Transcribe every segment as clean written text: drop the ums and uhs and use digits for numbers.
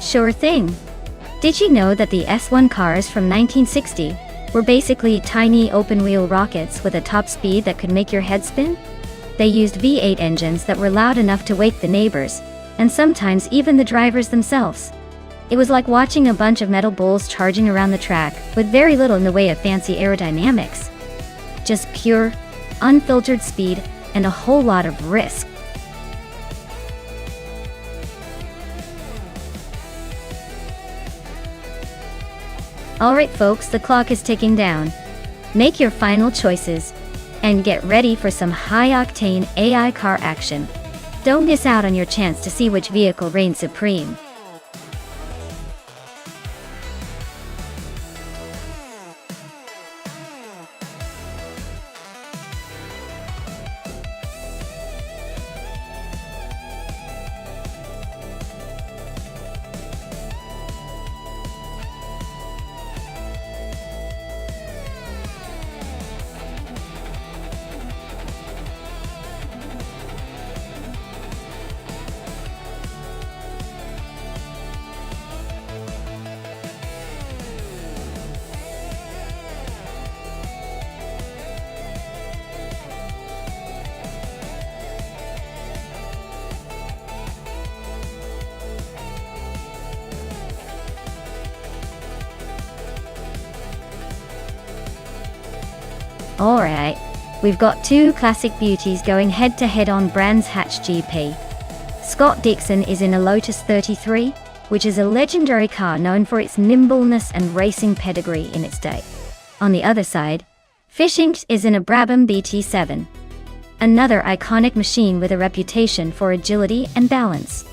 Sure thing. Did you know that the S1 cars from 1960 were basically tiny open-wheel rockets with a top speed that could make your head spin? They used V8 engines that were loud enough to wake the neighbors, and sometimes even the drivers themselves. It was like watching a bunch of metal bulls charging around the track, with very little in the way of fancy aerodynamics. Just pure, unfiltered speed and a whole lot of risk. Alright folks, the clock is ticking down. Make your final choices, and get ready for some high-octane AI car action. Don't miss out on your chance to see which vehicle reigns supreme. Alright, we've got two classic beauties going head-to-head on Brands Hatch GP. Scott Dixon is in a Lotus 33, which is a legendary car known for its nimbleness and racing pedigree in its day. On the other side, Fishing is in a Brabham BT7, another iconic machine with a reputation for agility and balance.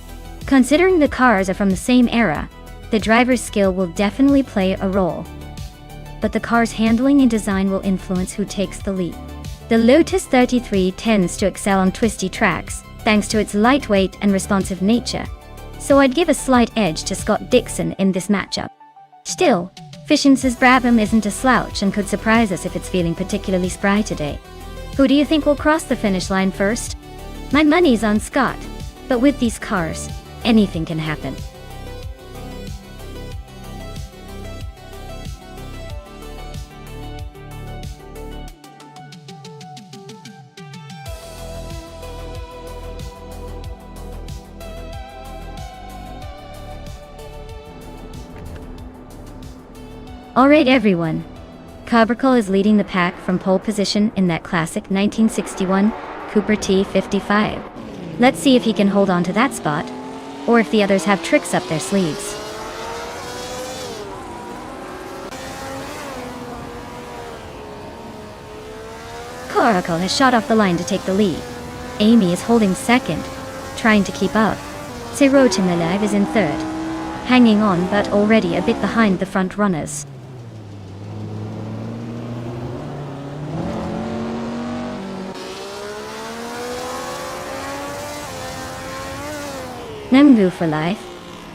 Considering the cars are from the same era, the driver's skill will definitely play a role. But the car's handling and design will influence who takes the lead. The Lotus 33 tends to excel on twisty tracks, thanks to its lightweight and responsive nature, so I'd give a slight edge to Scott Dixon in this matchup. Still, Fishin's Brabham isn't a slouch and could surprise us if it's feeling particularly spry today. Who do you think will cross the finish line first? My money's on Scott, but with these cars, anything can happen. Alright everyone, Cabrical is leading the pack from pole position in that classic 1961 Cooper T55. Let's see if he can hold on to that spot, or if the others have tricks up their sleeves. Cabrical has shot off the line to take the lead. Amy is holding second, trying to keep up. Serotinalive is in third, hanging on but already a bit behind the front runners. Nambu for Life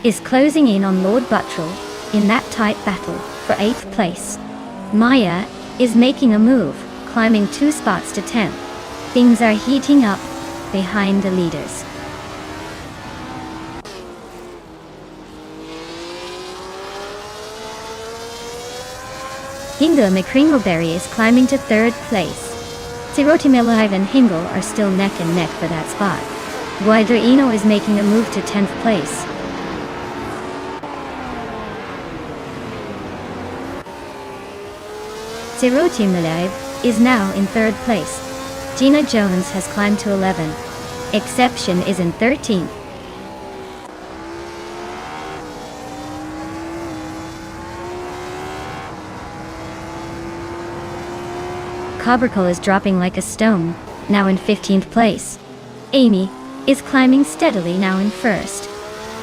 is closing in on Lord Buttrell in that tight battle for 8th place. Maya is making a move, climbing 2 spots to 10th. Things are heating up behind the leaders. Hingle McCringleberry is climbing to 3rd place. Sirotimelive and Hingle are still neck and neck for that spot. Guidraino is making a move to 10th place. Sirotimelive is now in 3rd place. Gina Jones has climbed to 11. Exception is in 13th. Cabrical is dropping like a stone, now in 15th place. Amy is climbing steadily, now in 1st.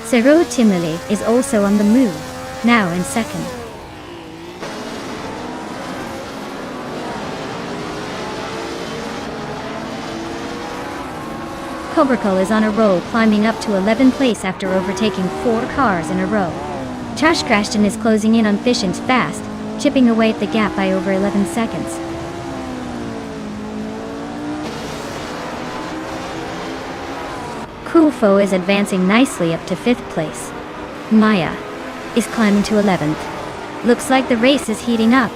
Serotimeli is also on the move, now in 2nd. Cabrical is on a roll, climbing up to 11th place after overtaking 4 cars in a row. Tash Crashton is closing in on Fishins fast, chipping away at the gap by over 11 seconds. Kulfo is advancing nicely up to 5th place. Maya is climbing to 11th. Looks like the race is heating up.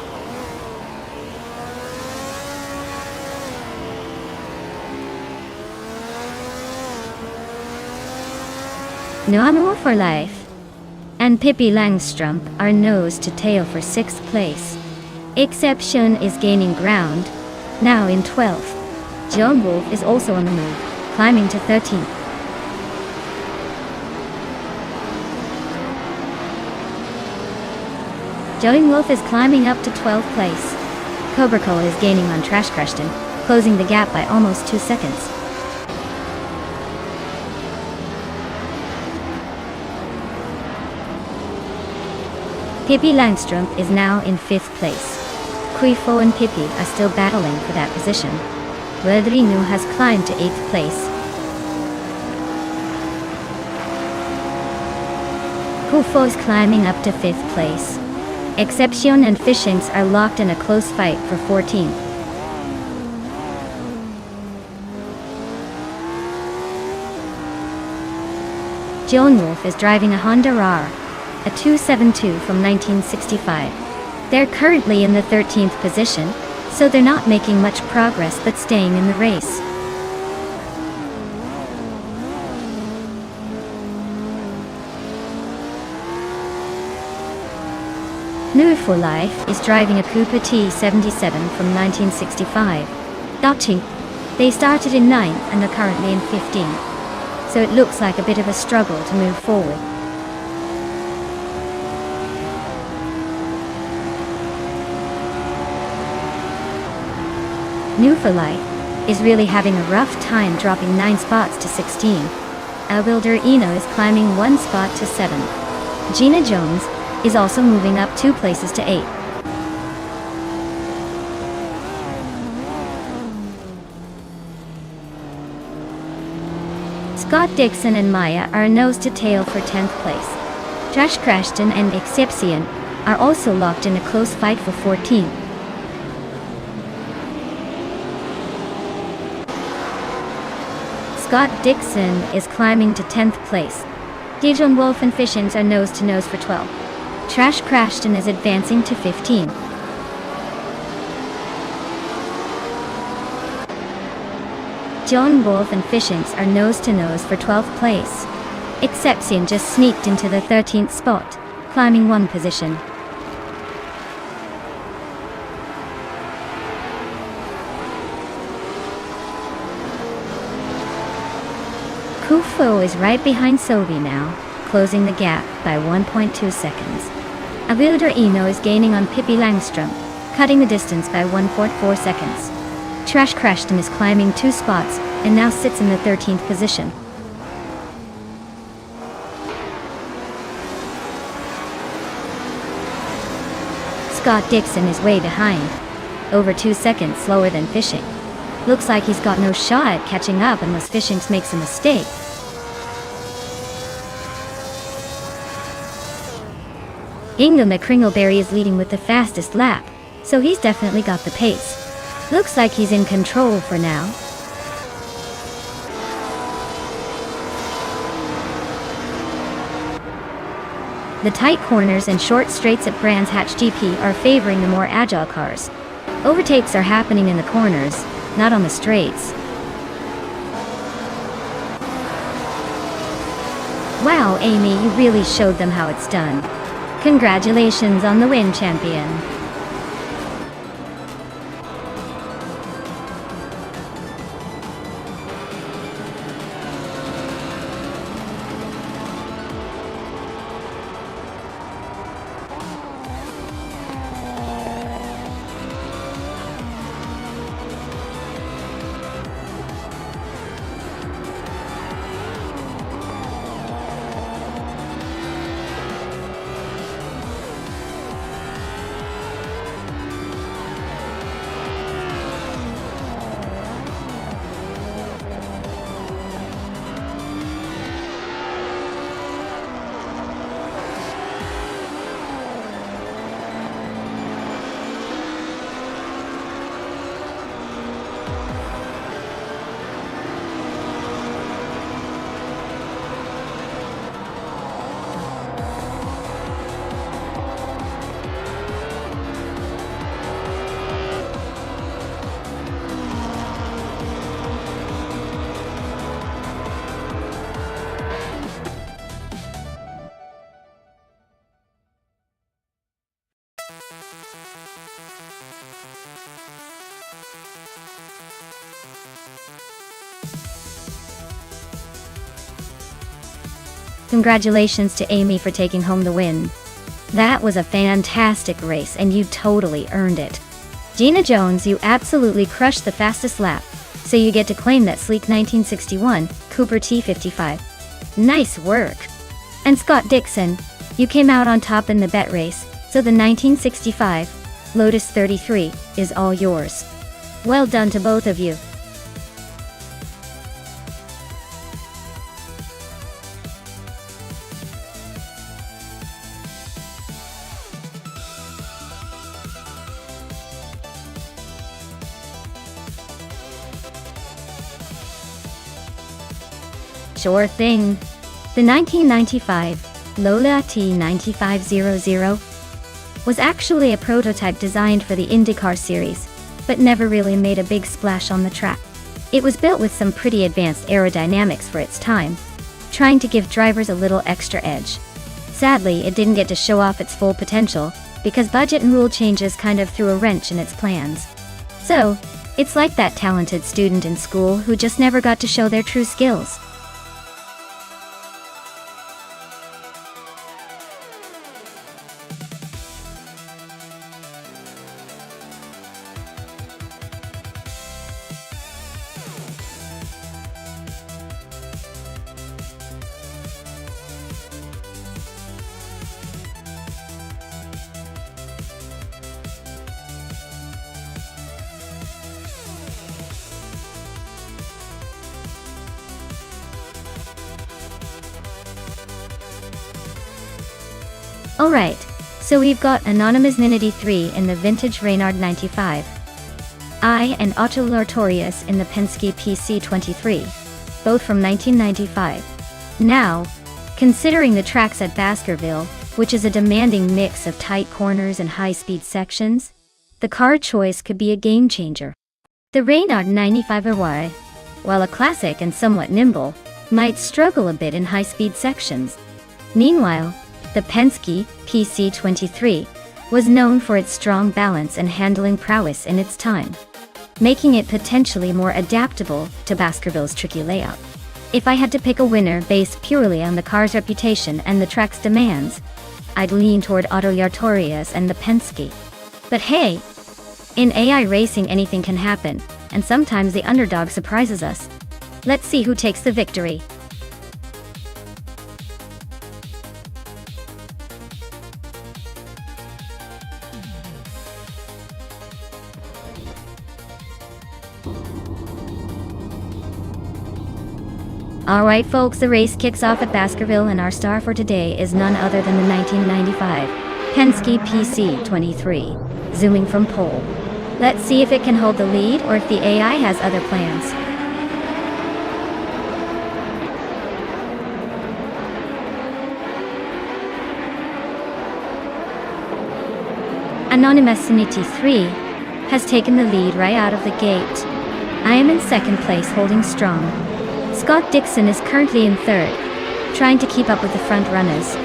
No for life and Pippi Langstrump are nose to tail for 6th place. Exception is gaining ground, now in 12th. Joan Wolf is also on the move, climbing to 13th. Joan Wolf is climbing up to 12th place. Cobra Cola is gaining on Trash Crushton, closing the gap by almost 2 seconds. Pippi Langstrump is now in 5th place. Quifo and Pippi are still battling for that position. Rodrigo has climbed to 8th place. Quifo is climbing up to 5th place. Exception and Fishings are locked in a close fight for 14th. Joan Wolf is driving a Honda RAR, a 272 from 1965. They're currently in the 13th position, so they're not making much progress but staying in the race. New for Life is driving a Cooper T77 from 1965. Dotting. They started in 9th and are currently in 15th, so it looks like a bit of a struggle to move forward. New for Life is really having a rough time, dropping 9 spots to 16. Wilder Eno is climbing 1 spot to 7th. Gina Jones is also moving up 2 places to 8. Scott Dixon and Maya are nose to tail for 10th place. Trash Crushton and Exception are also locked in a close fight for 14th. Scott Dixon is climbing to 10th place. Dijon Wolf and Fishings are nose to nose for 12. Trash Crushton is advancing to 15. Joan Wolf and Fishings are nose to nose for 12th place. Exception just sneaked into the 13th spot, climbing 1 position. Kufo is right behind Sovi now, closing the gap by 1.2 seconds. Wilder Eno is gaining on Pippi Langstrump, cutting the distance by 1.4 seconds. Trash Crushton is climbing 2 spots and now sits in the 13th position. Scott Dixon is way behind, over 2 seconds slower than Fishing. Looks like he's got no shot at catching up unless Fishing makes a mistake. Ingham McCringleberry is leading with the fastest lap, so he's definitely got the pace. Looks like he's in control for now. The tight corners and short straights at Brands Hatch GP are favoring the more agile cars. Overtakes are happening in the corners, not on the straights. Wow, Amy, you really showed them how it's done. Congratulations on the win, champion. Congratulations to Amy for taking home the win. That was a fantastic race and you totally earned it. Gina Jones, you absolutely crushed the fastest lap, so you get to claim that sleek 1961 Cooper T55. Nice work. And Scott Dixon, you came out on top in the bet race, so the 1965 Lotus 33 is all yours. Well done to both of you. Sure thing. The 1995 Lola T9500 was actually a prototype designed for the IndyCar series, but never really made a big splash on the track. It was built with some pretty advanced aerodynamics for its time, trying to give drivers a little extra edge. Sadly, it didn't get to show off its full potential, because budget and rule changes kind of threw a wrench in its plans. So, it's like that talented student in school who just never got to show their true skills. Alright, so we've got Anonymous Ninity 3 in the vintage Reynard 95. I and Otto Lartorius in the Penske PC23, both from 1995. Now, considering the tracks at Baskerville, which is a demanding mix of tight corners and high-speed sections, the car choice could be a game changer. The Reynard 95RY, while a classic and somewhat nimble, might struggle a bit in high-speed sections. Meanwhile, the Penske PC23 was known for its strong balance and handling prowess in its time, making it potentially more adaptable to Baskerville's tricky layout. If I had to pick a winner based purely on the car's reputation and the track's demands, I'd lean toward Otto Lartorius and the Penske. But hey, in AI racing anything can happen, and sometimes the underdog surprises us. Let's see who takes the victory. Alright folks, the race kicks off at Baskerville and our star for today is none other than the 1995 Penske PC23, zooming from pole. Let's see if it can hold the lead or if the AI has other plans. Anonymous Ninity 3 has taken the lead right out of the gate. I am in second place holding strong. Scott Dixon is currently in third, trying to keep up with the front runners.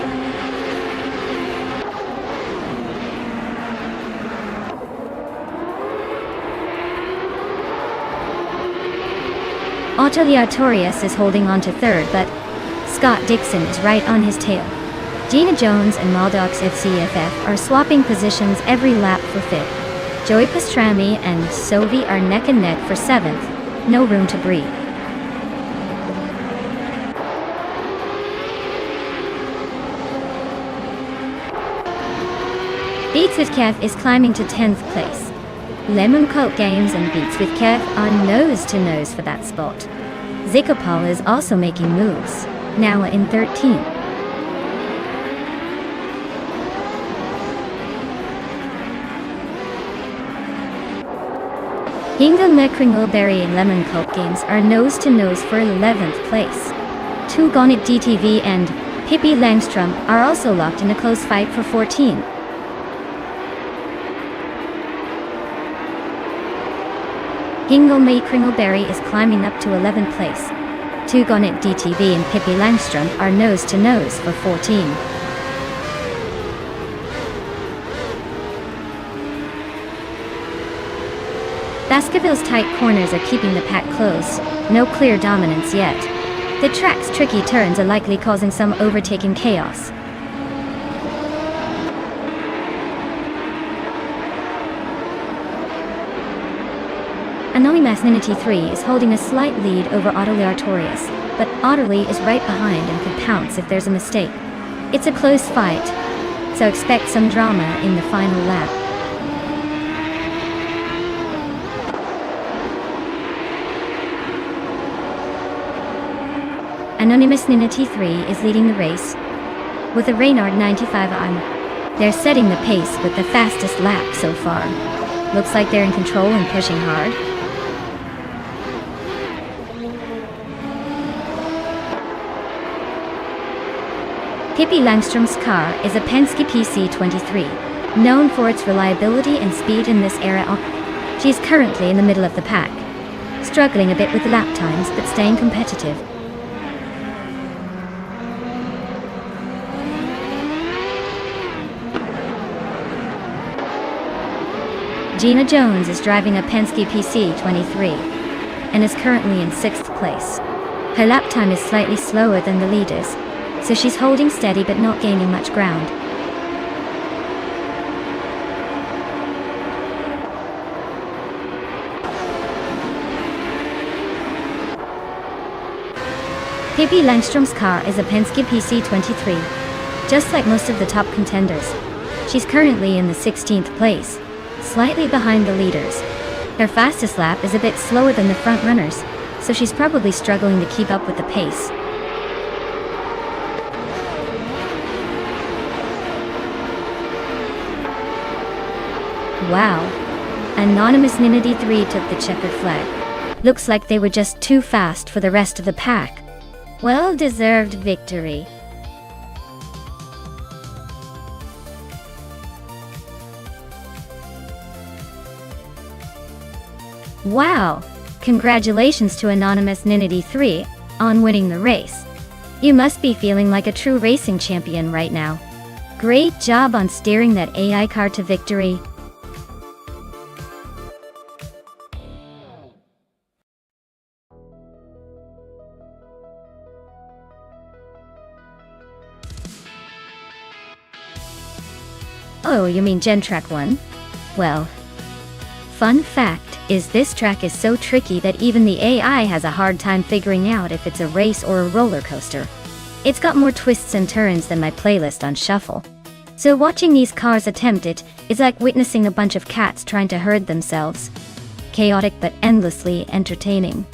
Otto Lartorius is holding on to third, but Scott Dixon is right on his tail. Gina Jones and Maldox FCFF are swapping positions every lap for fifth. Joey Pastrami and Sovi are neck and neck for seventh. No room to breathe. Beats with Kev is climbing to 10th place. Lemon Cult Games and Beats with Kev are nose to nose for that spot. Zikopal is also making moves, now in 13th. Hingle Mekringleberry and Lemon Cult Games are nose to nose for 11th place. Two Gonit DTV and Pippi Langstrom are also locked in a close fight for 14. Hingle Mekringleberry is climbing up to 11th place. Two Gonit DTV and Pippi Langstrom are nose to nose for 14. Baskerville's tight corners are keeping the pack close, no clear dominance yet. The track's tricky turns are likely causing some overtaking chaos. Anonymous Ninity 3 is holding a slight lead over Otterly Artorias, but Otterly is right behind and could pounce if there's a mistake. It's a close fight, so expect some drama in the final lap. Anonymous Ninity 3 is leading the race with a Reynard 95 on. They're setting the pace with the fastest lap so far. Looks like they're in control and pushing hard. Pippi Langstrom's car is a Penske PC23, known for its reliability and speed in this era. She's currently in the middle of the pack, struggling a bit with lap times but staying competitive. Gina Jones is driving a Penske PC23 and is currently in 6th place. Her lap time is slightly slower than the leaders, so she's holding steady but not gaining much ground. Pippi Langstrom's car is a Penske PC23, just like most of the top contenders. She's currently in the 16th place, slightly behind the leaders. Her fastest lap is a bit slower than the front runners, so she's probably struggling to keep up with the pace. Wow. Anonymous Ninity 3 took the checkered flag. Looks like they were just too fast for the rest of the pack. Well-deserved victory. Wow! Congratulations to Anonymous Ninity 3 on winning the race. You must be feeling like a true racing champion right now. Great job on steering that AI car to victory. Oh, you mean Gen Track 1? Well, fun fact is this track is so tricky that even the AI has a hard time figuring out if it's a race or a roller coaster. It's got more twists and turns than my playlist on shuffle. So watching these cars attempt it is like witnessing a bunch of cats trying to herd themselves. Chaotic but endlessly entertaining.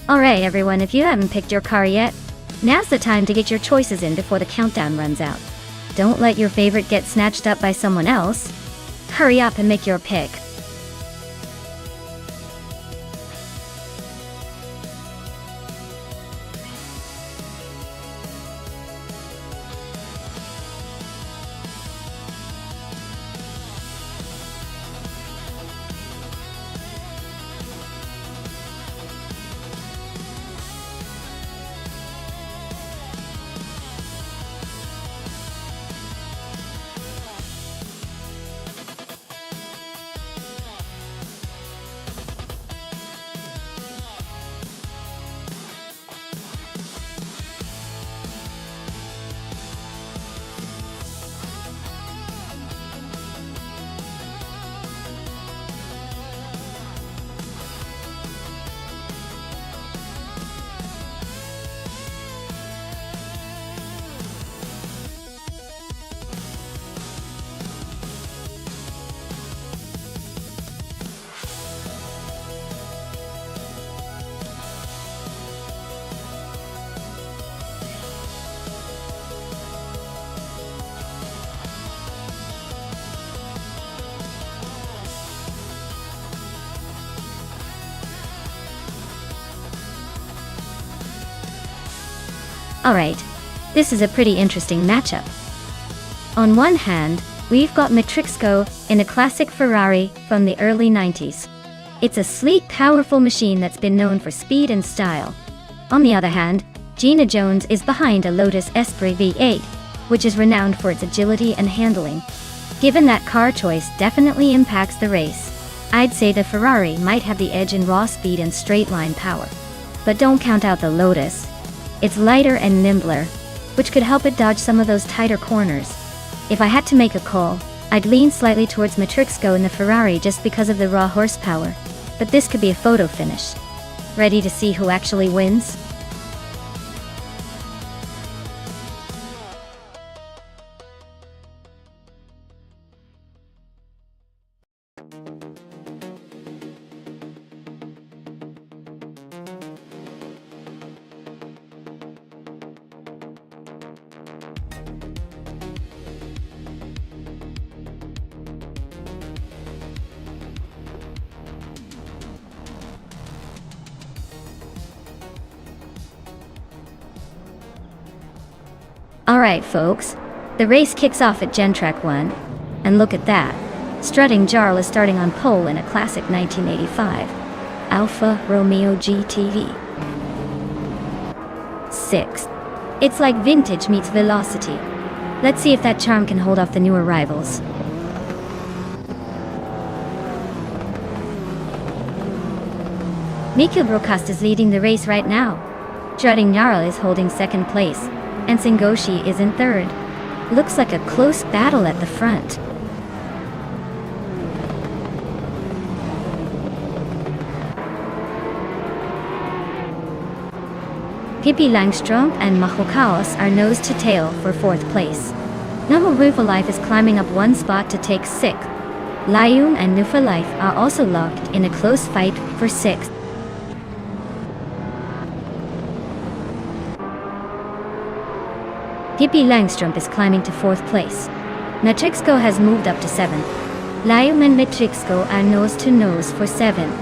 Alright everyone, if you haven't picked your car yet, now's the time to get your choices in before the countdown runs out. Don't let your favorite get snatched up by someone else. Hurry up and make your pick. Alright, this is a pretty interesting matchup. On one hand, we've got Matrixco in a classic Ferrari from the early 90s. It's a sleek, powerful machine that's been known for speed and style. On the other hand, Gina Jones is behind a Lotus Esprit V8, which is renowned for its agility and handling. Given that car choice definitely impacts the race, I'd say the Ferrari might have the edge in raw speed and straight-line power. But don't count out the Lotus. It's lighter and nimbler, which could help it dodge some of those tighter corners. If I had to make a call, I'd lean slightly towards Matrixco in the Ferrari just because of the raw horsepower, but this could be a photo finish. Ready to see who actually wins? Alright folks, the race kicks off at Gentrack 1, and look at that. Strutting Jarl is starting on pole in a classic 1985 Alfa Romeo GTV. 6. It's like vintage meets velocity. Let's see if that charm can hold off the newer rivals. Mikhail Brockast is leading the race right now. Strutting Jarl is holding second place, and Singoshi is in third. Looks like a close battle at the front. Pippi Langström and Macho Chaos are nose to tail for fourth place. Naho Life is climbing up one spot to take sixth. Layum and Nufa Life are also locked in a close fight for sixth. Pippi Langström is climbing to fourth place. Matrixco has moved up to seventh. Layum and Matrixco are nose to nose for seventh.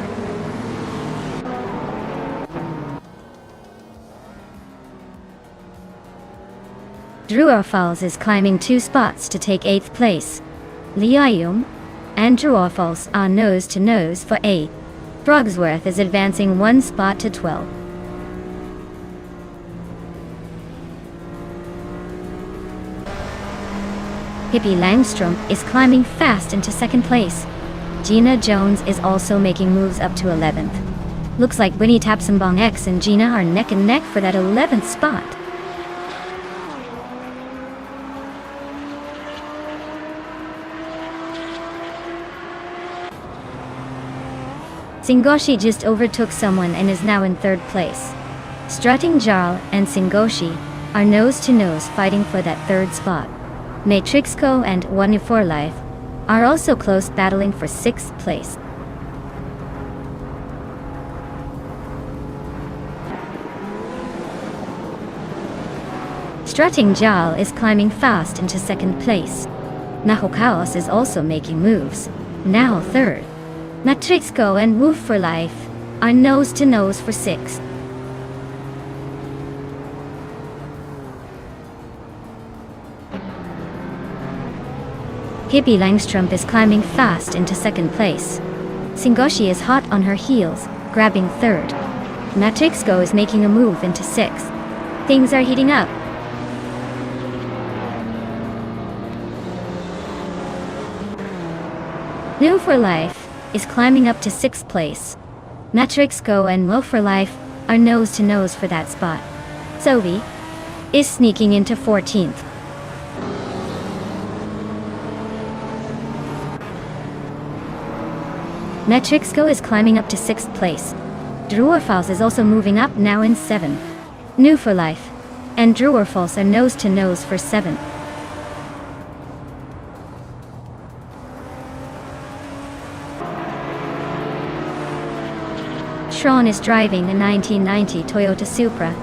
Druorfals is climbing 2 spots to take 8th place. Layum and Druorfals are nose to nose for 8th. Brogsworth is advancing 1 spot to 12th. Pippi Langström is climbing fast into 2nd place. Gina Jones is also making moves up to 11th. Looks like Winnie Tapsambong X and Gina are neck and neck for that 11th spot. Singoshi just overtook someone and is now in 3rd place. Strutting Jarl and Singoshi are nose to nose fighting for that 3rd spot. Matrixco and One for Life are also close battling for 6th place. Strutting Jarl is climbing fast into 2nd place. Naho Chaos is also making moves, now 3rd. Matrixco and Woof for Life are nose to nose for 6th. Pippi Langström is climbing fast into 2nd place. Singoshi is hot on her heels, grabbing 3rd. Matrixco is making a move into 6th. Things are heating up. New for Life is climbing up to 6th place. Matrixco and Will for Life are nose to nose for that spot. Sovi is sneaking into 14th. Matrixco is climbing up to 6th place. Druorfals is also moving up, now in 7th. New for Life and Druorfals are nose to nose for 7th. Sean is driving a 1990 Toyota Supra,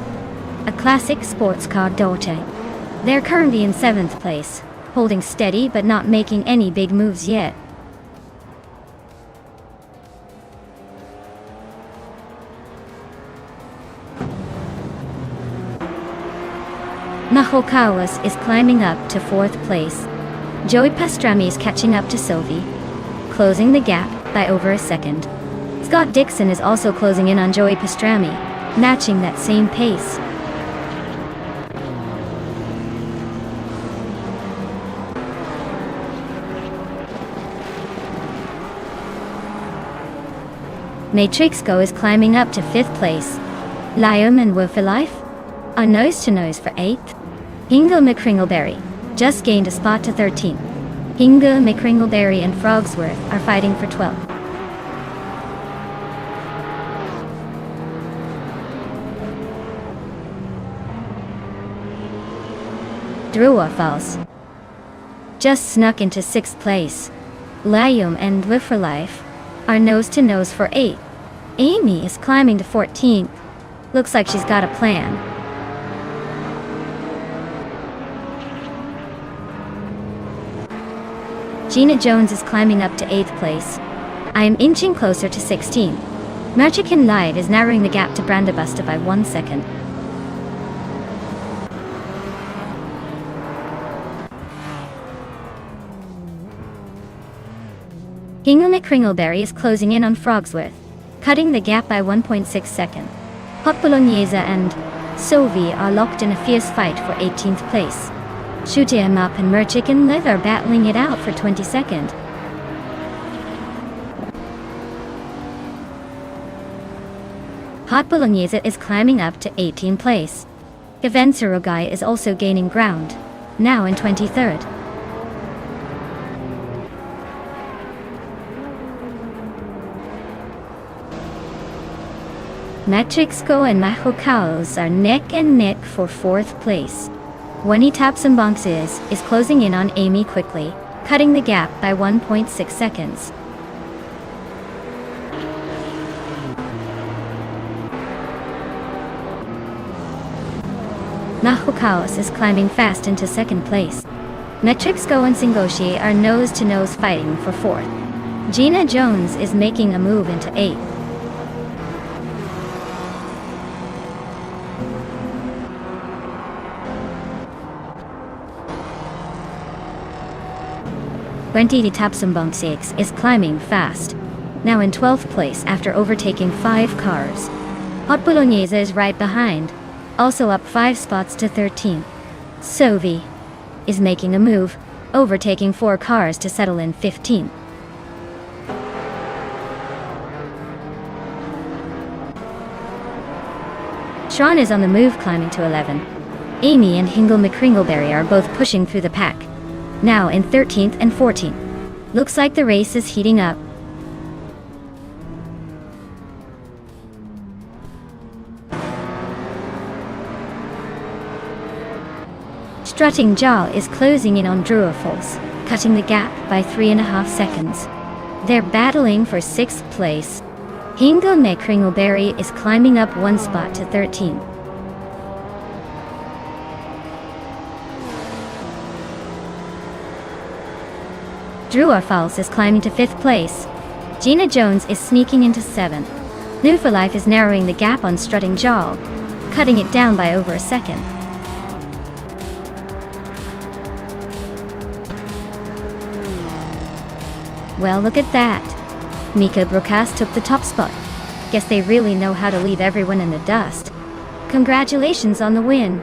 a classic sports car Dolce. They're currently in 7th place, holding steady but not making any big moves yet. Nahokawas is climbing up to 4th place. Joey Pastrami is catching up to Sophie, closing the gap by over a second. Scott Dixon is also closing in on Joey Pastrami. matching that same pace. Matrix Go is climbing up to 5th place. Liam and Life are nose-to-nose for 8th. Hingle McCringleberry just gained a spot to 13th. Hingle McCringleberry and Frogsworth are fighting for 12th. Drua Falls just snuck into 6th place. Liam and Life are nose-to-nose for 8th. Amy is climbing to 14th. Looks like she's got a plan. Gina Jones is climbing up to 8th place. I am inching closer to 16th. Merchican Light is narrowing the gap to Brandabuster by 1 second. Hingle McCringleberry is closing in on Frogsworth, cutting the gap by 1.6 seconds. Hot Bolognese and Sovi are locked in a fierce fight for 18th place. Shoot 'em up and Merchican Live are battling it out for 22nd. Hot Bolognese is climbing up to 18th place. Gavensurogai is also gaining ground, now in 23rd. Matrix Go and Mahokaos are neck and neck for 4th place. Wenny Tapsambonks is closing in on Amy quickly, cutting the gap by 1.6 seconds. Mahokaos is climbing fast into 2nd place. Matrix Go and Singoshi are nose-to-nose fighting for 4th. Gina Jones is making a move into 8th. Wendy Tapsambonks is climbing fast, now in 12th place after overtaking 5 cars. Hot Bolognese is right behind, also up 5 spots to 13th. Sovi is making a move, overtaking 4 cars to settle in 15th. Sean is on the move, climbing to 11. Amy and Hingle McCringleberry are both pushing through the pack, now in 13th and 14th. Looks like the race is heating up. Strutting Jaw is closing in on Drua Falls, cutting the gap by 3.5 seconds. They're battling for 6th place. Hingle McCringleberry is climbing up 1 spot to 13th. Drua Falls is climbing to 5th place. Gina Jones is sneaking into 7th. New for Life is narrowing the gap on Strutting Jaw, cutting it down by over a second. Well, look at that. Mika Brokas took the top spot. Guess they really know how to leave everyone in the dust. Congratulations on the win.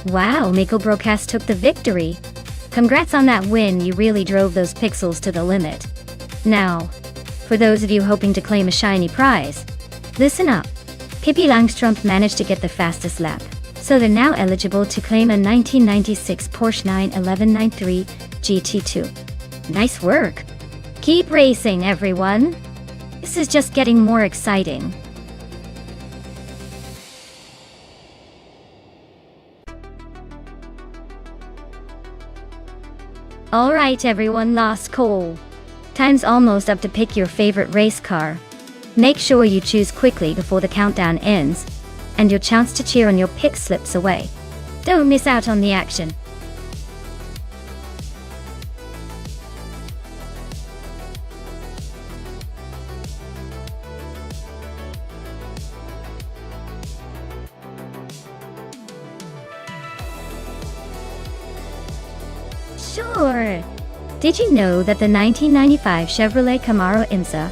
Wow, Miko Broadcast took the victory. Congrats on that win, you really drove those pixels to the limit. Now, for those of you hoping to claim a shiny prize, listen up. Pippi Langstrumpf managed to get the fastest lap, so they're now eligible to claim a 1996 Porsche 91193 GT2. Nice work! Keep racing, everyone! This is just getting more exciting. Alright everyone, last call. Time's almost up to pick your favorite race car. Make sure you choose quickly before the countdown ends, and your chance to cheer on your pick slips away. Don't miss out on the action. Sure. Did you know that the 1995 Chevrolet Camaro IMSA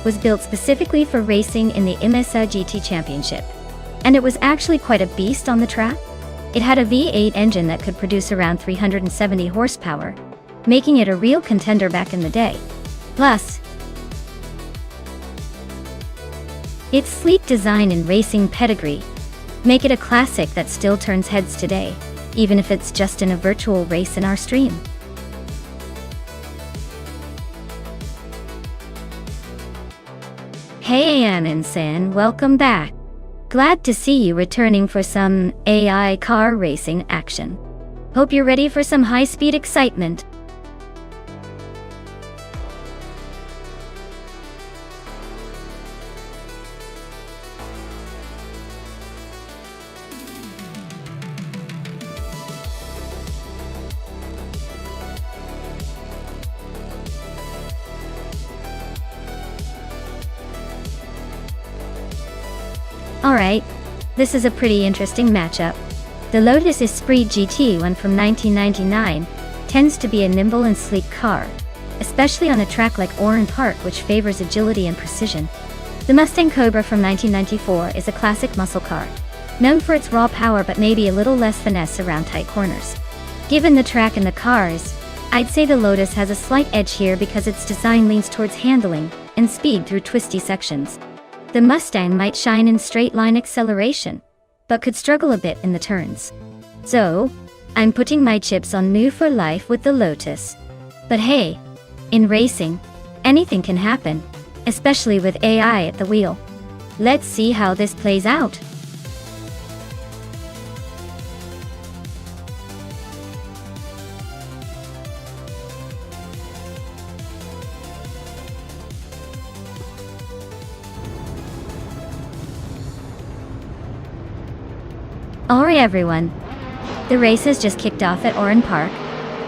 was built specifically for racing in the IMSA GT Championship? And it was actually quite a beast on the track. It had a V8 engine that could produce around 370 horsepower, making it a real contender back in the day. Plus, its sleek design and racing pedigree make it a classic that still turns heads today, even if it's just in a virtual race in our stream. Hey Amin-san, welcome back. Glad to see you returning for some AI car racing action. Hope you're ready for some high-speed excitement. Alright, this is a pretty interesting matchup. The Lotus Esprit GT one from 1999 tends to be a nimble and sleek car, especially on a track like Oran Park, which favors agility and precision. The Mustang Cobra from 1994 is a classic muscle car, known for its raw power but maybe a little less finesse around tight corners. Given the track and the cars, I'd say the Lotus has a slight edge here because its design leans towards handling and speed through twisty sections. The Mustang might shine in straight-line acceleration, but could struggle a bit in the turns. So, I'm putting my chips on New for Life with the Lotus. But hey, in racing, anything can happen, especially with AI at the wheel. Let's see how this plays out. Alright everyone, the race has just kicked off at Oran Park,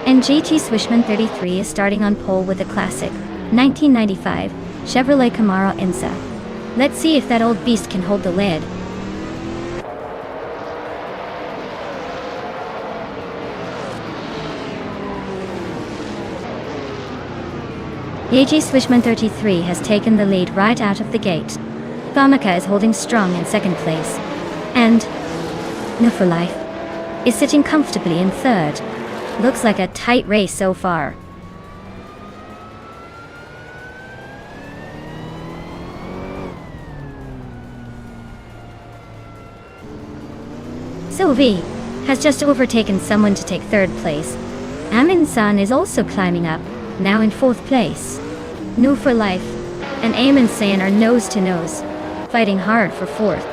and GT Swishman 33 is starting on pole with the classic 1995 Chevrolet Camaro IMSA. Let's see if that old beast can hold the lid. GT Swishman 33 has taken the lead right out of the gate. Famaka is holding strong in second place, and No for Life is sitting comfortably in third. Looks like a tight race so far. Sylvie has just overtaken someone to take third place. Amin-san is also climbing up, now in fourth place. No for Life and Amin-san are nose to nose, fighting hard for fourth.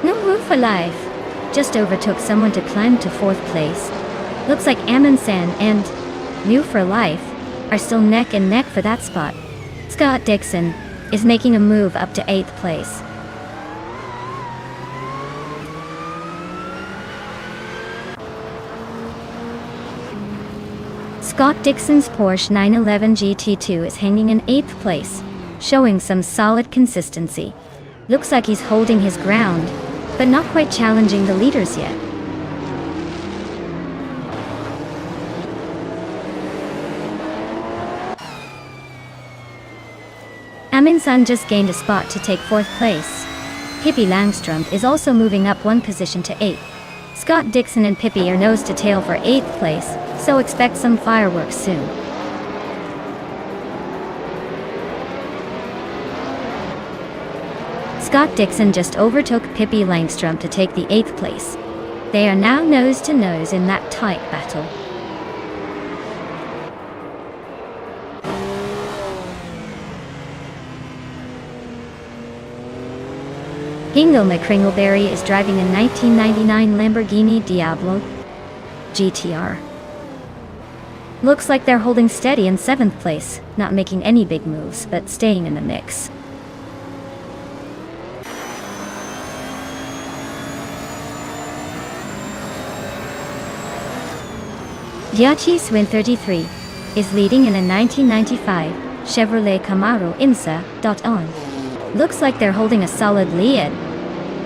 No for Life just overtook someone to climb to fourth place. Looks like Amin-san and New for Life are still neck and neck for that spot. Scott Dixon is making a move up to 8th place. Scott Dixon's Porsche 911 GT2 is hanging in 8th place, showing some solid consistency. Looks like he's holding his ground, but not quite challenging the leaders yet. Amin-san just gained a spot to take 4th place. Pippi Langstrom is also moving up one position to 8th. Scott Dixon and Pippi are nose to tail for 8th place, so expect some fireworks soon. Scott Dixon just overtook Pippi Langstrom to take the 8th place. They are now nose to nose in that tight battle. Hingo McCringleberry is driving a 1999 Lamborghini Diablo GTR. Looks like they're holding steady in 7th place, not making any big moves, but staying in the mix. Yachi Swin 33 is leading in a 1995 Chevrolet Camaro IMSA.on. Looks like they're holding a solid lead,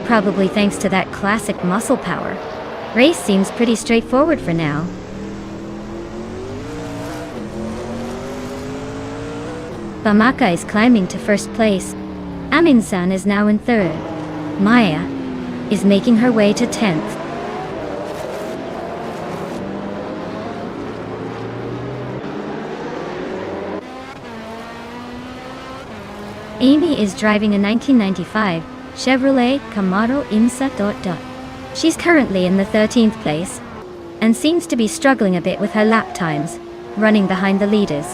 probably thanks to that classic muscle power. Race seems pretty straightforward for now. Bamaka is climbing to 1st place. Amin-san is now in 3rd. Maya is making her way to 10th. Amy is driving a 1995 Chevrolet Camaro IMSA. She's currently in the 13th place and seems to be struggling a bit with her lap times, running behind the leaders.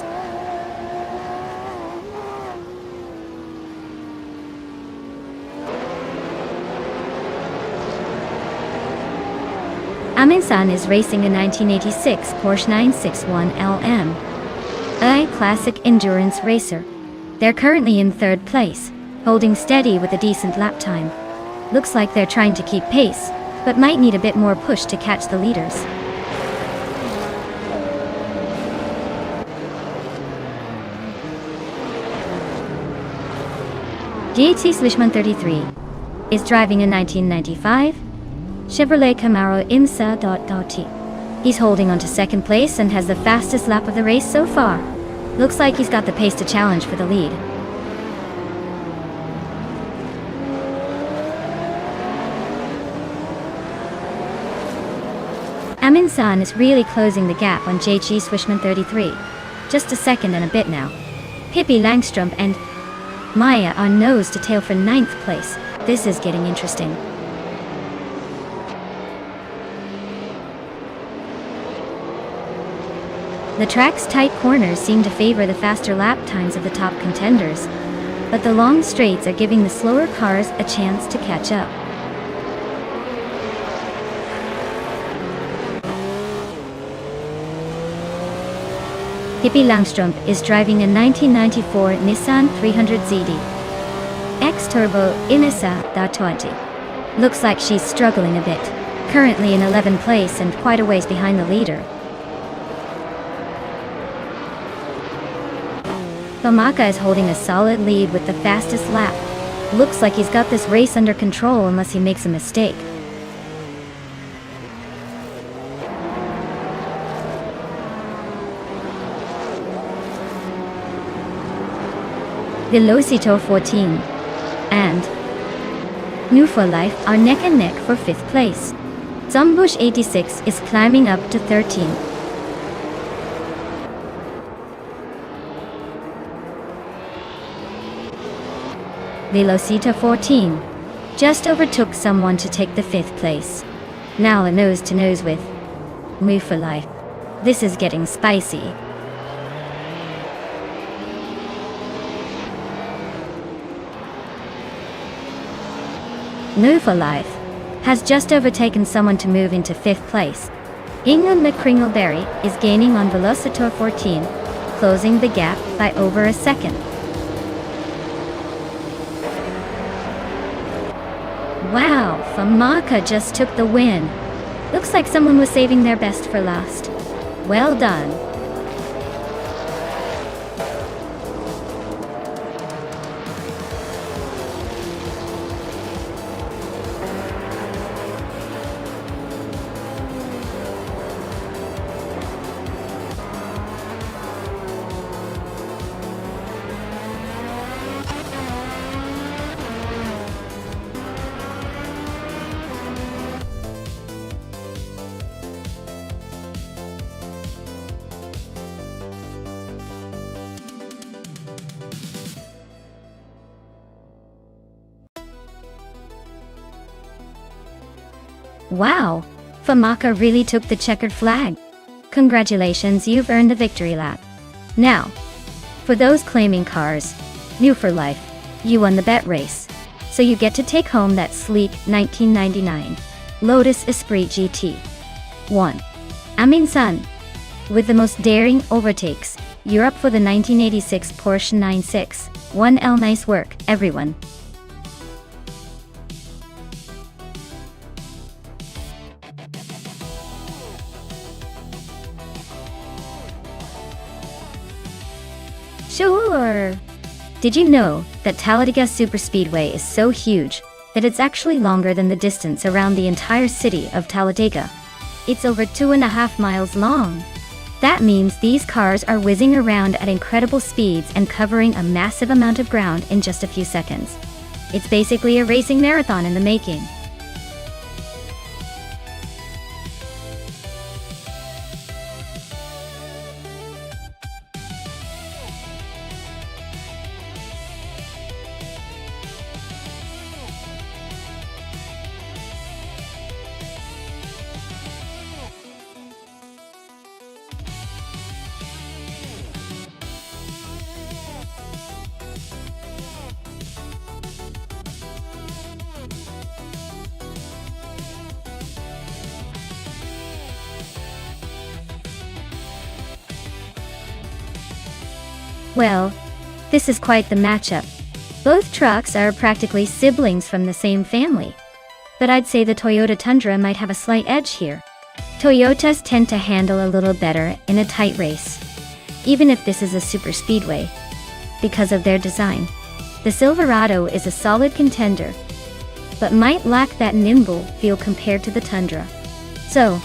Amin-san is racing a 1986 Porsche 961 LM, a classic endurance racer. They're currently in 3rd place, holding steady with a decent lap time. Looks like they're trying to keep pace, but might need a bit more push to catch the leaders. Yachi Slishman 33 is driving a 1995 Chevrolet Camaro IMSA. He's holding on to 2nd place and has the fastest lap of the race so far. Looks like he's got the pace to challenge for the lead. Amin-san is really closing the gap on Yachi Swishman 33. Just a second and a bit now. Pippi Langstrup and Maya are nose to tail for 9th place. This is getting interesting. The track's tight corners seem to favor the faster lap times of the top contenders, but the long straights are giving the slower cars a chance to catch up. Pippi Langstrup is driving a 1994 Nissan 300ZD X-Turbo IMSA.20. Looks like she's struggling a bit, currently in 11th place and quite a ways behind the leader. Bamaka is holding a solid lead with the fastest lap. Looks like he's got this race under control unless he makes a mistake. Velocito 14 and New for Life are neck and neck for 5th place. Zumbush 86 is climbing up to 13th. Velocita 14 just overtook someone to take the 5th place. Now a nose-to-nose with Move for Life. This is getting spicy. Move for Life has just overtaken someone to move into 5th place. England McCringleberry is gaining on Velocitor 14, closing the gap by over a second. Wow, Famaka just took the win. Looks like someone was saving their best for last. Well done. Wow, Famaka really took the checkered flag. Congratulations, you've earned the victory lap. Now, for those claiming cars, New for Life, you won the bet race. So you get to take home that sleek 1999 Lotus Esprit GT. 1. Amin-san. With the most daring overtakes, you're up for the 1986 Porsche 961L. Nice work, everyone. Sure! Did you know that Talladega Superspeedway is so huge that it's actually longer than the distance around the entire city of Talladega? It's over 2.5 miles long. That means these cars are whizzing around at incredible speeds and covering a massive amount of ground in just a few seconds. It's basically a racing marathon in the making. Well, this is quite the matchup. Both trucks are practically siblings from the same family. But I'd say the Toyota Tundra might have a slight edge here. Toyotas tend to handle a little better in a tight race, even if this is a super speedway, because of their design. The Silverado is a solid contender, but might lack that nimble feel compared to the Tundra. So,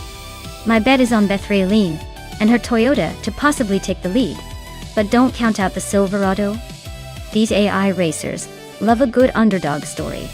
my bet is on Bethraline and her Toyota to possibly take the lead. But don't count out the Silverado. These AI racers love a good underdog story.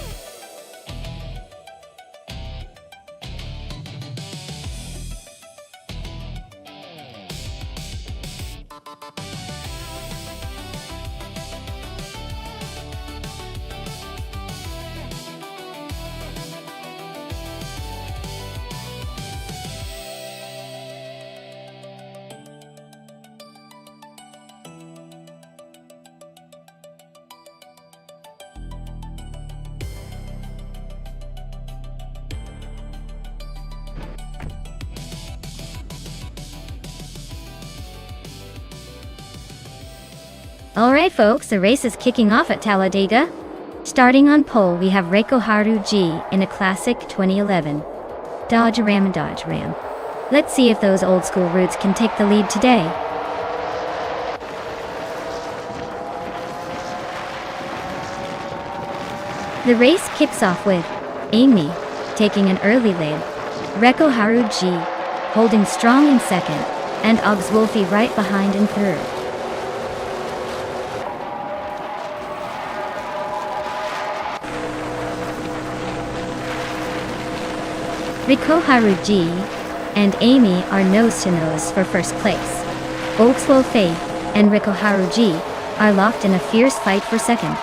Alright folks, the race is kicking off at Talladega. Starting on pole, we have Reiko Haru G in a classic 2011 Dodge Ram. Let's see if those old school roots can take the lead today. The race kicks off with Amy taking an early lead, Reiko Haru G holding strong in second, and Oggs Wolfie right behind in third. Reiko Haru G and Amy are nose-to-nose for first place. Oggs Wolfie and Reiko Haru G are locked in a fierce fight for second.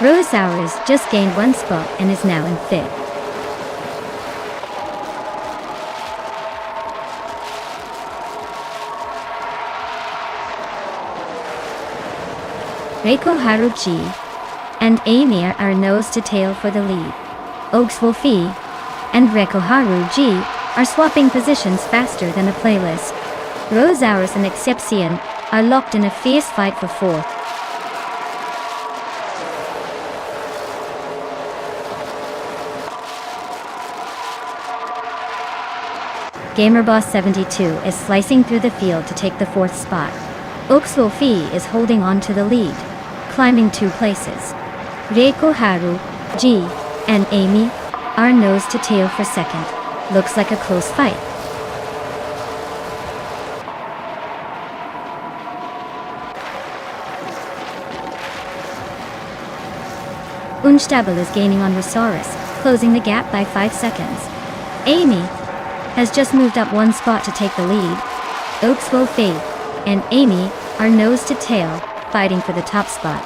Rose Hours just gained one spot and is now in fifth. Reiko Haru G and Amy are nose-to-tail for the lead. Oggs Wolfie and Reiko Haru G are swapping positions faster than a playlist. Rose Hours and Exception are locked in a fierce fight for fourth. GamerBoss72 is slicing through the field to take the fourth spot. Oggs Wolfie is holding on to the lead, climbing 2 places. Reiko Haru G and Amy are nose to tail for second. Looks like a close fight. Unstabile is gaining on Rosaurus, closing the gap by 5 seconds. Amy has just moved up 1 spot to take the lead. Oggs Wolfie and Amy are nose to tail, fighting for the top spot.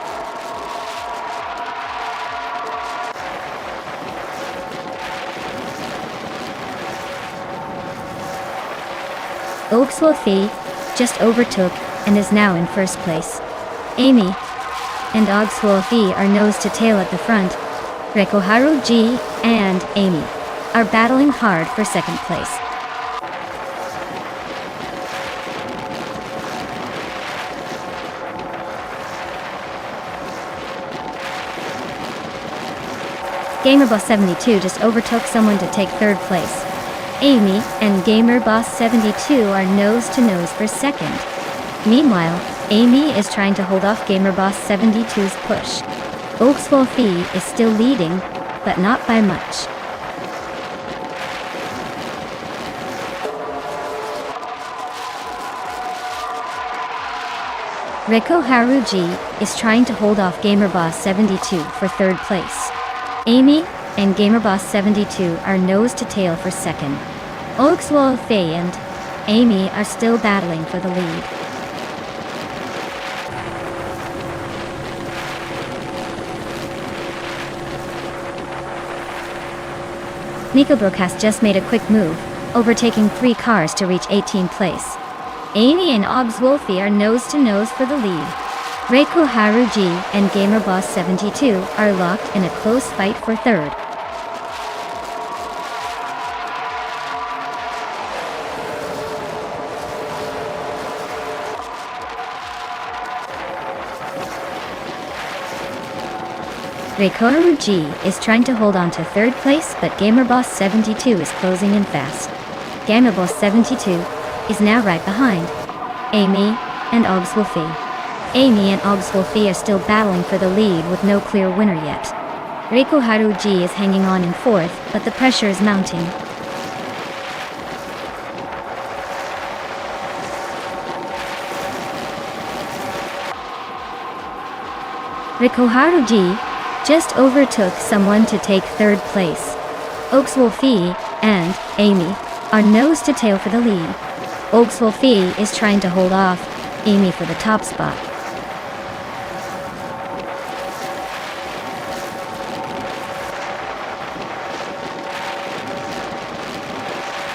Oggs Wolfie just overtook and is now in first place. Amy and Oggs Wolfie are nose to tail at the front. Rekoharu G and Amy are battling hard for second place. GamerBoss72 just overtook someone to take third place. Amy and GamerBoss72 are nose to nose for second. Meanwhile, Amy is trying to hold off GamerBoss72's push. Oakswolfie is still leading, but not by much. Rekoharu G is trying to hold off GamerBoss72 for third place. Amy and GamerBoss72 are nose to tail for second. Oakswolfie and Amy are still battling for the lead. Nikobrook has just made a quick move, overtaking 3 cars to reach 18th place. Amy and Oakswolfie are nose to nose for the lead. Rekoharu G and GamerBoss72 are locked in a close fight for third. Rekoharu G is trying to hold on to third place, but GamerBoss72 is closing in fast. GamerBoss72 is now right behind Amy and Oakswolfie. Amy and Oakswolfie are still battling for the lead with no clear winner yet. Rekoharu G is hanging on in fourth, but the pressure is mounting. Rekoharu G just overtook someone to take third place. Oakswolfie and Amy are nose to tail for the lead. Oakswolfie is trying to hold off Amy for the top spot.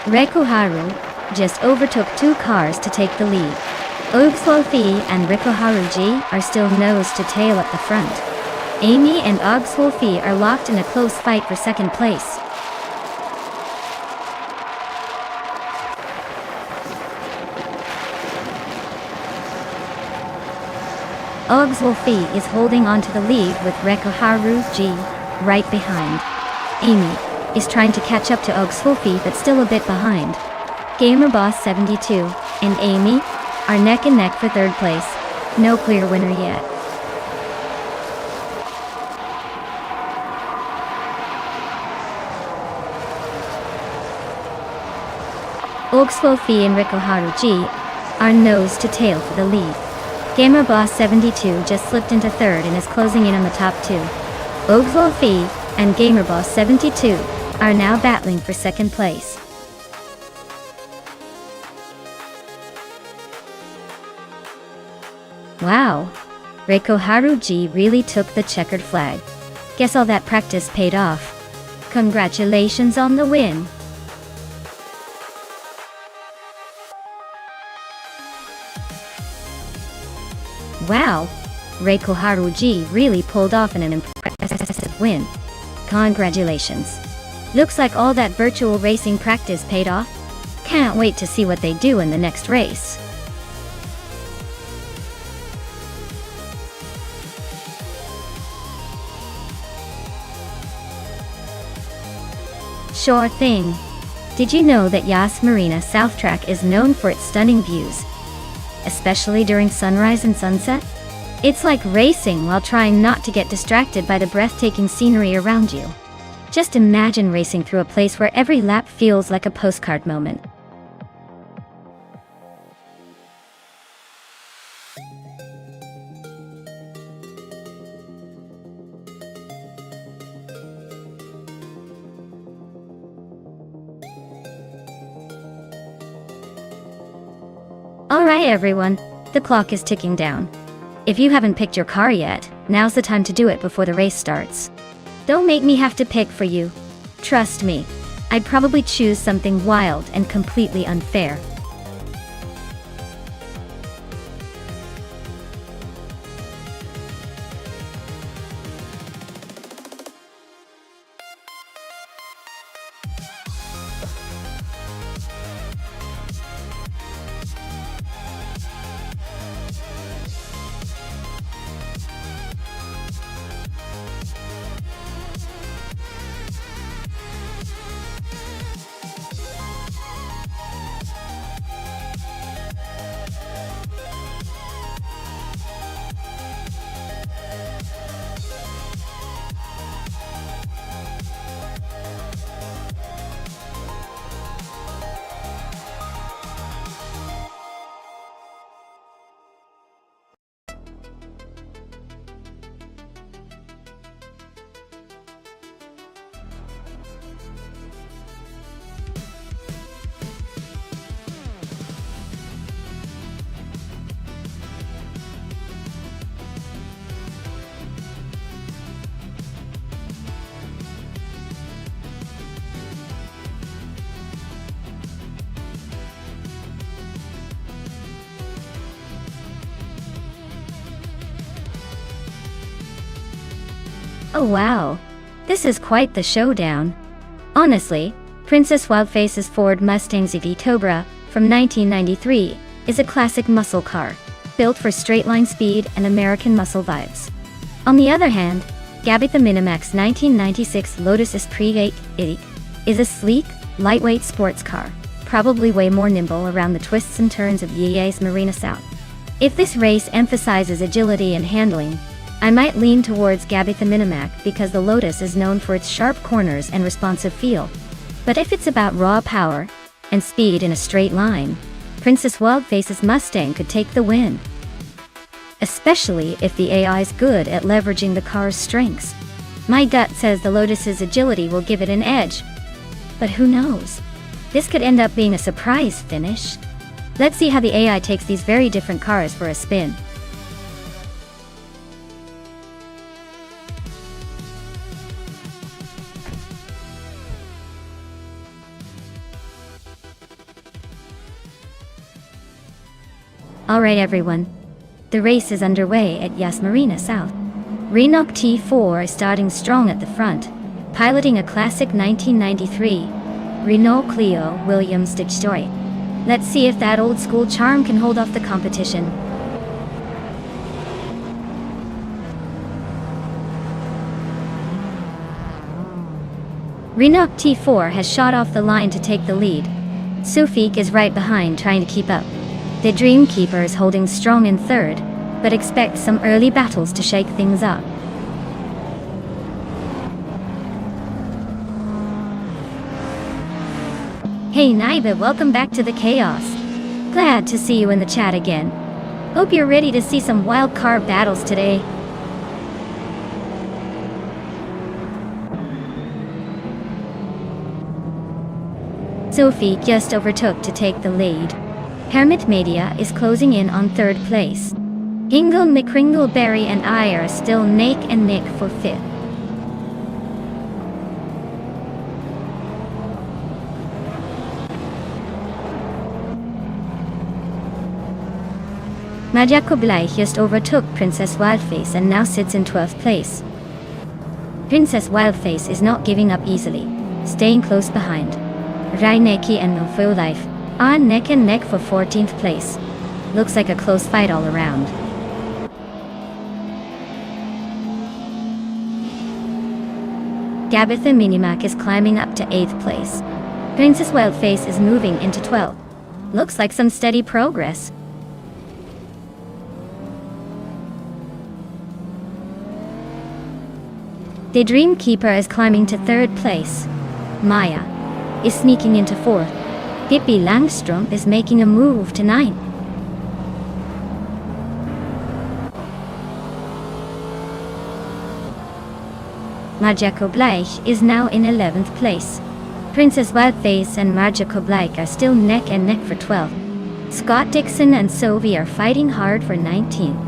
Rekoharu just overtook 2 cars to take the lead. Oakswolfie and Rekoharu G are still nose to tail at the front. Amy and Oakswolfie are locked in a close fight for second place. Oakswolfie is holding on to the lead with Rekoharu G right behind. Amy is trying to catch up to Oakswolfie but still a bit behind. GamerBoss72 and Amy are neck and neck for third place. No clear winner yet. Oakswolfie and Rekoharu G are nose to tail for the lead. GamerBoss72 just slipped into third and is closing in on the top 2. Oakswolfie and GamerBoss72 are now battling for second place. Wow! Rekoharu G really took the checkered flag. Guess all that practice paid off. Congratulations on the win! Wow! Rekoharu G really pulled off an impressive win. Congratulations. Looks like all that virtual racing practice paid off. Can't wait to see what they do in the next race. Sure thing. Did you know that Yas Marina South Track is known for its stunning views? Especially during sunrise and sunset? It's like racing while trying not to get distracted by the breathtaking scenery around you. Just imagine racing through a place where every lap feels like a postcard moment. Alright everyone, the clock is ticking down. If you haven't picked your car yet, now's the time to do it before the race starts. Don't make me have to pick for you. Trust me, I'd probably choose something wild and completely unfair. Oh wow, this is quite the showdown. Honestly, Princess Wildface's Ford Mustang ZV Cobra from 1993 is a classic muscle car, built for straight-line speed and American muscle vibes. On the other hand, Gabby the Minimax 1996 Lotus Esprit 8 is a sleek, lightweight sports car, probably way more nimble around the twists and turns of Yas Marina South. If this race emphasizes agility and handling, I might lean towards Gabby the Minimax because the Lotus is known for its sharp corners and responsive feel. But if it's about raw power and speed in a straight line, Princess Wildface's Mustang could take the win. Especially if the AI is good at leveraging the car's strengths. My gut says the Lotus's agility will give it an edge. But who knows? This could end up being a surprise finish. Let's see how the AI takes these very different cars for a spin. Alright everyone, the race is underway at Yas Marina South. Renault T4 is starting strong at the front, piloting a classic 1993 Renault Clio Williams Stitch Joy. Let's see if that old school charm can hold off the competition. Renault T4 has shot off the line to take the lead. Sufik is right behind trying to keep up. The Dreamkeeper is holding strong in third, but expects some early battles to shake things up. Hey Naiba, welcome back to the chaos. Glad to see you in the chat again. Hope you're ready to see some wild car battles today. Sophie just overtook to take the lead. Hermit Media is closing in on third place. Hingle McCringleberry and I are still neck and neck for fifth. Madja Koblai just overtook Princess Wildface and now sits in 12th place. Princess Wildface is not giving up easily, staying close behind. Raineki and No Life are neck and neck for 14th place. Looks like a close fight all around. Gabitha Minimac is climbing up to 8th place. Princess Wildface is moving into 12th. Looks like some steady progress. The Dreamkeeper is climbing to 3rd place. Maya is sneaking into 4th. Pippi Langstrom is making a move to 9th. Marja Koblai is now in 11th place. Princess Wildface and Marja Koblai are still neck and neck for 12th. Scott Dixon and Sophie are fighting hard for 19th.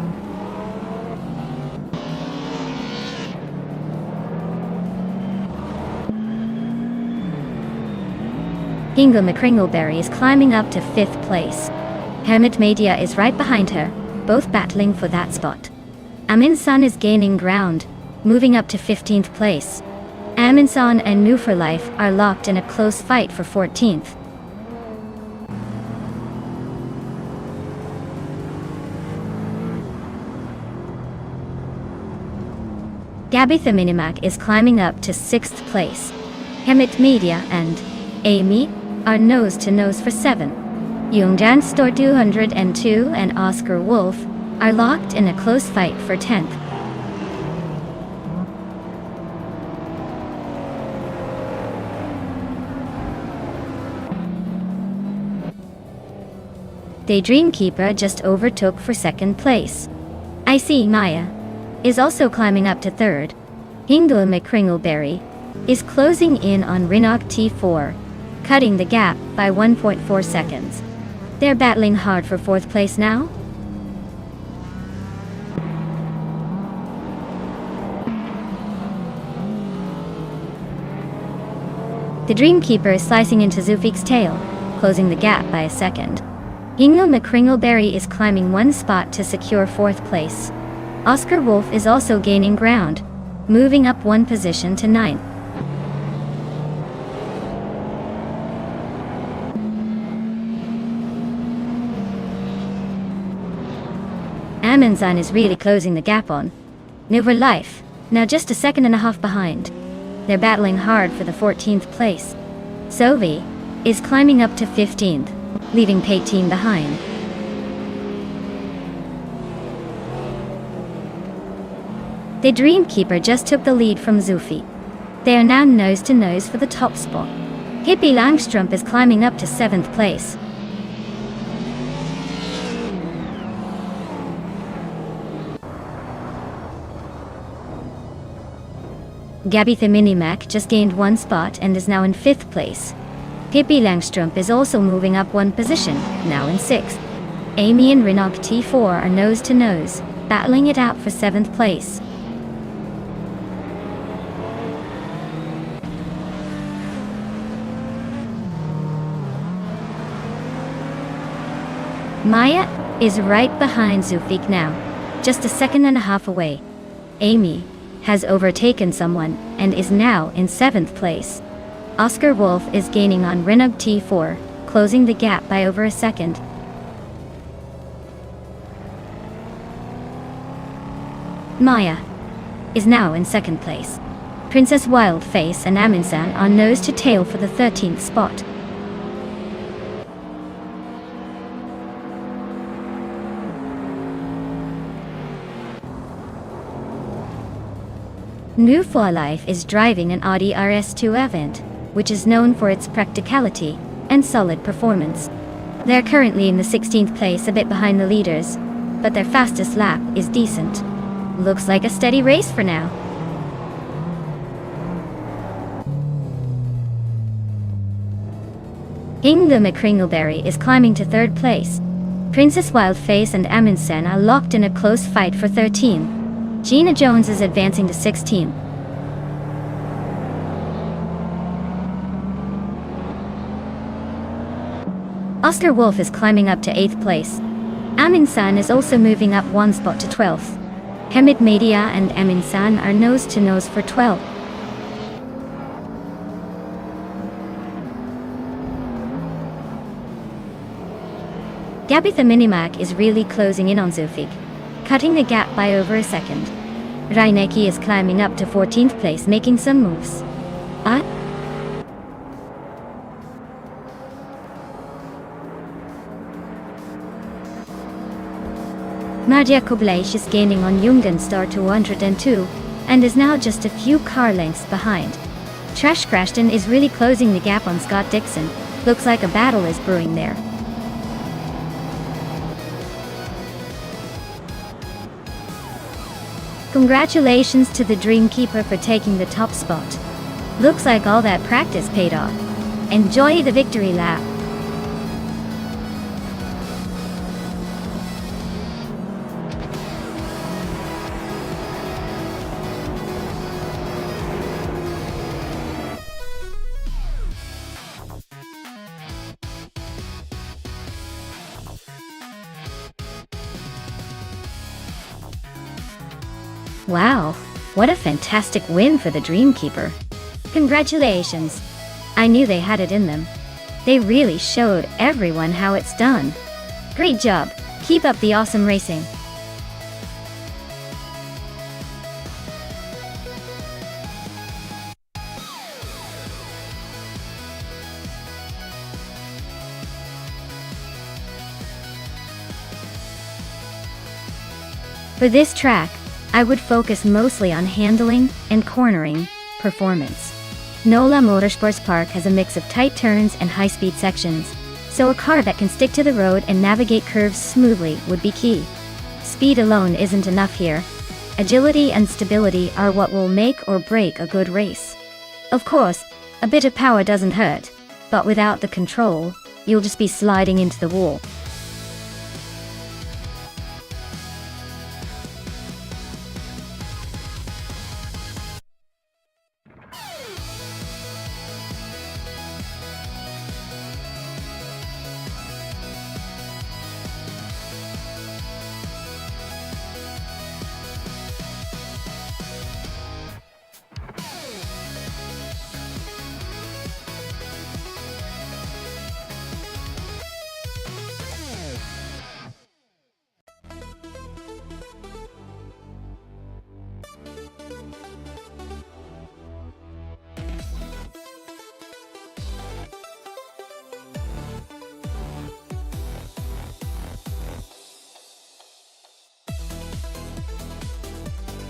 Hingle McCringleberry is climbing up to 5th place. Hermit Media is right behind her, both battling for that spot. Aminsan is gaining ground, moving up to 15th place. Aminsan and New for Life are locked in a close fight for 14th. Gabitha Minimac is climbing up to 6th place. Hermit Media and Amy are nose to nose for 7. Youngjan Store 202 and Oscar Wolf are locked in a close fight for 10th. The Dreamkeeper just overtook for 2nd place. I see Maya is also climbing up to 3rd. Hingle McCringleberry is closing in on Renault T4, cutting the gap by 1.4 seconds. They're battling hard for 4th place now. The Dreamkeeper is slicing into Zufik's tail, closing the gap by a second. Hingle McCringleberry is climbing 1 spot to secure 4th place. Oscar Wolf is also gaining ground, moving up one position to 9th. Amundsen is really closing the gap on New Life, now just a second and a half behind. They're battling hard for the 14th place. Sovi is climbing up to 15th, leaving Paytine behind. The Dreamkeeper just took the lead from Zufi. They are now nose to nose for the top spot. Hippie Langstrup is climbing up to 7th place. Gabitha Minimac just gained one spot and is now in 5th place. Hippie Langstrup is also moving up one position, now in 6th. Amy and Renog T4 are nose to nose, battling it out for 7th place. Maya is right behind Zufik now, just a second and a half away. Amy has overtaken someone and is now in 7th place. Oscar Wolf is gaining on Renog T4, closing the gap by over a second. Maya is now in 2nd place. Princess Wildface and Amundsen are nose to tail for the 13th spot. New For Life is driving an Audi RS2 Avant, which is known for its practicality and solid performance. They're currently in the 16th place, a bit behind the leaders, but their fastest lap is decent. Looks like a steady race for now. Ingda McCringleberry is climbing to 3rd place. Princess Wildface and Amundsen are locked in a close fight for 13. Gina Jones is advancing to 16. Oscar Wolf is climbing up to 8th place. Amundsen is also moving up one spot to 12th. Hemit Media and Amundsen are nose to nose for 12th. Gabitha Minimac is really closing in on Zufik, cutting the gap by over a second. Reinecke is climbing up to 14th place, making some moves. Madia Koblaish is gaining on Jungen Star 202, and is now just a few car lengths behind. Trash Crashton is really closing the gap on Scott Dixon. Looks like a battle is brewing there. Congratulations to the Dreamkeeper for taking the top spot. Looks like all that practice paid off. Enjoy the victory lap. Wow, what a fantastic win for the Dreamkeeper. Congratulations. I knew they had it in them. They really showed everyone how it's done. Great job. Keep up the awesome racing. For this track, I would focus mostly on handling and cornering performance. Nola Motorsports Park has a mix of tight turns and high-speed sections, so a car that can stick to the road and navigate curves smoothly would be key. Speed alone isn't enough here. Agility and stability are what will make or break a good race. Of course, a bit of power doesn't hurt, but without the control, you'll just be sliding into the wall.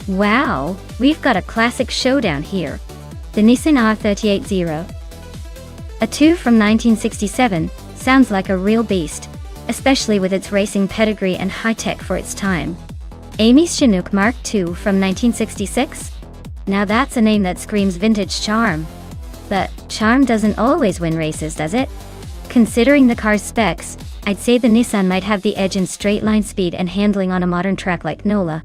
Wow, we've got a classic showdown here. The Nissan R380. A 2 from 1967, sounds like a real beast, especially with its racing pedigree and high-tech for its time. Amy's Chinook Mark II from 1966? Now that's a name that screams vintage charm. But charm doesn't always win races, does it? Considering the car's specs, I'd say the Nissan might have the edge in straight-line speed and handling on a modern track like NOLA.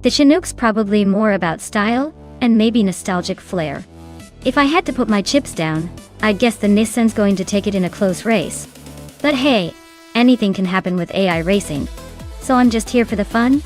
The Chinook's probably more about style, and maybe nostalgic flair. If I had to put my chips down, I'd guess the Nissan's going to take it in a close race. But hey, anything can happen with AI racing. So I'm just here for the fun.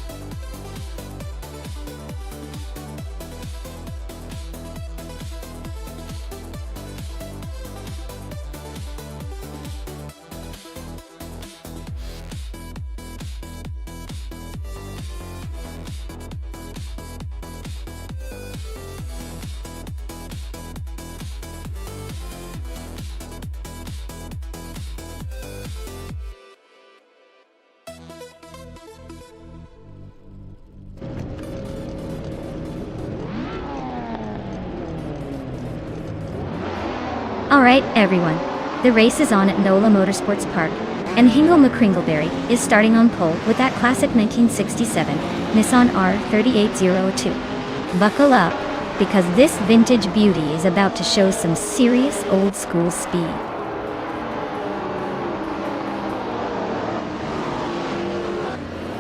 Alright everyone, the race is on at NOLA Motorsports Park, and Hingle McCringleberry is starting on pole with that classic 1967 Nissan R38002. Buckle up, because this vintage beauty is about to show some serious old school speed.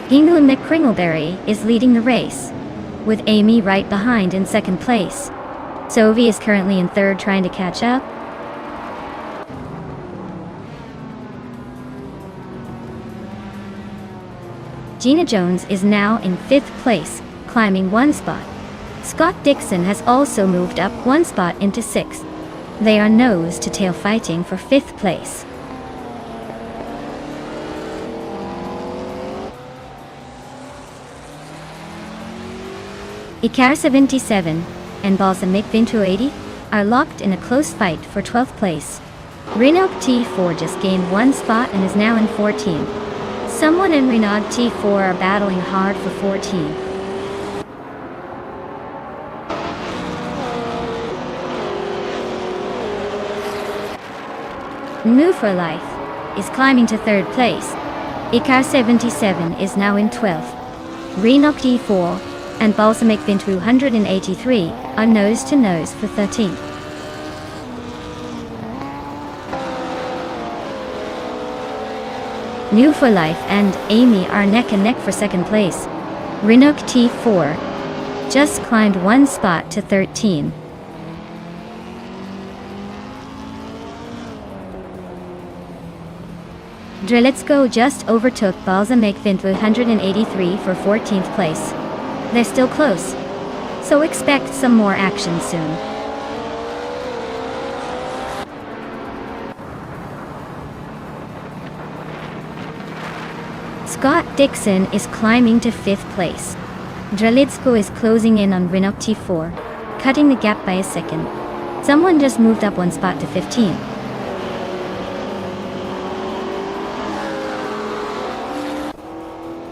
Hingle McCringleberry is leading the race, with Amy right behind in second place. Sophie is currently in third trying to catch up. Gina Jones is now in 5th place, climbing 1 spot. Scott Dixon has also moved up 1 spot into 6th. They are nose-to-tail fighting for 5th place. Icar 77 and Balsamic Vinto 80 are locked in a close fight for 12th place. Renault T4 just gained 1 spot and is now in 14th. Someone in Renault T4 are battling hard for 14. New for Life is climbing to 3rd place. Icar 77 is now in 12th. Renault T4 and Balsamic Vinto 183 are nose-to-nose for 13th. New for Life and Amy are neck and neck for 2nd place. Renault T4 just climbed 1 spot to 13. Drelitsko just overtook Balsamic Vinto 183 for 14th place. They're still close, so expect some more action soon. Scott Dixon is climbing to 5th place. Drelitsko is closing in on Renault T4, cutting the gap by a second. Someone just moved up 1 spot to 15.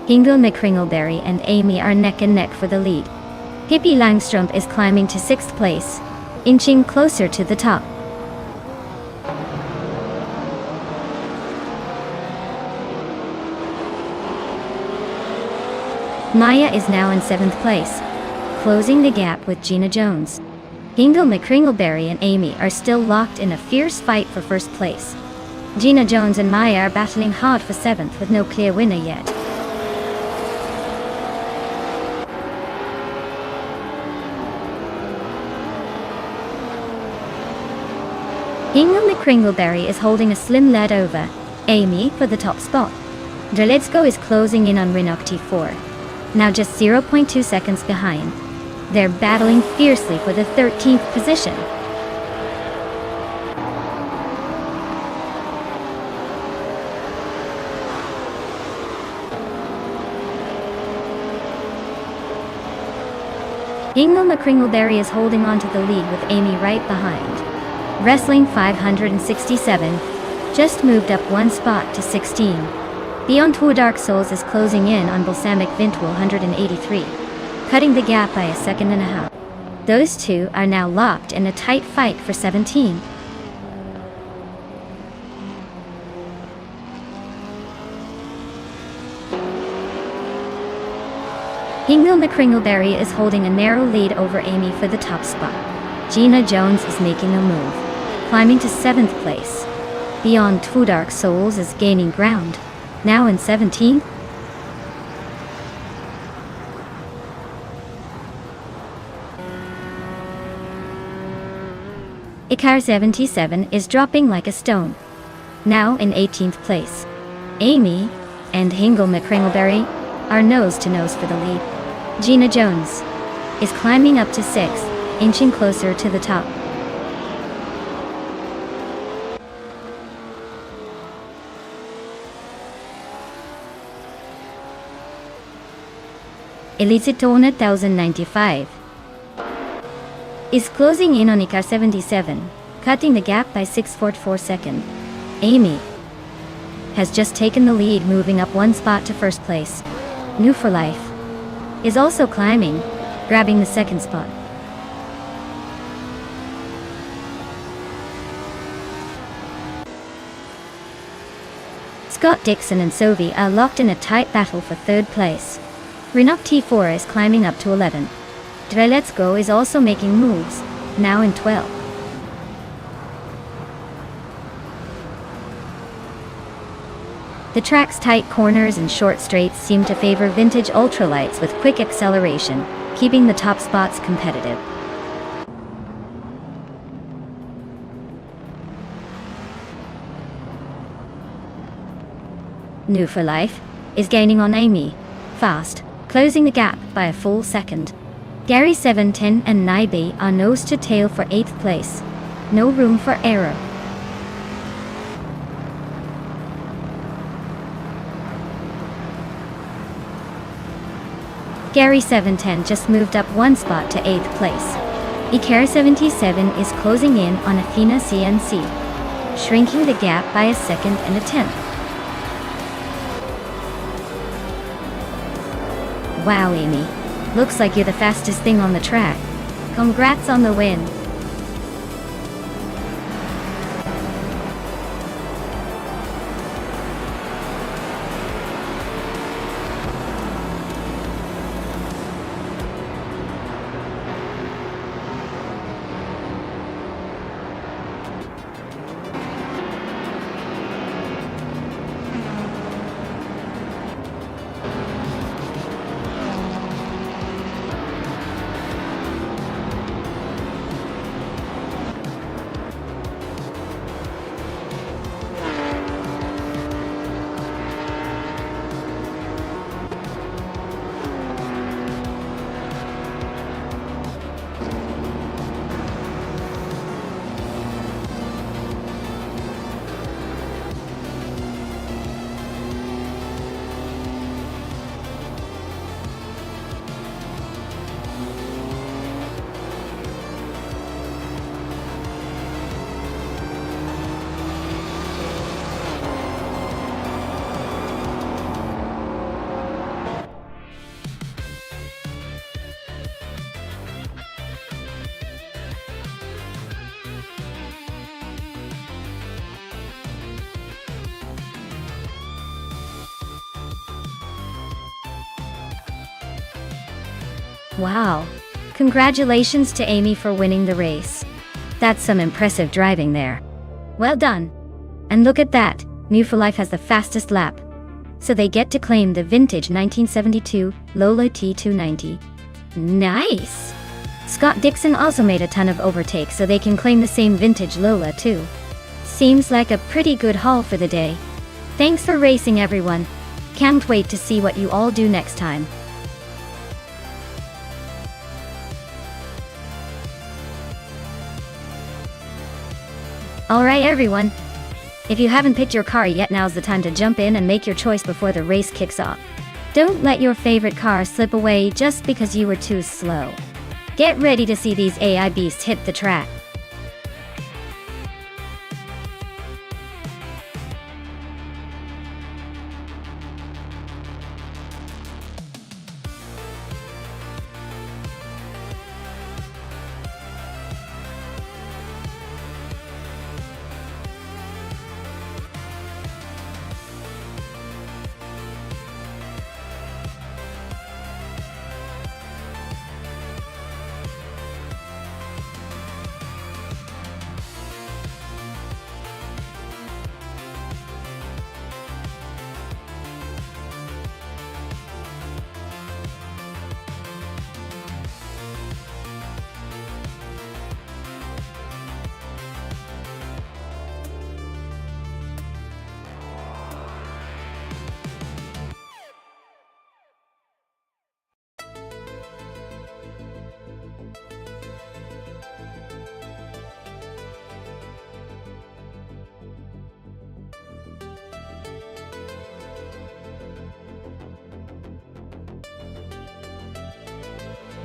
Hingle McCringleberry and Amy are neck and neck for the lead. Hippie Langstrup is climbing to 6th place, inching closer to the top. Maya is now in 7th place, closing the gap with Gina Jones. Hingle McCringleberry and Amy are still locked in a fierce fight for 1st place. Gina Jones and Maya are battling hard for 7th with no clear winner yet. Hingle McCringleberry is holding a slim lead over Amy for the top spot. Drelitsko is closing in on Renault T4, now just 0.2 seconds behind. They're battling fiercely for the 13th position. Hingle McCringleberry is holding on to the lead with Amy right behind. Wrestling 567 just moved up 1 spot to 16. Beyond Two Dark Souls is closing in on Balsamic Vinto 183. cutting the gap by a second and a half. Those two are now locked in a tight fight for 17. Hingle McCringleberry is holding a narrow lead over Amy for the top spot. Gina Jones is making a move, climbing to 7th place. Beyond Two Dark Souls is gaining ground, now in 17th. Icar 77 is dropping like a stone, now in 18th place. Amy and Hingle McCringleberry are nose to nose for the lead. Gina Jones is climbing up to 6th, inching closer to the top. Elisitona 1095 is closing in on Icar 77, cutting the gap by 6.44 seconds. Amy has just taken the lead, moving up 1 spot to 1st place. New for Life is also climbing, grabbing the 2nd spot. Scott Dixon and Sophie are locked in a tight battle for 3rd place. Renok T4 is climbing up to 11. Dre Let's Go is also making moves, now in 12. The track's tight corners and short straights seem to favor vintage ultralights with quick acceleration, keeping the top spots competitive. New for Life is gaining on Amy, fast, closing the gap by a full second. Gary 710 and Naibe are nose to tail for 8th place. No room for error. Gary 710 just moved up 1 spot to 8th place. Icar 77 is closing in on Athena CNC, shrinking the gap by a second and a tenth. Wow, Amy. Looks like you're the fastest thing on the track. Congrats on the win. Wow. Congratulations to Amy for winning the race. That's some impressive driving there. Well done. And look at that, New for Life has the fastest lap. So they get to claim the vintage 1972 Lola T290. Nice! Scott Dixon also made a ton of overtakes, so they can claim the same vintage Lola too. Seems like a pretty good haul for the day. Thanks for racing, everyone. Can't wait to see what you all do next time. Alright everyone, if you haven't picked your car yet, now's the time to jump in and make your choice before the race kicks off. Don't let your favorite car slip away just because you were too slow. Get ready to see these AI beasts hit the track.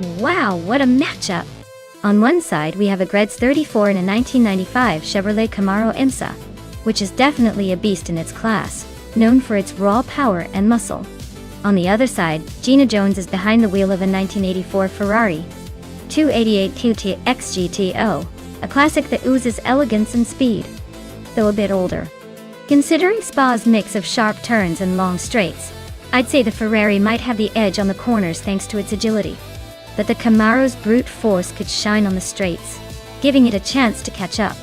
Wow, what a matchup! On one side, we have a Greds 34 and a 1995 Chevrolet Camaro IMSA, which is definitely a beast in its class, known for its raw power and muscle. On the other side, Gina Jones is behind the wheel of a 1984 Ferrari 288 QT XGTO, a classic that oozes elegance and speed, though a bit older. Considering Spa's mix of sharp turns and long straights, I'd say the Ferrari might have the edge on the corners thanks to its agility. But the Camaro's brute force could shine on the straights, giving it a chance to catch up.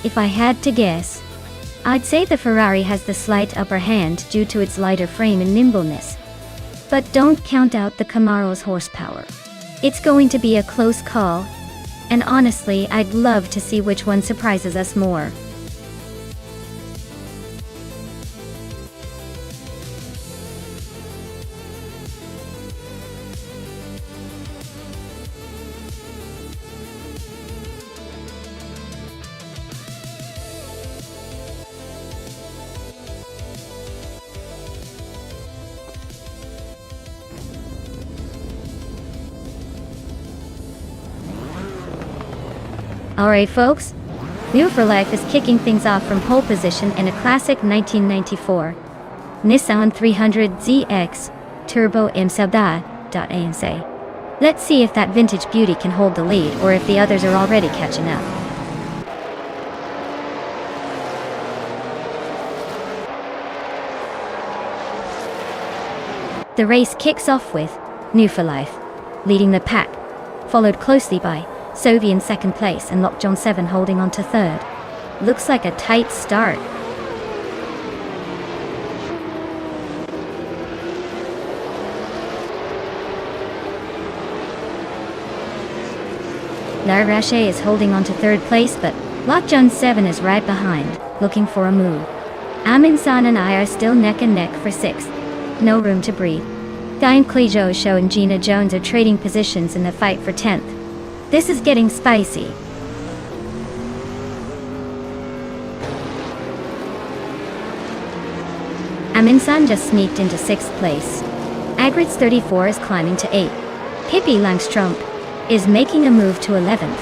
If I had to guess, I'd say the Ferrari has the slight upper hand due to its lighter frame and nimbleness. But don't count out the Camaro's horsepower. It's going to be a close call, and honestly, I'd love to see which one surprises us more. Alright folks, New for Life is kicking things off from pole position in a classic 1994 Nissan 300ZX Turbo IMSA. Let's see if that vintage beauty can hold the lead or if the others are already catching up. The race kicks off with New for Life leading the pack, followed closely by Sovi in second place and Lockjohn 7 holding on to third. Looks like a tight start. La Rache is holding on to third place, but Lockjohn 7 is right behind, looking for a move. Aminsan and I are still neck and neck for sixth. No room to breathe. Guy and Clejo Show and Gina Jones are trading positions in the fight for 10th. This is getting spicy. Aminsan just sneaked into 6th place. Agrids 34 is climbing to 8th. Pippi Langstrump is making a move to 11th.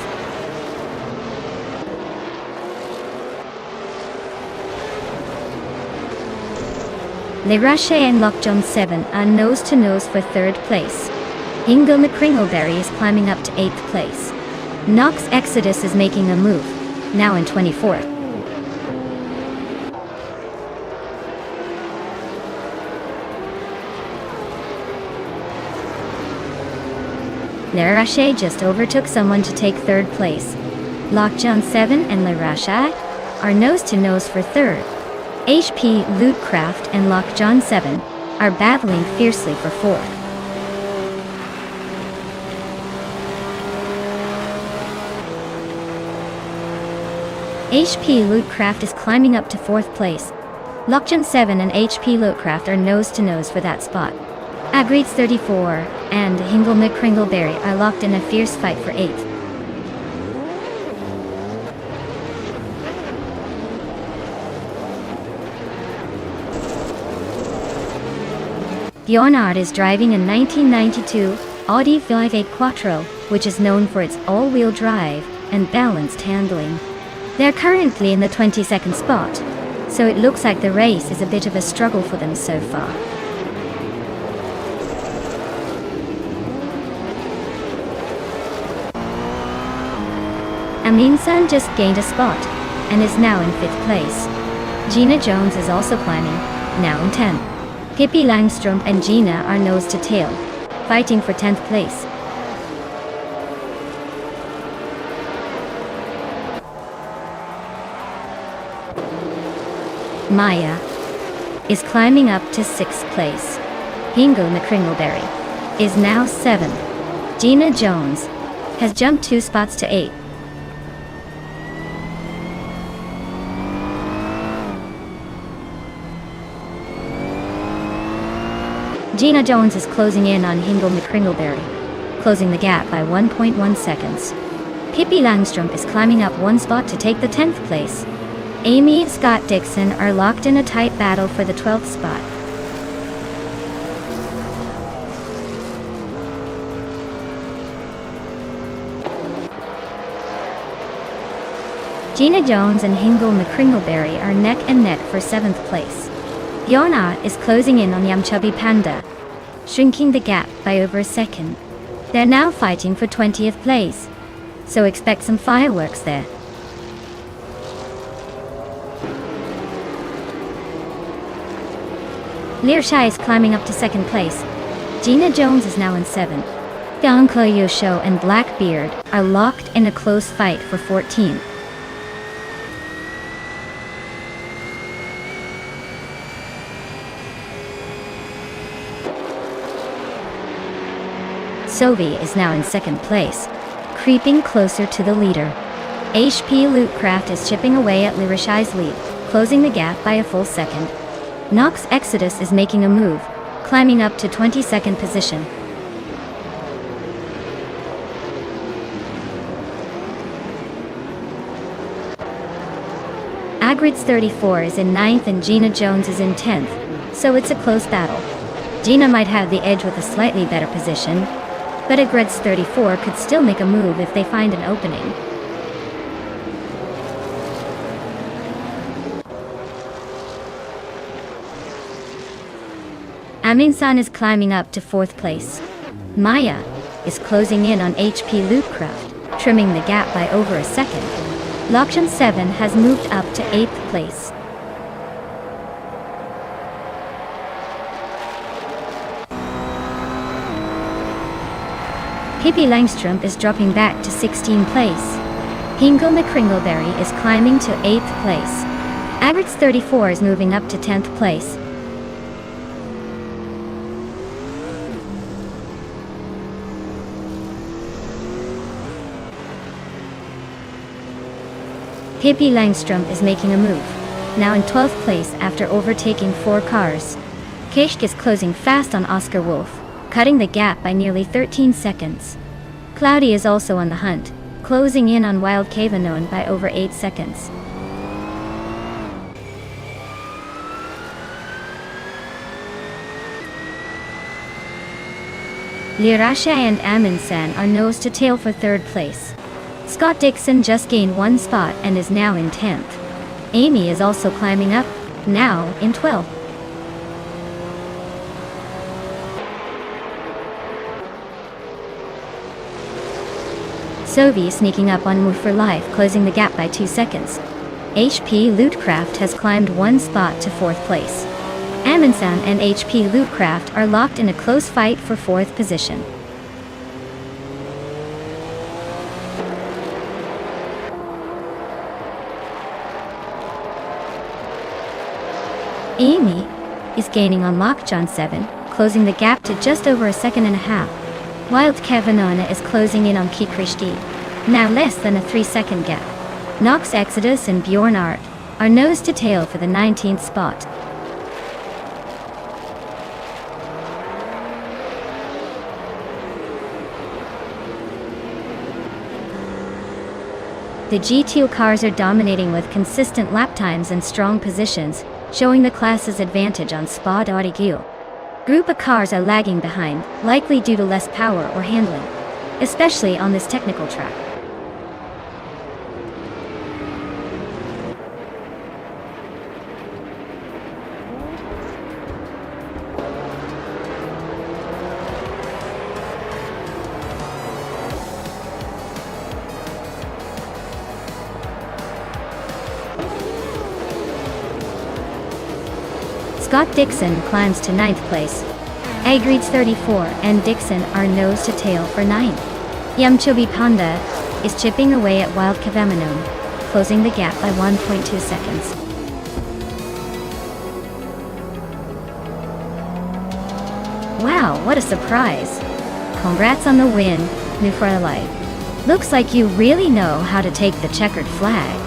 Le Rache and Lockjohn 7 are nose to nose for 3rd place. Ingo McCringleberry is climbing up to 8th place. Knox Exodus is making a move, now in 24th. Le Rache just overtook someone to take 3rd place. Lockjohn 7 and Le Rache are nose to nose for 3rd. HP Lootcraft and Lockjohn 7 are battling fiercely for 4th. HP Lootcraft is climbing up to 4th place. Lockjohn 7 and HP Lootcraft are nose to nose for that spot. Agrids 34 and Hingle McCringleberry are locked in a fierce fight for 8th. Bjornard is driving a 1992 Audi 5.8 Quattro, which is known for its all-wheel drive and balanced handling. They're currently in the 22nd spot, so it looks like the race is a bit of a struggle for them so far. Aminsan just gained a spot and is now in 5th place. Gina Jones is also climbing, now in 10th. Pippi Langstrump and Gina are nose to tail, fighting for 10th place. Maya is climbing up to 6th place. Hingo McCringleberry is now 7th. Gina Jones has jumped 2 spots to 8th. Gina Jones is closing in on Hingle McCringleberry, closing the gap by 1.1 seconds. Pippi Langstrump is climbing up 1 spot to take the 10th place. Amy and Scott Dixon are locked in a tight battle for the 12th spot. Gina Jones and Hingle McCringleberry are neck and neck for 7th place. Yona is closing in on Yum Chubby Panda, shrinking the gap by over a second. They're now fighting for 20th place, so expect some fireworks there. Learshai is climbing up to 2nd place. Gina Jones is now in 7th. Dankla Yosho and Blackbeard are locked in a close fight for 14th. Sovi is now in 2nd place, creeping closer to the leader. HP Lootcraft is chipping away at Lirishai's lead, closing the gap by a full second. Nox Exodus is making a move, climbing up to 22nd position. Agrids 34 is in 9th and Gina Jones is in 10th, so it's a close battle. Gina might have the edge with a slightly better position, but Agrids 34 could still make a move if they find an opening. Aminsan is climbing up to 4th place. Maya is closing in on HP Lootcraft, trimming the gap by over a second. Lakshan 7 has moved up to 8th place. Pippi Langstrom is dropping back to 16th place. Hingle McCringleberry is climbing to 8th place. Agrids 34 is moving up to 10th place. Pippi Langstrom is making a move, now in 12th place after overtaking 4 cars. Keshk is closing fast on Oscar Wolf, cutting the gap by nearly 13 seconds. Cloudy is also on the hunt, closing in on Wild Kavanon by over 8 seconds. Lirasha and Aminsan are nose to tail for 3rd place. Scott Dixon just gained 1 spot and is now in 10th. Amy is also climbing up, now in 12th. Sovi sneaking up on Move for Life, closing the gap by 2 seconds. HP Lootcraft has climbed 1 spot to 4th place. Aminsan and HP Lootcraft are locked in a close fight for 4th position. Amy is gaining on Lockjohn 7, closing the gap to just over a second and a half. Wild Kavanona is closing in on Kikrishki, now less than a 3-second gap. Nox Exodus and Bjorn Art are nose to tail for the 19th spot. The GTO cars are dominating with consistent lap times and strong positions, showing the class's advantage on Spa d'Audigil. Group of cars are lagging behind, likely due to less power or handling, especially on this technical track. Scott Dixon climbs to 9th place. Agrids 34 and Dixon are nose to tail for 9th. Yamchobi Panda is chipping away at Wild Kavamanon, closing the gap by 1.2 seconds. Wow, what a surprise! Congrats on the win, Nufralite. Looks like you really know how to take the checkered flag.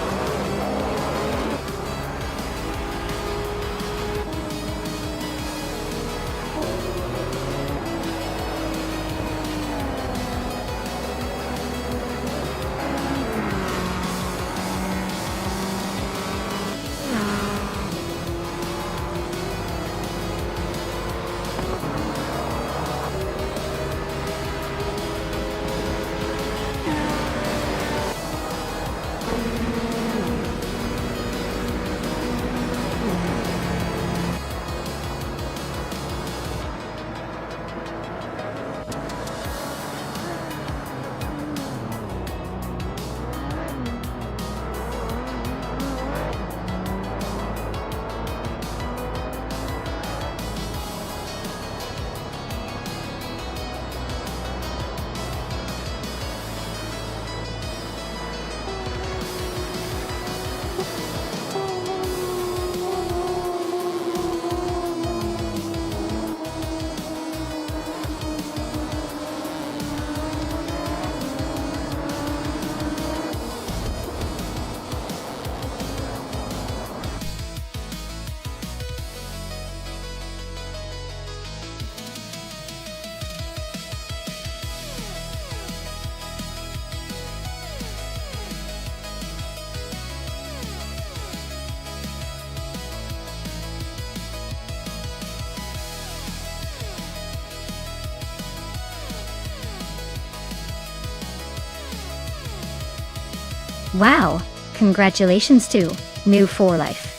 Wow, congratulations to New 4 Life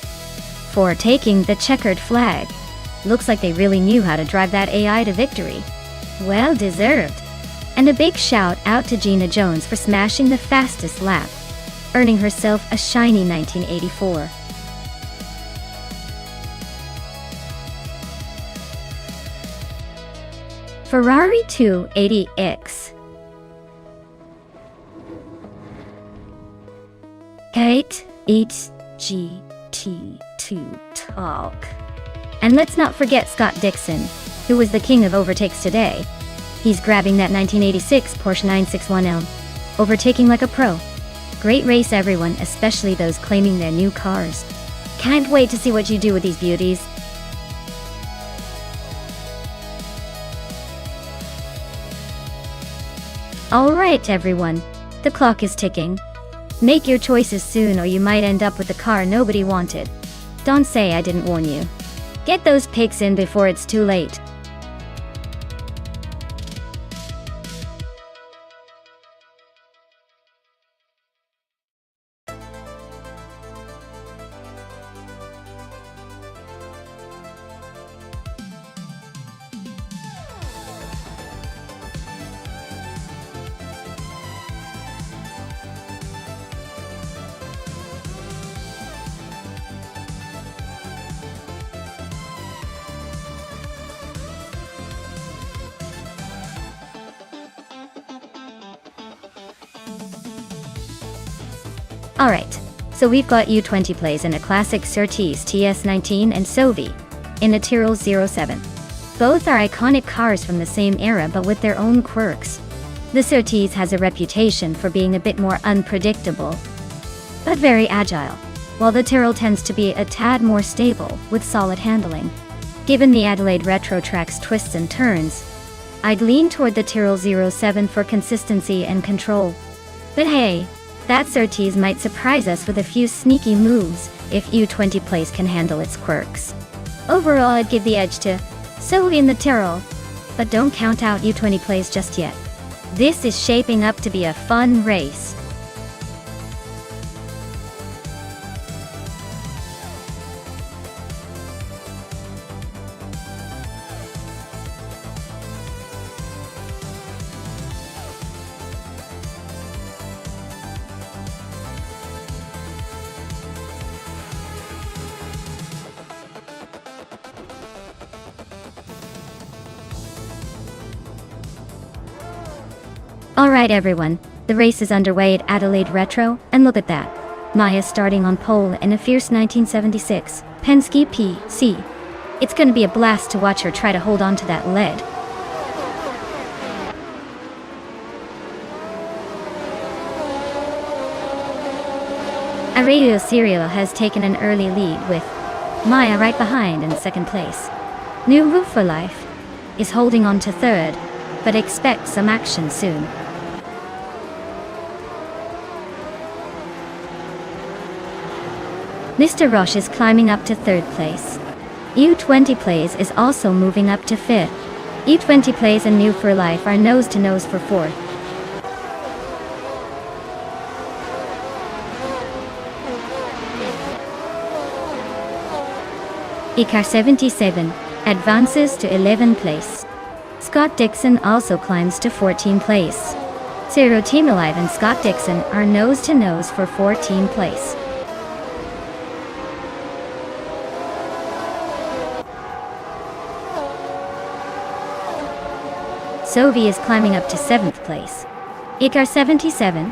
for taking the checkered flag. Looks like they really knew how to drive that AI to victory. Well deserved. And a big shout out to Gina Jones for smashing the fastest lap, earning herself a shiny 1984. Ferrari 280X. Kate eats GT2 talk. And let's not forget Scott Dixon, who was the king of overtakes today. He's grabbing that 1986 Porsche 961L, overtaking like a pro. Great race everyone, especially those claiming their new cars. Can't wait to see what you do with these beauties. Alright everyone, the clock is ticking. Make your choices soon or you might end up with the car nobody wanted. Don't say I didn't warn you. Get those picks in before it's too late. Alright, so we've got U20 plays in a classic Surtees TS19 and Sovi in a Tyrrell 07. Both are iconic cars from the same era but with their own quirks. The Surtees has a reputation for being a bit more unpredictable, but very agile, while the Tyrrell tends to be a tad more stable with solid handling. Given the Adelaide Retro track's twists and turns, I'd lean toward the Tyrrell 07 for consistency and control. But hey, that Surtees might surprise us with a few sneaky moves if U20 plays can handle its quirks. Overall, I'd give the edge to Sovi in the Tyrrell, but don't count out U20 plays just yet. This is shaping up to be a fun race. Alright everyone, the race is underway at Adelaide Retro, and look at that. Maya starting on pole in a fierce 1976 Penske PC. It's gonna be a blast to watch her try to hold on to that lead. Aurelio Serial has taken an early lead with Maya right behind in second place. New Roof for Life is holding on to third, but expect some action soon. Mr. Roche is climbing up to third place. U20 Plays is also moving up to fifth. U20 Plays and New for Life are nose to nose for fourth. Icar 77 advances to 11th place. Scott Dixon also climbs to 14th place. Zero Team Alive and Scott Dixon are nose to nose for 14th place. Sovi is climbing up to 7th place. Icar 77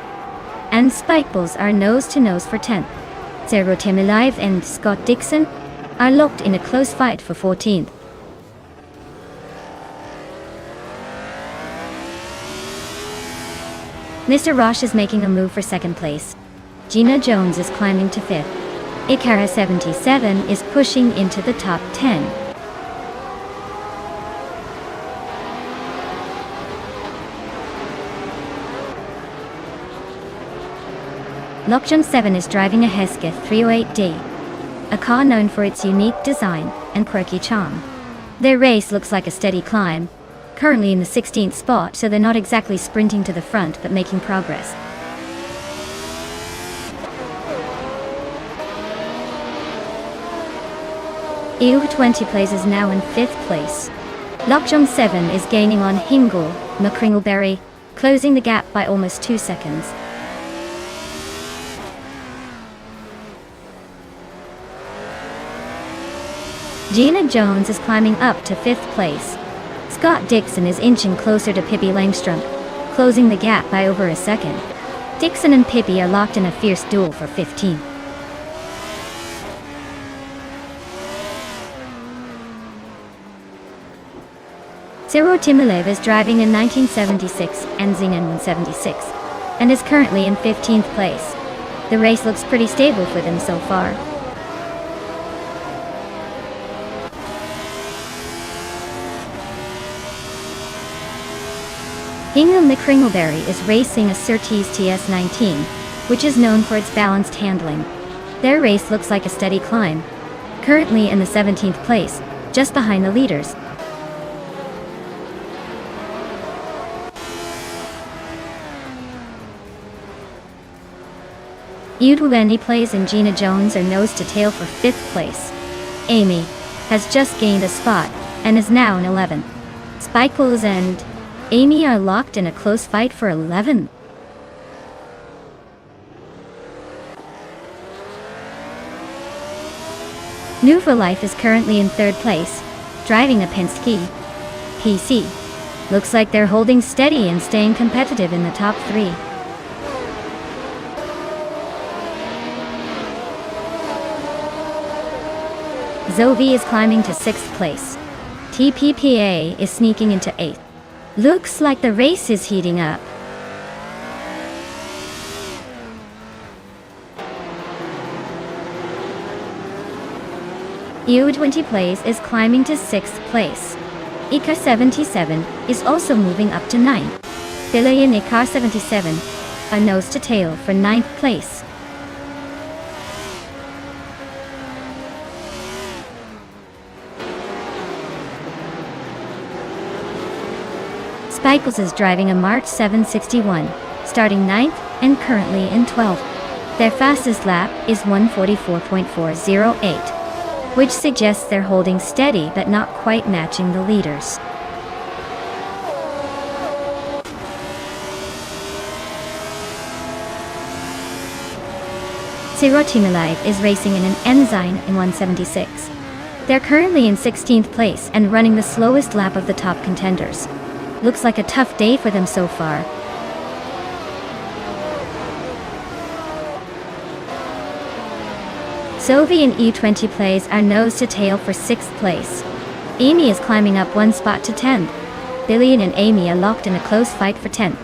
and Spikeballs are nose to nose for 10th. Zero Team Alive and Scott Dixon are locked in a close fight for 14th. Mr. Roche is making a move for second place. Gina Jones is climbing to 5th. Icara 77 is pushing into the top 10. Lockjun 7 is driving a Hesketh 308D, a car known for its unique design and quirky charm. Their race looks like a steady climb, currently in the 16th spot, so they're not exactly sprinting to the front but making progress. EU20 Plays is now in 5th place. Lockjump 7 is gaining on Hingle, McCringleberry, closing the gap by almost 2 seconds. Gina Jones is climbing up to 5th place. Scott Dixon is inching closer to Pippi Langstrom, closing the gap by over a second. Dixon and Pippi are locked in a fierce duel for 15th. Ciro Timilev is driving in 1976 and Zingen 176, and is currently in 15th place. The race looks pretty stable for them so far. Hingham McCringleberry is racing a Surtees TS19, which is known for its balanced handling. Their race looks like a steady climb, currently in the 17th place, just behind the leaders. EU20 Plays and Gina Jones are nose to tail for 5th place. Amy has just gained a spot and is now in 11th. Spikles and Amy are locked in a close fight for 11th. New for Life is currently in 3rd place, driving a Penske PC. Looks like they're holding steady and staying competitive in the top 3. Zoe is climbing to 6th place. TPPA is sneaking into 8th. Looks like the race is heating up. EU20 Plays is climbing to 6th place. Ika 77 is also moving up to 9th. Billy and Ika 77 are nose to tail for 9th place. Spikles is driving a March 761, starting 9th and currently in 12th. Their fastest lap is 1:44.408, which suggests they're holding steady but not quite matching the leaders. Ciro Timilev is racing in an Enzyme in 176. They're currently in 16th place and running the slowest lap of the top contenders. Looks like a tough day for them so far. Sophie and EU20 Plays are nose to tail for 6th place. Amy is climbing up 1 spot to 10th. Billy and Amy are locked in a close fight for 10th.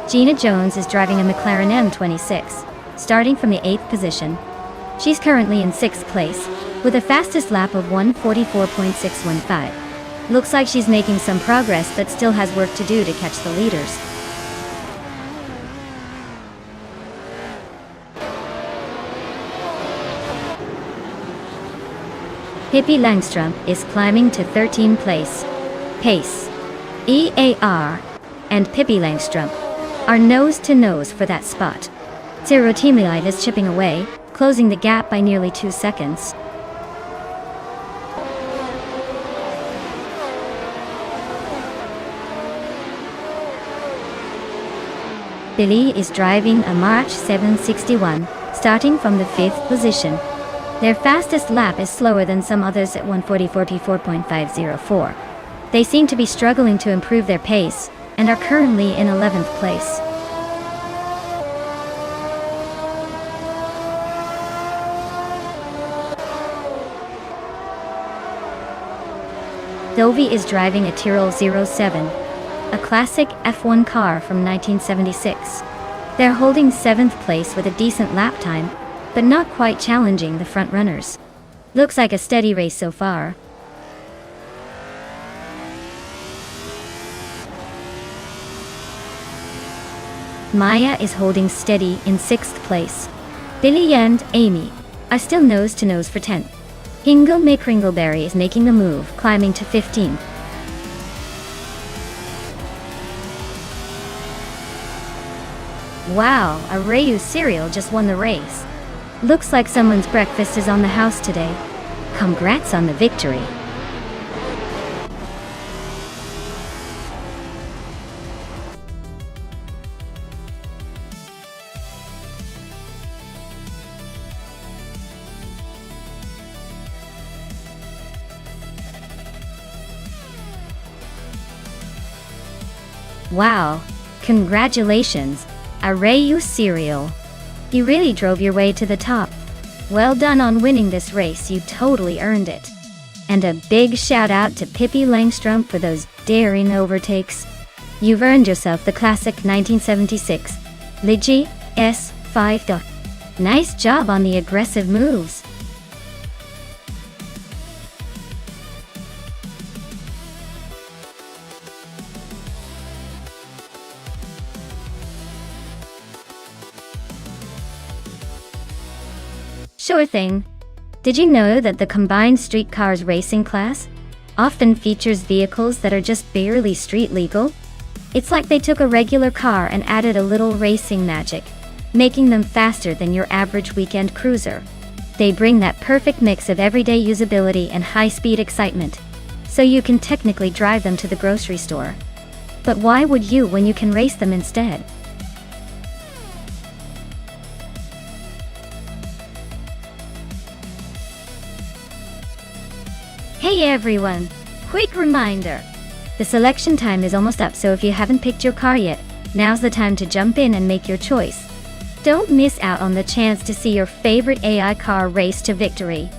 Gina Jones is driving a McLaren M26, starting from the 8th position. She's currently in 6th place, with a fastest lap of 1:44.615. Looks like she's making some progress but still has work to do to catch the leaders. Pippi Langstrom is climbing to 13th place. Pace, EAR, and Pippi Langstrom are nose to nose for that spot. Ciro Timilev is chipping away, closing the gap by nearly 2 seconds. Billy is driving a March 761, starting from the 5th position. Their fastest lap is slower than some others at 1:44.504. They seem to be struggling to improve their pace, and are currently in 11th place. Dovey is driving a Tyrrell 07, a classic F1 car from 1976. They're holding 7th place with a decent lap time, but not quite challenging the front runners. Looks like a steady race so far. Maya is holding steady in 6th place. Billy and Amy are still nose to nose for 10th. Hingle McCringleberry is making the move, climbing to 15th. Wow, a Rayu cereal just won the race. Looks like someone's breakfast is on the house today. Congrats on the victory. Wow, congratulations, Arayu Cereal. You really drove your way to the top. Well done on winning this race, you totally earned it. And a big shout out to Pippi Langstrom for those daring overtakes. You've earned yourself the classic 1976 Ligi S5. Nice job on the aggressive moves. Sure thing. Did you know that the combined streetcars racing class often features vehicles that are just barely street legal? It's like they took a regular car and added a little racing magic, making them faster than your average weekend cruiser. They bring that perfect mix of everyday usability and high-speed excitement, so you can technically drive them to the grocery store. But why would you when you can race them instead? Hey everyone! Quick reminder! The selection time is almost up, so if you haven't picked your car yet, now's the time to jump in and make your choice. Don't miss out on the chance to see your favorite AI car race to victory.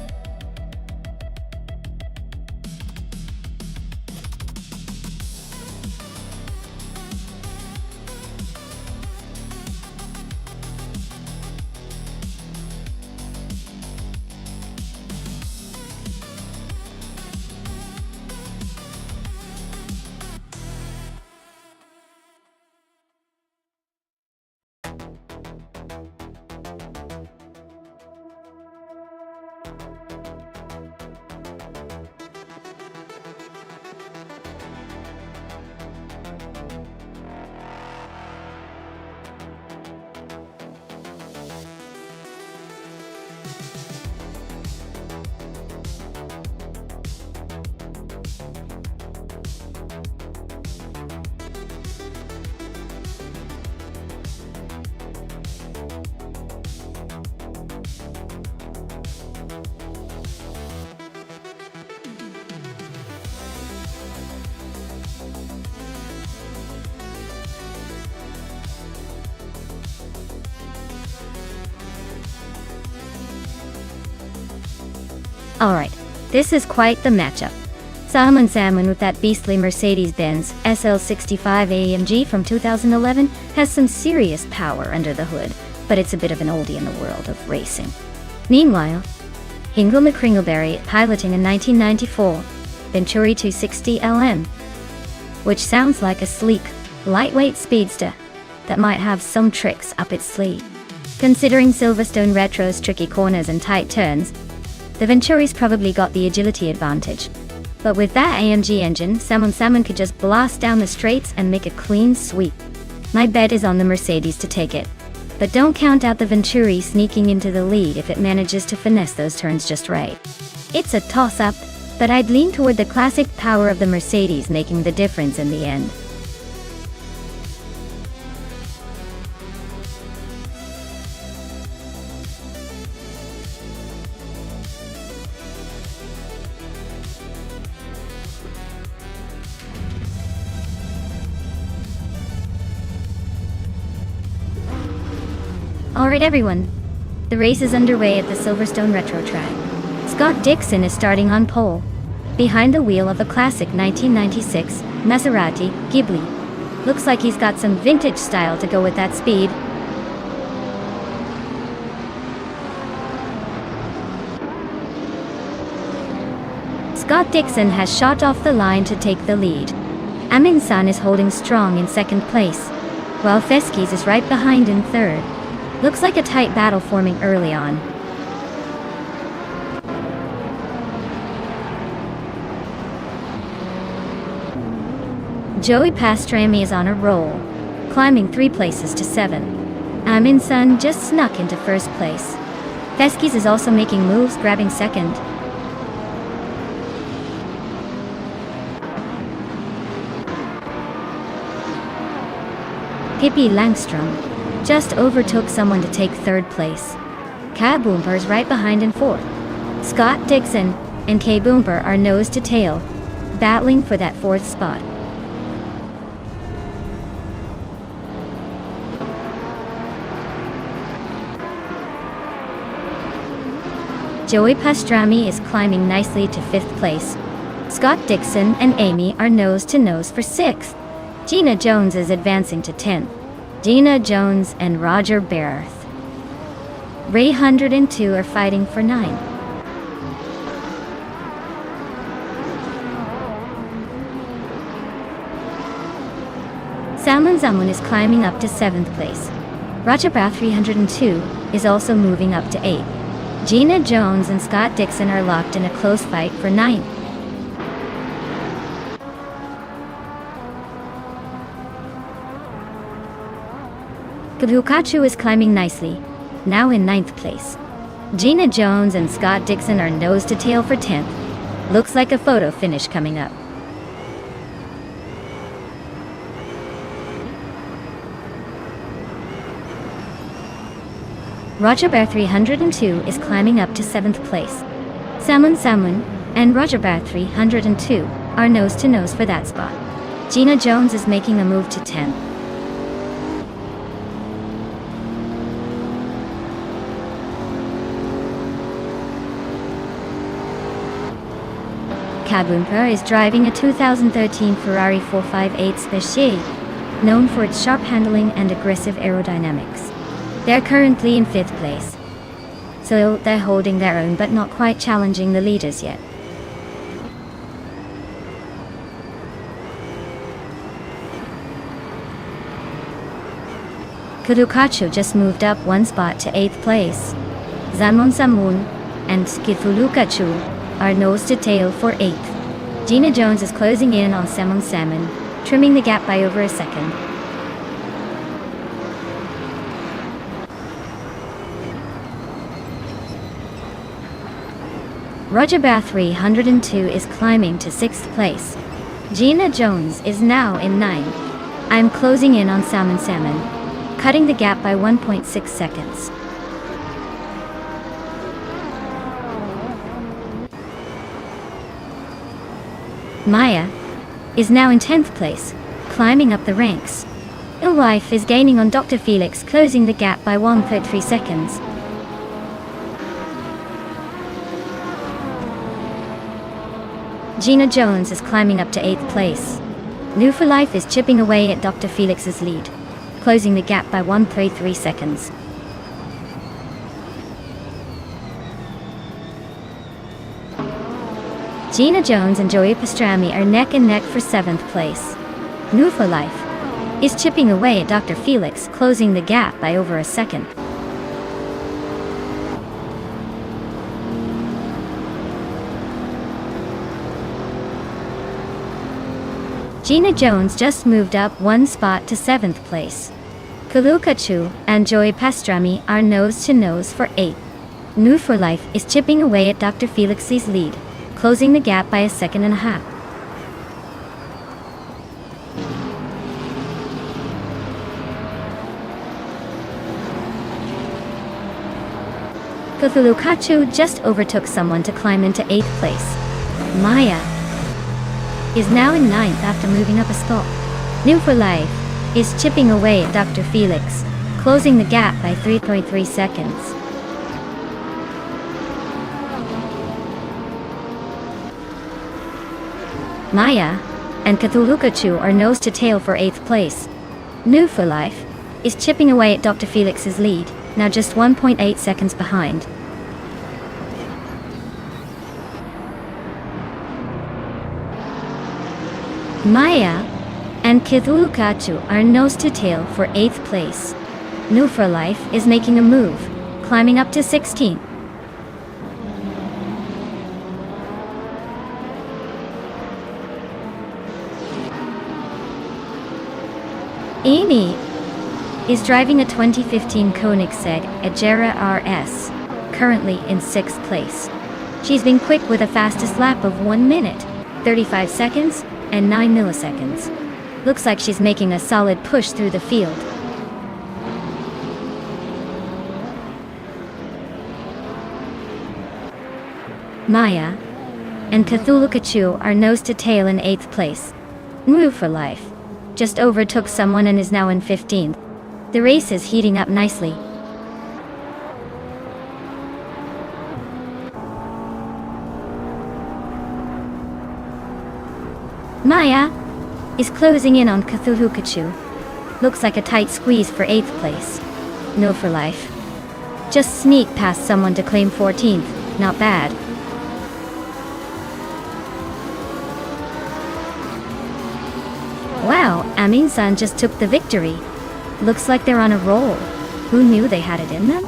Alright, this is quite the matchup. Salmon with that beastly Mercedes-Benz SL65 AMG from 2011 has some serious power under the hood, but it's a bit of an oldie in the world of racing. Meanwhile, Hingle McCringleberry piloting a 1994 Venturi 260 LM, which sounds like a sleek, lightweight speedster that might have some tricks up its sleeve. Considering Silverstone Retro's tricky corners and tight turns, the Venturi's probably got the agility advantage. But with that AMG engine, Salmon could just blast down the straights and make a clean sweep. My bet is on the Mercedes to take it. But don't count out the Venturi sneaking into the lead if it manages to finesse those turns just right. It's a toss-up, but I'd lean toward the classic power of the Mercedes making the difference in the end. Alright everyone, the race is underway at the Silverstone Retro track. Scott Dixon is starting on pole, behind the wheel of a classic 1996 Maserati Ghibli. Looks like he's got some vintage style to go with that speed. Scott Dixon has shot off the line to take the lead. Amin San is holding strong in second place, while Feskis is right behind in third. Looks like a tight battle forming early on. Joey Pastrami is on a roll, climbing 3 places to 7. Sun just snuck into first place. Veskis is also making moves, grabbing second. Pippi Langstrom just overtook someone to take third place. K-Boomper's right behind in fourth. Scott Dixon and K-Boomper are nose to tail, battling for that fourth spot. Joey Pastrami is climbing nicely to fifth place. Scott Dixon and Amy are nose to nose for sixth. Gina Jones is advancing to 10th. Gina Jones and Roger Barth. Ray 102 are fighting for 9. Salmon Zamun is climbing up to 7th place. Roger Barth 302 is also moving up to 8th. Gina Jones and Scott Dixon are locked in a close fight for 9th. Kadukachu is climbing nicely, now in 9th place. Gina Jones and Scott Dixon are nose to tail for 10th. Looks like a photo finish coming up. Roger Bear 302 is climbing up to 7th place. Salmon and Roger Bear 302 are nose to nose for that spot. Gina Jones is making a move to 10th. K-Boomper is driving a 2013 Ferrari 458 Speciale, known for its sharp handling and aggressive aerodynamics. They're currently in 5th place, so they're holding their own but not quite challenging the leaders yet. Kurukachu just moved up one spot to 8th place. Zanmon Samun and Skithulukachu are nose to tail for 8th. Gina Jones is closing in on Salmon, trimming the gap by over a second. Roger Bear 302 is climbing to 6th place. Gina Jones is now in 9th. I'm closing in on Salmon, cutting the gap by 1.6 seconds. Maya is now in 10th place, climbing up the ranks. Ilwife is gaining on Dr. Felix, closing the gap by 1.3 seconds. Gina Jones is climbing up to 8th place. New for Life is chipping away at Dr. Felix's lead, closing the gap by 1.3 seconds. Gina Jones and Joey Pastrami are neck and neck for 7th place. New for Life is chipping away at Dr. Felix, closing the gap by over a second. Gina Jones just moved up one spot to 7th place. Kulukachu and Joey Pastrami are nose to nose for 8th. New for Life is chipping away at Dr. Felix's lead, closing the gap by a second and a half. Kulukachu just overtook someone to climb into 8th place. Maya is now in 9th after moving up a spot. New for Life is chipping away at Dr. Felix, closing the gap by 3.3 seconds. Maya and Cthulhukachu are nose to tail for 8th place. New for Life is chipping away at Dr. Felix's lead, now just 1.8 seconds behind. Maya and Cthulhukachu are nose to tail for 8th place. New for Life is making a move, climbing up to 16th. Amy is driving a 2015 Koenigsegg Agera RS, currently in 6th place. She's been quick with a fastest lap of 1 minute, 35 seconds, and 9 milliseconds. Looks like she's making a solid push through the field. Maya and Cthulhu Kachu are nose to tail in 8th place. Move for life just overtook someone and is now in 15th. The race is heating up nicely. Maya is closing in on Cthulhu Kachu. Looks like a tight squeeze for 8th place. No for life. Just sneak past someone to claim 14th. Not bad. Wow, Amin-san just took the victory. Looks like they're on a roll. Who knew they had it in them?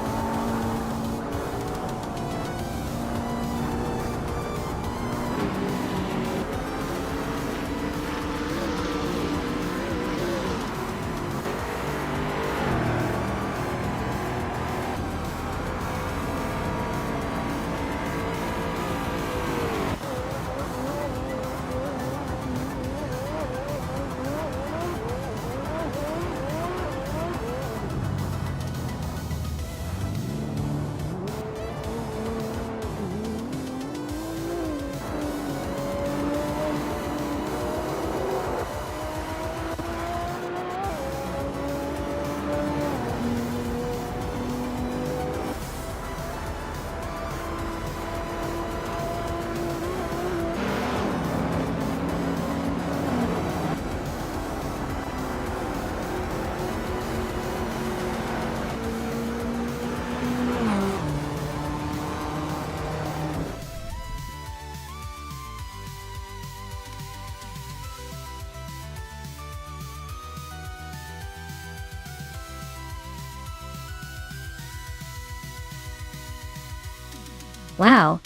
Wow,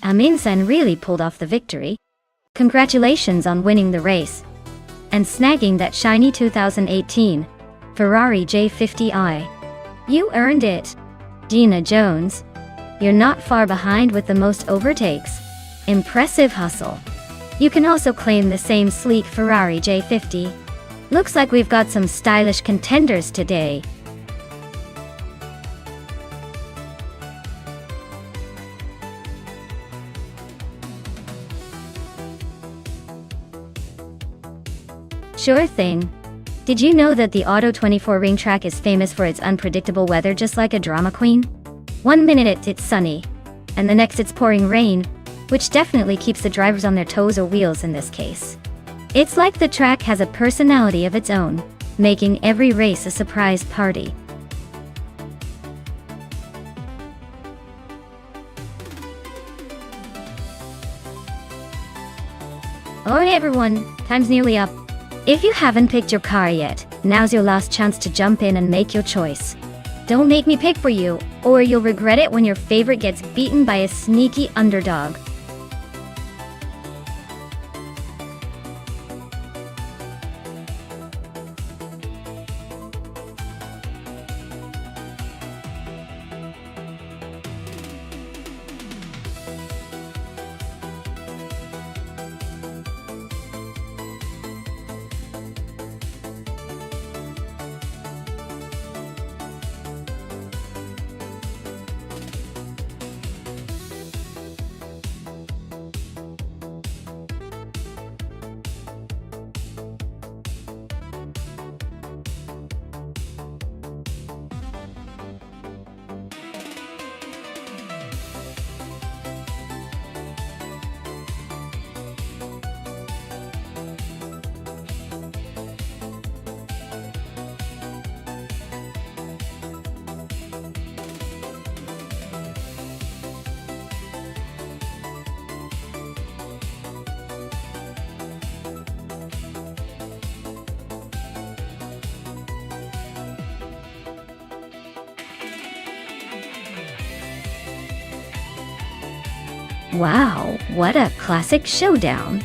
Amin-san really pulled off the victory. Congratulations on winning the race and snagging that shiny 2018 Ferrari J50i. You earned it. Gina Jones, you're not far behind with the most overtakes. Impressive hustle. You can also claim the same sleek Ferrari J50. Looks like we've got some stylish contenders today. Sure thing. Did you know that the Auto 24 ring track is famous for its unpredictable weather, just like a drama queen? 1 minute it's sunny, and the next it's pouring rain, which definitely keeps the drivers on their toes, or wheels in this case. It's like the track has a personality of its own, making every race a surprise party. Alright everyone, time's nearly up. If you haven't picked your car yet, now's your last chance to jump in and make your choice. Don't make me pick for you, or you'll regret it when your favorite gets beaten by a sneaky underdog. Wow, what a classic showdown.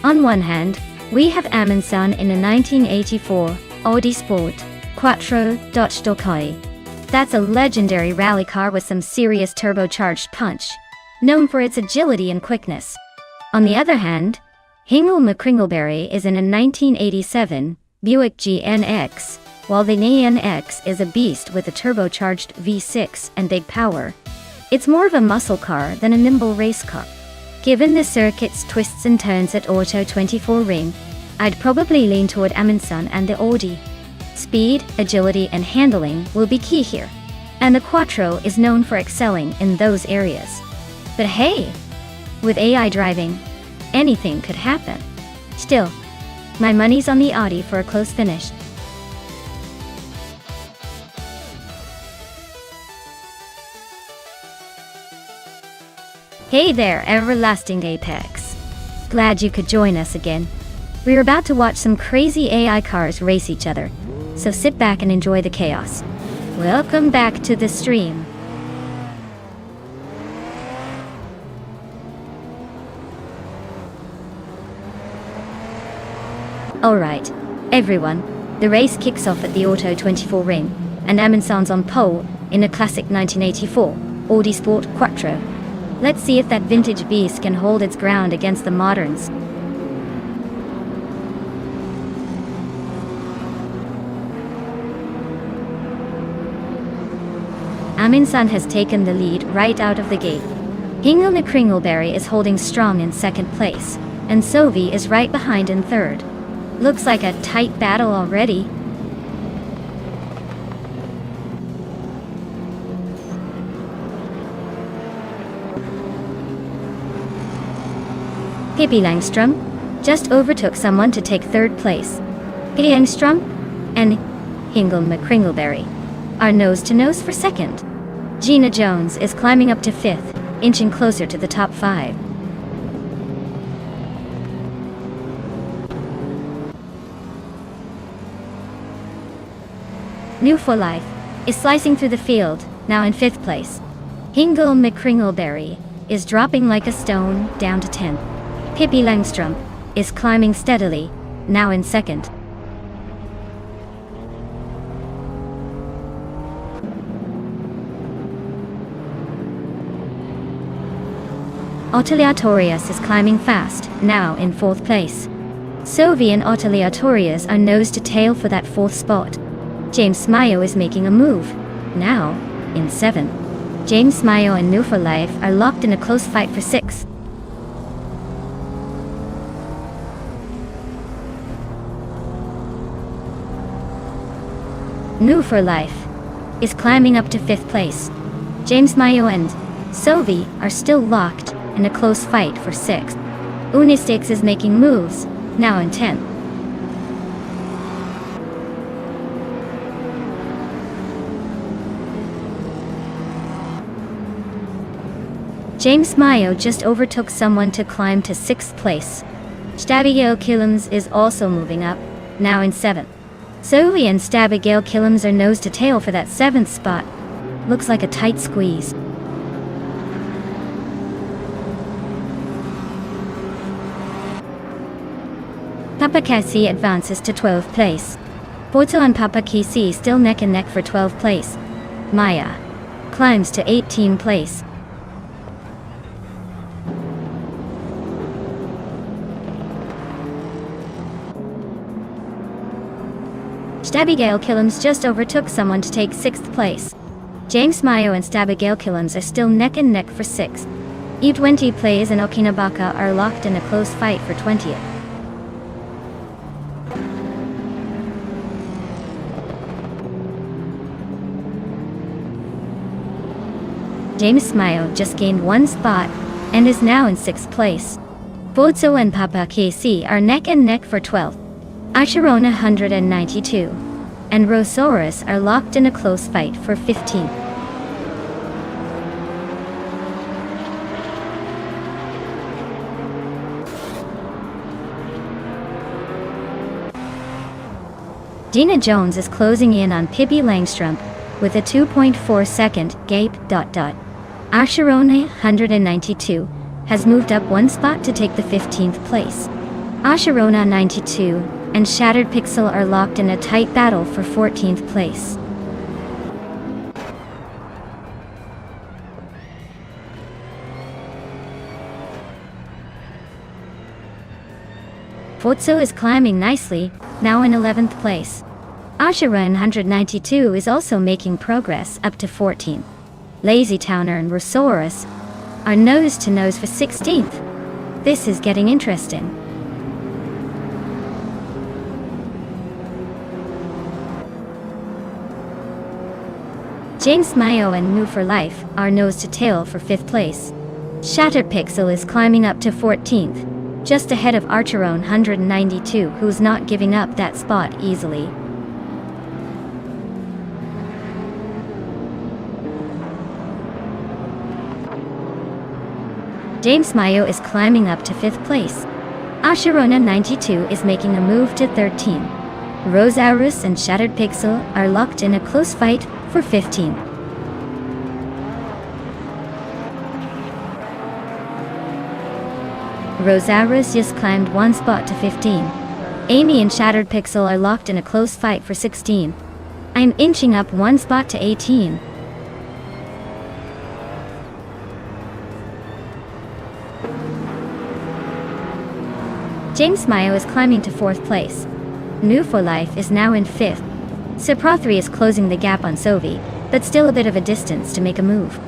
On one hand, we have Amin-san in a 1984 Audi Sport, Quattro Dottokoi. That's a legendary rally car with some serious turbocharged punch, known for its agility and quickness. On the other hand, Hingle McCringleberry is in a 1987 Buick GNX, while the GNX is a beast with a turbocharged V6 and big power. It's more of a muscle car than a nimble race car. Given the circuit's twists and turns at Auto 24 Ring, I'd probably lean toward Amundsen and the Audi. Speed, agility and handling will be key here, and the Quattro is known for excelling in those areas. But hey, with AI driving, anything could happen. Still, my money's on the Audi for a close finish. Hey there, everlasting Apex. Glad you could join us again. We're about to watch some crazy AI cars race each other, so sit back and enjoy the chaos. Welcome back to the stream. Alright, everyone, the race kicks off at the Auto 24 Ring, and Amundsen's on pole in a classic 1984 Audi Sport Quattro. Let's see if that vintage beast can hold its ground against the moderns. Amundsen has taken the lead right out of the gate. Hingle McCringleberry is holding strong in second place, and Sovi is right behind in third. Looks like a tight battle already. Pippi Langstrom just overtook someone to take third place. Pippi Langstrom and Hingle McCringleberry are nose to nose for second. Gina Jones is climbing up to fifth, inching closer to the top five. New for Life is slicing through the field, now in fifth place. Hingle McCringleberry is dropping like a stone, down to 10th. Pippi Langstrom is climbing steadily, now in second. Oteliatorius is climbing fast, now in fourth place. Sovi and Oteliatorius are nose to tail for that fourth spot. James Mayo is making a move, now in seventh. James Mayo and New for Life are locked in a close fight for sixth. New for Life is climbing up to fifth place. James Mayo and Sovi are still locked in a close fight for sixth. Unistix is making moves, now in 10th. James Mayo just overtook someone to climb to 6th place. Stabigale Killams is also moving up, now in 7th. Sovi and Stabigale Killams are nose to tail for that 7th spot. Looks like a tight squeeze. Papakasi advances to 12th place. Porto and Papakisi still neck and neck for 12th place. Maya climbs to 18th place. Stabigale Killams just overtook someone to take 6th place. James Mayo and Stabigale Killams are still neck and neck for 6th. U20 Plays and Okinabaka are locked in a close fight for 20th. James Mayo just gained 1 spot and is now in 6th place. Bozo and Papa KC are neck and neck for 12th. Asherona 192 and Rosaurus are locked in a close fight for 15th. Gina Jones is closing in on Pippi Langstrom with a 2.4 second gap. Asherona 192 has moved up 1 spot to take the 15th place. Asherona 92 and Shattered Pixel are locked in a tight battle for 14th place. Forzo is climbing nicely, now in 11th place. Ashura in 192 is also making progress up to 14th. Lazy Towner and Rosaurus are nose to nose for 16th. This is getting interesting. James Mayo and New for Life are nose to tail for 5th place. Shattered Pixel is climbing up to 14th, just ahead of Archeron 192, who's not giving up that spot easily. James Mayo is climbing up to 5th place. Asherona 92 is making a move to 13. Rosaurus and Shattered Pixel are locked in a close fight for 15. Rosaurus just climbed one spot to 15. Amy and Shattered Pixel are locked in a close fight for 16. I'm inching up one spot to 18. James Mayo is climbing to 4th place. New for Life is now in 5th. Siprothri is closing the gap on Sovi, but still a bit of a distance to make a move.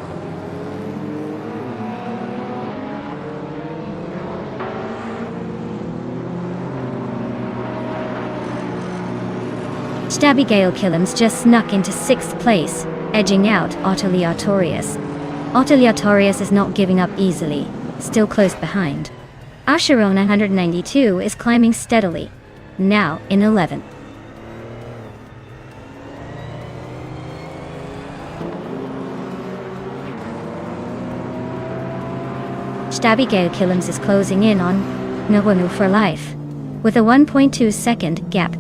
Stabby Gale Killams just snuck into 6th place, edging out Autoleatorius. Autoleatorius is not giving up easily, still close behind. Asherona 192 is climbing steadily, now in 11th. Stabby Gale Killams is closing in on New for Life, with a 1.2 second gap.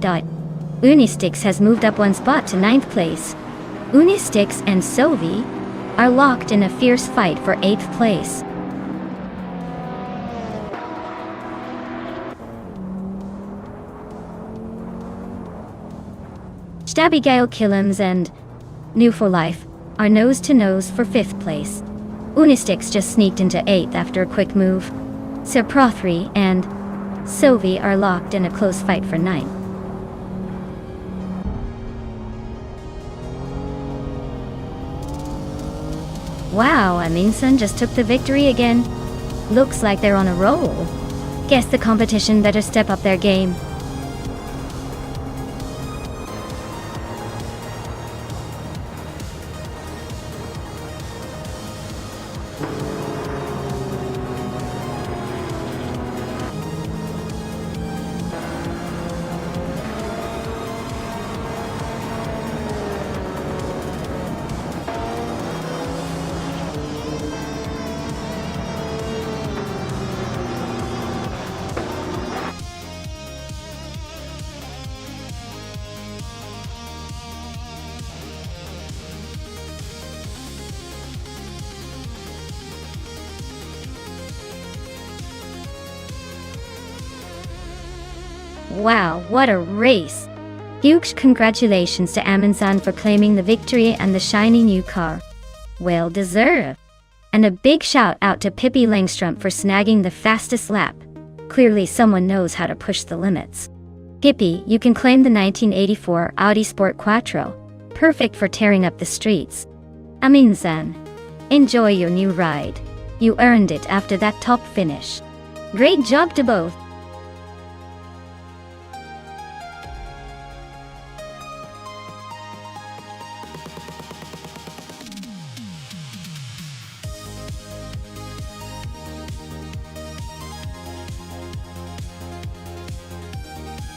Unistix has moved up one spot to 9th place. Unistix and Sovi are locked in a fierce fight for 8th place. Stabby Gale Killams and New for Life are nose to nose for 5th place. Unistix just sneaked into 8th after a quick move. Siprothri and Sovi are locked in a close fight for 9th. Wow, Aminsun just took the victory again. Looks like they're on a roll. Guess the competition better step up their game. Wow, what a race! Huge congratulations to Amundsen for claiming the victory and the shiny new car. Well deserved! And a big shout out to Pippi Langström for snagging the fastest lap. Clearly someone knows how to push the limits. Pippi, you can claim the 1984 Audi Sport Quattro. Perfect for tearing up the streets. Amundsen, enjoy your new ride. You earned it after that top finish. Great job to both!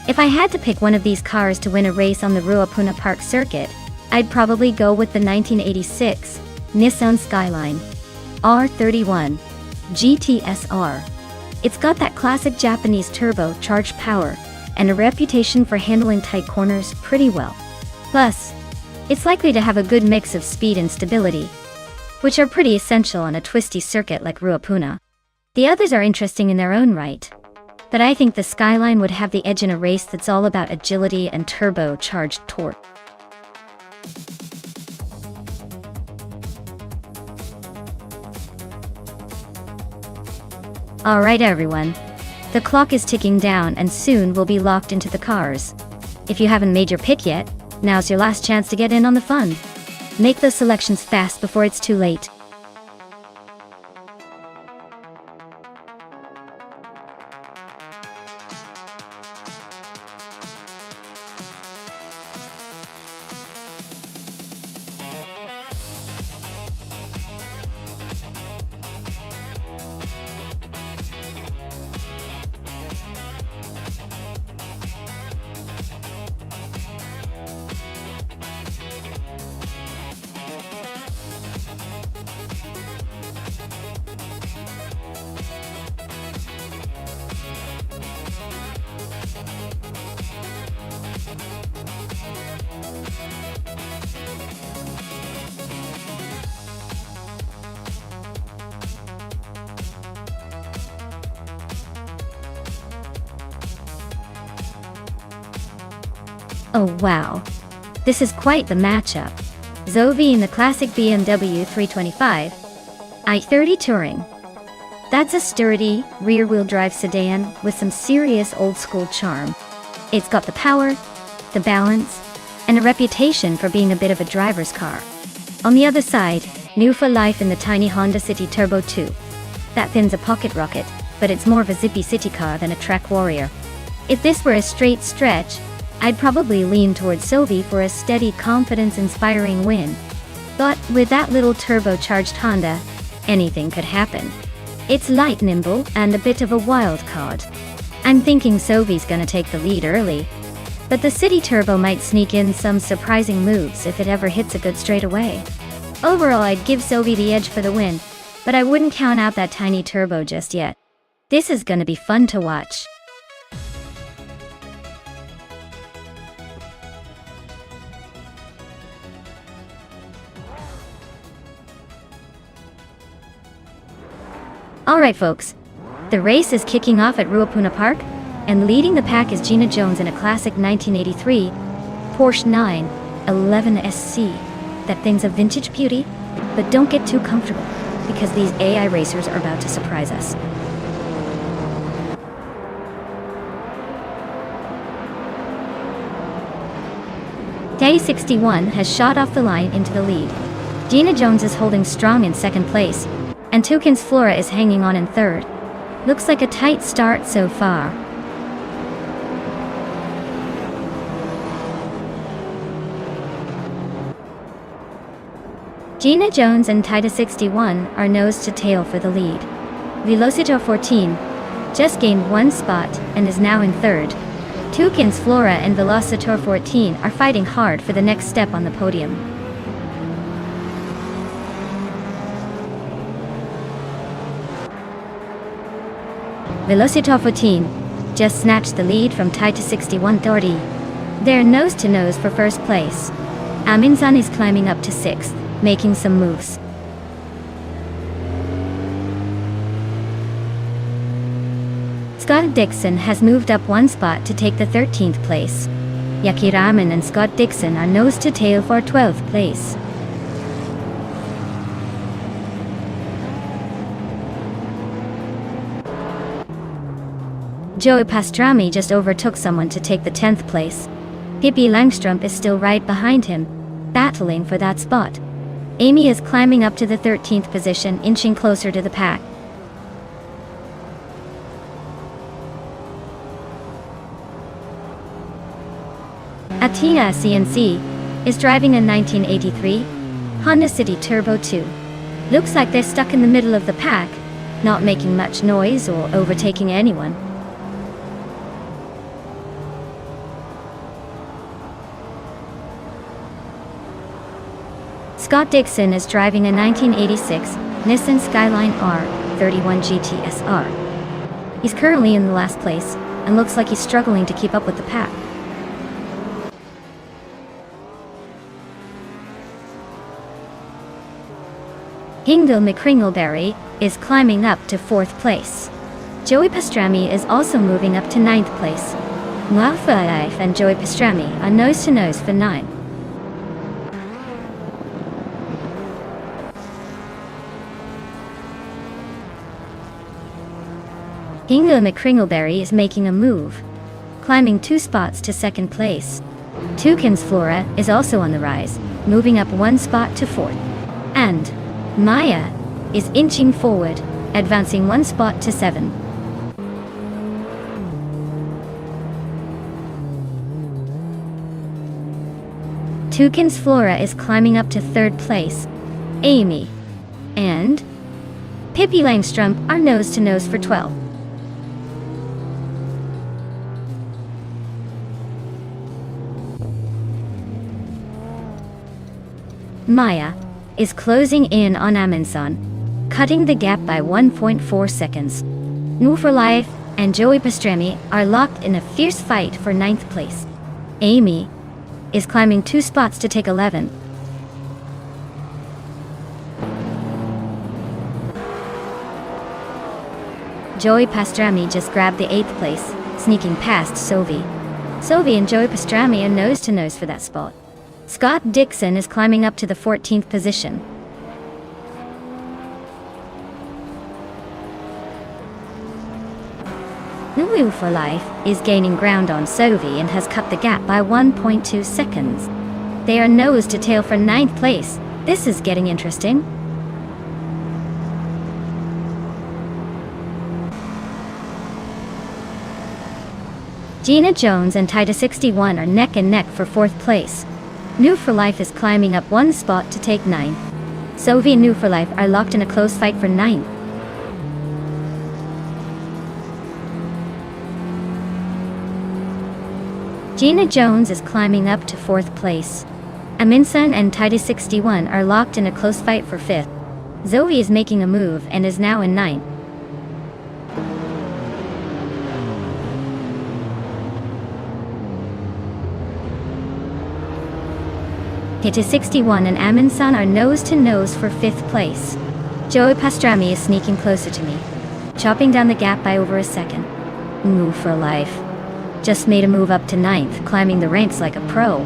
If I had to pick one of these cars to win a race on the Ruapuna Park circuit, I'd probably go with the 1986 Nissan Skyline R31 GTSR. It's got that classic Japanese turbo-charged power and a reputation for handling tight corners pretty well. Plus, it's likely to have a good mix of speed and stability, which are pretty essential on a twisty circuit like Ruapuna. The others are interesting in their own right. but I think the Skyline would have the edge in a race that's all about agility and turbocharged torque. Alright everyone, the clock is ticking down and soon we'll be locked into the cars. If you haven't made your pick yet, now's your last chance to get in on the fun. Make those selections fast before it's too late. Oh wow, this is quite the matchup. Zoe in the classic BMW 325, i30 Touring. That's a sturdy, rear-wheel drive sedan with some serious old-school charm. It's got the power, the balance, and a reputation for being a bit of a driver's car. On the other side, new for life in the tiny Honda City Turbo 2. That thing's a pocket rocket, but it's more of a zippy city car than a track warrior. If this were a straight stretch, I'd probably lean towards Sophie for a steady, confidence-inspiring win. But with that little turbocharged Honda, anything could happen. It's light, nimble, and a bit of a wild card. I'm thinking Sophie's gonna take the lead early, but the City Turbo might sneak in some surprising moves if it ever hits a good straightaway. Overall, I'd give Sophie the edge for the win, but I wouldn't count out that tiny turbo just yet. This is gonna be fun to watch. Alright folks, the race is kicking off at Ruapuna Park, and leading the pack is Gina Jones in a classic 1983 Porsche 911 SC. That thing's a vintage beauty, but don't get too comfortable, because these AI racers are about to surprise us. Day 61 has shot off the line into the lead. Gina Jones is holding strong in second place, and Toucan's Flora is hanging on in third. Looks like a tight start so far. Gina Jones and Tita 61 are nose to tail for the lead. Velocitor 14 just gained one spot and is now in third. Toucan's Flora and Velocitor 14 are fighting hard for the next step on the podium. Velocitor 14 just snatched the lead from Tita 61 30. They're nose to nose for first place. Aminzan is climbing up to 6th, making some moves. Scott Dixon has moved up one spot to take the 13th place. Yaki Raman and Scott Dixon are nose to tail for 12th place. Joey Pastrami just overtook someone to take the 10th place. Pippi Langstrup is still right behind him, battling for that spot. Amy is climbing up to the 13th position, inching closer to the pack. Atia CNC is driving a 1983 Honda City Turbo 2. Looks like they're stuck in the middle of the pack, not making much noise or overtaking anyone. Scott Dixon is driving a 1986 Nissan Skyline R31 GT SR. He's currently in the last place, and looks like he's struggling to keep up with the pack. Hingdil McCringleberry is climbing up to 4th place. Joey Pastrami is also moving up to 9th place. Nonstop and Joey Pastrami are nose to nose for 9. Inga McCringleberry is making a move, climbing 2 spots to 2nd place. Toucan's Flora is also on the rise, moving up 1 spot to 4th. And Maya is inching forward, advancing 1 spot to 7. Toucan's Flora is climbing up to 3rd place. Amy and Pippi Langstrom are nose to nose for 12. Maya is closing in on Amundsen, cutting the gap by 1.4 seconds. New for Life and Joey Pastrami are locked in a fierce fight for 9th place. Amy is climbing 2 spots to take 11th. Joey Pastrami just grabbed the 8th place, sneaking past Sophie. Sophie and Joey Pastrami are nose to nose for that spot. Scott Dixon is climbing up to the 14th position. New for Life is gaining ground on Sophie and has cut the gap by 1.2 seconds. They are nose to tail for 9th place. This is getting interesting. Gina Jones and Tida 61 are neck and neck for 4th place. New for Life is climbing up 1 spot to take 9th. Sophie and New for Life are locked in a close fight for 9th. Gina Jones is climbing up to 4th place. Amundsen and Tida 61 are locked in a close fight for 5th. Zoe is making a move and is now in 9th. Tida 61 and Amundsen are nose to nose for 5th place. Joey Pastrami is sneaking closer to me, chopping down the gap by over a second. New for Life just made a move up to 9th, climbing the ranks like a pro.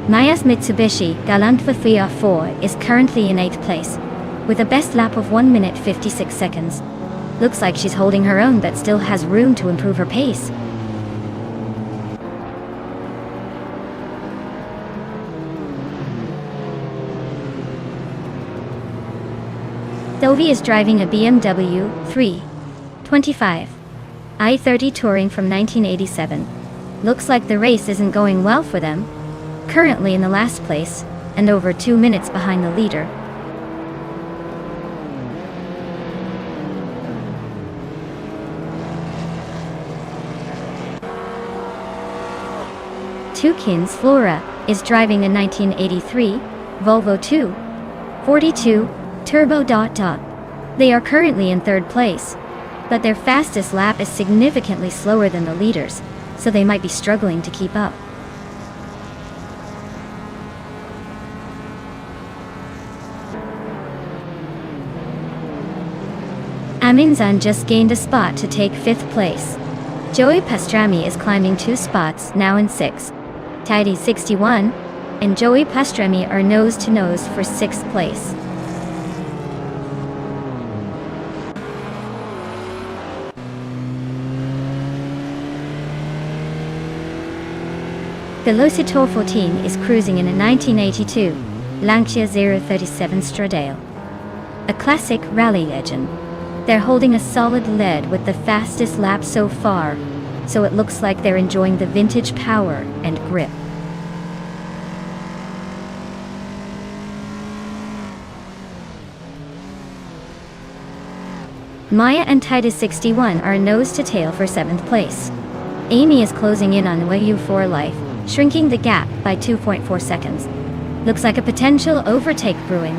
Maya's Mitsubishi Galant 4 is currently in 8th place, with a best lap of 1 minute 56 seconds. Looks like she's holding her own but still has room to improve her pace. Sophie is driving a BMW 325 i30 Touring from 1987. Looks like the race isn't going well for them. Currently in the last place, and over 2 minutes behind the leader. Toucan's Flora is driving a 1983 Volvo 242 Turbo. They are currently in 3rd place, but their fastest lap is significantly slower than the leaders, so they might be struggling to keep up. Amundsen just gained a spot to take 5th place. Joey Pastrami is climbing 2 spots, now in 6th. Tida 61 and Joey Pastrami are nose to nose for 6th place. Velocitor 14 is cruising in a 1982 Lancia 037 Stradale, a classic rally legend. They're holding a solid lead with the fastest lap so far, so it looks like they're enjoying the vintage power and grip. Maya and Tida 61 are nose to tail for 7th place. Amy is closing in on New for Life, shrinking the gap by 2.4 seconds. Looks like a potential overtake brewing.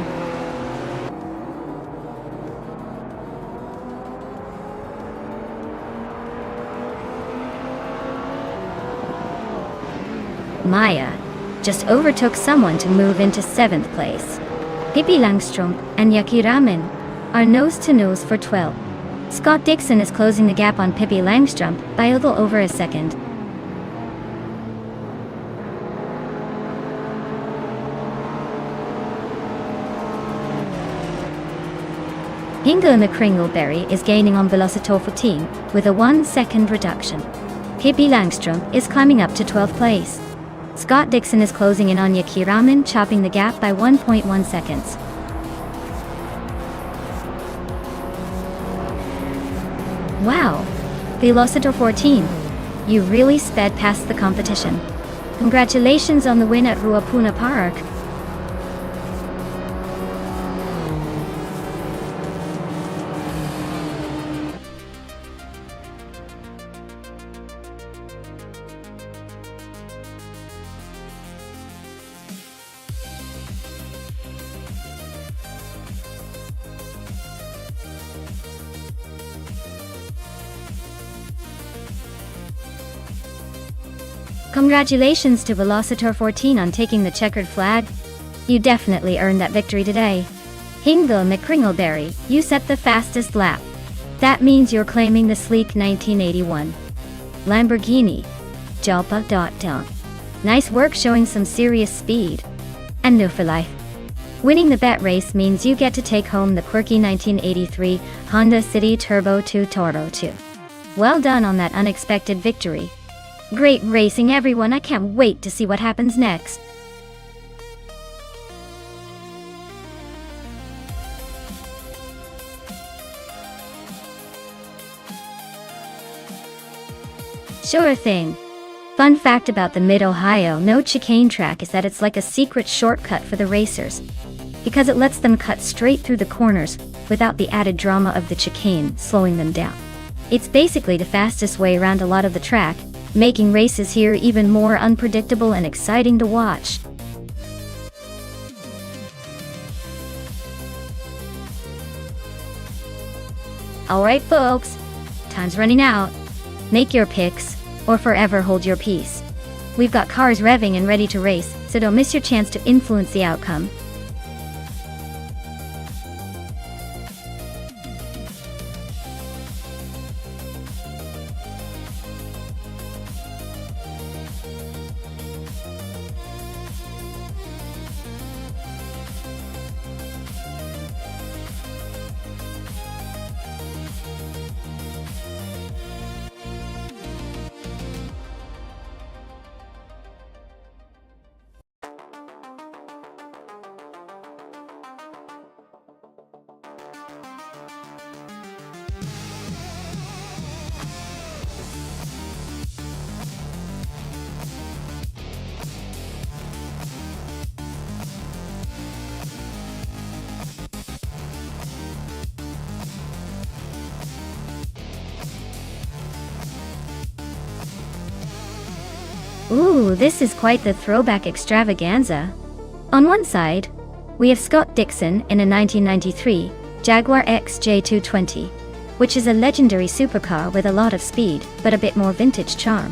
Maya just overtook someone to move into 7th place. Pippi Langström and Jackie Ramin are nose-to-nose for 12. Scott Dixon is closing the gap on Pippi Langström by a little over a second. Hingle McCringleberry is gaining on Velocitor 14 with a 1-second reduction. Pippi Langström is climbing up to 12th place. Scott Dixon is closing in on Jackie Ramin, chopping the gap by 1.1 seconds. Wow! Velocitor 14. You really sped past the competition. Congratulations on the win at Ruapuna Park. Congratulations to Velocitor 14 on taking the checkered flag. You definitely earned that victory today. Hingle McCringleberry, you set the fastest lap. That means you're claiming the sleek 1981 Lamborghini. Jalpa. Nice work showing some serious speed. And new for life. Winning the bet race means you get to take home the quirky 1983 Honda City Turbo 2 Toro 2. Well done on that unexpected victory. Great racing, everyone. I can't wait to see what happens next. Sure thing. Fun fact about the Mid-Ohio No Chicane track is that it's like a secret shortcut for the racers, because it lets them cut straight through the corners without the added drama of the chicane slowing them down. It's basically the fastest way around a lot of the track, making races here even more unpredictable and exciting to watch. Alright folks, time's running out. Make your picks, or forever hold your peace. We've got cars revving and ready to race, so don't miss your chance to influence the outcome. Ooh, this is quite the throwback extravaganza. On one side, we have Scott Dixon in a 1993 Jaguar XJ220, which is a legendary supercar with a lot of speed, but a bit more vintage charm.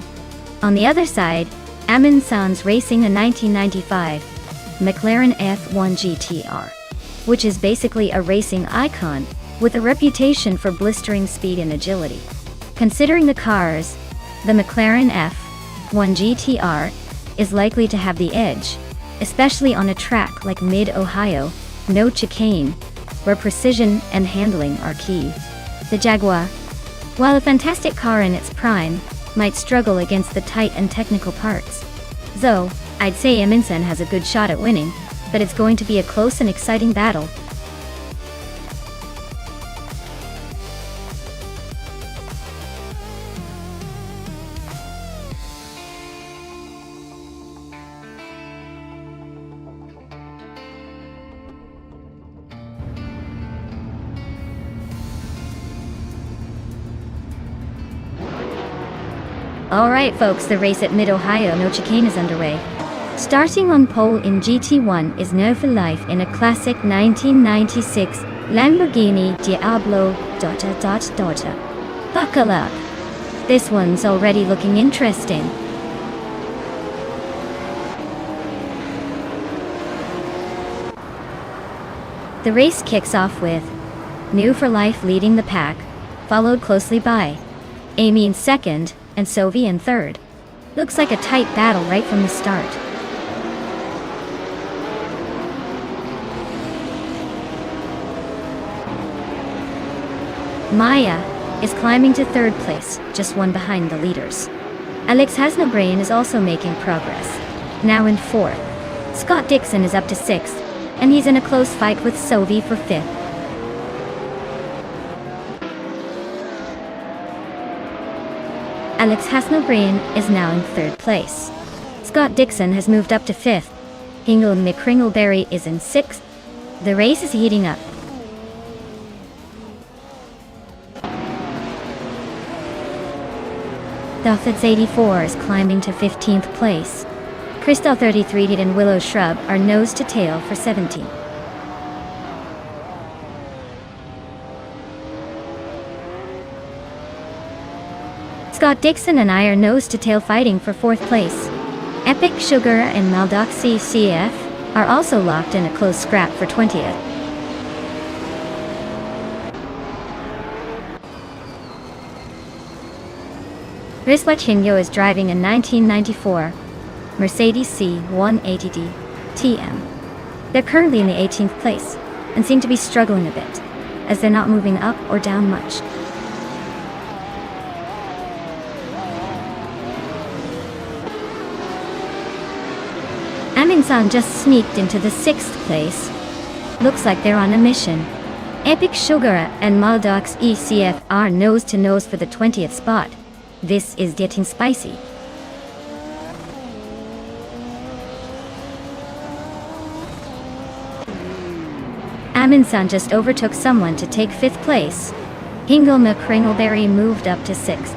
On the other side, Amin San's racing a 1995 McLaren F1 GTR, which is basically a racing icon with a reputation for blistering speed and agility. Considering the cars, the McLaren F1 GTR is likely to have the edge, especially on a track like Mid-Ohio, No Chicane, where precision and handling are key. The Jaguar, while a fantastic car in its prime, might struggle against the tight and technical parts. Though, I'd say Amundsen has a good shot at winning, but it's going to be a close and exciting battle. Alright folks, the race at Mid-Ohio No Chicane is underway. Starting on pole in GT1 is No for Life in a classic 1996 Lamborghini Diablo ... Buckle up. This one's already looking interesting. The race kicks off with New for Life leading the pack, followed closely by Amy in second and Sophie in third. Looks like a tight battle right from the start. Maya is climbing to third place, just one behind the leaders. Alex Hasnabrain is also making progress, now in fourth. Scott Dixon is up to sixth, and he's in a close fight with Sophie for fifth. Alex Hasnabrain is now in third place. Scott Dixon has moved up to fifth. Hingle McCringleberry is in sixth. The race is heating up. Duffets 84 is climbing to 15th place. Crystal 33 and Willow Shrub are nose to tail for 17th. Scott Dixon and I are nose to tail fighting for 4th place. Epic Sugar and Maldoxy CF are also locked in a close scrap for 20th. Riswachinyo is driving a 1994 Mercedes C180D TM. They're currently in the 18th place and seem to be struggling a bit, as they're not moving up or down much. Aminsan just sneaked into the 6th place. Looks like they're on a mission. Epic Sugar and Maldox ECF are nose to nose for the 20th spot. This is getting spicy. Aminsan just overtook someone to take 5th place. Hingle McCringleberry moved up to 6th.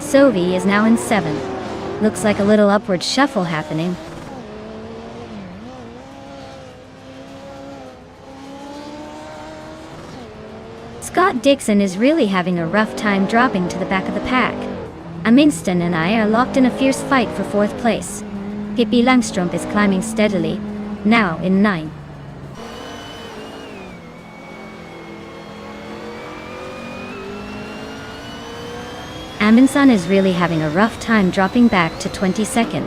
Sophie is now in 7th. Looks like a little upward shuffle happening. Scott Dixon is really having a rough time dropping to the back of the pack. Aminston and I are locked in a fierce fight for 4th place. Pippi Langstrump is climbing steadily, now in 9th. Aminsan is really having a rough time dropping back to 22nd.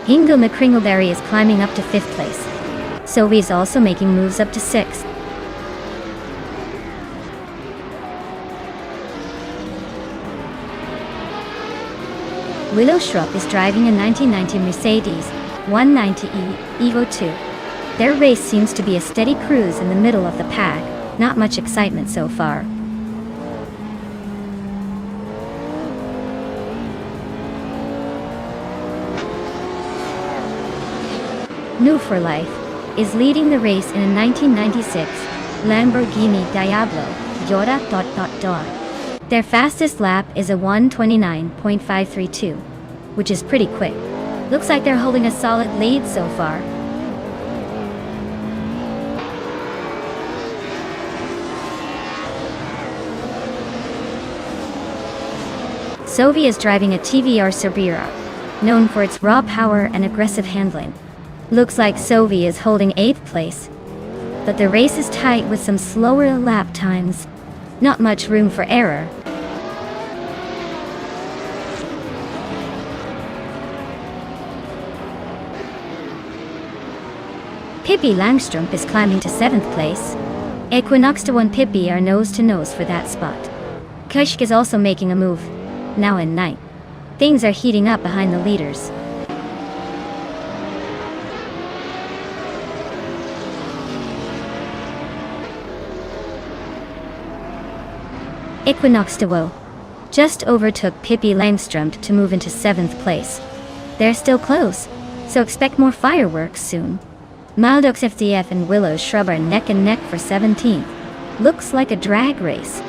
Hingle McCringleberry is climbing up to 5th place. Sophie is also making moves up to 6th. Willow Shrub is driving a 1990 Mercedes 190E Evo 2. Their race seems to be a steady cruise in the middle of the pack, not much excitement so far. New for Life is leading the race in a 1996 Lamborghini Diablo Yora. Their fastest lap is a 1:29.532, which is pretty quick. Looks like they're holding a solid lead so far. Sophie is driving a TVR Cerbera, known for its raw power and aggressive handling. Looks like Sophie is holding 8th place, but the race is tight with some slower lap times. Not much room for error. Pippi Langstrump is climbing to 7th place. Equinoxta and Pippi are nose to nose for that spot. Kushk is also making a move, now in 9th. Things are heating up behind the leaders. Equinoxta just overtook Pippi Langstrump to move into 7th place. They're still close, so expect more fireworks soon. Maldox FDF and Willow Shrub are neck and neck for 17th. Looks like a drag race.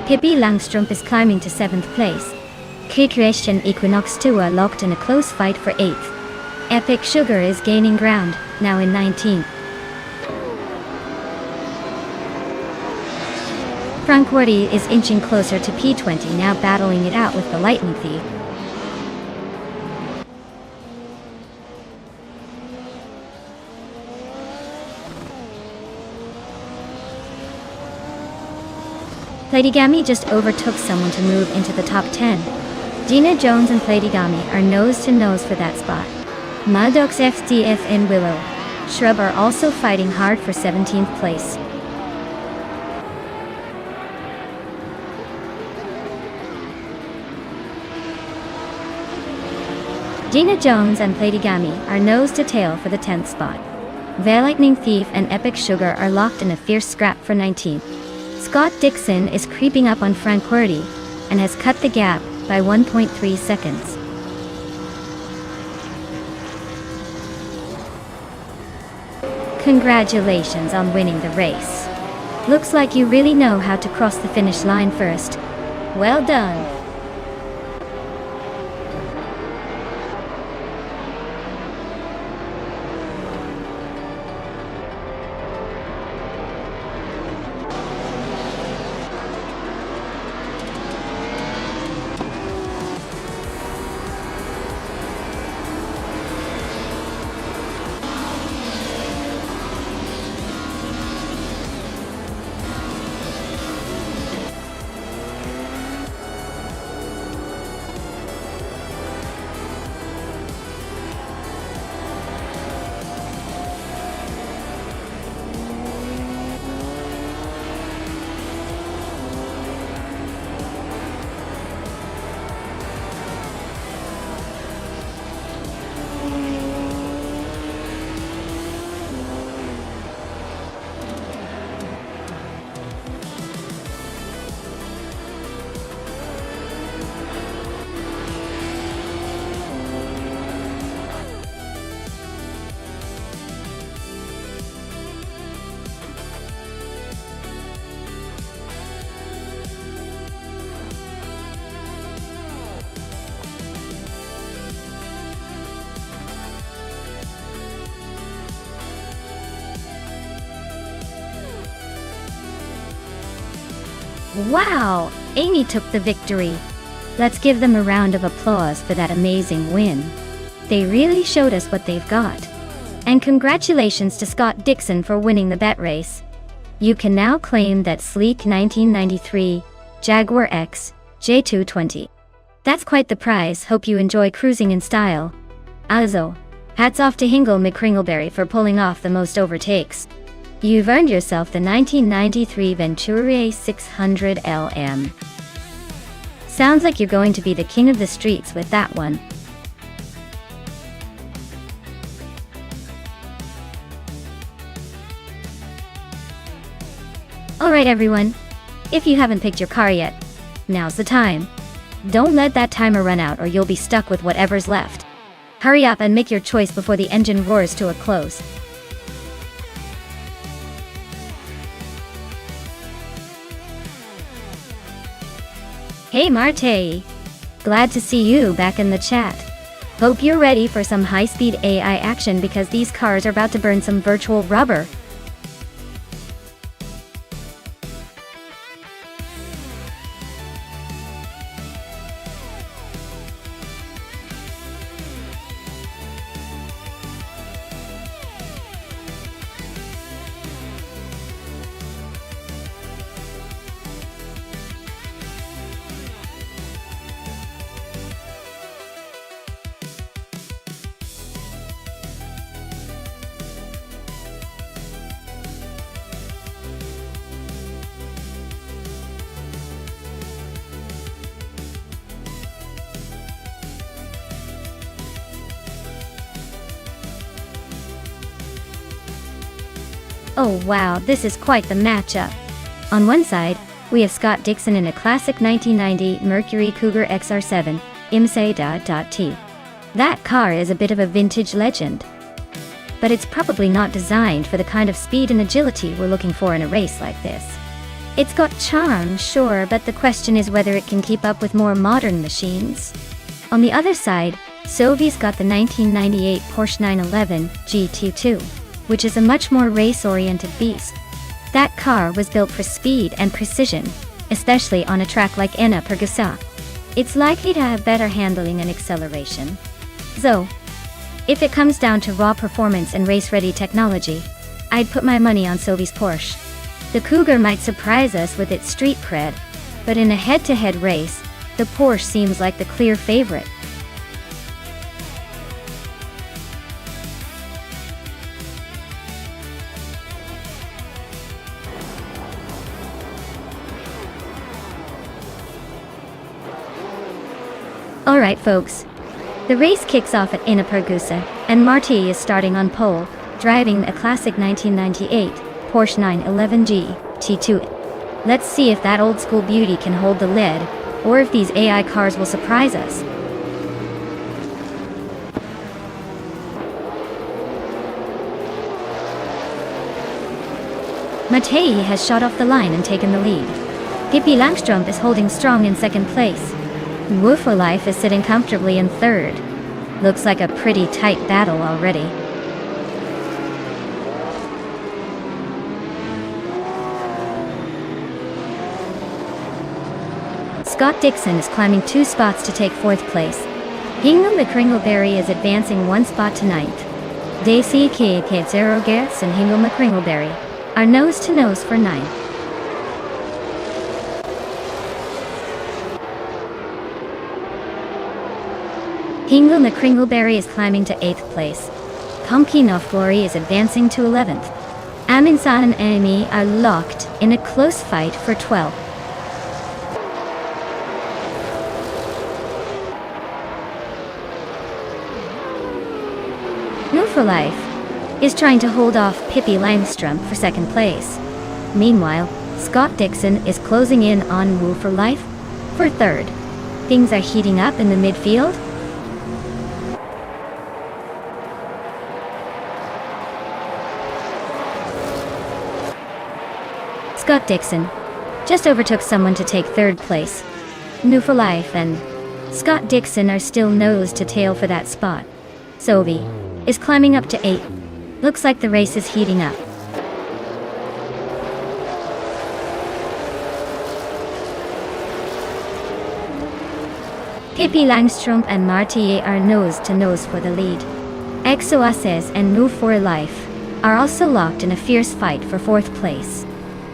Pippi Langstrump is climbing to 7th place. Kikresh and Equinoxta are locked in a close fight for 8th. Epic Sugar is gaining ground, now in 19th. Frankwarty is inching closer to P20, now battling it out with the Lightning Thief. Platigami just overtook someone to move into the top 10. Gina Jones and Platigami are nose to nose for that spot. Maddox FDF and Willow Shrub are also fighting hard for 17th place. Gina Jones and Platigami are nose to tail for the 10th spot. The Lightning Thief and Epic Sugar are locked in a fierce scrap for 19th. Scott Dixon is creeping up on Frank Qwerty and has cut the gap by 1.3 seconds. Congratulations on winning the race. Looks like you really know how to cross the finish line first. Well done. Wow! Amy took the victory. Let's give them a round of applause for that amazing win. They really showed us what they've got. And congratulations to Scott Dixon for winning the bet race. You can now claim that sleek 1993 Jaguar X J220. That's quite the prize. Hope you enjoy cruising in style. Also, hats off to Hingle McCringleberry for pulling off the most overtakes. You've earned yourself the 1993 Venturi 600 LM. Sounds like you're going to be the king of the streets with that one. Alright everyone, if you haven't picked your car yet, now's the time. Don't let that timer run out or you'll be stuck with whatever's left. Hurry up and make your choice before the engine roars to a close. Hey Marte! Glad to see you back in the chat. Hope you're ready for some high-speed AI action because these cars are about to burn some virtual rubber. Oh wow, this is quite the matchup. On one side, we have Scott Dixon in a classic 1990 Mercury Cougar XR7, IMSA.T. That car is a bit of a vintage legend. But it's probably not designed for the kind of speed and agility we're looking for in a race like this. It's got charm, sure, but the question is whether it can keep up with more modern machines. On the other side, Sovi's got the 1998 Porsche 911 GT2. Which is a much more race-oriented beast. That car was built for speed and precision, especially on a track like Enna Pergusa. It's likely to have better handling and acceleration. So, if it comes down to raw performance and race-ready technology, I'd put my money on Sovi's Porsche. The Cougar might surprise us with its street cred, but in a head-to-head race, the Porsche seems like the clear favorite. Alright folks, the race kicks off at Inapergusa, and Marti is starting on pole, driving a classic 1998 Porsche 911 GT2. Let's see if that old school beauty can hold the lead, or if these AI cars will surprise us. Mattei has shot off the line and taken the lead. Pippi Langstrumpf is holding strong in second place. Woofer Life is sitting comfortably in third. Looks like a pretty tight battle already. Scott Dixon is climbing 2 spots to take 4th place. Hingham McCringleberry is advancing 1 spot to 9th. Daisy K. Zero Gertz and Hingham McCringleberry are nose-to-nose for 9th. Hingham McCringleberry is climbing to 8th place. Pumpkin of Glory is advancing to 11th. Aminsan and Amy are locked in a close fight for 12th. New for Life is trying to hold off Pippi Langstrumpf for 2nd place. Meanwhile, Scott Dixon is closing in on Woo for Life for 3rd. Things are heating up in the midfield. Scott Dixon just overtook someone to take 3rd place. New for Life and Scott Dixon are still nose to tail for that spot. Sovi is climbing up to 8th. Looks like the race is heating up. Pippi Langstrumpf and Marti are nose to nose for the lead. Exoaces and New for Life are also locked in a fierce fight for 4th place.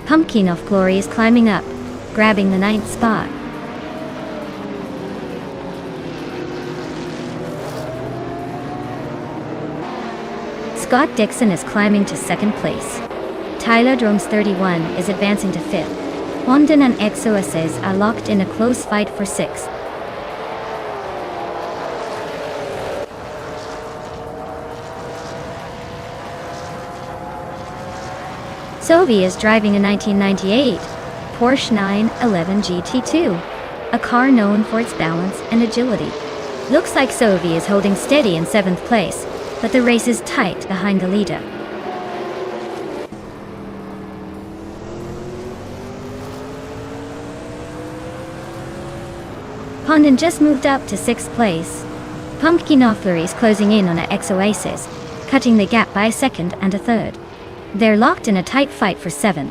Pumpkin of Glory is climbing up, grabbing the 9th spot. Scott Dixon is climbing to 2nd place. Tyler Dromes 31 is advancing to 5th. London and Exoaces are locked in a close fight for 6th. Sovi is driving a 1998 Porsche 911 GT2, a car known for its balance and agility. Looks like Sovi is holding steady in 7th place, but the race is tight behind the leader. Condon just moved up to 6th place. Pumpkin Offler is closing in on an Exoasis, cutting the gap by a 2nd and a 3rd. They're locked in a tight fight for 7th.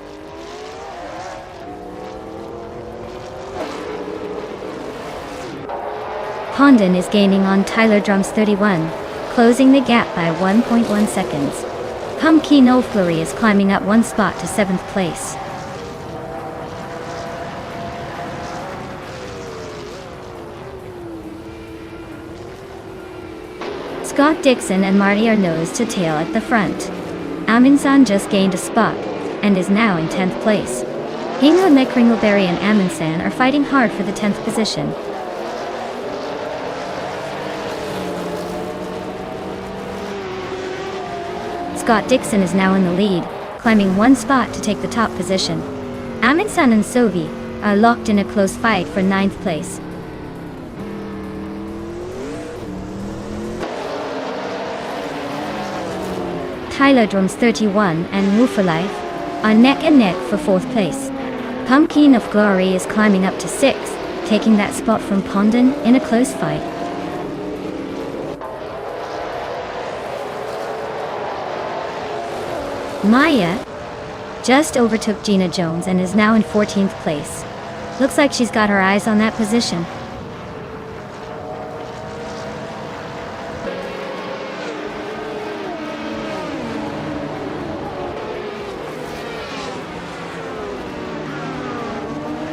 Condon is gaining on Tyler Dromes 31, closing the gap by 1.1 seconds. Pumpkin O'Flurry is climbing up 1 spot to 7th place. Scott Dixon and Marty are nose to tail at the front. Aminsan just gained a spot, and is now in 10th place. Hingham McCringleberry and Aminsan are fighting hard for the 10th position. Scott Dixon is now in the lead, climbing 1 spot to take the top position. Aminsan and Sovi are locked in a close fight for 9th place. Tyler Dromes 31 and Woo for Life are neck and neck for 4th place. Pumpkin of Glory is climbing up to 6th, taking that spot from Condon in a close fight. Maya just overtook Gina Jones and is now in 14th place. Looks like she's got her eyes on that position.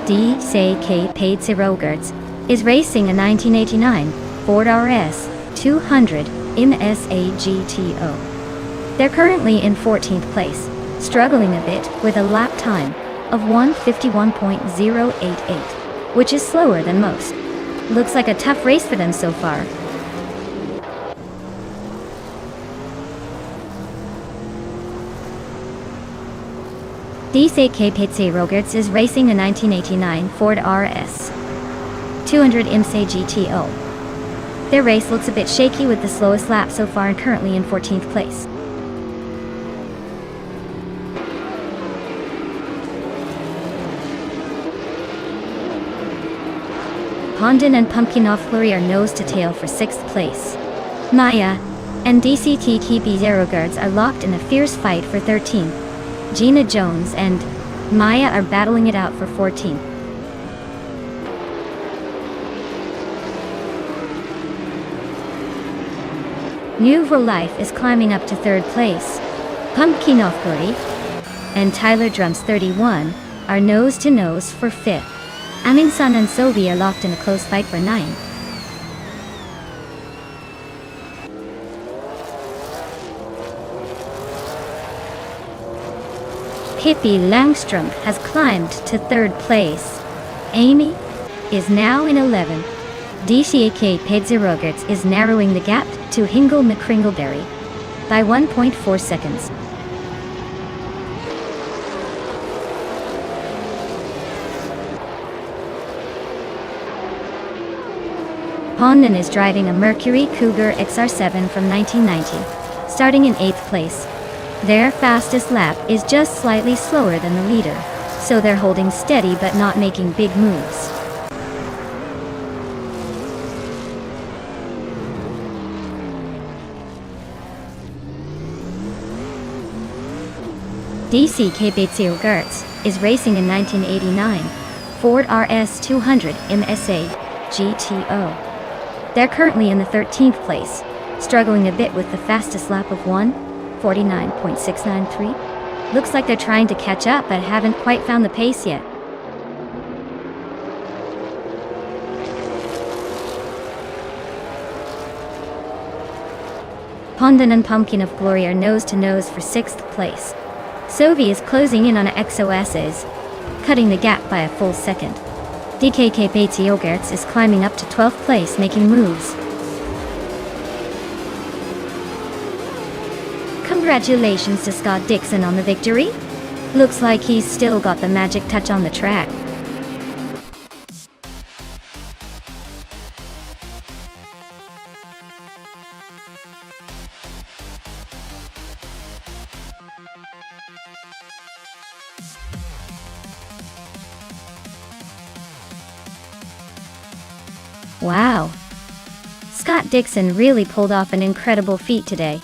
DCK Rogerts is racing a 1989 Ford RS 200 in SAGTO. They're currently in 14th place, struggling a bit with a lap time of 1:51.088, which is slower than most. Looks like a tough race for them so far. DCK Rogerts is racing a 1989 Ford RS 200 IMSA GTO. Their race looks a bit shaky with the slowest lap so far and currently in 14th place. Pondon and Pumpkin Flurry are nose to tail for 6th place. Maya and DCT Rogerts are locked in a fierce fight for 13th. Gina Jones and Maya are battling it out for 14th. Nouveau Life is climbing up to 3rd place. Pumpkin Flurry and Tyler Drums 31 are nose to nose for 5th. Aminsan and Sobi are locked in a close fight for 9th. Pippi Langstrom has climbed to 3rd place. Amy is now in 11th. DCK Rogerts is narrowing the gap to Hingle McCringleberry by 1.4 seconds. Pondon is driving a Mercury Cougar XR7 from 1990, starting in 8th place. Their fastest lap is just slightly slower than the leader, so they're holding steady but not making big moves. DCK Rogerts is racing a 1989 Ford RS 200 MSA GTO. They're currently in the 13th place, struggling a bit with the fastest lap of 1:49.693. Looks like they're trying to catch up but haven't quite found the pace yet. Pondon and Pumpkin of Glory are nose to nose for 6th place. Sovi is closing in on XOS's, cutting the gap by a full second. DKK Rogerts is climbing up to 12th place, making moves. Congratulations to Scott Dixon on the victory. Looks like he's still got the magic touch on the track. Wow! Scott Dixon really pulled off an incredible feat today.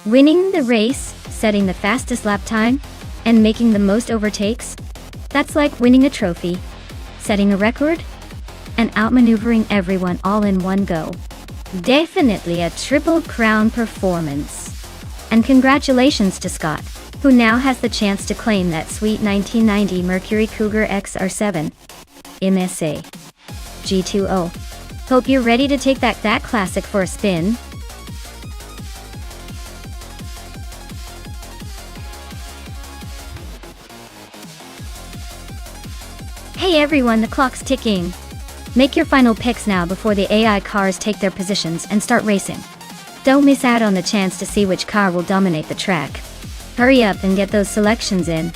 Winning the race, setting the fastest lap time, and making the most overtakes. That's like winning a trophy, setting a record, and outmaneuvering everyone all in one go. Definitely a triple crown performance. And congratulations to Scott, who now has the chance to claim that sweet 1990 Mercury Cougar XR7 MSA G2O. Hope you're ready to take back that classic for a spin. Hey everyone, the clock's ticking. Make your final picks now before the AI cars take their positions and start racing. Don't miss out on the chance to see which car will dominate the track. Hurry up and get those selections in.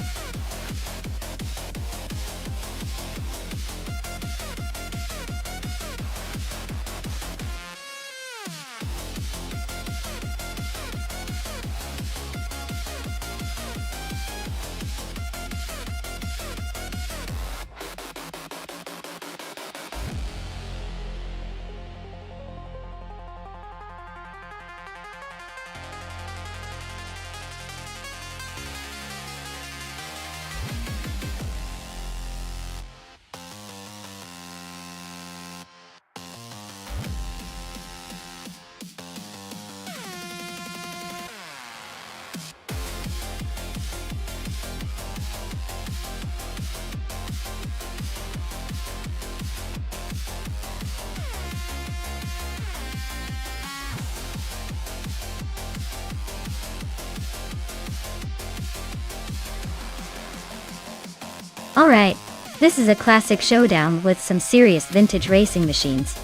Alright, this is a classic showdown with some serious vintage racing machines.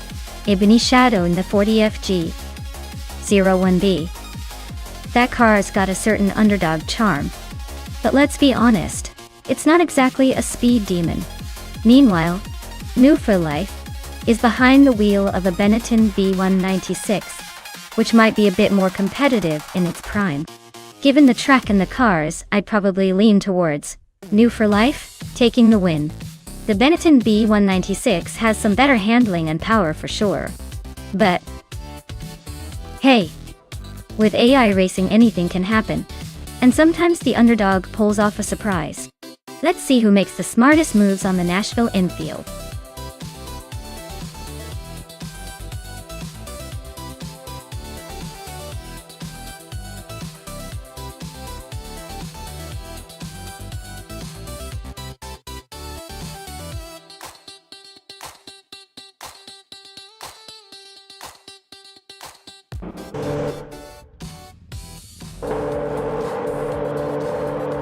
Ebony Shadow in the 40FG01B. That car's got a certain underdog charm. But let's be honest, it's not exactly a speed demon. Meanwhile, New for Life is behind the wheel of a Benetton B196, which might be a bit more competitive in its prime. Given the track and the cars, I'd probably lean towards New for Life taking the win. The Benetton B196 has some better handling and power for sure. But hey, with AI racing anything can happen. And sometimes the underdog pulls off a surprise. Let's see who makes the smartest moves on the Nashville infield.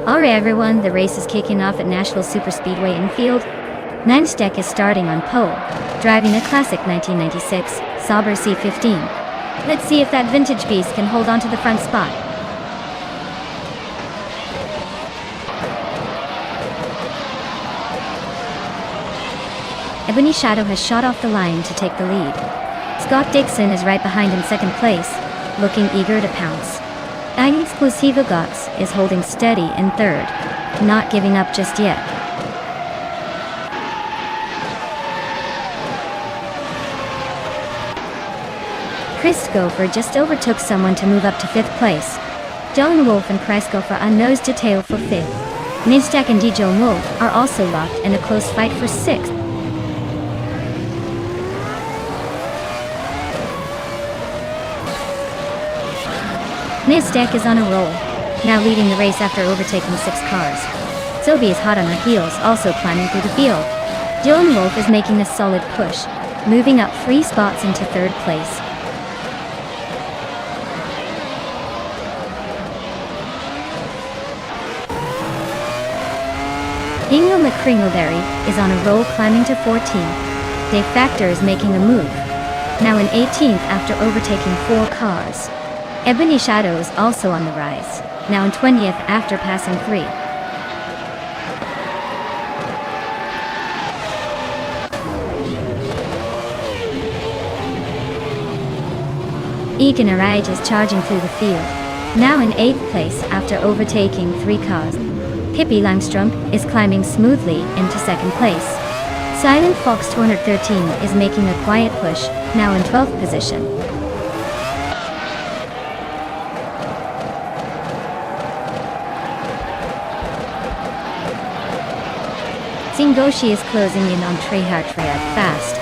Alright everyone, the race is kicking off at Nashville Superspeedway infield. Nonstop is starting on pole, driving a classic 1996 Sauber C15. Let's see if that vintage beast can hold on to the front spot. Ebony Shadow has shot off the line to take the lead. Scott Dixon is right behind in second place, looking eager to pounce. Exclusiva Gox is holding steady in third, not giving up just yet. Chris Gopher just overtook someone to move up to fifth place. Dylan Wolf and Price Gopher are nose to tail for fifth. Nonstop and DJ Wolf are also locked in a close fight for sixth. Nonstop is on a roll, now leading the race after overtaking 6 cars. Sophie is hot on her heels, also climbing through the field. Dylan Wolf is making a solid push, moving up 3 spots into third place. Ingham McCringleberry is on a roll, climbing to 14th. Dave Factor is making a move, now in 18th after overtaking 4 cars. Ebony Shadow is also on the rise, now in 20th after passing 3. Egan Aride is charging through the field, now in 8th place after overtaking 3 cars. Pippi Langstrom is climbing smoothly into 2nd place. Silent Fox 213 is making a quiet push, now in 12th position. Singoshi is closing in on Treyarch fast,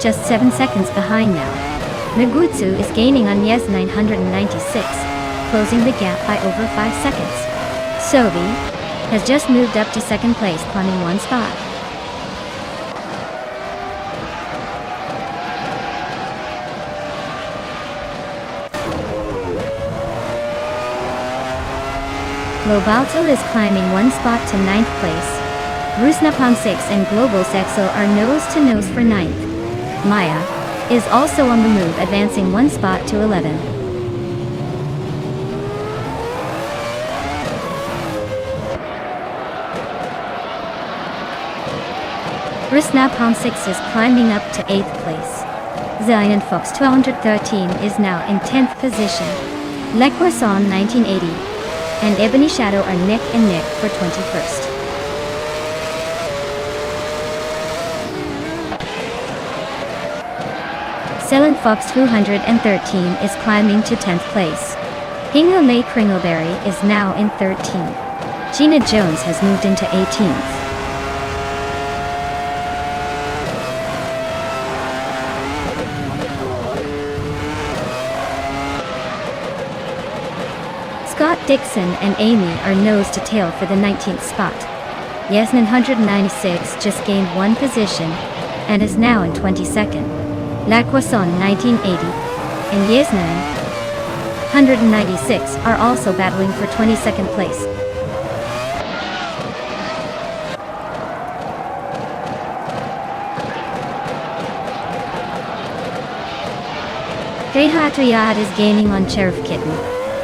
just 7 seconds behind now. Nagutsu is gaining on Yes 996, closing the gap by over 5 seconds. Sobi has just moved up to 2nd place, climbing 1 spot. Lobalto is climbing 1 spot to 9th place. Rusnapon 6 and Global Sexo are nose-to-nose for 9th. Maya is also on the move, advancing 1 spot to 11. Rusnapon 6 is climbing up to 8th place. Zion Fox 213 is now in 10th position. Lequason 1980 and Ebony Shadow are neck and neck for 21st. Silent Fox 213 is climbing to 10th place. Hingo May Kringleberry is now in 13th. Gina Jones has moved into 18th. Scott Dixon and Amy are nose to tail for the 19th spot. Yes 996 just gained 1 position and is now in 22nd. La Croissant 1980 and Yes 996 are also battling for 22nd place. Trehatuyad is gaining on Sheriff Kitten,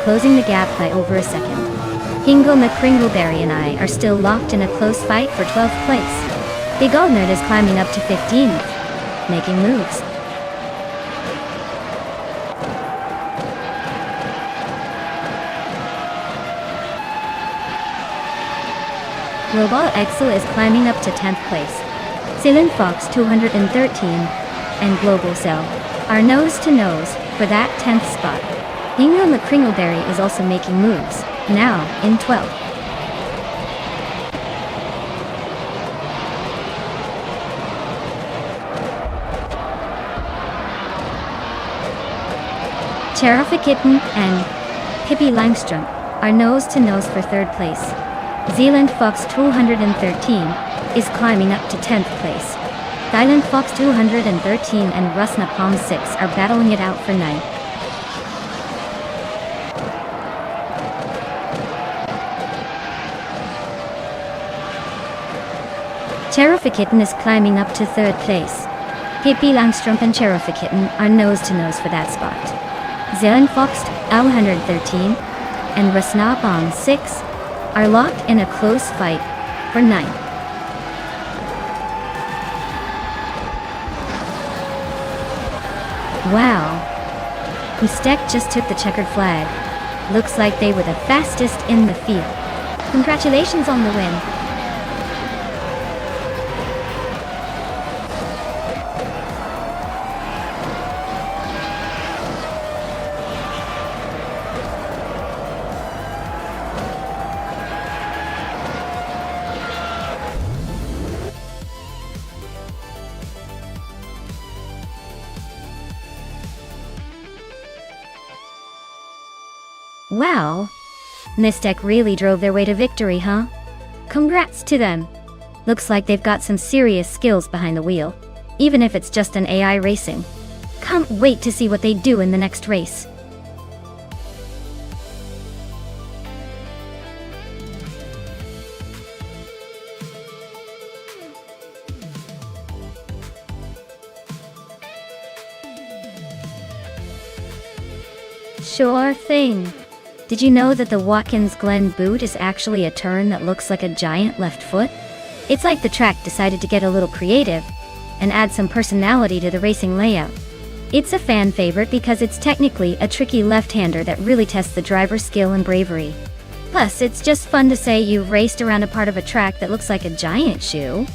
closing the gap by over a second. Hingle McCringleberry and I are still locked in a close fight for 12th place. Big Old is climbing up to 15th, making moves. Robot Excel is climbing up to 10th place. Ceylon Fox 213 and Global Cell are nose to nose for that 10th spot. Hingle McCringleberry is also making moves, now in 12th. Sheriff Kitten and Pippi Langstrom are nose to nose for 3rd place. Zealand Fox 213 is climbing up to 10th place. Thailand Fox 213 and Rusna Palm 6 are battling it out for 9th. Sheriff Kitten is climbing up to 3rd place. Pippi Langstrom and Sheriff Kitten are nose to nose for that spot. Zealand Fox 213 and Rusna Palm 6 are locked in a close fight for 9th. Wow. Ustek just took the checkered flag. Looks like they were the fastest in the field. Congratulations on the win. Wow, Nistek really drove their way to victory, huh? Congrats to them. Looks like they've got some serious skills behind the wheel, even if it's just an AI racing. Can't wait to see what they do in the next race. Sure thing. Did you know that the Watkins Glen boot is actually a turn that looks like a giant left foot? It's like the track decided to get a little creative and add some personality to the racing layout. It's a fan favorite because it's technically a tricky left-hander that really tests the driver's skill and bravery. Plus, it's just fun to say you've raced around a part of a track that looks like a giant shoe.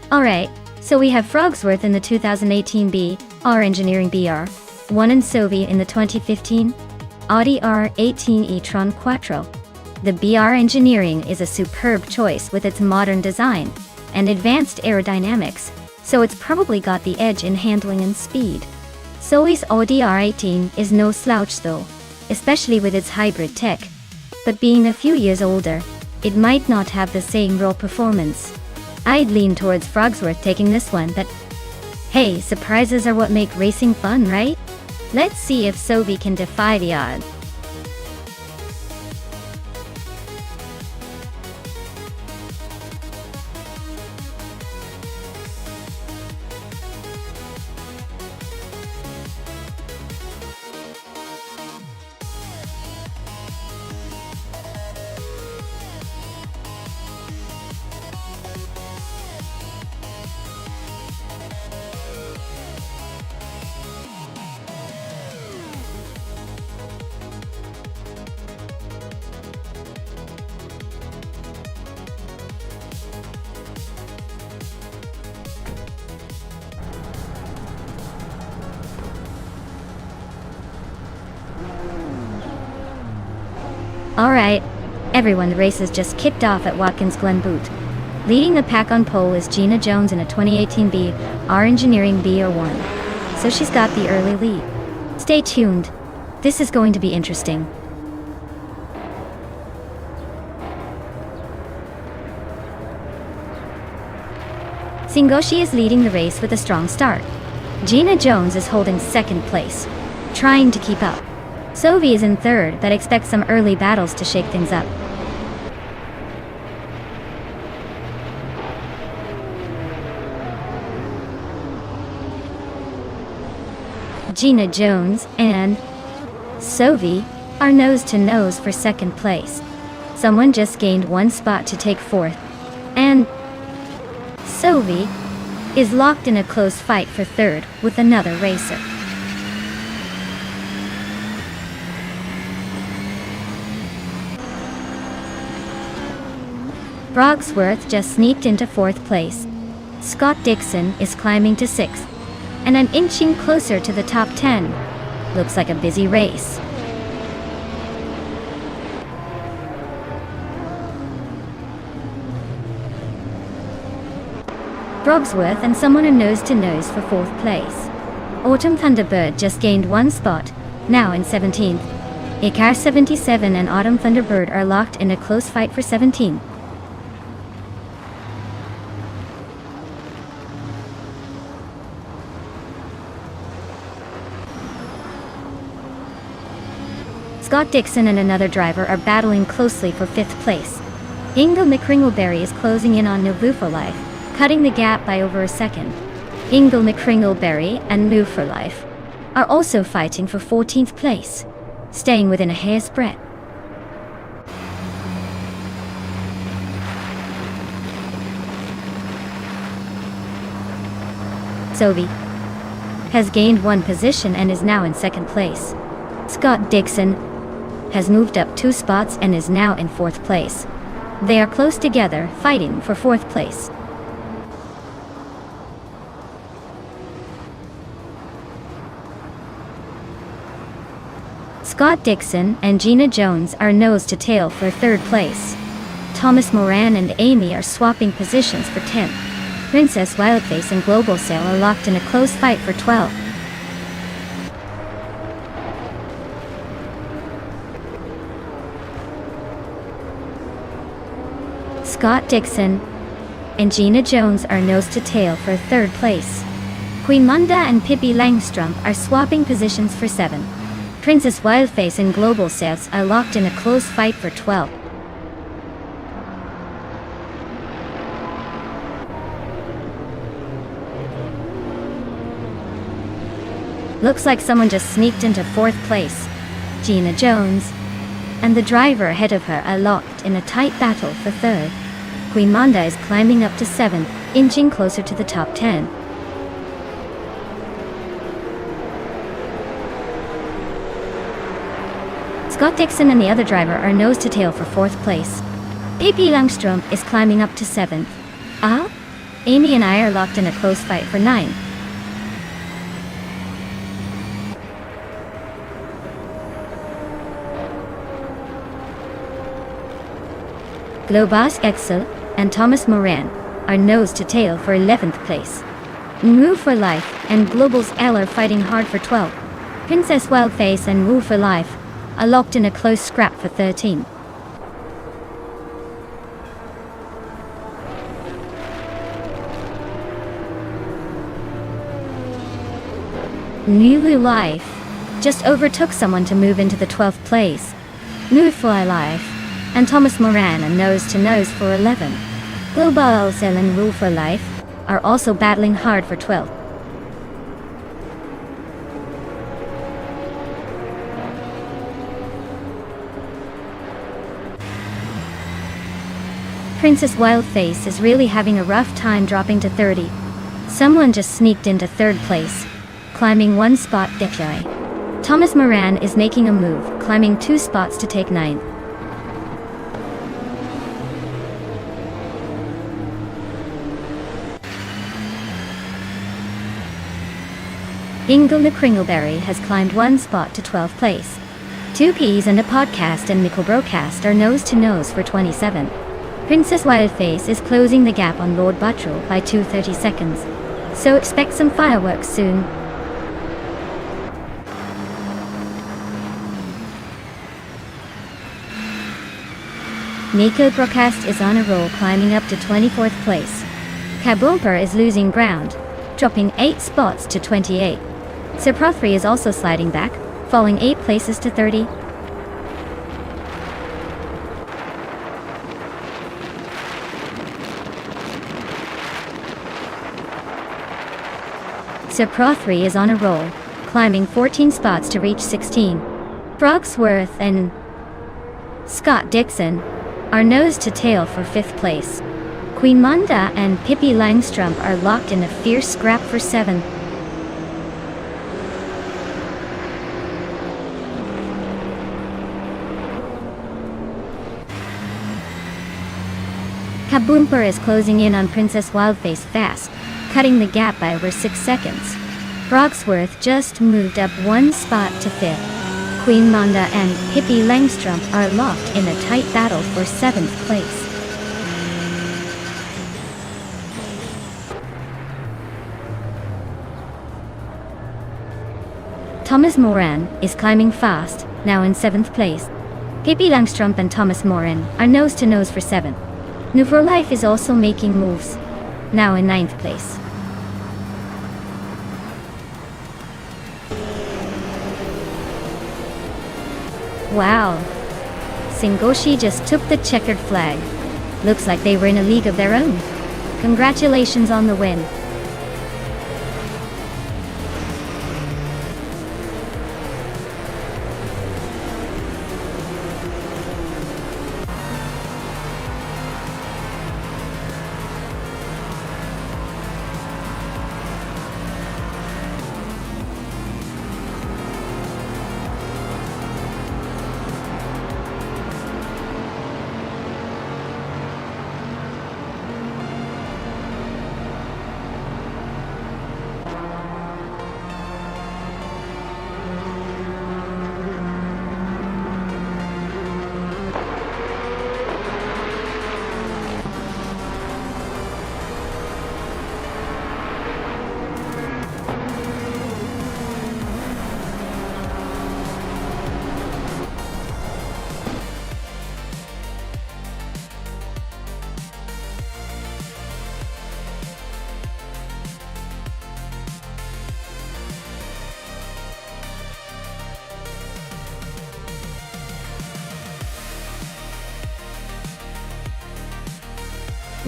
Alright, so we have Frogsworth in the 2018 BR Engineering BR1 and Sovi in the 2015 Audi R18 e-tron Quattro. The BR Engineering is a superb choice with its modern design and advanced aerodynamics, so it's probably got the edge in handling and speed. Sovi's Audi R18 is no slouch though, especially with its hybrid tech. But being a few years older, it might not have the same raw performance. I'd lean towards Frogsworth taking this one, but hey, surprises are what make racing fun, right? Let's see if Sovi can defy the odds. Alright, everyone, the race has just kicked off at Watkins Glen Boot. Leading the pack on pole is Gina Jones in a 2018 BR Engineering BR1. So she's got the early lead. Stay tuned. This is going to be interesting. Singoshi is leading the race with a strong start. Gina Jones is holding second place, trying to keep up. Sovi is in third, but expects some early battles to shake things up. Gina Jones and Sovi are nose to nose for second place. Someone just gained one spot to take fourth, and Sovi is locked in a close fight for third with another racer. Brogsworth just sneaked into fourth place. Scott Dixon is climbing to sixth, and I'm inching closer to the top 10. Looks like a busy race. Brogsworth and someone are nose to nose for fourth place. Autumn Thunderbird just gained one spot, now in 17th. Icar 77 and Autumn Thunderbird are locked in a close fight for 17th. Scott Dixon and another driver are battling closely for fifth place. Ingo McCringleberry is closing in on Move for Life, cutting the gap by over a second. Ingo McCringleberry and Move for Life are also fighting for 14th place, staying within a hair's breadth. Sovi has gained one position and is now in second place. Scott Dixon has moved up 2 spots and is now in fourth place. They are close together, fighting for fourth place. Scott Dixon and Gina Jones are nose to tail for third place. Thomas Moran and Amy are swapping positions for 10th. Princess Wildface and Global Sail are locked in a close fight for 12th. Scott Dixon and Gina Jones are nose to tail for third place. Queen Munda and Pippi Langstrom are swapping positions for 7th. Princess Wildface and Global Sails are locked in a close fight for 12th. Looks like someone just sneaked into fourth place. Gina Jones and the driver ahead of her are locked in a tight battle for third. Queen Manda is climbing up to 7th, inching closer to the top 10. Scott Dixon and the other driver are nose to tail for fourth place. Pippi Langstrom is climbing up to 7th. Amy and I are locked in a close fight for 9th. Globas Excel and Thomas Moran are nose to tail for 11th place. Move for Life and Global's L are fighting hard for 12th. Princess Wildface and Move for Life are locked in a close scrap for 13th. Move Life just overtook someone to move into the 12th place. Move for Life and Thomas Moran are nose to nose for 11th. Global Cell and Rule for Life are also battling hard for 12th. Princess Wildface is really having a rough time dropping to 30. Someone just sneaked into third place, climbing 1 spot decay. Thomas Moran is making a move, climbing 2 spots to take 9th. Ingo McCringleberry has climbed 1 spot to 12th place. Two Ps and a podcast and Nickel Broadcast are nose to nose for 27. Princess Wildface is closing the gap on Lord Buttrell by 2:30 seconds. So expect some fireworks soon. Nico Broadcast is on a roll, climbing up to 24th place. Kaboomper is losing ground, dropping 8 spots to 28. Sir Prothry is also sliding back, falling 8 places to 30. Sir Prothry is on a roll, climbing 14 spots to reach 16. Brogsworth and Scott Dixon are nose to tail for 5th place. Queen Munda and Pippi Langstrump are locked in a fierce scrap for 7th. Kaboomper is closing in on Princess Wildface fast, cutting the gap by over 6 seconds. Brogsworth just moved up 1 spot to 5th. Queen Manda and Pippi Langstrump are locked in a tight battle for 7th place. Thomas Moran is climbing fast, now in 7th place. Pippi Langstrump and Thomas Moran are nose to nose for 7th. Nouveau Life is also making moves, now in 9th place. Wow! Sengoshi just took the checkered flag. Looks like they were in a league of their own. Congratulations on the win.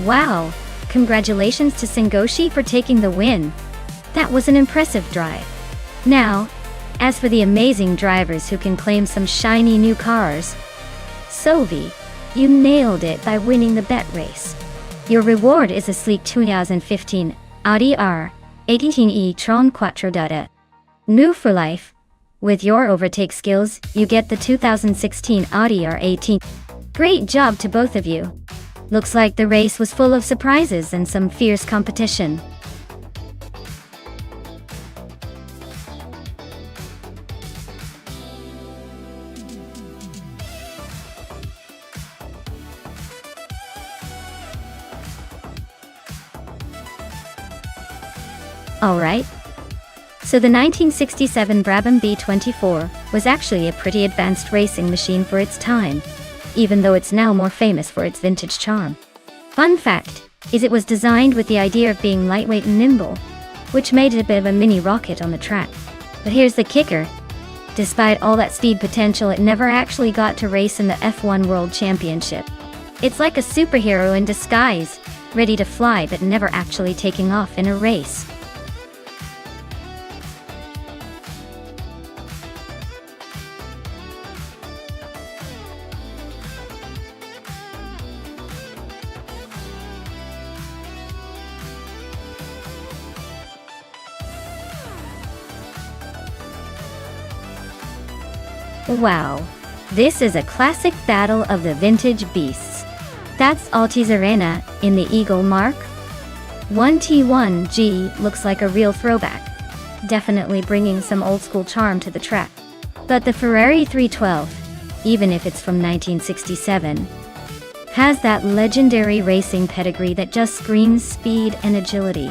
Wow! Congratulations to Sengoshi for taking the win. That was an impressive drive. Now, as for the amazing drivers who can claim some shiny new cars, Sovi, you nailed it by winning the bet race. Your reward is a sleek 2015 Audi R18 e-tron Quattro. New for life. With your overtake skills, you get the 2016 Audi R18. Great job to both of you. Looks like the race was full of surprises and some fierce competition. Alright. So the 1967 Brabham B24 was actually a pretty advanced racing machine for its time, even though it's now more famous for its vintage charm. Fun fact is it was designed with the idea of being lightweight and nimble, which made it a bit of a mini rocket on the track. But here's the kicker. Despite all that speed potential, it never actually got to race in the F1 World Championship. It's like a superhero in disguise, ready to fly but never actually taking off in a race. Wow, this is a classic battle of the vintage beasts. That's Altis Arena in the Eagle Mark 1T1G looks like a real throwback, definitely bringing some old school charm to the track. But the Ferrari 312, even if it's from 1967, has that legendary racing pedigree that just screams speed and agility.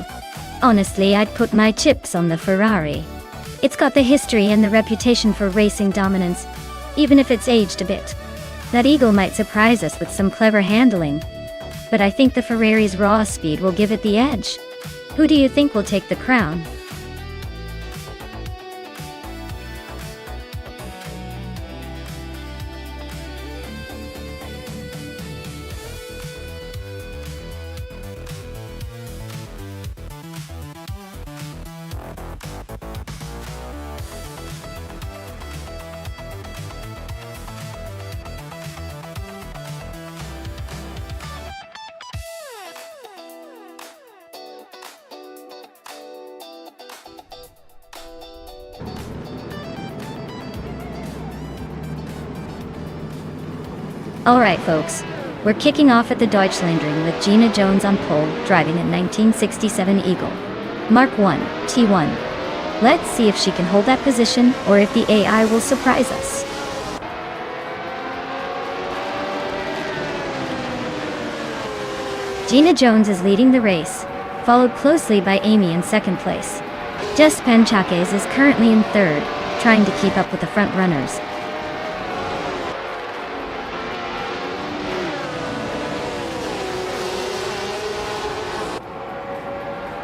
Honestly, I'd put my chips on the Ferrari. It's got the history and the reputation for racing dominance, even if it's aged a bit. That Eagle might surprise us with some clever handling, but I think the Ferrari's raw speed will give it the edge. Who do you think will take the crown? Alright folks, we're kicking off at the Deutschlandring with Gina Jones on pole, driving a 1967 Eagle. Mark 1, T1. Let's see if she can hold that position or if the AI will surprise us. Gina Jones is leading the race, followed closely by Amy in second place. Jess Penchakes is currently in third, trying to keep up with the front runners.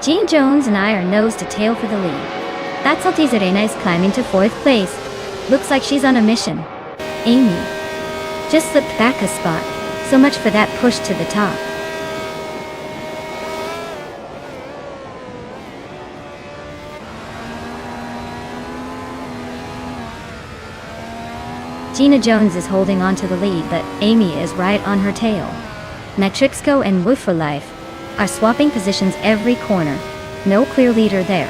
Gina Jones and I are nose to tail for the lead. That's Serena is climbing to fourth place. Looks like she's on a mission. Amy just slipped back a spot. So much for that push to the top. Gina Jones is holding on to the lead, but Amy is right on her tail. Metrixco and Woof for Life are swapping positions every corner. No clear leader there.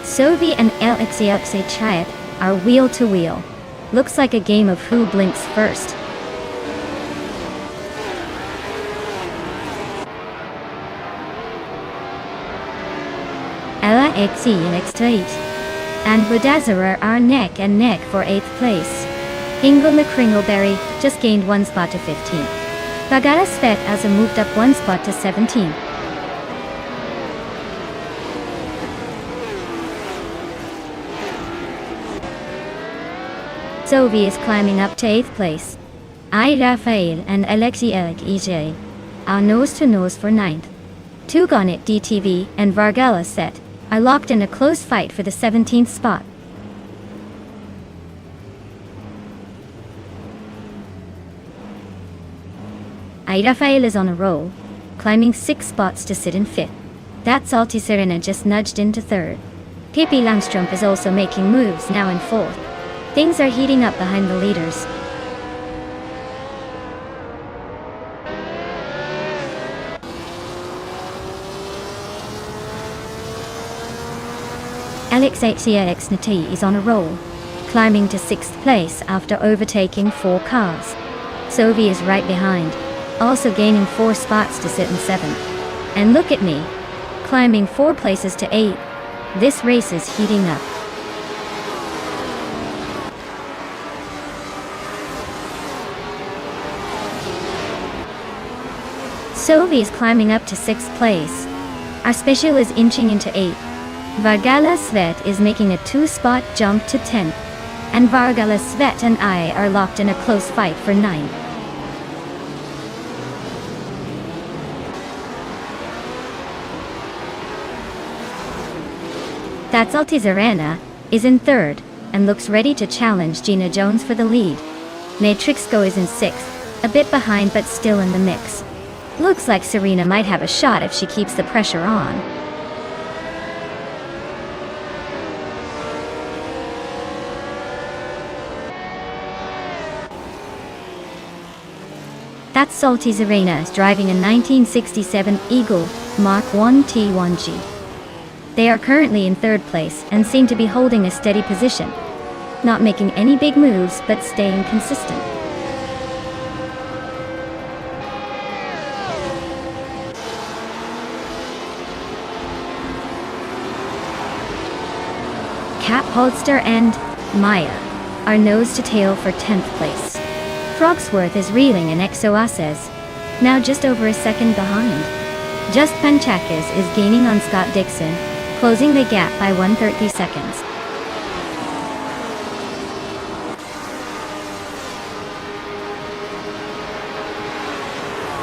Sovi and Alexiakse Chayat are wheel to wheel. Looks like a game of who blinks first. Ella Exi and X8 and Budazarer are neck and neck for 8th place. Ingo McCringleberry just gained 1 spot to 15. Bagara Svet Asa moved up 1 spot to 17. Sovi is climbing up to 8th place. I Rafael and Alexei Eric EJ are nose to nose for 9th. Tugonit DTV and Vargala Set are locked in a close fight for the 17th spot. I Rafael is on a roll, climbing 6 spots to sit in 5th. That Salty Serena just nudged into 3rd. Pippi Langstrup is also making moves, now in 4th. Things are heating up behind the leaders. Alexei X Nati is on a roll, climbing to 6th place after overtaking 4 cars. Sovi is right behind, also gaining 4 spots to sit in 7th. And look at me, climbing 4 places to 8. This race is heating up. Sovi is climbing up to 6th place. Our special is inching into 8th. Vargala Svet is making a 2-spot jump to 10th. And Vargala Svet and I are locked in a close fight for 9th. That's Altizarana is in 3rd and looks ready to challenge Gina Jones for the lead. Matrixco is in 6th, a bit behind but still in the mix. Looks like Serena might have a shot if she keeps the pressure on. That's Salty Serena is driving a 1967 Eagle Mark 1 T1G. They are currently in 3rd place and seem to be holding a steady position. Not making any big moves, but staying consistent. Cap Holster and Maya are nose to tail for 10th place. Frogsworth is reeling in Exoaces, now just over a second behind. Just Panchakis is gaining on Scott Dixon, closing the gap by 130 seconds.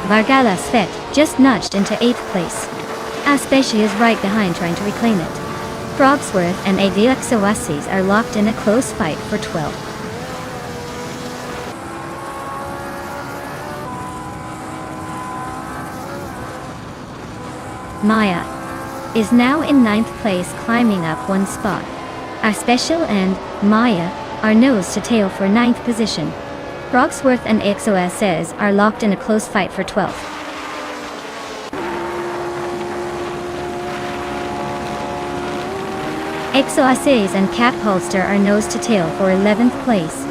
Vargala Svet just nudged into 8th place. Aspecia is right behind trying to reclaim it. Frogsworth and Exoaces are locked in a close fight for 12th. Maya is now in 9th place, climbing up one spot. Aspecial and Maya are nose to tail for 9th position. Frogsworth and Exoaces are locked in a close fight for 12th. Exoaces and Cap Holster are nose to tail for 11th place.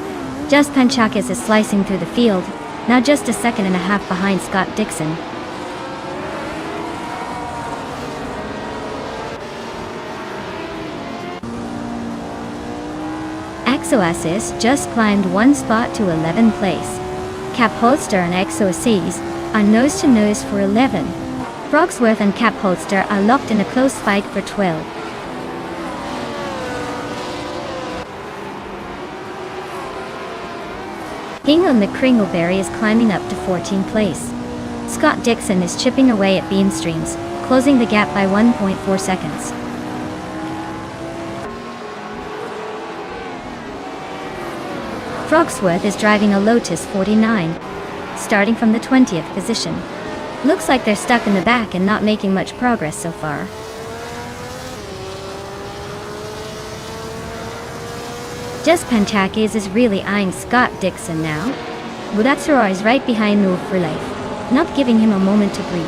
Just Panchakis is slicing through the field, now just a second and a half behind Scott Dixon. Exoaces just climbed one spot to 11th place. Cap Holster and Exoaces are nose to nose for 11. Frogsworth and Cap Holster are locked in a close fight for 12. King on the Kringleberry is climbing up to 14th place. Scott Dixon is chipping away at Beamstreams, closing the gap by 1.4 seconds. Frogsworth is driving a Lotus 49, starting from the 20th position. Looks like they're stuck in the back and not making much progress so far. Just Panchakis is really eyeing Scott Dixon now. Budatsura is right behind Move for Life, not giving him a moment to breathe.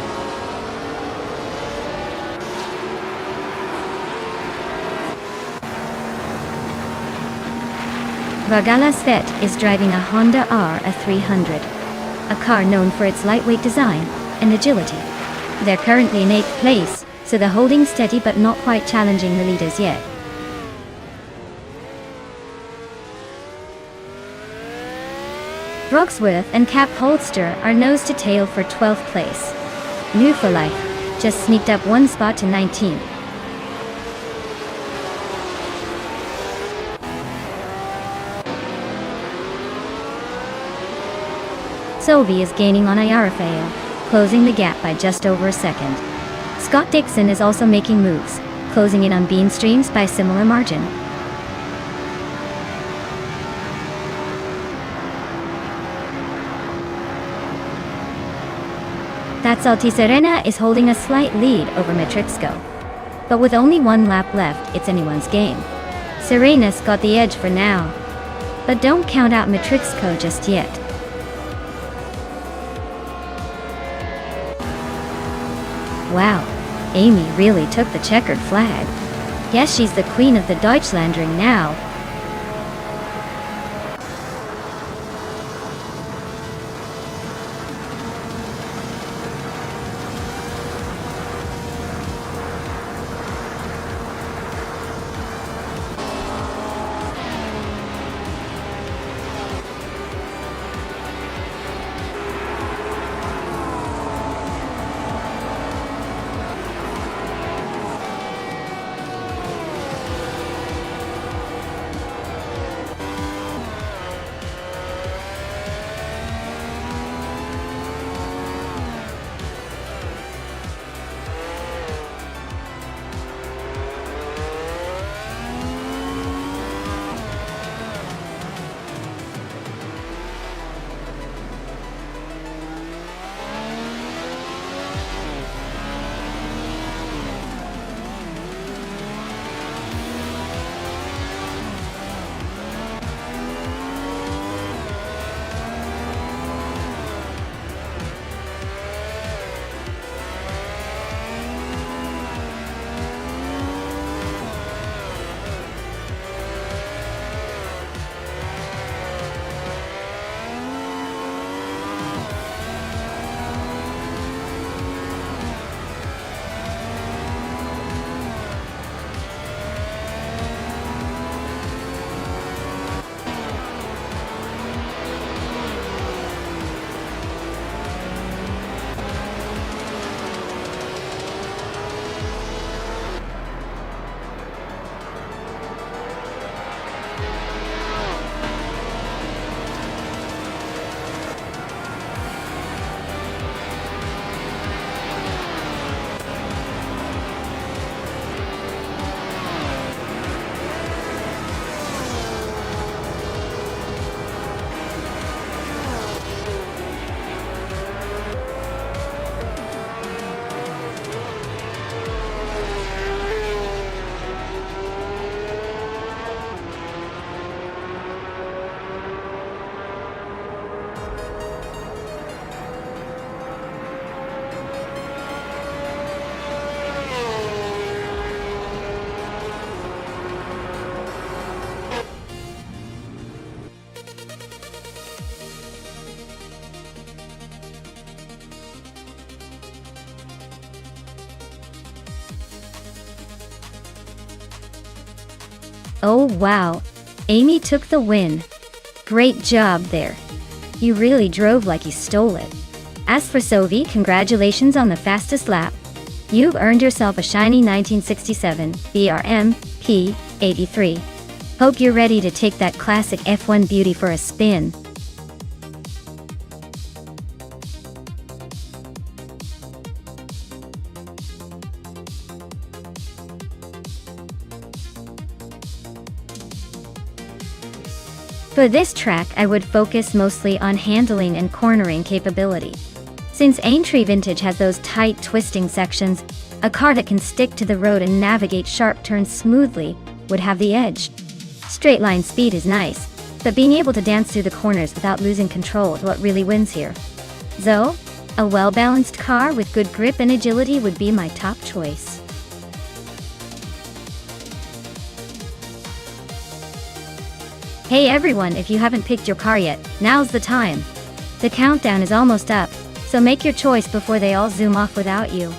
Vargala Svet is driving a Honda R a 300, a car known for its lightweight design and agility. They're currently in 8th place, so they're holding steady but not quite challenging the leaders yet. Frogsworth and Cap Holster are nose to tail for 12th place. New for Life just sneaked up one spot to 19th. Sylvie is gaining on Ayarafeo, closing the gap by just over a second. Scott Dixon is also making moves, closing in on Beamstreams by a similar margin. That's Altiserena is holding a slight lead over Matrixco. But with only one lap left, it's anyone's game. Serena's got the edge for now. But don't count out Matrixco just yet. Wow, Amy really took the checkered flag. Guess she's the queen of the Deutschlandring now. Oh wow, Amy took the win. Great job there. You really drove like you stole it. As for Sophie, congratulations on the fastest lap. You've earned yourself a shiny 1967 BRM P83. Hope you're ready to take that classic F1 beauty for a spin. For this track, I would focus mostly on handling and cornering capability. Since Aintree Vintage has those tight twisting sections, a car that can stick to the road and navigate sharp turns smoothly would have the edge. Straight line speed is nice, but being able to dance through the corners without losing control is what really wins here. So, a well-balanced car with good grip and agility would be my top choice. Hey everyone, if you haven't picked your car yet, now's the time. The countdown is almost up, so make your choice before they all zoom off without you.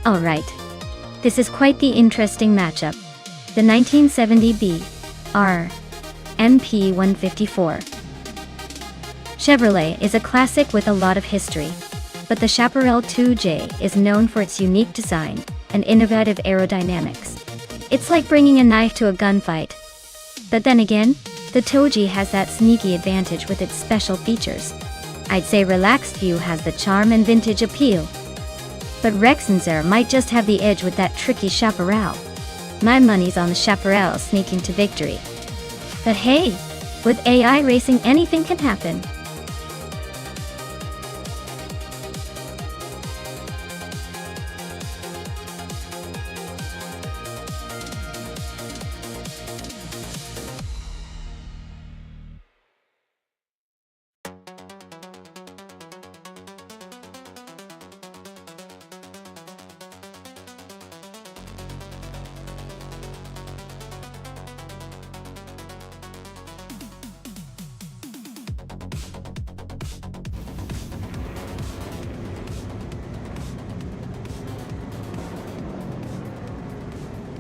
Alright. This is quite the interesting matchup. The 1970 R MP 154. Chevrolet is a classic with a lot of history, but the Chaparral 2J is known for its unique design and innovative aerodynamics. It's like bringing a knife to a gunfight. But then again, the Toji has that sneaky advantage with its special features. I'd say Relaxed View has the charm and vintage appeal. But Rexenzer might just have the edge with that tricky Chaparral. My money's on the Chaparral sneaking to victory. But hey, with AI racing anything can happen.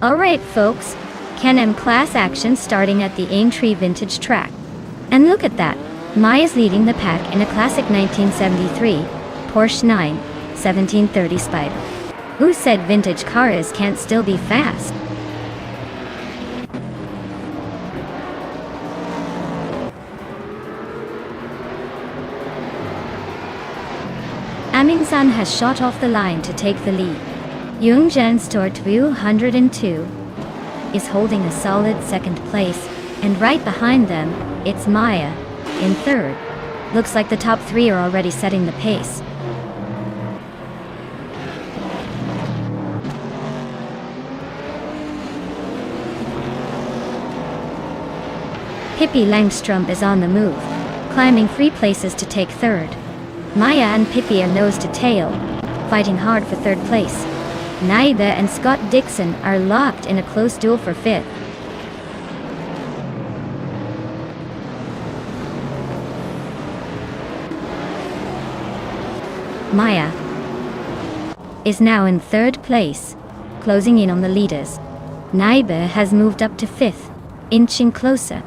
Alright folks, Can-Am class action starting at the Aintree Vintage track. And look at that, Maya's leading the pack in a classic 1973 Porsche 91730 Spider. Who said vintage cars can't still be fast? Amingsan has shot off the line to take the lead. Youngjan Store 202 is holding a solid second place, and right behind them, it's Maya, in third. Looks like the top three are already setting the pace. Pippi Langstrom is on the move, climbing 3 places to take third. Maya and Pippi are nose to tail, fighting hard for third place. Naiba and Scott Dixon are locked in a close duel for fifth. Maya is now in third place, closing in on the leaders. Naiba has moved up to fifth, inching closer.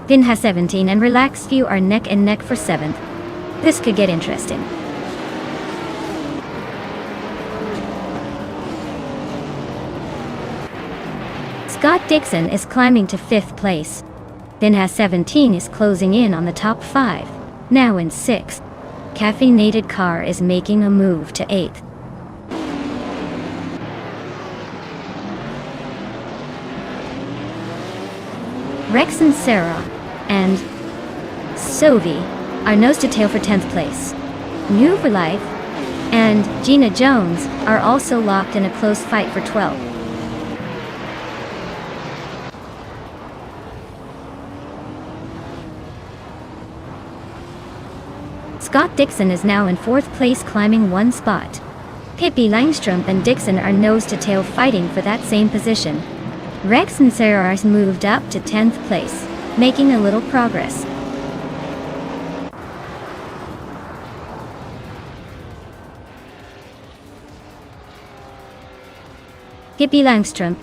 Vin has 17 and Relaxed View are neck and neck for seventh. This could get interesting. Scott Dixon is climbing to 5th place. Then has 17 is closing in on the top 5, now in 6th. Caffeinated Car is making a move to 8th. Rex and Sarah and Sophie are nose to tail for 10th place. New for Life and Gina Jones are also locked in a close fight for 12th. Scott Dixon is now in 4th place, climbing 1 spot. Pippi Langstrom and Dixon are nose to tail fighting for that same position. Rex and Sarah are moved up to 10th place, making a little progress. Pippi Langstrom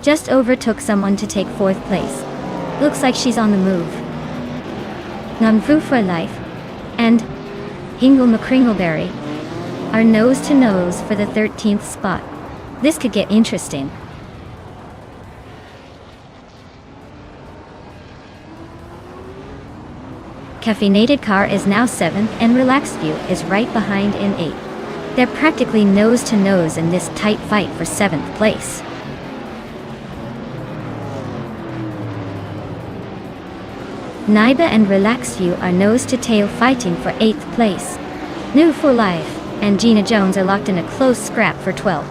just overtook someone to take 4th place. Looks like she's on the move. Nonstop for Life and Hingle McCringleberry are nose to nose for the 13th spot. This could get interesting. Caffeinated Car is now 7th and Relaxed View is right behind in 8th. They're practically nose to nose in this tight fight for 7th place. Naiba and Relaxed View are nose to tail fighting for 8th place. New for Life and Gina Jones are locked in a close scrap for 12th.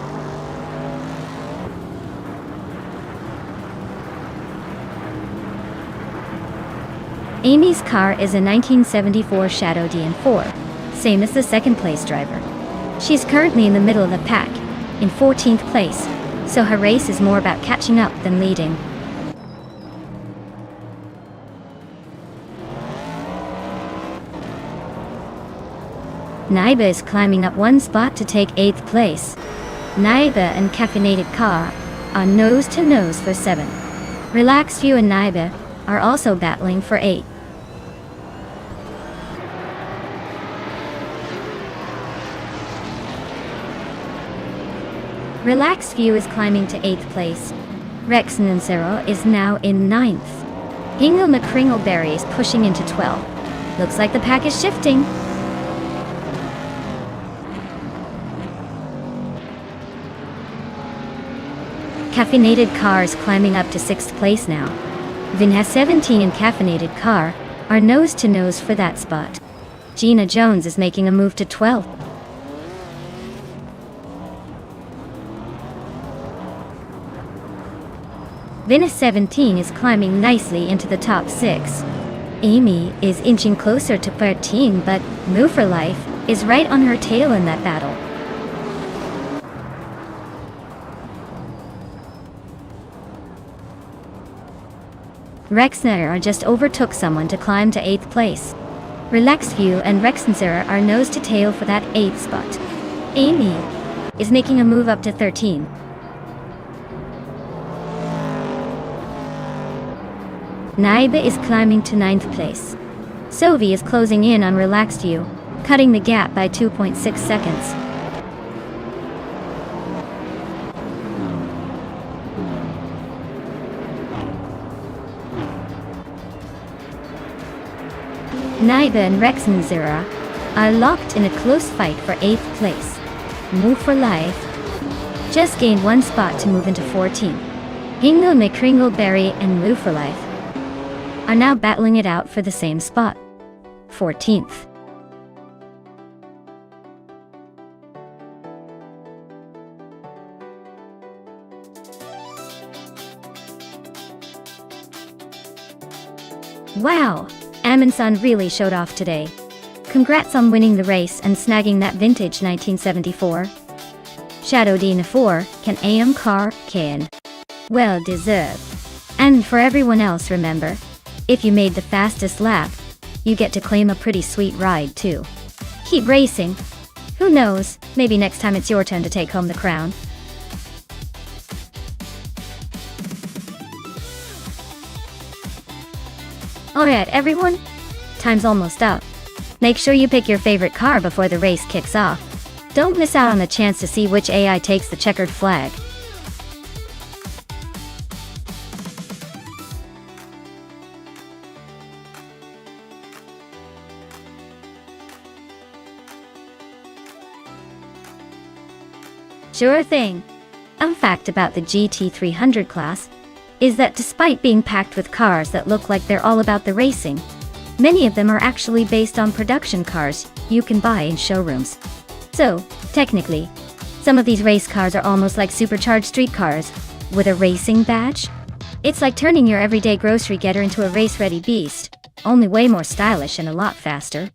Amy's car is a 1974 Shadow DN4, same as the 2nd place driver. She's currently in the middle of the pack, in 14th place, so her race is more about catching up than leading. Naiba is climbing up 1 spot to take 8th place. Naiba and Caffeinated Car are nose to nose for 7th. Relaxed View and Naiba are also battling for 8th. Relaxed View is climbing to 8th place. Rex and Sarah is now in 9th. Hingle McCringleberry is pushing into 12th. Looks like the pack is shifting. Caffeinated Car is climbing up to 6th place now. Vin has 17 and Caffeinated Car are nose to nose for that spot. Gina Jones is making a move to 12th. Venus 17 is climbing nicely into the top 6. Amy is inching closer to 13, but Move for Life is right on her tail in that battle. Rex and Sarah just overtook someone to climb to 8th place. Relaxed View and Rex and Sarah are nose to tail for that 8th spot. Amy is making a move up to 13. Naiba is climbing to 9th place. Sophie is closing in on Relaxed View, cutting the gap by 2.6 seconds. Naiba and Rex and Zira are locked in a close fight for 8th place. Move for Life just gained 1 spot to move into 14. Hingle McCringleberry and Move for Life are now battling it out for the same spot, 14th. Wow, Amundsen really showed off today. Congrats on winning the race and snagging that vintage 1974 Shadow DN4 can AM car can. Well deserved. And for everyone else, remember, if you made the fastest lap, you get to claim a pretty sweet ride too. Keep racing. Who knows, maybe next time it's your turn to take home the crown. Alright everyone, time's almost up. Make sure you pick your favorite car before the race kicks off. Don't miss out on the chance to see which AI takes the checkered flag. Sure thing. A fact about the GT300 class is that despite being packed with cars that look like they're all about the racing, many of them are actually based on production cars you can buy in showrooms. So, technically, some of these race cars are almost like supercharged street cars with a racing badge. It's like turning your everyday grocery getter into a race-ready beast, only way more stylish and a lot faster.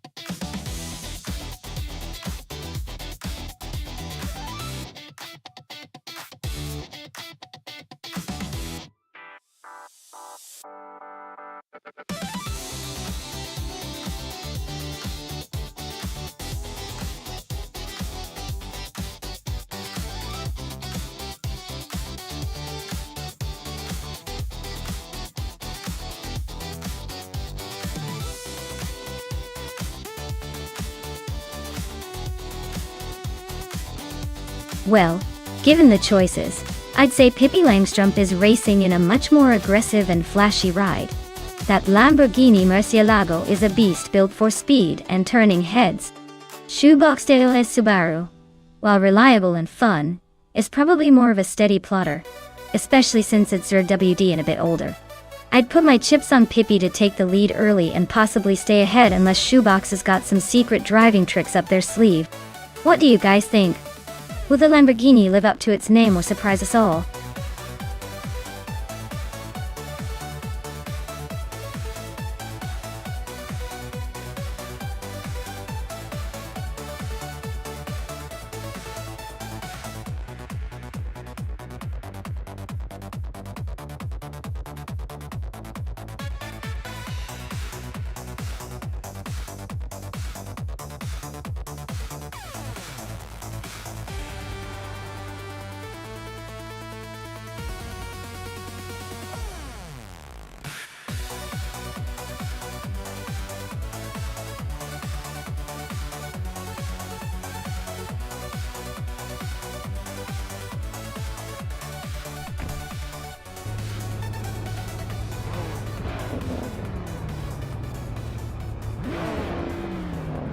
Well, given the choices, I'd say Pippi Langstrumpf is racing in a much more aggressive and flashy ride. That Lamborghini Murcielago is a beast built for speed and turning heads. Shoebox Dale as Subaru, while reliable and fun, is probably more of a steady plotter, especially since it's WD and a bit older. I'd put my chips on Pippi to take the lead early and possibly stay ahead unless Shoebox has got some secret driving tricks up their sleeve. What do you guys think? Will the Lamborghini live up to its name or surprise us all?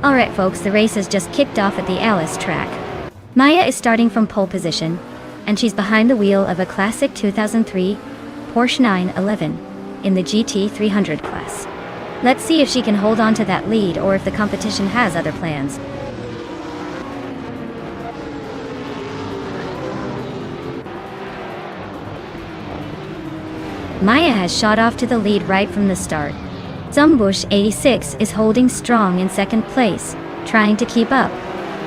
Alright folks, the race has just kicked off at the Alice track. Maya is starting from pole position, and she's behind the wheel of a classic 2003 Porsche 911 in the GT 300 class. Let's see if she can hold on to that lead or if the competition has other plans. Maya has shot off to the lead right from the start. Zumbush 86 is holding strong in second place, trying to keep up.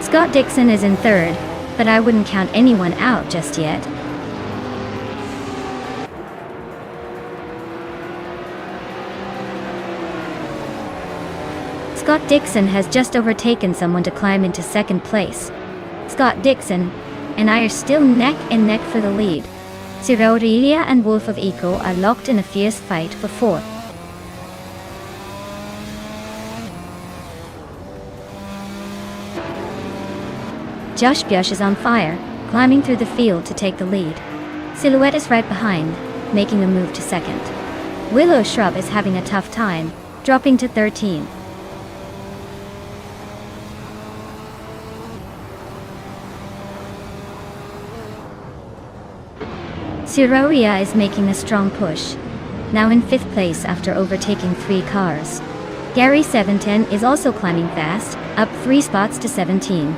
Scott Dixon is in third, but I wouldn't count anyone out just yet. Scott Dixon has just overtaken someone to climb into second place. Scott Dixon and I are still neck and neck for the lead. Siroria and Wolf of Eco are locked in a fierce fight for fourth. Josh Bjush is on fire, climbing through the field to take the lead. Silhouette is right behind, making a move to second. Willow Shrub is having a tough time, dropping to 13. Siroria is making a strong push, now in fifth place after overtaking 3 cars. Gary 710 is also climbing fast, up 3 spots to 17.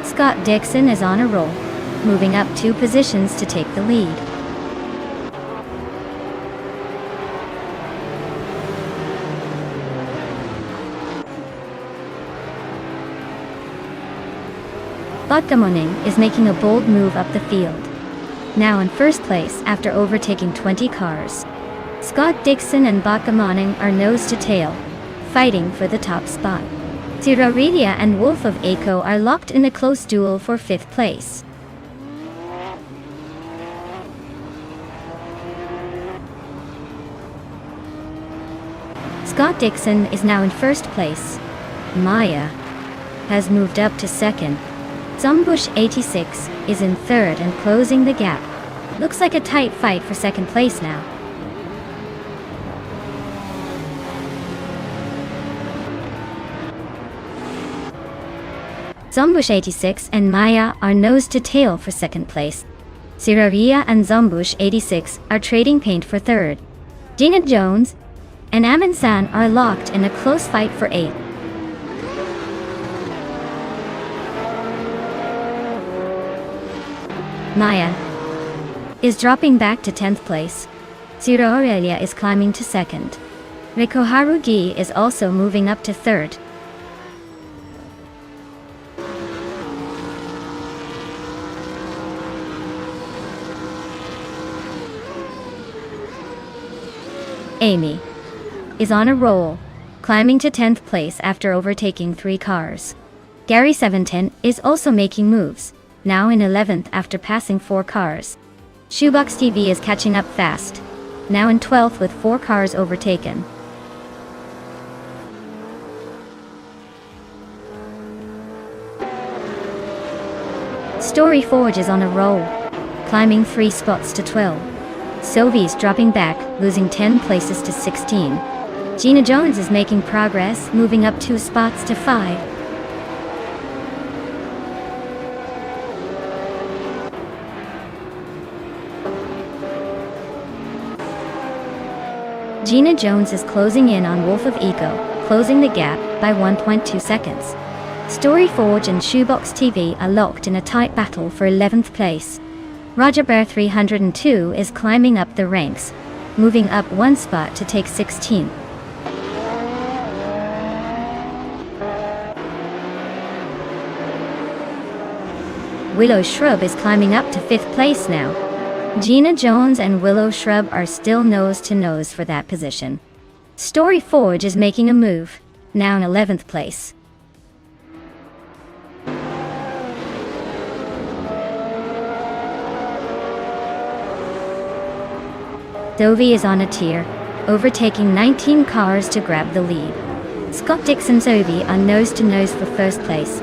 Scott Dixon is on a roll, moving up 2 positions to take the lead. Botgamoning is making a bold move up the field, now in first place after overtaking 20 cars. Scott Dixon and Botgamoning are nose to tail, fighting for the top spot. Siroria and Wolf of Eco are locked in a close duel for 5th place. Scott Dixon is now in first place. Maya has moved up to second. Zumbush 86 is in third and closing the gap. Looks like a tight fight for second place now. Zumbush 86 and Maya are nose to tail for second place. Siraria and Zombush 86 are trading paint for third. Gina Jones and Amin San are locked in a close fight for 8th. Maya is dropping back to 10th place. Ciro Aurelia is climbing to 2nd. Rikoharu Gi is also moving up to 3rd. Amy is on a roll, climbing to 10th place after overtaking 3 cars. Gary 710 is also making moves, now in 11th after passing 4 cars. Shoebox TV is catching up fast, now in 12th with 4 cars overtaken. Story Forge is on a roll, climbing 3 spots to 12. Sovi's dropping back, losing 10 places to 16. Gina Jones is making progress, moving up 2 spots to 5. Gina Jones is closing in on Wolf of Eco, closing the gap by 1.2 seconds. Story Forge and Shoebox TV are locked in a tight battle for 11th place. Roger Bear 302 is climbing up the ranks, moving up 1 spot to take 16th. Willow Shrub is climbing up to 5th place now. Gina Jones and Willow Shrub are still nose to nose for that position. Story Forge is making a move, now in 11th place. Dovey is on a tier, overtaking 19 cars to grab the lead. Scott Dixon's Ovi are nose to nose for 1st place.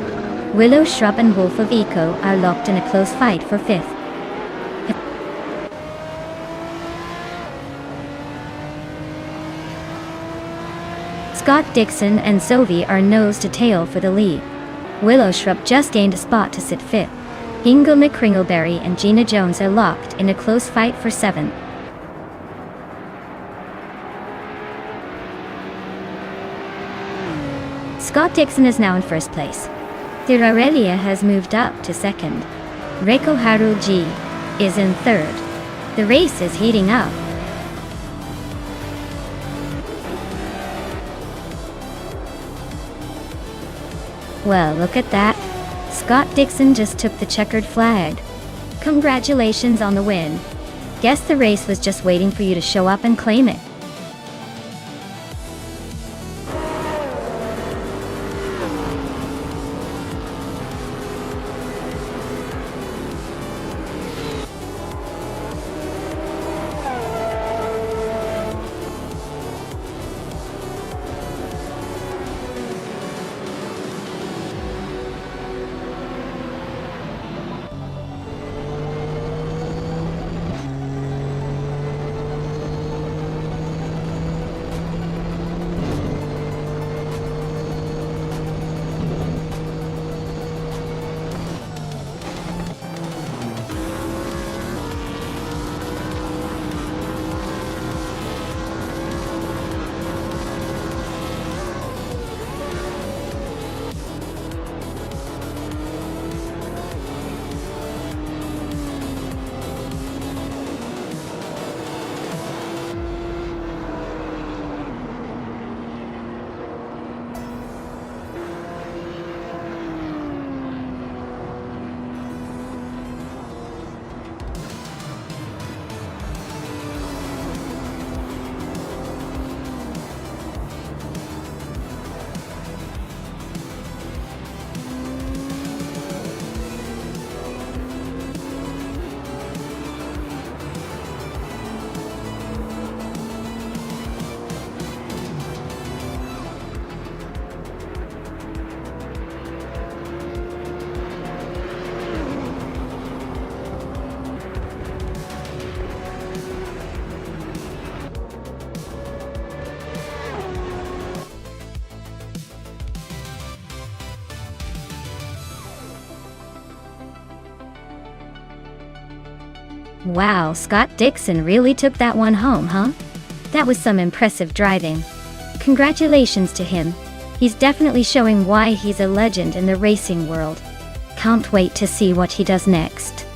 Willow Shrub and Wolf of Eco are locked in a close fight for 5th. Scott Dixon and Sovi are nose to tail for the lead. Willow Shrub just gained a spot to sit 5th. Hingle McCringleberry and Gina Jones are locked in a close fight for 7th. Scott Dixon is now in 1st place. Tirarelia has moved up to 2nd. Reiko Haruji is in 3rd. The race is heating up. Well, look at that. Scott Dixon just took the checkered flag. Congratulations on the win. Guess the race was just waiting for you to show up and claim it. Wow, Scott Dixon really took that one home, huh? That was some impressive driving. Congratulations to him. He's definitely showing why he's a legend in the racing world. Can't wait to see what he does next.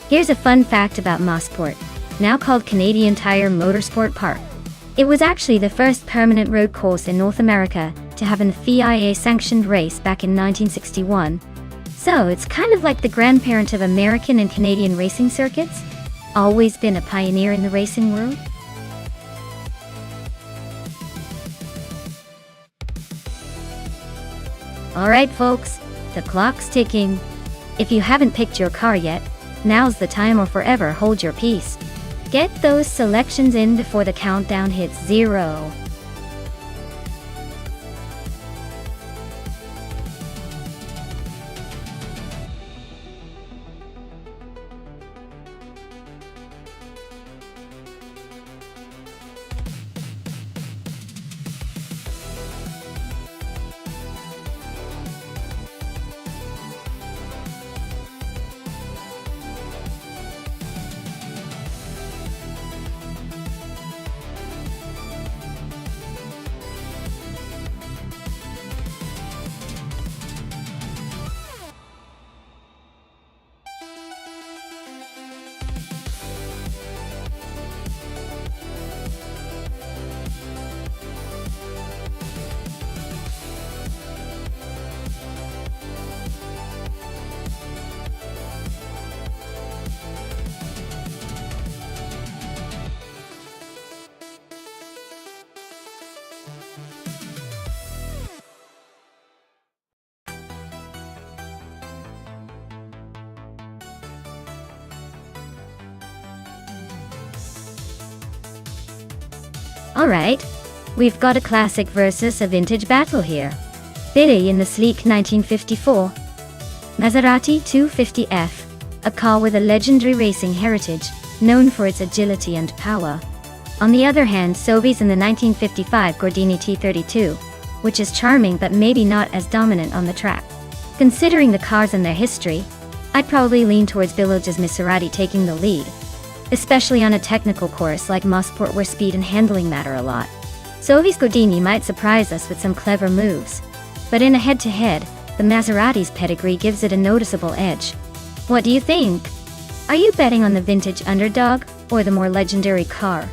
Here's a fun fact about Nonstop, now called Canadian Tire Motorsport Park. It was actually the first permanent road course in North America to have an FIA-sanctioned race back in 1961. So it's kind of like the grandparent of American and Canadian racing circuits. Always been a pioneer in the racing world. Alright folks, the clock's ticking. If you haven't picked your car yet, now's the time or forever hold your peace. Get those selections in before the countdown hits 0. Alright, we've got a classic versus a vintage battle here. Billy in the sleek 1954 Maserati 250F, a car with a legendary racing heritage, known for its agility and power. On the other hand, Sovi's in the 1955 Gordini T32, which is charming but maybe not as dominant on the track. Considering the cars and their history, I'd probably lean towards Billy's Maserati taking the lead, especially on a technical course like Nonstop where speed and handling matter a lot. Sovi's Gordini might surprise us with some clever moves, but in a head-to-head, the Maserati's pedigree gives it a noticeable edge. What do you think? Are you betting on the vintage underdog or the more legendary car?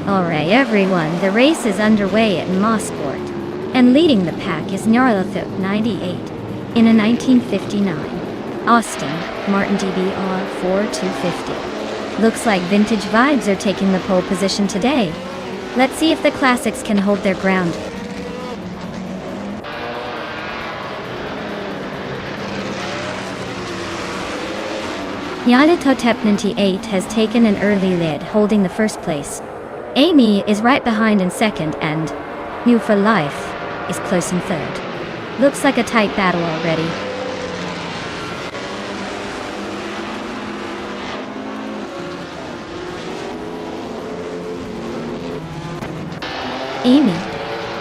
Alright everyone, the race is underway at Nonstop, and leading the pack is Nonstop 98 in a 1959 Austin Martin DBR 4250. Looks like vintage vibes are taking the pole position today. Let's see if the classics can hold their ground. Nonstop 98 has taken an early lead, holding the first place. Amy is right behind in second, and New for Life is close in third. Looks like a tight battle already. Amy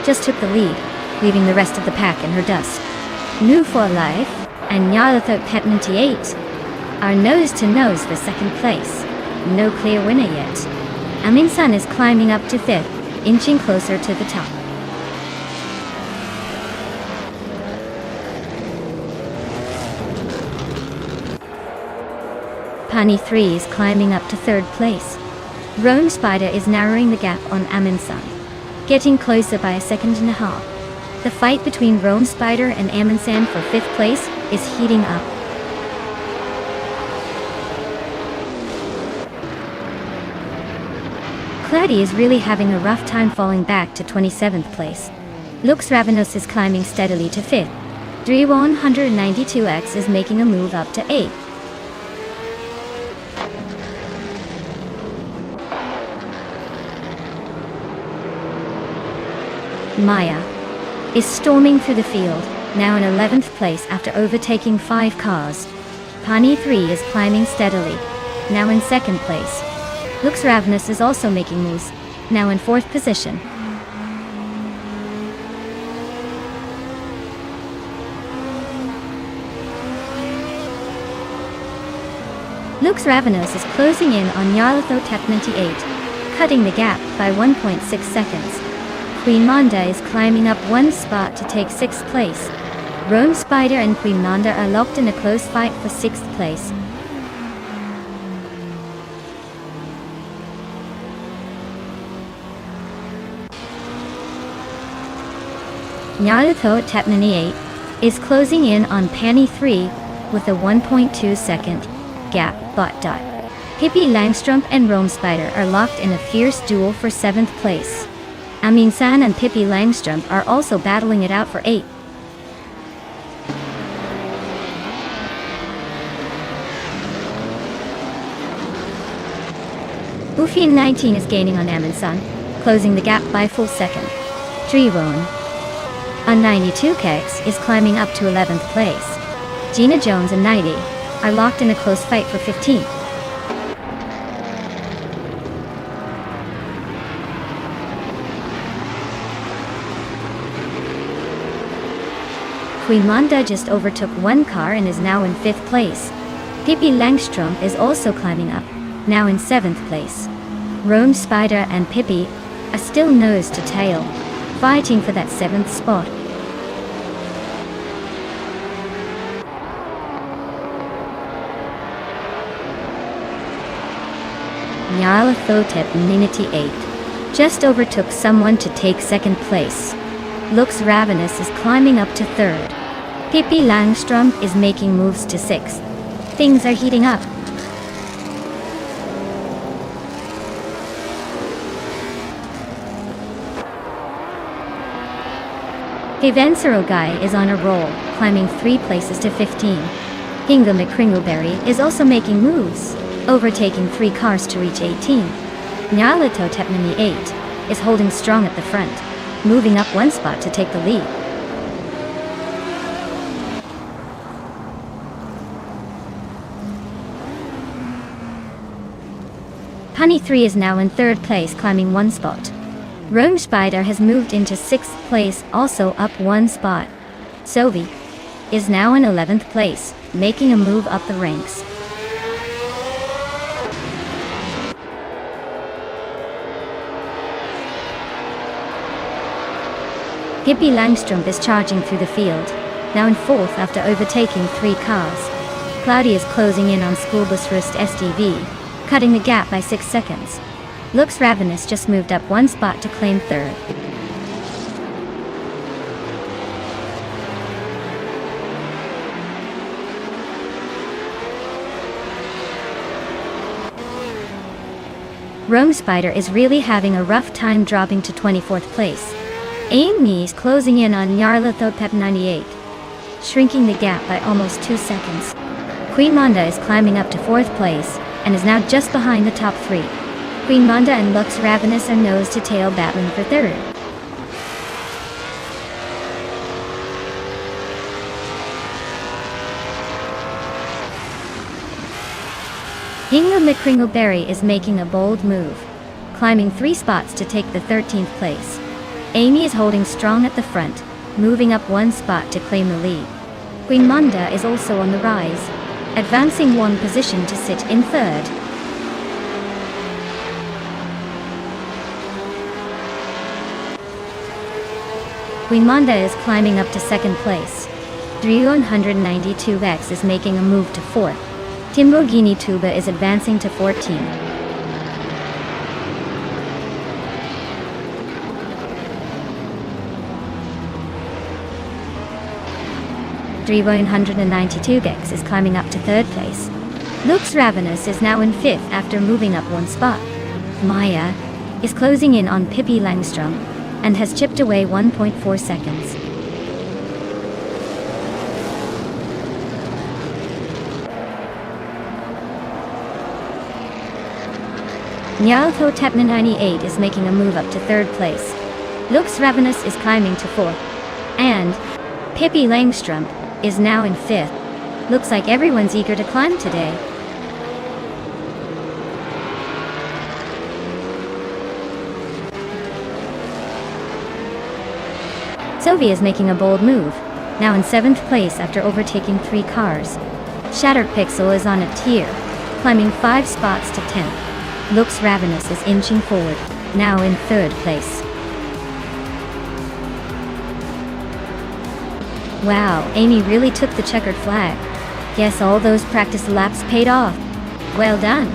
just took the lead, leaving the rest of the pack in her dust. New for Life and Nonstop 98 are nose to nose for second place. No clear winner yet. Amin-san is climbing up to fifth, inching closer to the top. Pani 3 is climbing up to third place. Rome Spider is narrowing the gap on Amin-san, getting closer by a second and a half. The fight between Rome Spider and Amundsen for 5th place is heating up. Cloudy is really having a rough time falling back to 27th place. Lux Ravenous is climbing steadily to 5th. Driwa 192X is making a move up to 8th. Maya is storming through the field, now in 11th place after overtaking 5 cars. Pani 3 is climbing steadily, now in 2nd place. Lux Ravenous is also making moves, now in 4th position. Lux Ravenous is closing in on Nyarlathotep 98, cutting the gap by 1.6 seconds. Queen Manda is climbing up 1 spot to take 6th place. Rome Spider and Queen Manda are locked in a close fight for 6th place. Nyarlathotep 98 is closing in on Pani 3 with a 1.2 second gap. Pippi Langstrumpf and Rome Spider are locked in a fierce duel for 7th place. Amundsen and Pippi Langstrumpf are also battling it out for 8th. Ufin 19 is gaining on Amundsen, closing the gap by a full second. Driwon on 92X is climbing up to 11th place. Gina Jones and 90 are locked in a close fight for 15th. Queen Manda just overtook 1 car and is now in 5th place. Pippi Langstrumpf is also climbing up, now in 7th place. Rome Spider and Pippi are still nose to tail, fighting for that 7th spot. Nyarlathotep 98 just overtook someone to take 2nd place. Lux Ravenous is climbing up to 3rd. Pippi Langstrumpf is making moves to 6th. Things are heating up. Hivenserogai is on a roll, climbing 3 places to 15. Inga McCringleberry is also making moves, overtaking 3 cars to reach 18. Nyarlathotep 98 is holding strong at the front, moving up 1 spot to take the lead. Pani 3 is now in 3rd place, climbing 1 spot. Rome Spider has moved into 6th place, also up 1 spot. Sovi is now in 11th place, making a move up the ranks. Pippi Langstrumpf is charging through the field, now in 4th after overtaking 3 cars. Cloudy is closing in on Schoolbus Rust SDV, cutting the gap by 6 seconds. Lux Ravenous just moved up 1 spot to claim 3rd. Rome Spider is really having a rough time dropping to 24th place. Amy is closing in on Nyarlathotep 98, shrinking the gap by almost 2 seconds. Queen Manda is climbing up to 4th place, and is now just behind the top 3. Queen Manda and Lux Ravenous are nose to tail battling for 3rd. Inga McCringleberry is making a bold move, climbing 3 spots to take the 13th place. Amy is holding strong at the front, moving up 1 spot to claim the lead. Queen Manda is also on the rise, advancing 1 position to sit in 3rd. Queen Manda is climbing up to 2nd place. Driwa 192X is making a move to 4th. Timborghini Tuba is advancing to 14. 392 gex is climbing up to 3rd place. Lux Ravenous is now in 5th after moving up 1 spot. Maya is closing in on Pippi Langstrom and has chipped away 1.4 seconds. Nyaltho Tepna 98 is making a move up to 3rd place. Lux Ravenous is climbing to 4th. And Pippi Langstrom is now in 5th. Looks like everyone's eager to climb today. Sylvia is making a bold move, now in 7th place after overtaking 3 cars. Shattered Pixel is on a tear, climbing 5 spots to 10th. Lux Ravenous is inching forward, now in 3rd place. Wow, Amy really took the checkered flag. Guess all those practice laps paid off. Well done.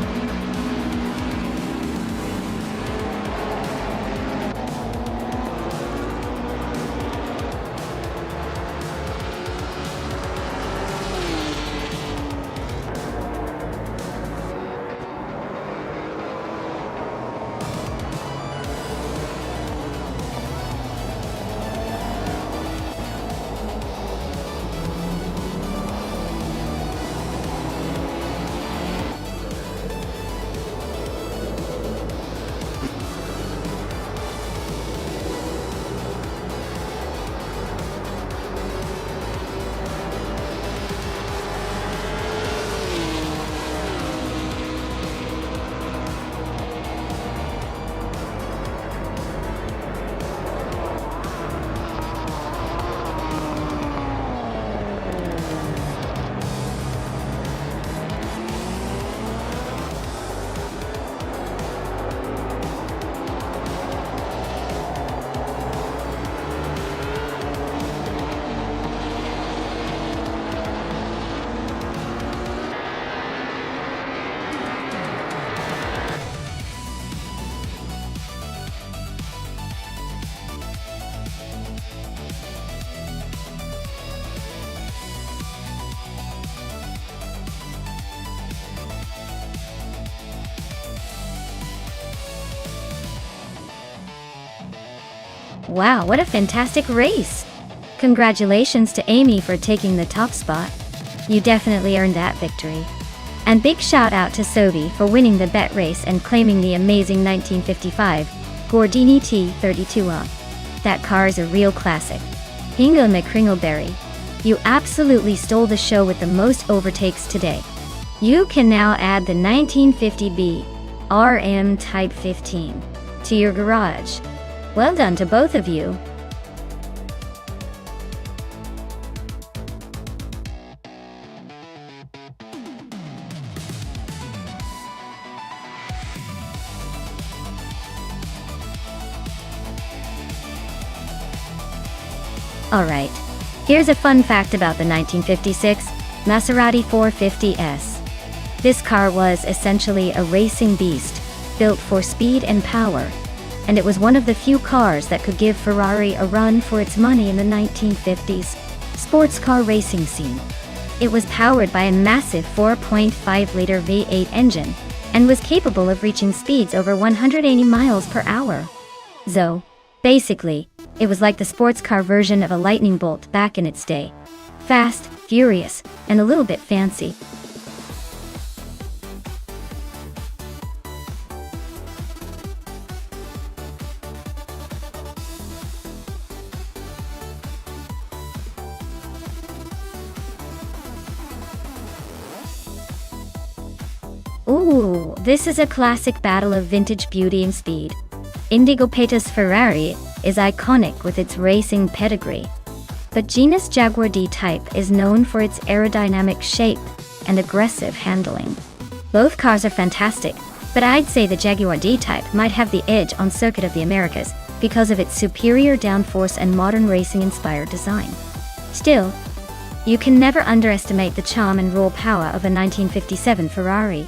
Wow, what a fantastic race! Congratulations to Amy for taking the top spot. You definitely earned that victory. And big shout out to Sophie for winning the bet race and claiming the amazing 1955 Gordini T32A. That car is a real classic. Hingle McCringleberry, you absolutely stole the show with the most overtakes today. You can now add the 1950B RM Type 15 to your garage. Well done to both of you. Alright, here's a fun fact about the 1956 Maserati 450S. This car was essentially a racing beast, built for speed and power, and it was one of the few cars that could give Ferrari a run for its money in the 1950s sports car racing scene. It was powered by a massive 4.5-liter V8 engine, and was capable of reaching speeds over 180 miles per hour. So, basically, it was like the sports car version of a lightning bolt back in its day. Fast, furious, and a little bit fancy. Ooh, this is a classic battle of vintage beauty and speed. Indigo Peta's Ferrari is iconic with its racing pedigree, but genus Jaguar D-Type is known for its aerodynamic shape and aggressive handling. Both cars are fantastic, but I'd say the Jaguar D-Type might have the edge on Circuit of the Americas because of its superior downforce and modern racing-inspired design. Still, you can never underestimate the charm and raw power of a 1957 Ferrari.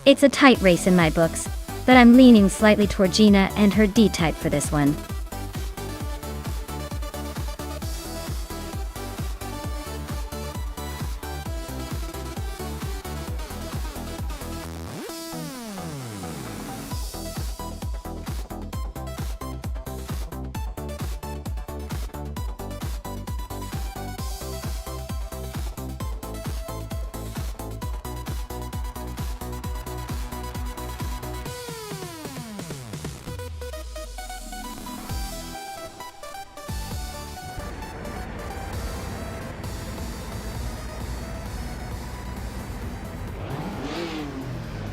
It's a tight race in my books, but I'm leaning slightly toward Gina and her D-Type for this one.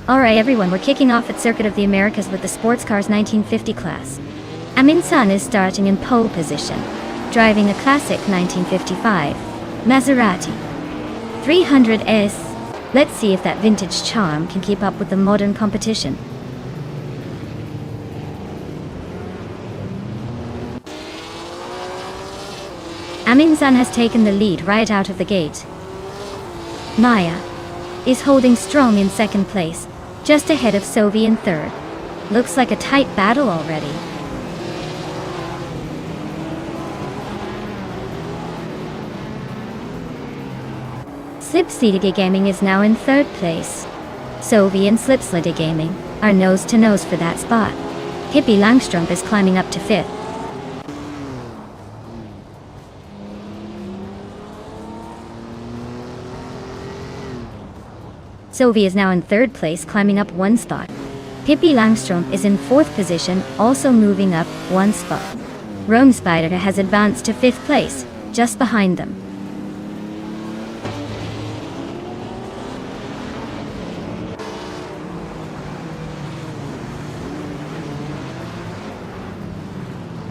Alright everyone, we're kicking off at Circuit of the Americas with the Sports Cars 1950 class. Amin San is starting in pole position, driving a classic 1955 Maserati 300S. Let's see if that vintage charm can keep up with the modern competition. Amin San has taken the lead right out of the gate. Maya is holding strong in second place, just ahead of Sovi in third. Looks like a tight battle already. Slipslide Gaming is now in third place. Sovi and Slipslide Gaming are nose to nose for that spot. Hippie Langstrup is climbing up to fifth. Sovi is now in third place, climbing up one spot. Hippie Langstrup is in fourth position, also moving up one spot. Rome Spider has advanced to fifth place, just behind them.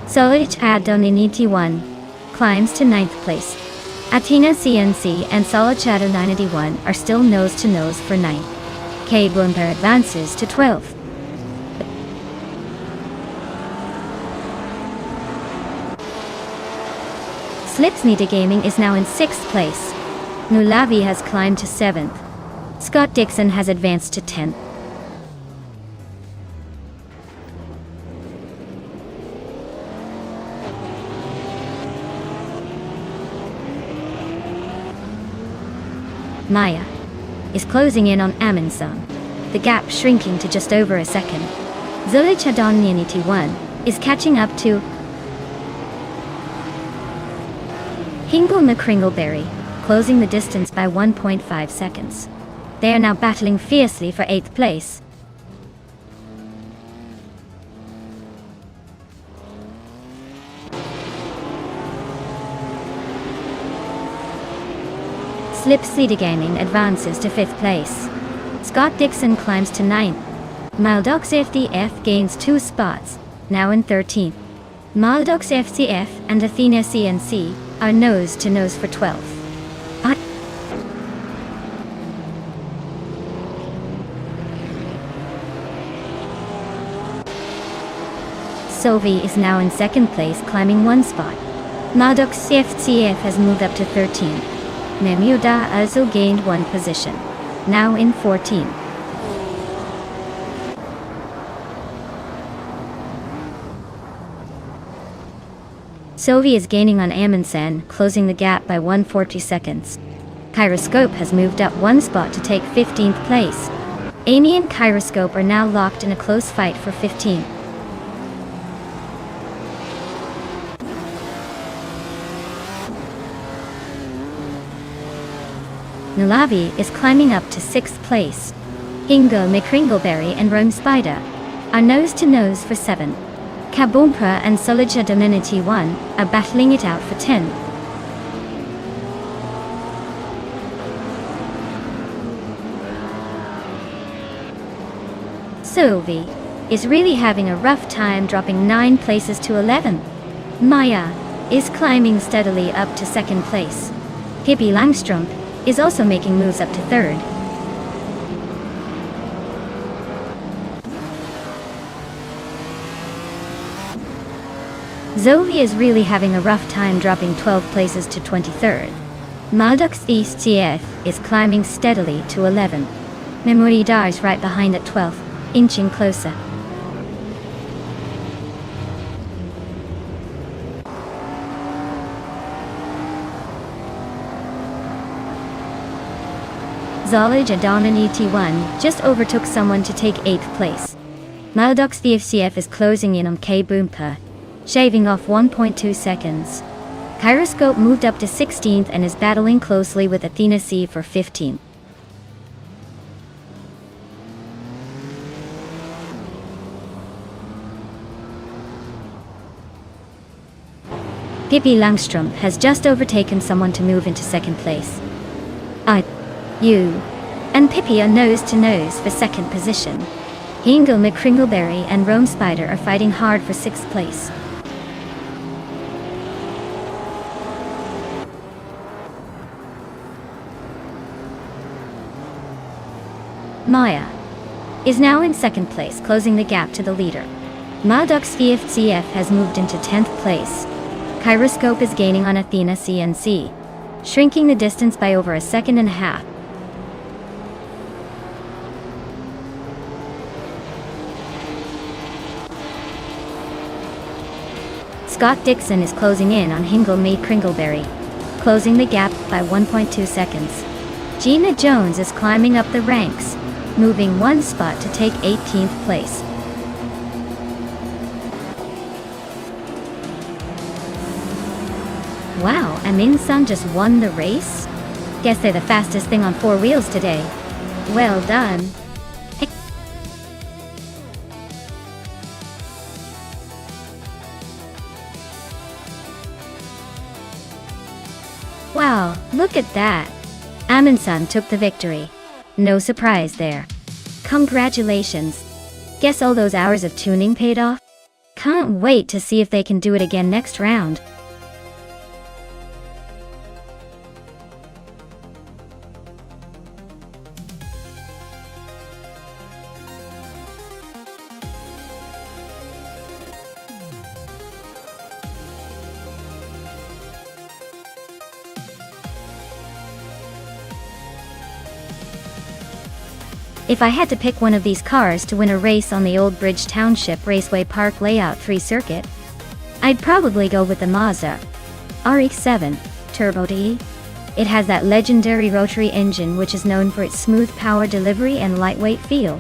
Solich Adonini 1 climbs to ninth place. Athena CNC and Solichado 981 are still nose to nose for ninth. K Bumper advances to 12th. Slipsnita Gaming is now in 6th place. Nulavi has climbed to 7th. Scott Dixon has advanced to 10th. Maya is closing in on Amin San, the gap shrinking to just over a second. Zulich Adonyanity 1 is catching up to Hingle McCringleberry, closing the distance by 1.5 seconds. They are now battling fiercely for 8th place. Slipslide Gaming advances to 5th place. Scott Dixon climbs to 9th. Maldox FDF gains 2 spots, now in 13th. Maldox FCF and Athena CNC are nose to nose for 12th. Sovi is now in 2nd place, climbing 1 spot. Maldox FCF has moved up to 13th. Nemuda also gained 1 position, now in 14th. Sovi is gaining on Amundsen, closing the gap by 140 seconds. Kyroscope has moved up 1 spot to take 15th place. Amy and Kyroscope are now locked in a close fight for 15th. Nulavi is climbing up to 6th place. Ingo McCringleberry and Rome Spider are nose to nose for 7th. Kabumpra and Solija Dominity 1 are battling it out for 10th. Sovi is really having a rough time, dropping 9 places to 11th. Maya is climbing steadily up to 2nd place. Hippie Langstrup is also making moves up to 3rd. Zoe is really having a rough time, dropping 12 places to 23rd. Maldox East CF is climbing steadily to 11th. Memory Dars right behind at 12th, inching closer. Zolij Adonani T1 just overtook someone to take 8th place. Maldox DFCF is closing in on K Boompa, shaving off 1.2 seconds. Kyroscope moved up to 16th and is battling closely with Athena C for 15th. Pippi Langstrup has just overtaken someone to move into 2nd place. and Pippi are nose-to-nose for second position. Hingle McCringleberry and Rome Spider are fighting hard for 6th place. Maya is now in 2nd place, closing the gap to the leader. Maldux CF has moved into 10th place. Kyroscope is gaining on Athena CNC, shrinking the distance by over a second and a half. Scott Dixon is closing in on Hingle Cringleberry, closing the gap by 1.2 seconds. Gina Jones is climbing up the ranks, moving 1 spot to take 18th place. Wow, Amin-san just won the race? Guess they're the fastest thing on 4 wheels today. Well done. Wow, look at that. Amin-san took the victory. No surprise there. Congratulations. Guess all those hours of tuning paid off? Can't wait to see if they can do it again next round. If I had to pick one of these cars to win a race on the Old Bridge Township Raceway Park Layout 3 circuit, I'd probably go with the Mazda RX-7 Turbo D. It has that legendary rotary engine which is known for its smooth power delivery and lightweight feel,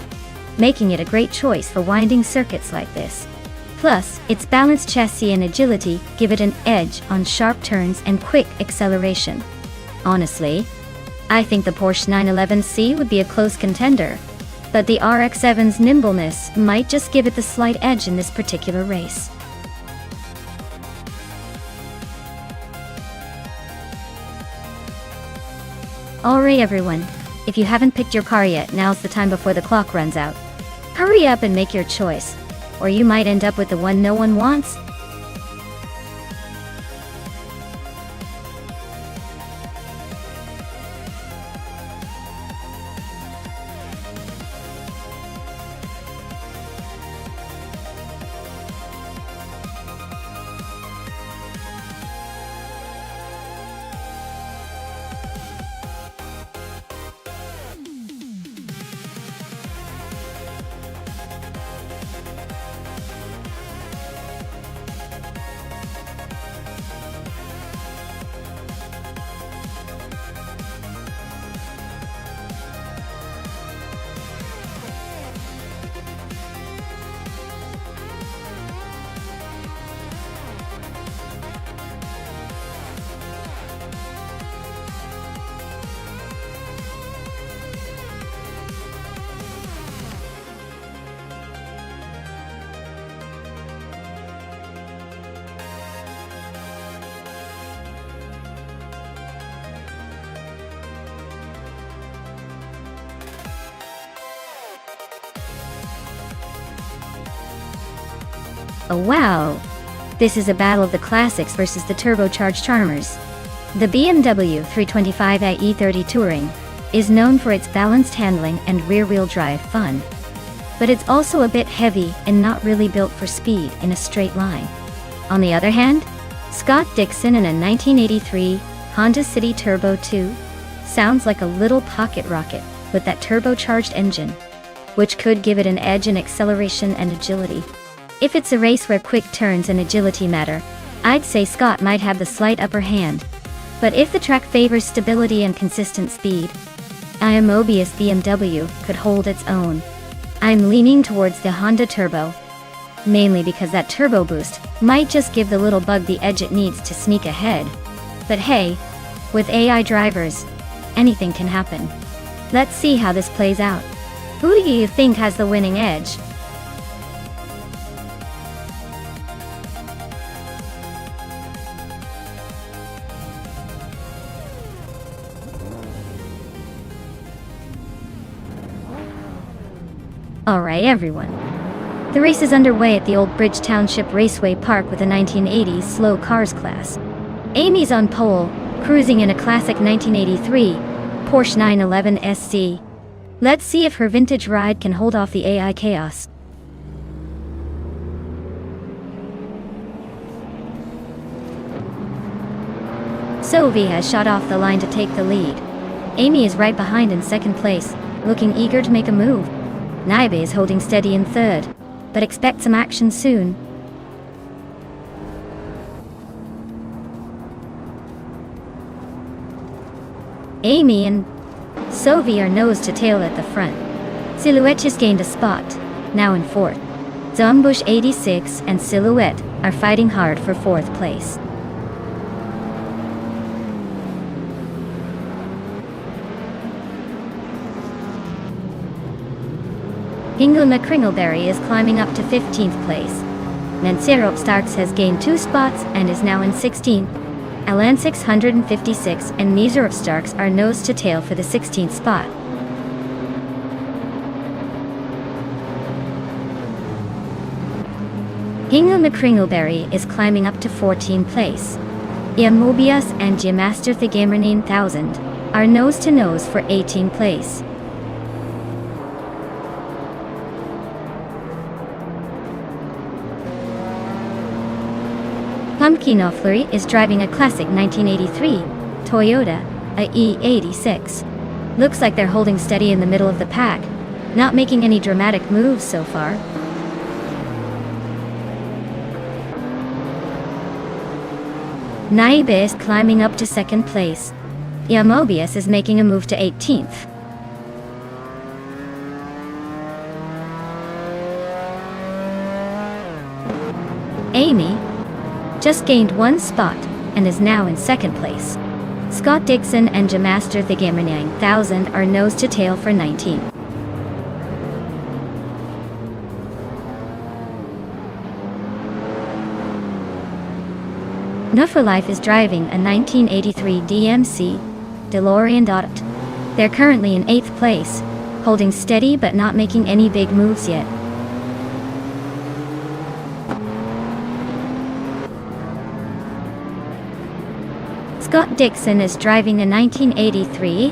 making it a great choice for winding circuits like this. Plus, its balanced chassis and agility give it an edge on sharp turns and quick acceleration. Honestly, I think the Porsche 911C would be a close contender, but the RX-7's nimbleness might just give it the slight edge in this particular race. Alright everyone, if you haven't picked your car yet, now's the time before the clock runs out. Hurry up and make your choice, or you might end up with the one no one wants. Oh wow! This is a battle of the classics versus the turbocharged charmers. The BMW 325i E30 Touring is known for its balanced handling and rear-wheel drive fun. But it's also a bit heavy and not really built for speed in a straight line. On the other hand, Scott Dixon in a 1983 Honda City Turbo 2 sounds like a little pocket rocket with that turbocharged engine, which could give it an edge in acceleration and agility. If it's a race where quick turns and agility matter, I'd say Scott might have the slight upper hand. But if the track favors stability and consistent speed, a Mobius BMW could hold its own. I'm leaning towards the Honda Turbo, mainly because that turbo boost might just give the little bug the edge it needs to sneak ahead. But hey, with AI drivers, anything can happen. Let's see how this plays out. Who do you think has the winning edge? Alright everyone. The race is underway at the Old Bridge Township Raceway Park with a 1980s slow cars class. Amy's on pole, cruising in a classic 1983 Porsche 911 SC. Let's see if her vintage ride can hold off the AI chaos. Sophie has shot off the line to take the lead. Amy is right behind in second place, looking eager to make a move. Naibe is holding steady in third, but expect some action soon. Amy and Sophie are nose to tail at the front. Silhouette just gained a spot, now in fourth. Zombush 86 and Silhouette are fighting hard for fourth place. Hinglema Kringleberry is climbing up to 15th place. Nonstop Starks has gained 2 spots and is now in 16th. Alan 656 and Miserop Starks are nose to tail for the 16th spot. Hinglema Kringleberry is climbing up to 14th place. Mobius and Gemaster Thigamer 9000 are nose to nose for 18th place. Pumpkin O'Flurry is driving a classic 1983 Toyota, a E86. Looks like they're holding steady in the middle of the pack, not making any dramatic moves so far. Naibe is climbing up to second place. Mobius is making a move to 18th. Amy just gained 1 spot and is now in second place. Scott Dixon and Gemaster Thigamer 9000 are nose to tail for 19th. Nufferlife is driving a 1983 DMC DeLorean Dot. They're currently in 8th place, holding steady but not making any big moves yet. Scott Dixon is driving a 1983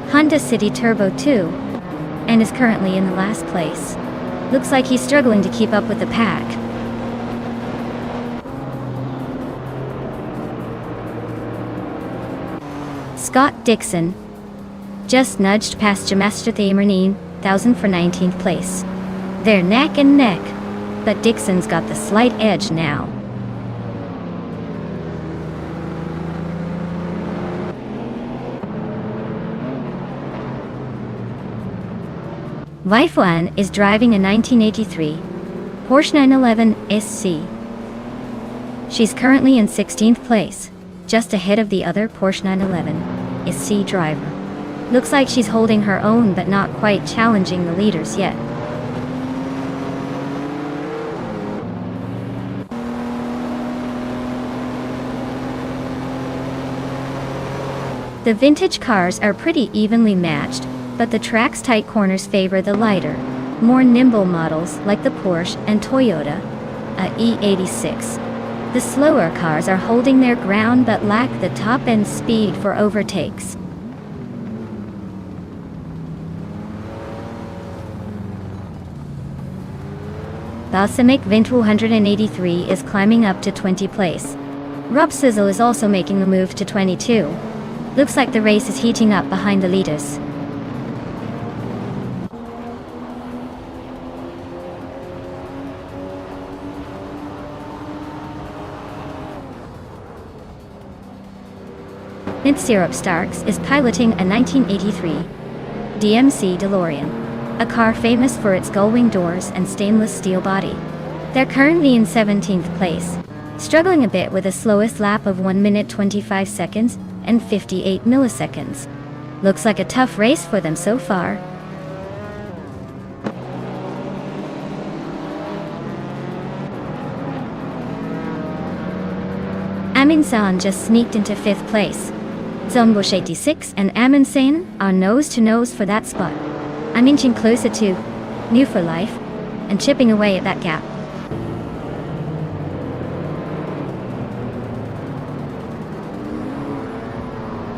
Honda City Turbo 2 and is currently in the last place. Looks like he's struggling to keep up with the pack. Scott Dixon just nudged past Gemaster Thigamer 9000 for 19th place. They're neck and neck, but Dixon's got the slight edge now. Vifuan is driving a 1983 Porsche 911 SC. She's currently in 16th place, just ahead of the other Porsche 911 SC driver. Looks like she's holding her own but not quite challenging the leaders yet. The vintage cars are pretty evenly matched, but the track's tight corners favor the lighter, more nimble models like the Porsche and Toyota, a E86. The slower cars are holding their ground but lack the top-end speed for overtakes. Balsamic Vint 283 is climbing up to 20th place. Rob Sizzle is also making the move to 22. Looks like the race is heating up behind the leaders. Syrup Starks is piloting a 1983 DMC DeLorean, a car famous for its gull-wing doors and stainless steel body. They're currently in 17th place, struggling a bit with the slowest lap of 1 minute 25 seconds and 58 milliseconds. Looks like a tough race for them so far. Amin-san just sneaked into 5th place. Zombush 86 and Amin-san are nose to nose for that spot. I'm inching closer to new for life, and chipping away at that gap.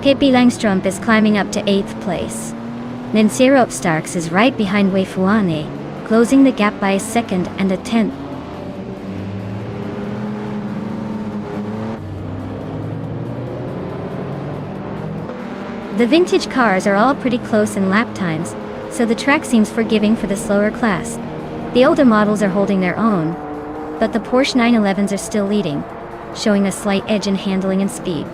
Pippi Langstrump is climbing up to 8th place. Nonstop Starks is right behind Wei Fuane, closing the gap by a second and a tenth. The vintage cars are all pretty close in lap times, so the track seems forgiving for the slower class. The older models are holding their own, but the Porsche 911s are still leading, showing a slight edge in handling and speed.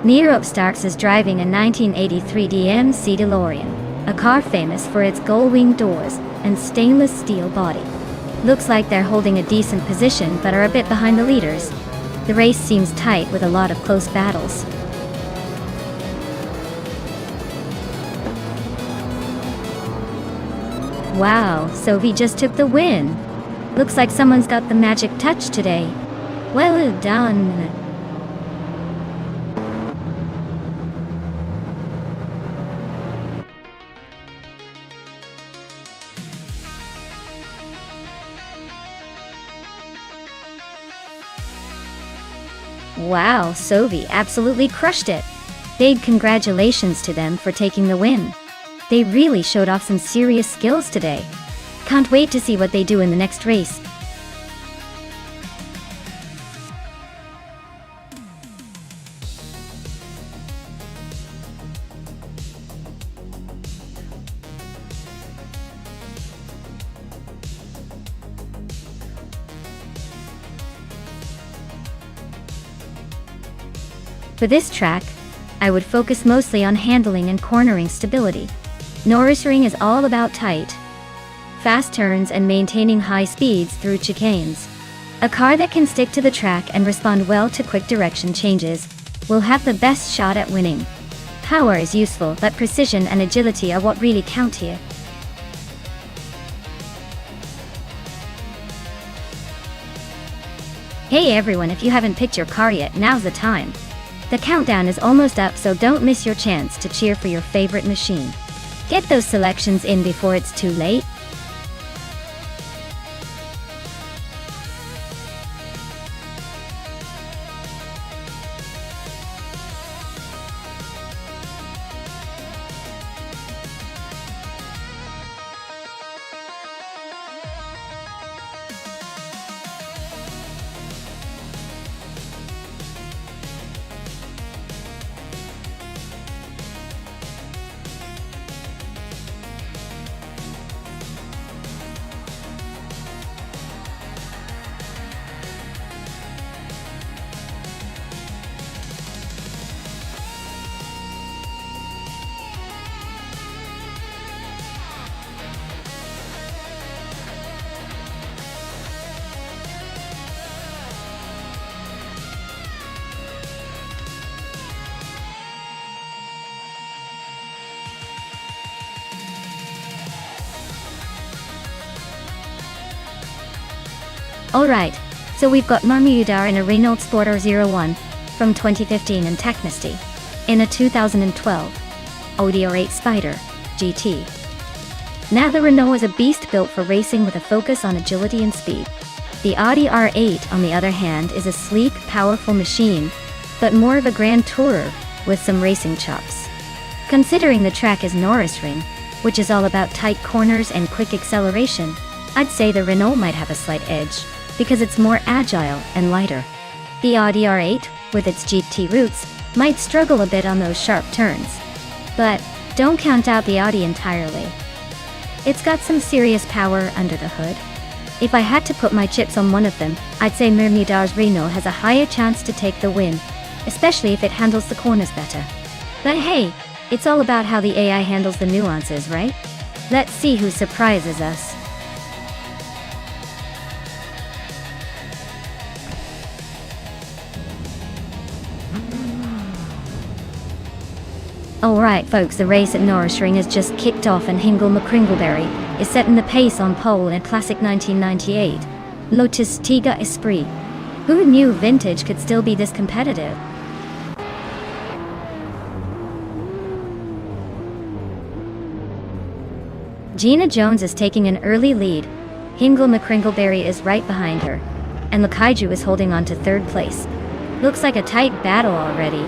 Nonstop Starks is driving a 1983 DMC DeLorean, a car famous for its gull-wing doors and stainless steel body. Looks like they're holding a decent position but are a bit behind the leaders. The race seems tight with a lot of close battles. Wow, Sophie just took the win. Looks like someone's got the magic touch today. Well done. Wow, Sophie absolutely crushed it. Big congratulations to them for taking the win. They really showed off some serious skills today. Can't wait to see what they do in the next race. For this track, I would focus mostly on handling and cornering stability. Nürburgring is all about tight, fast turns and maintaining high speeds through chicanes. A car that can stick to the track and respond well to quick direction changes will have the best shot at winning. Power is useful, but precision and agility are what really count here. Hey everyone, if you haven't picked your car yet, now's the time. The countdown is almost up, so don't miss your chance to cheer for your favorite machine. Get those selections in before it's too late. Alright, so we've got Marmudar in a Renault Sporter 01 from 2015 and Technisty in a 2012 Audi R8 Spider GT. Now the Renault is a beast built for racing with a focus on agility and speed. The Audi R8, on the other hand, is a sleek, powerful machine, but more of a grand tourer with some racing chops. Considering the track is Nürburgring, which is all about tight corners and quick acceleration, I'd say the Renault might have a slight edge, because it's more agile and lighter. The Audi R8, with its GT roots, might struggle a bit on those sharp turns. But don't count out the Audi entirely. It's got some serious power under the hood. If I had to put my chips on one of them, I'd say Marmudar's Renault has a higher chance to take the win, especially if it handles the corners better. But hey, it's all about how the AI handles the nuances, right? Let's see who surprises us. Alright folks, the race at Nürburgring has just kicked off and Hingle McCringleberry is setting the pace on pole in a classic 1998 Lotus Tiga Esprit. Who knew vintage could still be this competitive? Gina Jones is taking an early lead. Hingle McCringleberry is right behind her, and Lakaiju is holding on to third place. Looks like a tight battle already.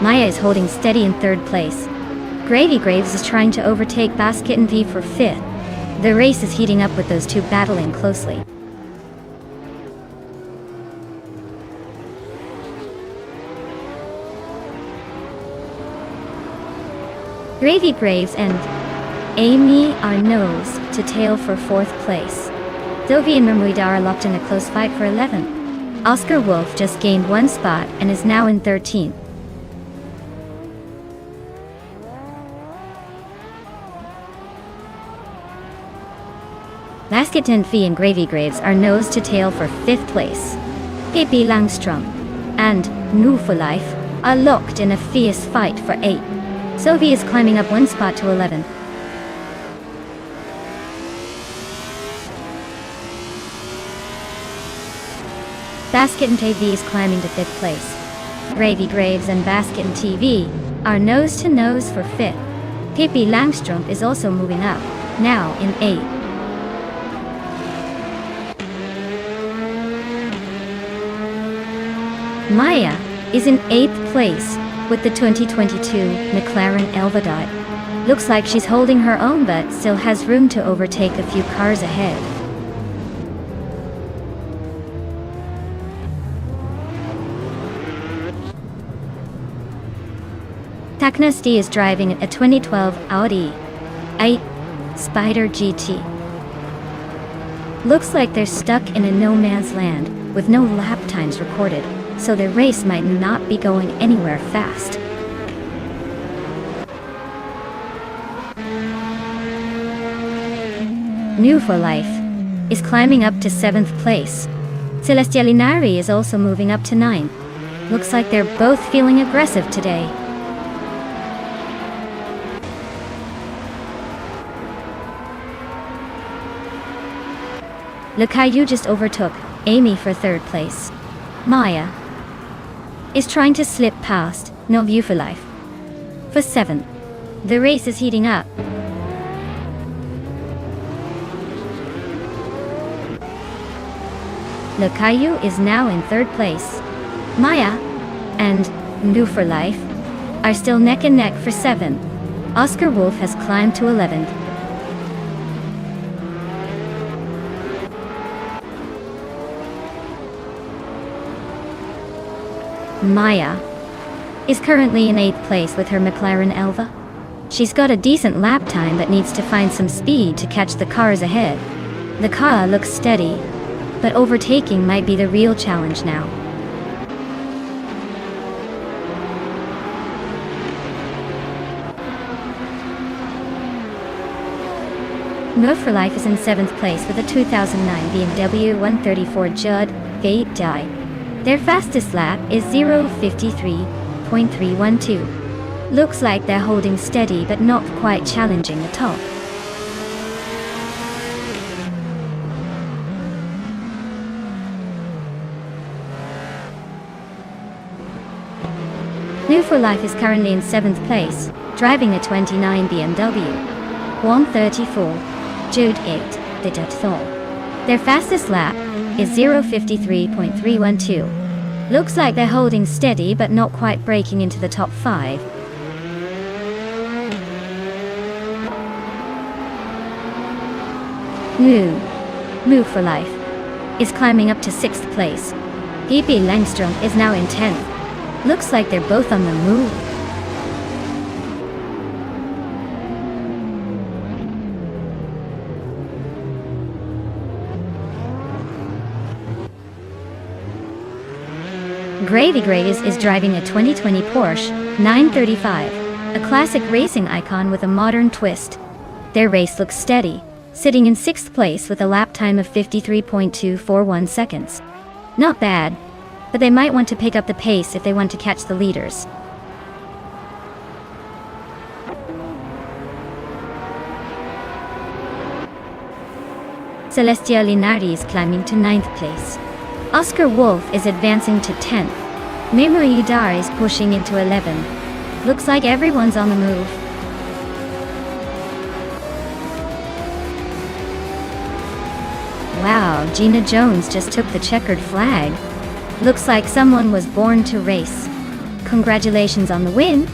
Maya is holding steady in third place. Gravy Graves is trying to overtake Basket and V for fifth. The race is heating up with those two battling closely. Gravy Graves and Amy are nose to tail for fourth place. Dovi and Mermuida are locked in a close fight for 11th. Oscar Wolf just gained one spot and is now in 13th. Basket and Fee and Gravy Graves are nose to tail for 5th place. Pippi Langstrom and New for Life are locked in a fierce fight for 8th. Sophie is climbing up one spot to 11th. Basket and TV is climbing to 5th place. Gravy Graves and Basket and TV are nose to nose for 5th. Pippi Langstrom is also moving up, now in 8th. Maya is in 8th place with the 2022 McLaren Elvadot. Looks like she's holding her own but still has room to overtake a few cars ahead. Taknasti is driving a 2012 Audi A Spider GT. Looks like they're stuck in a no man's land with no lap times recorded, so their race might not be going anywhere fast. New for Life is climbing up to 7th place. Celestia Linari is also moving up to 9th. Looks like they're both feeling aggressive today. Lukayu just overtook Amy for 3rd place. Maya is trying to slip past No View for Life for 7th. The race is heating up. Lukayu is now in 3rd place. Maya and New for Life are still neck and neck for 7th. Oscar Wolf has climbed to 11th. Maya is currently in 8th place with her McLaren Elva. She's got a decent lap time but needs to find some speed to catch the cars ahead. The car looks steady, but overtaking might be the real challenge now. Move for Life is in 7th place with a 2009 BMW 134 Judd V8i. Their fastest lap is 0:53.312. Looks like they're holding steady but not quite challenging the top. New for Life is currently in 7th place, driving a 29 BMW 134 Jude 8 Thor. Their fastest lap is 0:53.312. Looks like they're holding steady but not quite breaking into the top 5. Move for Life is climbing up to 6th place. Pippi Langstrom is now in 10th. Looks like they're both on the move. Gravy Graves is driving a 2020 Porsche 935, a classic racing icon with a modern twist. Their race looks steady, sitting in 6th place with a lap time of 53.241 seconds. Not bad, but they might want to pick up the pace if they want to catch the leaders. Celestia Linardi is climbing to 9th place. Oscar Wolf is advancing to 10th. Memory Udar is pushing into 11th. Looks like everyone's on the move. Wow, Gina Jones just took the checkered flag. Looks like someone was born to race. Congratulations on the win.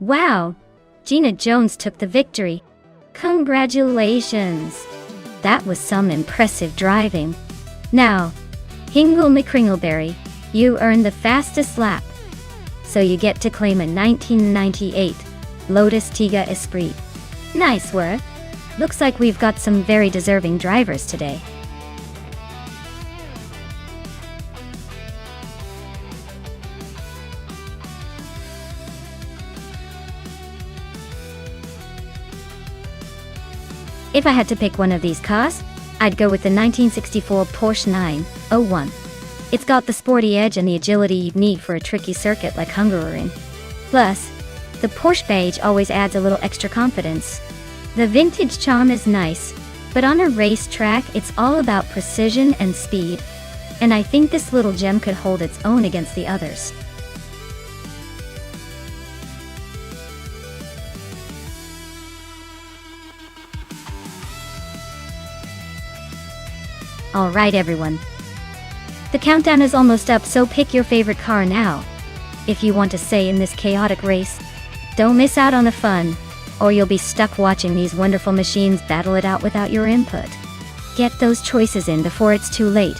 Wow, Gina Jones took the victory. Congratulations. That was some impressive driving. Now, Hingle McCringleberry, you earned the fastest lap. So you get to claim a 1998 Lotus Tiga Esprit. Nice work. Looks like we've got some very deserving drivers today. If I had to pick one of these cars, I'd go with the 1964 Porsche 901. It's got the sporty edge and the agility you'd need for a tricky circuit like Hungaroring. Plus, the Porsche beige always adds a little extra confidence. The vintage charm is nice, but on a racetrack it's all about precision and speed, and I think this little gem could hold its own against the others. Alright everyone. The countdown is almost up, so pick your favorite car now. If you want to say in this chaotic race, don't miss out on the fun, or you'll be stuck watching these wonderful machines battle it out without your input. Get those choices in before it's too late.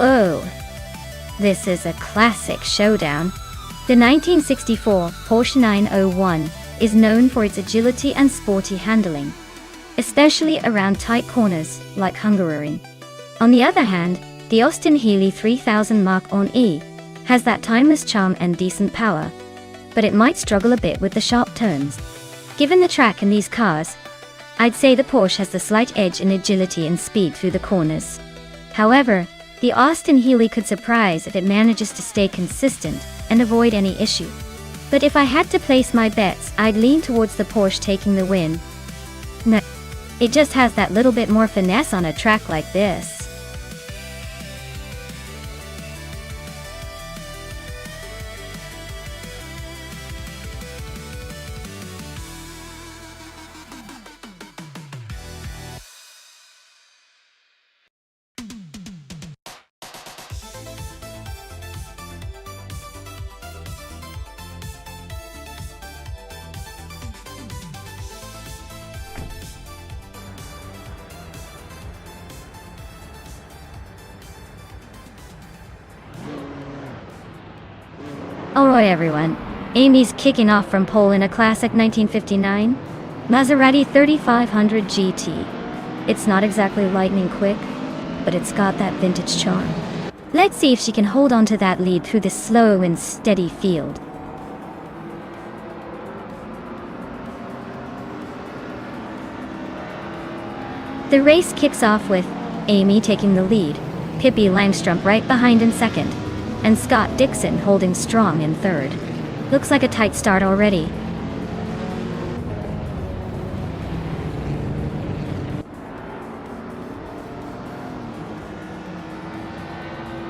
Oh, this is a classic showdown. The 1964 Porsche 901 is known for its agility and sporty handling, especially around tight corners like Hungaroring. On the other hand, the Austin Healey 3000 Mark E has that timeless charm and decent power, but it might struggle a bit with the sharp turns. Given the track in these cars, I'd say the Porsche has the slight edge in agility and speed through the corners. However, the Austin Healey could surprise if it manages to stay consistent and avoid any issue. But if I had to place my bets, I'd lean towards the Porsche taking the win. No, it just has that little bit more finesse on a track like this. Alright everyone, Amy's kicking off from pole in a classic 1959 Maserati 3500 GT. It's not exactly lightning quick, but it's got that vintage charm. Let's see if she can hold on to that lead through this slow and steady field. The race kicks off with Amy taking the lead, Pippi Langstrup right behind in second, and Scott Dixon holding strong in third. Looks like a tight start already.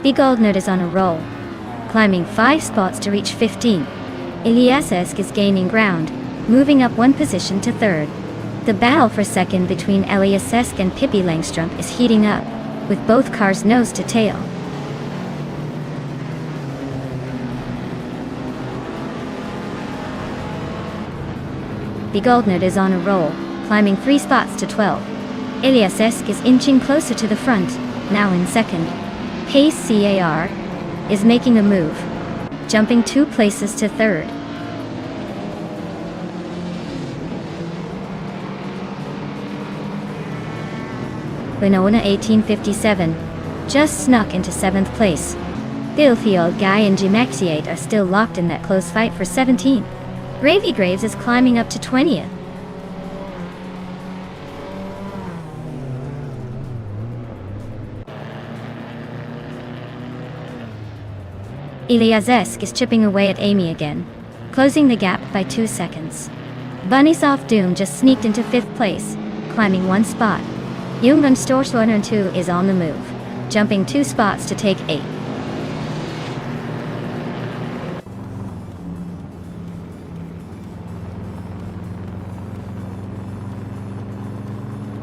The Goldnerd is on a roll, climbing 5 spots to reach 15. Eliassk is gaining ground, moving up 1 position to 3rd. The battle for second between Eliassk and Pippi Langstrup is heating up, with both cars nose to tail. The Goldnerd is on a roll, climbing 3 spots to 12. Eliassk is inching closer to the front, now in 2nd. Pace CAR is making a move, jumping 2 places to 3rd. Winona 1857 just snuck into 7th place. Filthy Old Guy and G-Maxiate are still locked in that close fight for 17th. Gravy Graves is climbing up to 20th. Eliassk is chipping away at Amy again, closing the gap by 2 seconds. Bunnysoft Doom just sneaked into 5th place, climbing 1 spot. Jungen Storstorner 2 is on the move, jumping 2 spots to take 8.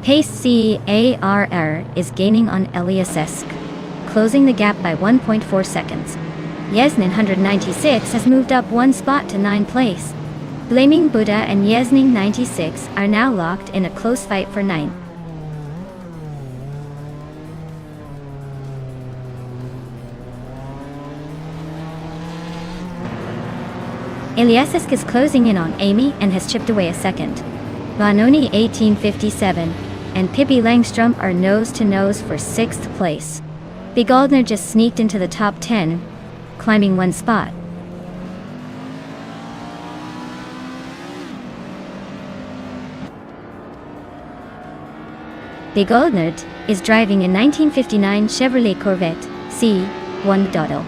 Pace CARR is gaining on Eliassk, closing the gap by 1.4 seconds. Yasnin 196 has moved up 1 spot to 9th place. Blaming Buddha and Yasnin 96 are now locked in a close fight for 9th. Eliassk is closing in on Amy and has chipped away a second. Vanoni 1857 and Pippi Langstrup are nose to nose for 6th place. The Goldner just sneaked into the top 10, climbing 1 spot. The Goldnerd is driving a 1959 Chevrolet Corvette C1.0.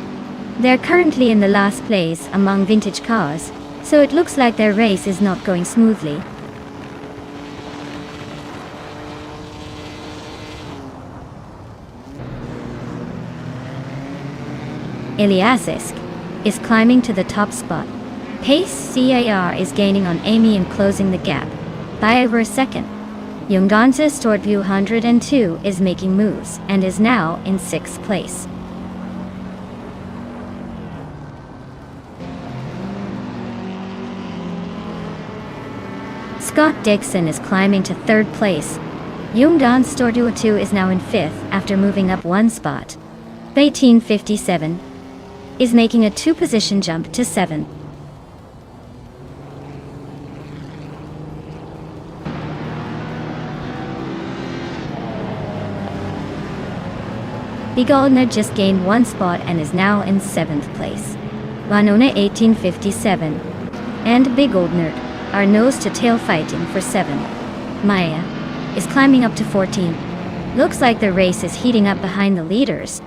They're currently in the last place among vintage cars, so it looks like their race is not going smoothly. Eliassk is climbing to the top spot. Pace CAR is gaining on Amy and closing the gap by over a second. Junganza Stortview 102 is making moves and is now in 6th place. Scott Dixon is climbing to 3rd place. Jungdan Stortview 2 is now in 5th after moving up 1 spot. 1857 is making a 2-position jump to 7th. The Goldner just gained 1 spot and is now in 7th place. Vanona 1857 and Big Goldner are nose to tail fighting for 7. Maya is climbing up to 14. Looks like the race is heating up behind the leaders.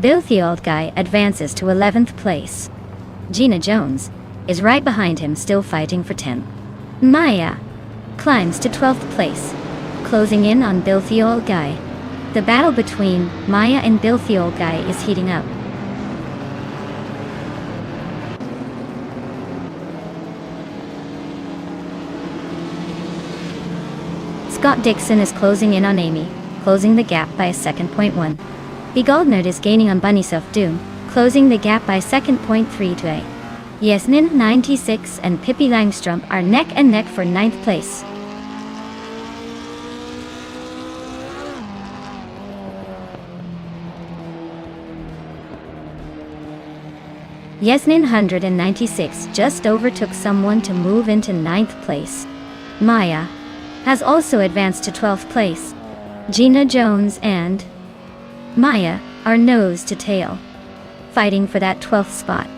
Filthy Old Guy advances to 11th place. Gina Jones is right behind him, still fighting for 10th. Maya climbs to 12th place, closing in on Filthy Old Guy. The battle between Maya and Filthy Old Guy is heating up. Scott Dixon is closing in on Amy, closing the gap by a second. 1. The Goldnerd is gaining on Bunnysoft Doom, closing the gap by a second. 3 to 8. Yasmin 96 and Pippi Langstrup are neck and neck for 9th place. Yasmin 196 just overtook someone to move into 9th place. Maya has also advanced to 12th place. Gina Jones and Maya are nose to tail, fighting for that 12th spot.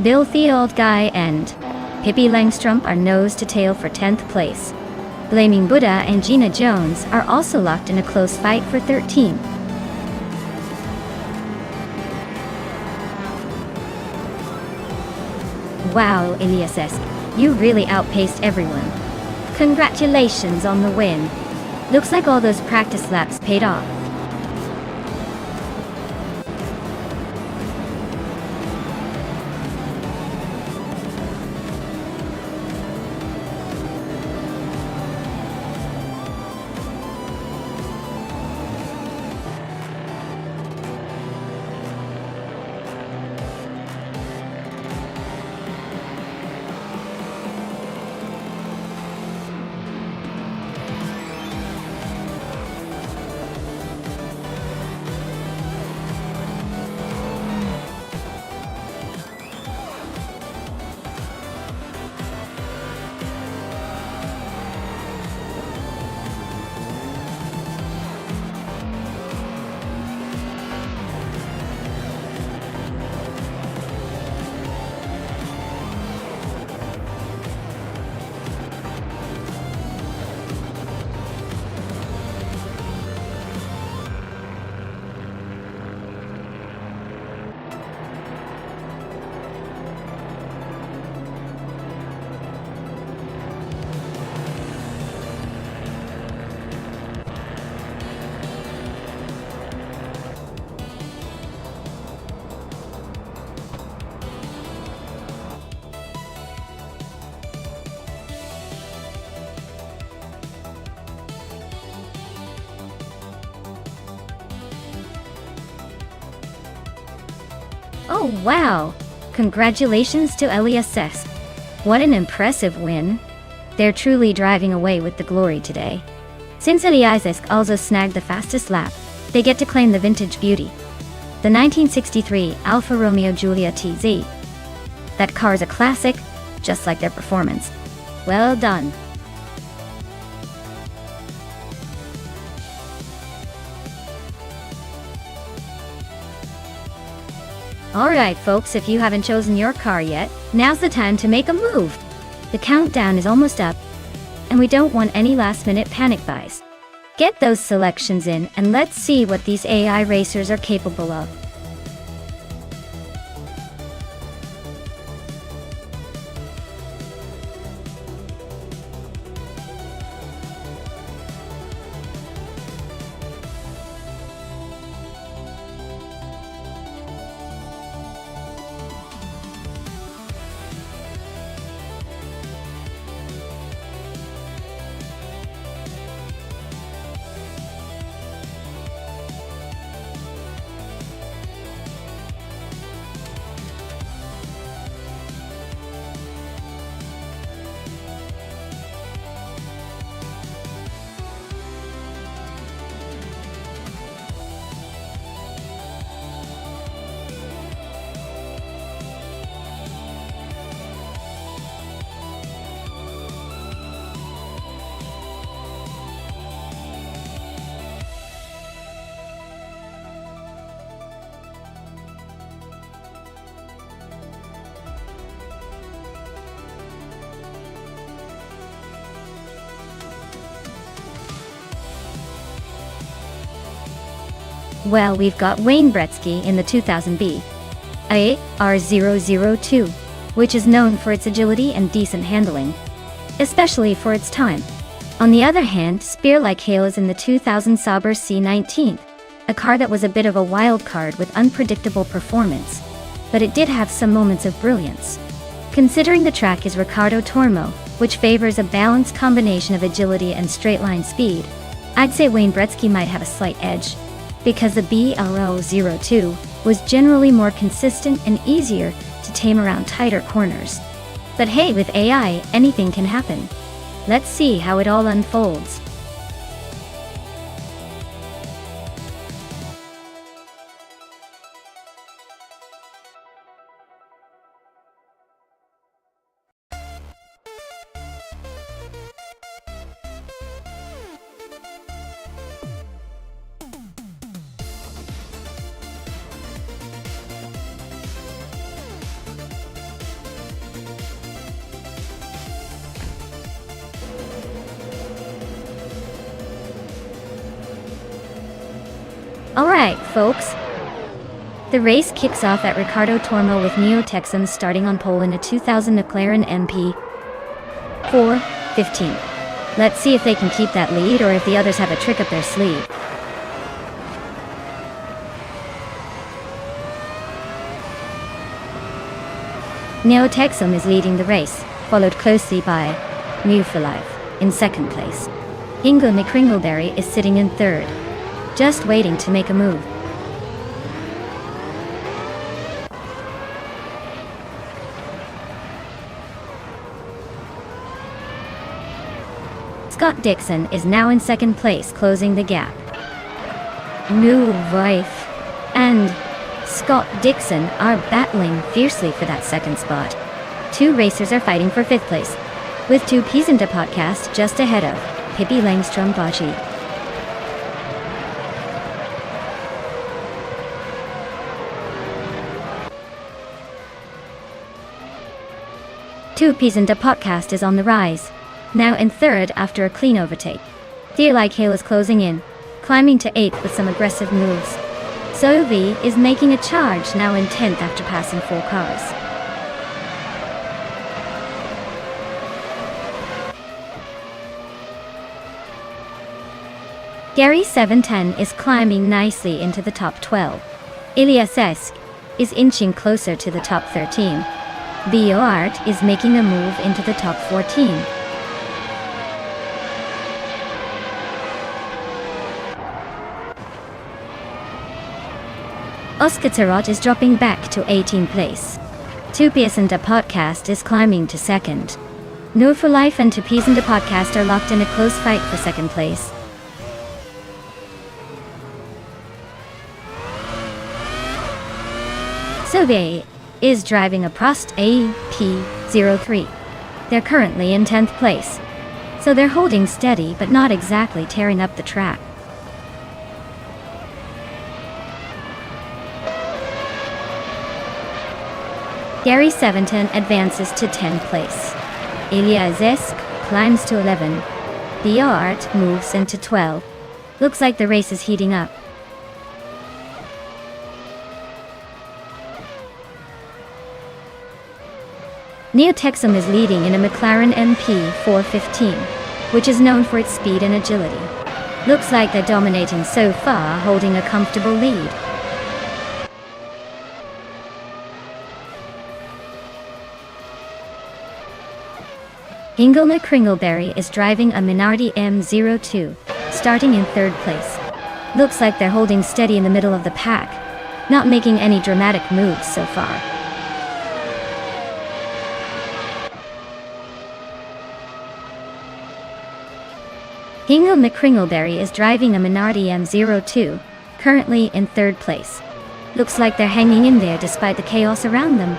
Bill the Old Guy and Pippi Langstrom are nose to tail for 10th place. Blaming Buddha and Gina Jones are also locked in a close fight for 13th. Wow, Elias, you really outpaced everyone. Congratulations on the win. Looks like all those practice laps paid off. Oh wow! Congratulations to Elias. What an impressive win. They're truly driving away with the glory today. Since Elias also snagged the fastest lap, they get to claim the vintage beauty. The 1963 Alfa Romeo Giulia TZ. That car's a classic, just like their performance. Well done. Alright folks, if you haven't chosen your car yet, now's the time to make a move. The countdown is almost up, and we don't want any last-minute panic buys. Get those selections in, and let's see what these AI racers are capable of. Well, we've got Wayne Gretzky in the 2000B AR002, which is known for its agility and decent handling, especially for its time. On the other hand, Spear like Hale is in the 2000 Sauber C19, a car that was a bit of a wild card with unpredictable performance, but it did have some moments of brilliance. Considering the track is Riccardo Tormo, which favors a balanced combination of agility and straight-line speed, I'd say Wayne Gretzky might have a slight edge, because the BR002 was generally more consistent and easier to tame around tighter corners. But hey, with AI, anything can happen. Let's see how it all unfolds. Alright, folks. The race kicks off at Ricardo Tormo with Neo Texans starting on pole in a 2000 McLaren MP 415. Let's see if they can keep that lead or if the others have a trick up their sleeve. Neo Texan is leading the race, followed closely by New for Life in second place. Ingo McCringleberry is sitting in third, just waiting to make a move. Scott Dixon is now in second place, closing the gap. New Wife and Scott Dixon are battling fiercely for that second spot. Two racers are fighting for fifth place, with two P's in the podcast just ahead of Pippi Langstrom-Bocci. Two P's in the podcast is on the rise, now in third after a clean overtake. Like Hale is closing in, climbing to 8th with some aggressive moves. Sovi is making a charge, now in 10th after passing 4 cars. Gary 710 is climbing nicely into the top 12. Ilias Esk is inching closer to the top 13. Bioart is making a move into the top 14. Oscar Tarot is dropping back to 18th place. Tupias and the podcast is climbing to second. No for Life and Tupias and the podcast are locked in a close fight for second place. Sobe is driving a Prost AP03. They're currently in 10th place, so they're holding steady but not exactly tearing up the track. Gary 710 advances to 10th place. Ilias Esk climbs to 11. Bioart moves into 12. Looks like the race is heating up. Neo Texan is leading in a McLaren MP 415, which is known for its speed and agility. Looks like they're dominating so far, holding a comfortable lead. Ingo McCringleberry is driving a Minardi M02, starting in third place. Looks like they're holding steady in the middle of the pack, not making any dramatic moves so far. Ingo McCringleberry is driving a Minardi M02, currently in third place. Looks like they're hanging in there despite the chaos around them.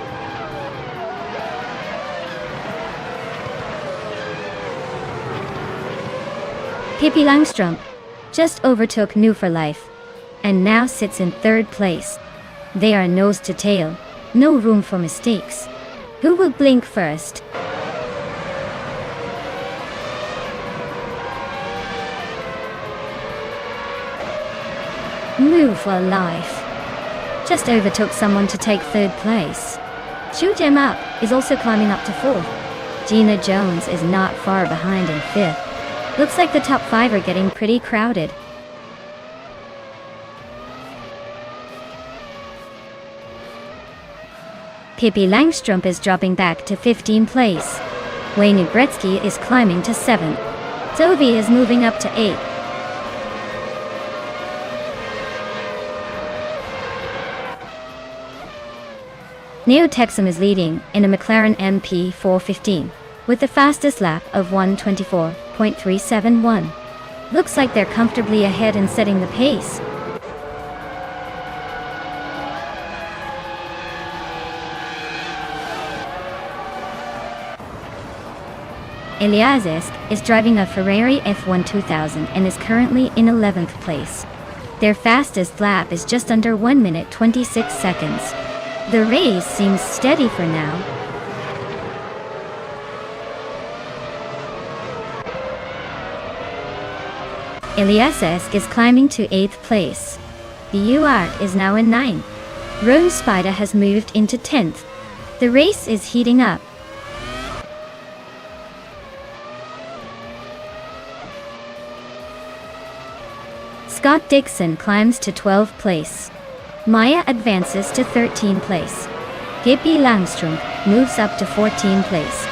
Pippi Langstrom just overtook New for Life, and now sits in third place. They are nose to tail, no room for mistakes. Who will blink first? New for Life just overtook someone to take third place. Shoot 'em Up is also climbing up to 4th. Gina Jones is not far behind in 5th. Looks like the top 5 are getting pretty crowded. Pippi Langstrom is dropping back to 15th place. Wayne Gretzky is climbing to 7th. Sovi is moving up to 8th. Neo Texan is leading in a McLaren MP 415 with the fastest lap of 1:24.371. Looks like they're comfortably ahead and setting the pace. Ilias Esk is driving a Ferrari F1 2000 and is currently in 11th place. Their fastest lap is just under 1 minute 26 seconds. The race seems steady for now. Ilias Esk is climbing to 8th place. The UART is now in 9th. Rome Spider has moved into 10th. The race is heating up. Scott Dixon climbs to 12th place. Maya advances to 13th place. Gippi Langstrom moves up to 14th place.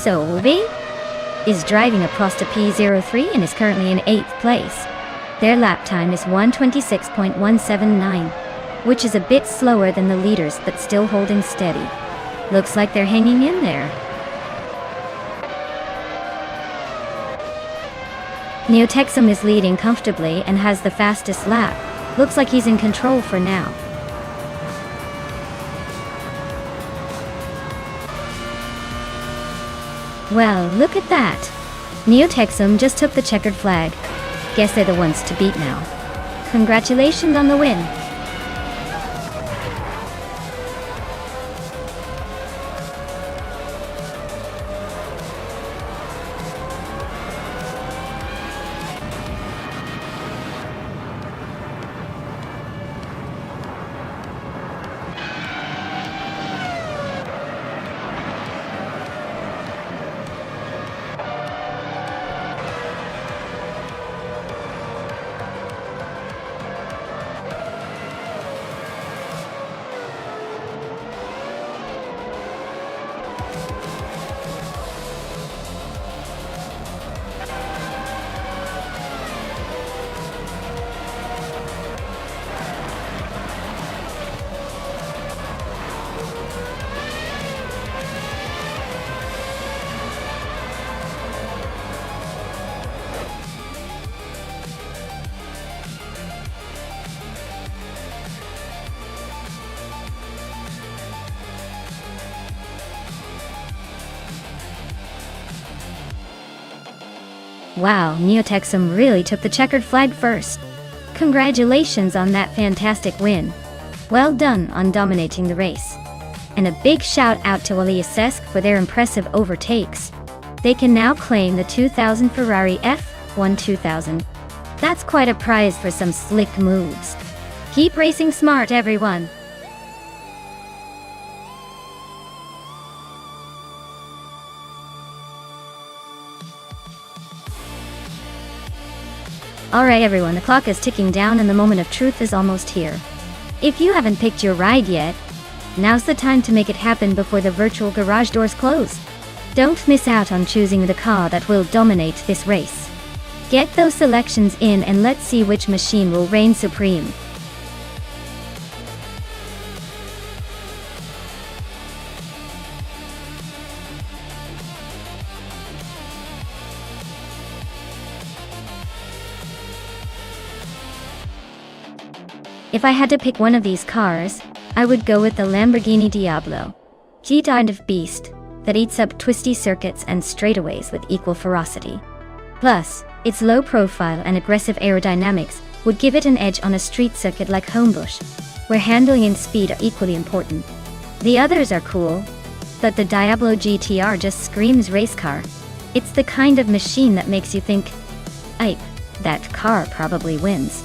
Solveig is driving across to P03 and is currently in 8th place. Their lap time is 1:26.179, which is a bit slower than the leaders but still holding steady. Looks like they're hanging in there. Neotexum is leading comfortably and has the fastest lap. Looks like he's in control for now. Well, look at that. Neotexum just took the checkered flag. Guess they're the ones to beat now. Congratulations on the win. Wow, Neotexum really took the checkered flag first. Congratulations on that fantastic win. Well done on dominating the race. And a big shout out to Aliasesk for their impressive overtakes. They can now claim the 2000 Ferrari F1 2000. That's quite a prize for some slick moves. Keep racing smart, everyone. Alright everyone, the clock is ticking down and the moment of truth is almost here. If you haven't picked your ride yet, now's the time to make it happen before the virtual garage doors close. Don't miss out on choosing the car that will dominate this race. Get those selections in and let's see which machine will reign supreme. If I had to pick one of these cars, I would go with the Lamborghini Diablo. G kind of beast that eats up twisty circuits and straightaways with equal ferocity. Plus, its low profile and aggressive aerodynamics would give it an edge on a street circuit like Homebush, where handling and speed are equally important. The others are cool, but the Diablo GTR just screams race car. It's the kind of machine that makes you think, "Ipe, that car probably wins."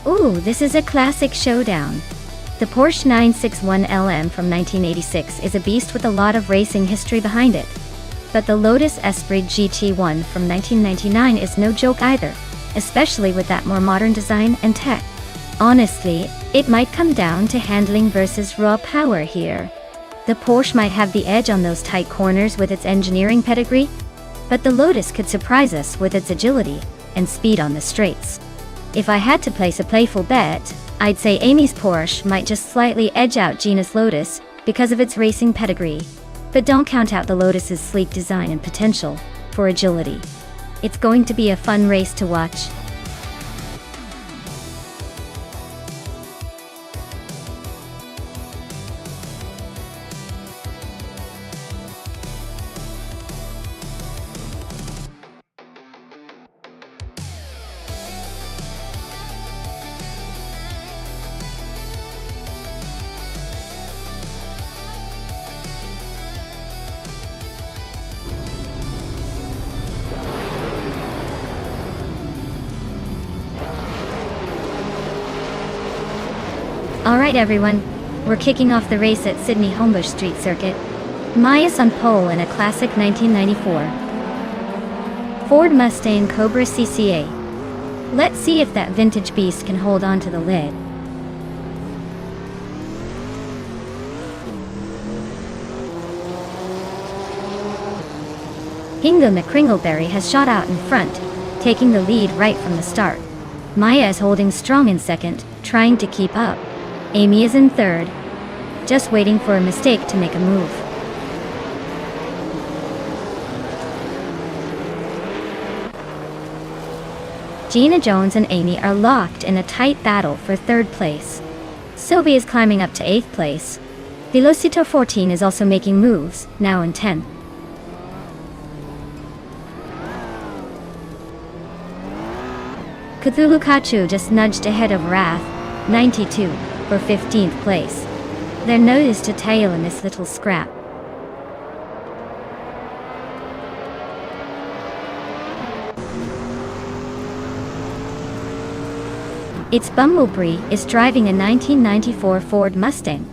Ooh, this is a classic showdown. The Porsche 961 LM from 1986 is a beast with a lot of racing history behind it. But the Lotus Esprit GT1 from 1999 is no joke either, especially with that more modern design and tech. Honestly, it might come down to handling versus raw power here. The Porsche might have the edge on those tight corners with its engineering pedigree, but the Lotus could surprise us with its agility and speed on the straights. If I had to place a playful bet, I'd say Amy's Porsche might just slightly edge out Gina's Lotus because of its racing pedigree. But don't count out the Lotus's sleek design and potential for agility. It's going to be a fun race to watch. Alright everyone, we're kicking off the race at Sydney Homebush Street Circuit. Maya's on pole in a classic 1994 Ford Mustang Cobra CCA. Let's see if that vintage beast can hold on to the lid. Hingle McCringleberry has shot out in front, taking the lead right from the start. Maya is holding strong in second, trying to keep up. Amy is in third, just waiting for a mistake to make a move. Gina Jones and Amy are locked in a tight battle for third place. Sylvie is climbing up to 8th place. Velocito 14 is also making moves, now in 10th. Cthulhu Kachu just nudged ahead of Wrath, 92, for 15th place. They're nose to tail in this little scrap. It's Bumblebee is driving a 1994 Ford Mustang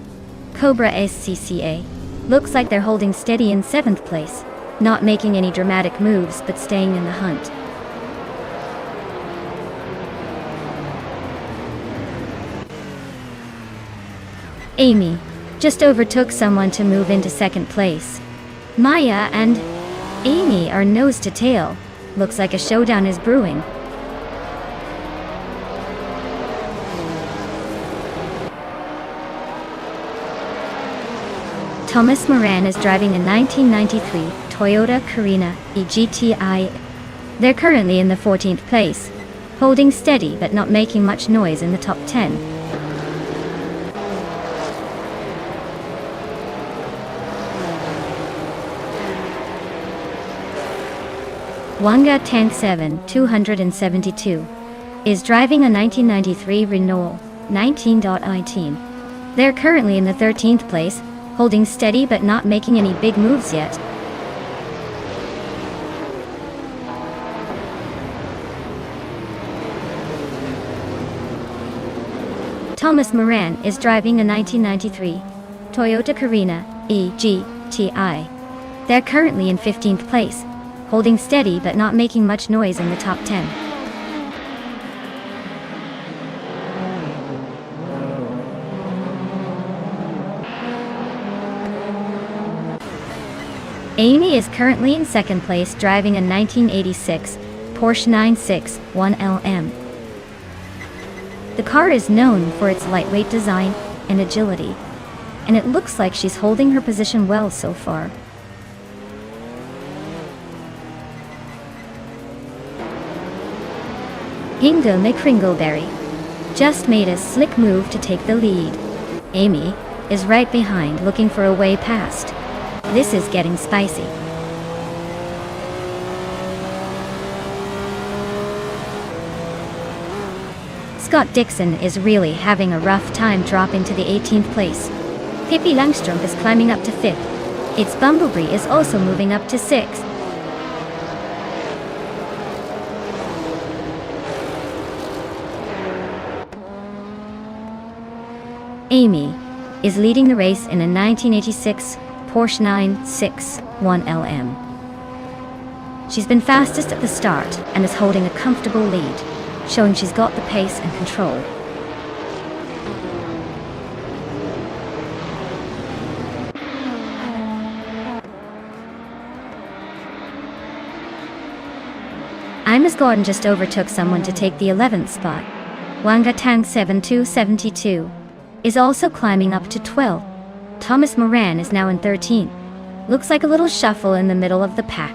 Cobra SCCA. Looks like they're holding steady in 7th place, not making any dramatic moves but staying in the hunt. Amy just overtook someone to move into 2nd place. Maya and Amy are nose to tail. Looks like a showdown is brewing. Thomas Moran is driving a 1993 Toyota Carina eGTI. They're currently in the 14th place, holding steady but not making much noise in the top 10. Wanga Tank 7 272 is driving a 1993 Renault 19.18. They're currently in the 13th place, holding steady but not making any big moves yet. Thomas Moran is driving a 1993 Toyota Carina eGTI. They're currently in 15th place, holding steady but not making much noise in the top 10. Amy is currently in 2nd place driving a 1986 Porsche 961 LM. The car is known for its lightweight design and agility, and it looks like she's holding her position well so far. Hingle McCringleberry just made a slick move to take the lead. Amy is right behind looking for a way past. This is getting spicy. Scott Dixon is really having a rough time dropping to the 18th place. Pippi Langstrom is climbing up to 5th. Its Bumblebee is also moving up to 6th. Amy is leading the race in a 1986 Porsche 961 LM. She's been fastest at the start and is holding a comfortable lead, showing she's got the pace and control. Imus Gordon just overtook someone to take the 11th spot. Wanga Tang 7272 is also climbing up to 12th. Thomas Moran is now in 13th. Looks like a little shuffle in the middle of the pack.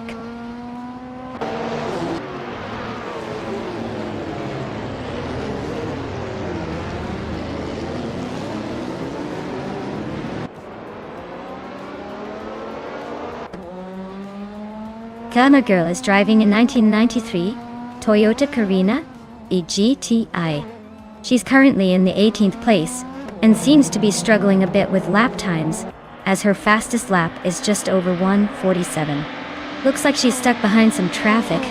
The other girl is driving a 1993 Toyota Carina GTI. She's currently in the 18th place and seems to be struggling a bit with lap times, as her fastest lap is just over 1:47. Looks like she's stuck behind some traffic.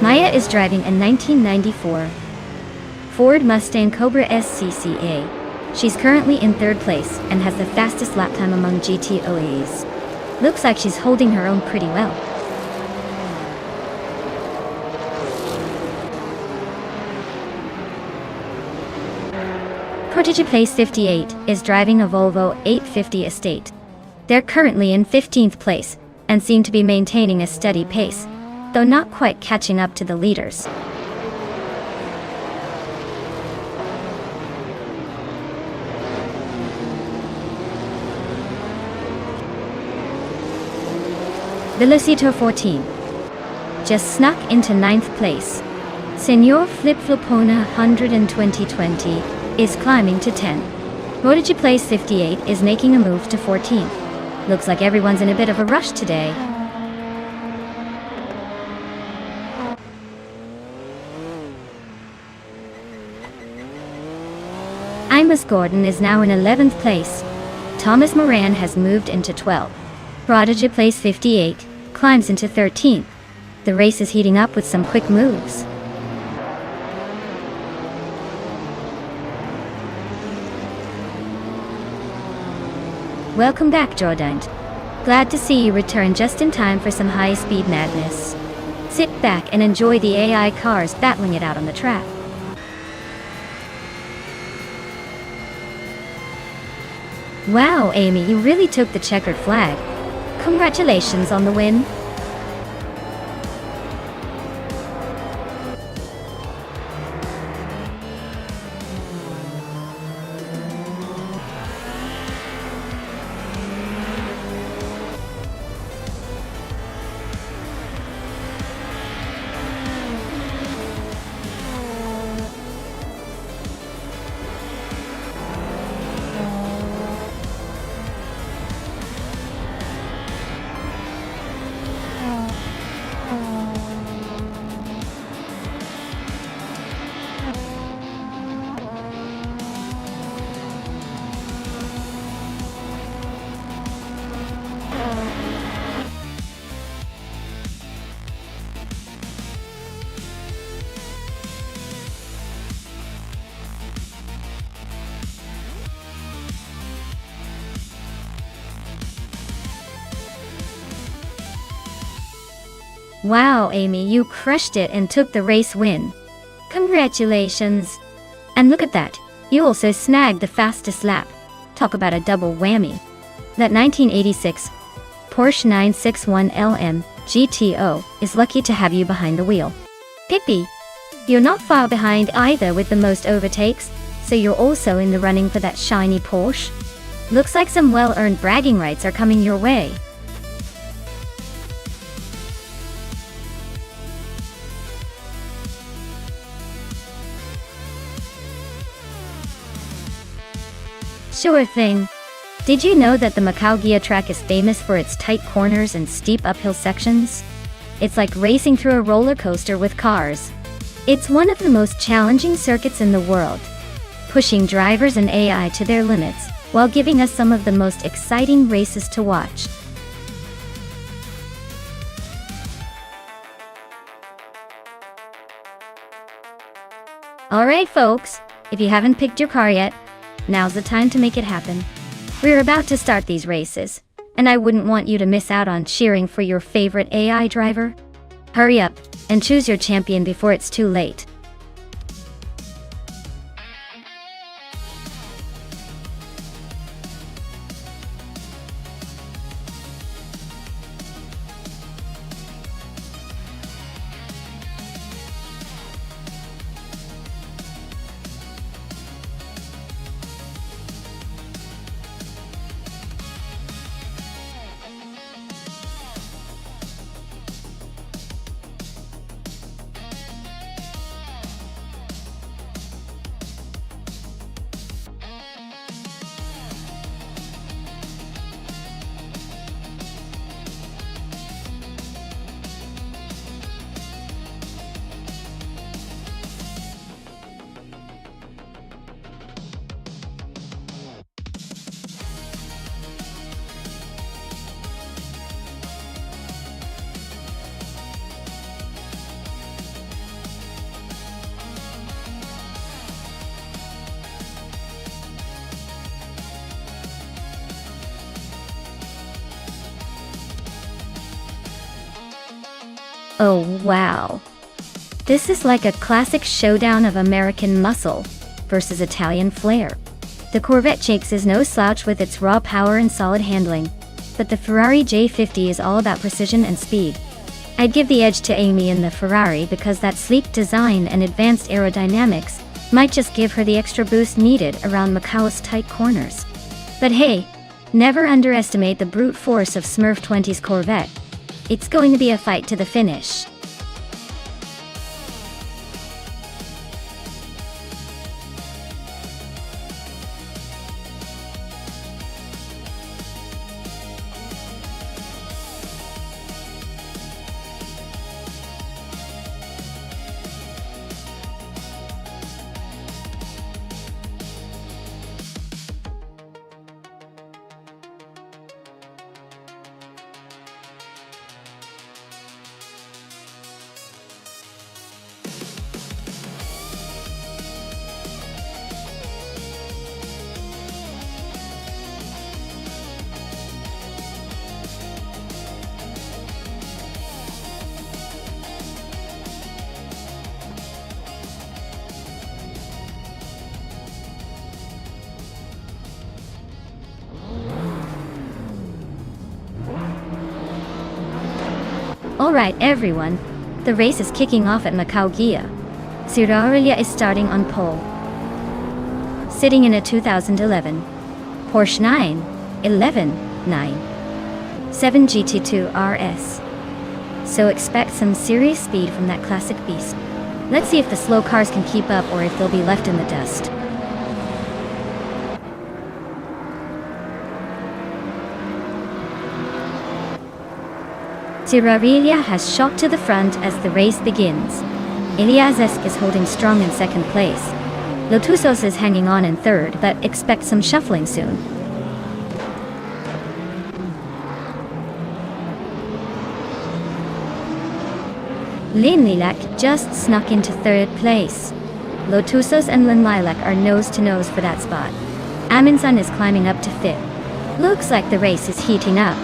Maya is driving a 1994 Ford Mustang Cobra SCCA. She's currently in 3rd place and has the fastest lap time among GTOAs. Looks like she's holding her own pretty well. Prodigy Place 58 is driving a Volvo 850 Estate. They're currently in 15th place and seem to be maintaining a steady pace, though not quite catching up to the leaders. Velocito 14 just snuck into 9th place. Senor Flip Flopona 100 in 2020 is climbing to 10. Prodigy Place 58 is making a move to 14th. Looks like everyone's in a bit of a rush today. Imus Gordon is now in 11th place. Thomas Moran has moved into 12th. Prodigy Place 58 climbs into 13th. The race is heating up with some quick moves. Welcome back, Jordan. Glad to see you return just in time for some high-speed madness. Sit back and enjoy the AI cars battling it out on the track. Wow, Amy, you really took the checkered flag. Congratulations on the win. Wow, Amy, you crushed it and took the race win. Congratulations. And look at that, you also snagged the fastest lap. Talk about a double whammy. That 1986 Porsche 961 LM GTO is lucky to have you behind the wheel. Pippi, you're not far behind either with the most overtakes, so you're also in the running for that shiny Porsche. Looks like some well-earned bragging rights are coming your way. Sure thing. Did you know that the Macau Gia track is famous for its tight corners and steep uphill sections? It's like racing through a roller coaster with cars. It's one of the most challenging circuits in the world, pushing drivers and AI to their limits, while giving us some of the most exciting races to watch. Alright folks, if you haven't picked your car yet, now's the time to make it happen. We're about to start these races, and I wouldn't want you to miss out on cheering for your favorite AI driver. Hurry up and choose your champion before it's too late. Oh wow. This is like a classic showdown of American muscle versus Italian flair. The Corvette shakes is no slouch with its raw power and solid handling, but the Ferrari J50 is all about precision and speed. I'd give the edge to Amy in the Ferrari because that sleek design and advanced aerodynamics might just give her the extra boost needed around Macau's tight corners. But hey, never underestimate the brute force of Smurf 20's Corvette. It's going to be a fight to the finish. Alright everyone, the race is kicking off at Macau Gia. Sierra Aurelia is starting on pole. Sitting in a 2011 Porsche 911 GT2 RS. So expect some serious speed from that classic beast. Let's see if the slow cars can keep up or if they'll be left in the dust. Sierra Aurelia has shot to the front as the race begins. Iliazesk is holding strong in second place. Lotusos is hanging on in third, but expect some shuffling soon. Lin Lilac just snuck into third place. Lotusos and Lin Lilac are nose to nose for that spot. Aminsan is climbing up to fifth. Looks like the race is heating up.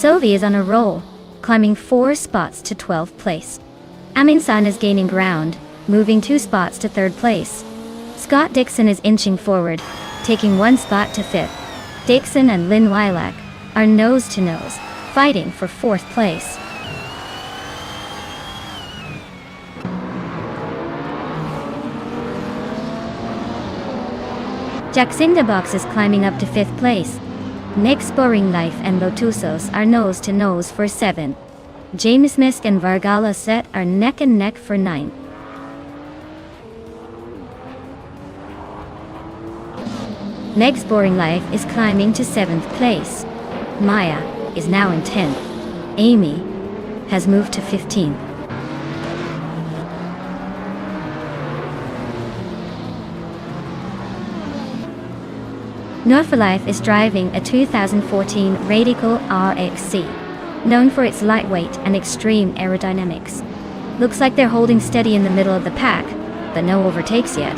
Sovi is on a roll, climbing 4 spots to 12th place. Aminsan is gaining ground, moving 2 spots to 3rd place. Scott Dixon is inching forward, taking 1 spot to 5th. Dixon and Lin Lilac are nose to nose, fighting for 4th place. Jacinda Box is climbing up to 5th place. Nick's Boring Life and Lotusos are nose to nose for 7th. James Misk and Vargala Set are neck and neck for 9th. Meg's Boring Life is climbing to 7th place. Maya is now in 10th. Amy has moved to 15th. Northlife is driving a 2014 Radical RXC, known for its lightweight and extreme aerodynamics. Looks like they're holding steady in the middle of the pack, but no overtakes yet.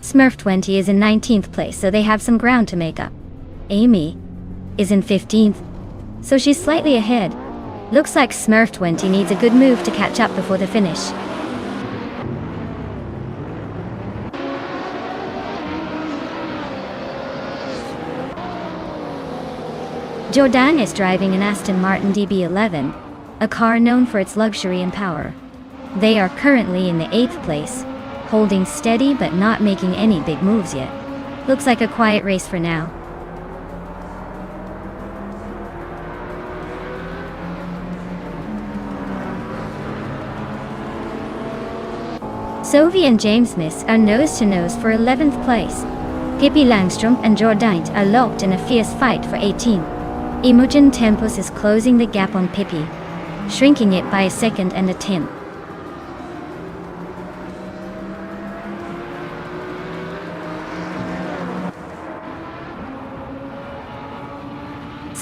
Smurf 20 is in 19th place, so they have some ground to make up. Amy is in 15th, so she's slightly ahead. Looks like Smurf 20 needs a good move to catch up before the finish. Jordan is driving an Aston Martin DB11, a car known for its luxury and power. They are currently in the 8th place, holding steady but not making any big moves yet. Looks like a quiet race for now. Sovi and James Miss are nose to nose for 11th place. Pippi Langstrom and Jordaint are locked in a fierce fight for 18th. Imogen Tempus is closing the gap on Pippi, shrinking it by a second and a tenth.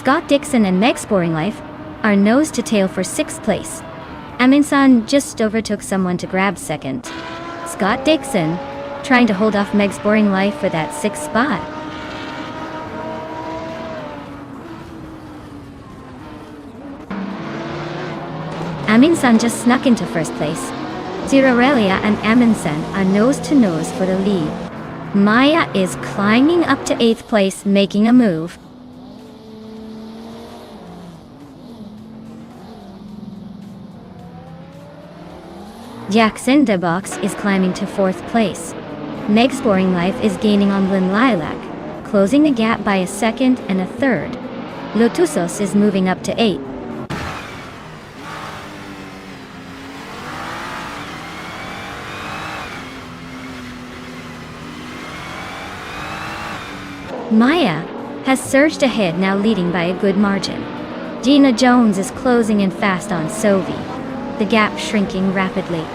Scott Dixon and Meg's Boring Life are nose to tail for 6th place. Amin-san just overtook someone to grab 2nd. Scott Dixon trying to hold off Meg's Boring Life for that 6th spot. Amin-san just snuck into 1st place. Zirarelia and Amin-san are nose to nose for the lead. Maya is climbing up to 8th place, making a move. Jackson Debox is climbing to 4th place. Meg's Boring Life is gaining on Lin Lilac, closing the gap by a 2nd and a 3rd. Lotusos is moving up to 8th. Maya has surged ahead, now leading by a good margin. Gina Jones is closing in fast on Sovi, the gap shrinking rapidly.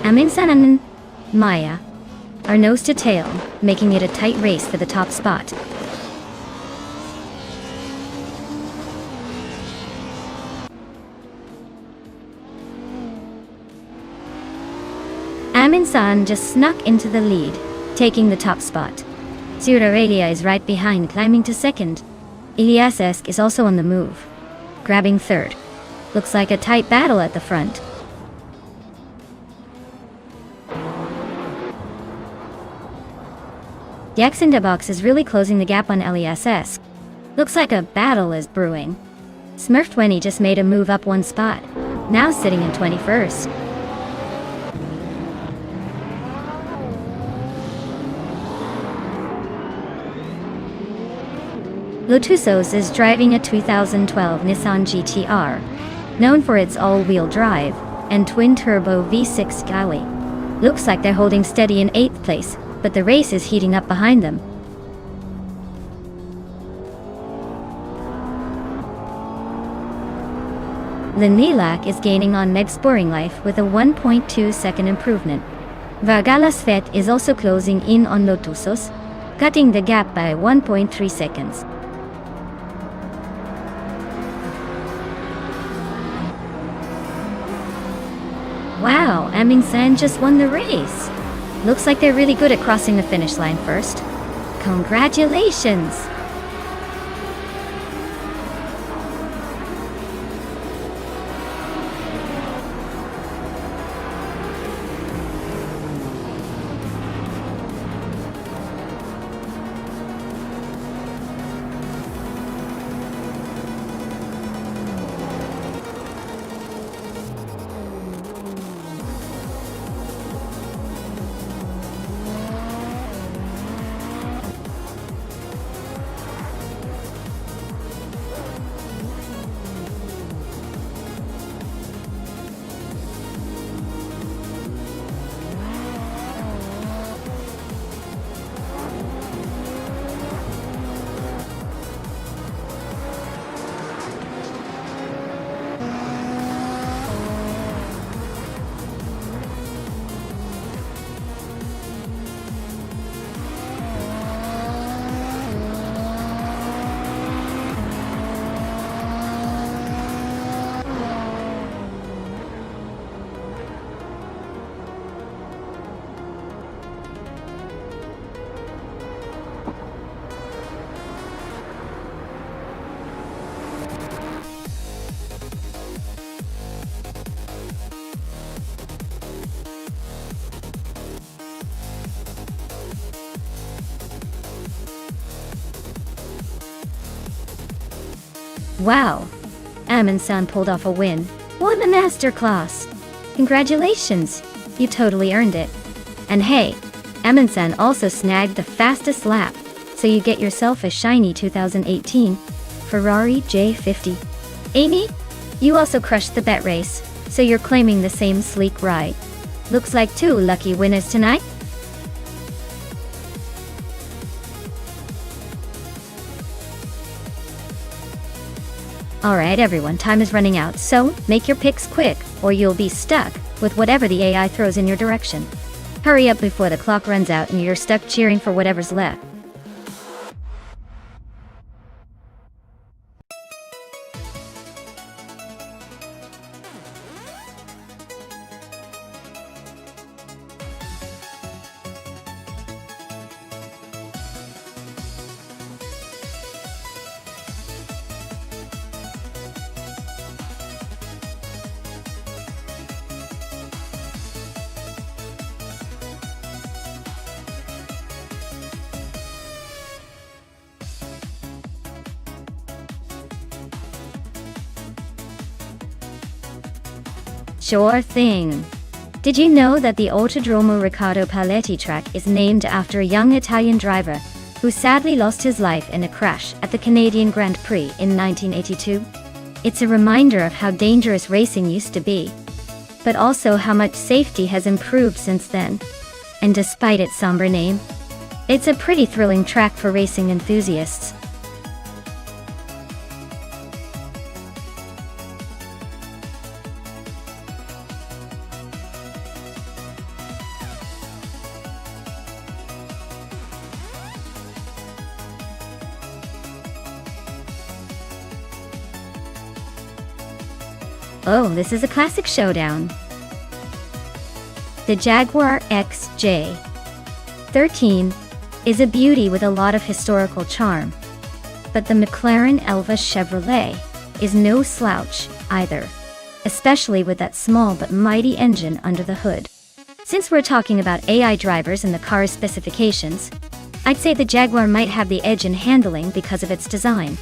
Amin-san and Maya are nose to tail, making it a tight race for the top spot. Amin-san just snuck into the lead, taking the top spot. Zirarelia is right behind, climbing to 2nd. Ilyasesk is also on the move, grabbing 3rd. Looks like a tight battle at the front. Jackson Debox is really closing the gap on Ilyasesk. Looks like a battle is brewing. Smurf20 just made a move up 1 spot, now sitting in 21st. Lotusos is driving a 2012 Nissan GT-R, known for its all-wheel drive and twin-turbo V6 Gawi. Looks like they're holding steady in 8th place, but the race is heating up behind them. Lin Lilac is gaining on Meg's Boring Life with a 1.2 second improvement. Vargalas Fet is also closing in on Lotusos, cutting the gap by 1.3 seconds. Wow, Amin-san just won the race. Looks like they're really good at crossing the finish line first. Congratulations! Wow! Amin-san pulled off a win. What a masterclass! Congratulations! You totally earned it. And hey, Amin-san also snagged the fastest lap, so you get yourself a shiny 2018 Ferrari J50. Amy, you also crushed the bet race, so you're claiming the same sleek ride. Looks like 2 lucky winners tonight. Alright everyone, time is running out, so make your picks quick, or you'll be stuck with whatever the AI throws in your direction. Hurry up before the clock runs out and you're stuck cheering for whatever's left. Sure thing. Did you know that the Autodromo Riccardo Paletti track is named after a young Italian driver who sadly lost his life in a crash at the Canadian Grand Prix in 1982? It's a reminder of how dangerous racing used to be, but also how much safety has improved since then. And despite its somber name, it's a pretty thrilling track for racing enthusiasts. Oh, this is a classic showdown. The Jaguar XJ13 is a beauty with a lot of historical charm. But the McLaren Elva Chevrolet is no slouch either, especially with that small but mighty engine under the hood. Since we're talking about AI drivers and the car's specifications, I'd say the Jaguar might have the edge in handling because of its design.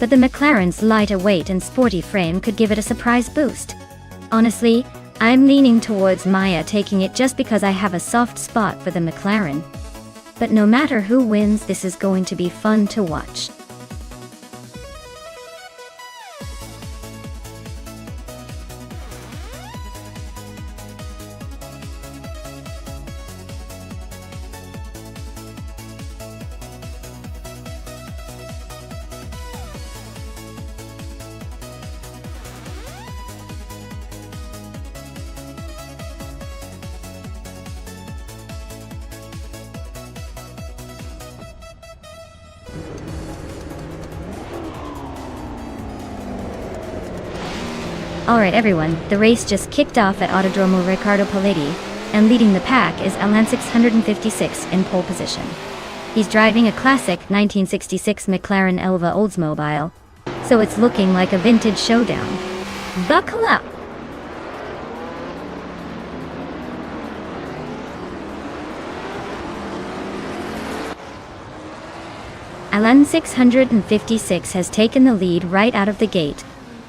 But the McLaren's lighter weight and sporty frame could give it a surprise boost. Honestly, I'm leaning towards Maya taking it just because I have a soft spot for the McLaren. But no matter who wins, this is going to be fun to watch. Alright everyone, the race just kicked off at Autodromo Riccardo Paletti, and leading the pack is Alan 656 in pole position. He's driving a classic 1966 McLaren Elva Oldsmobile, so it's looking like a vintage showdown. Buckle up! Alan 656 has taken the lead right out of the gate.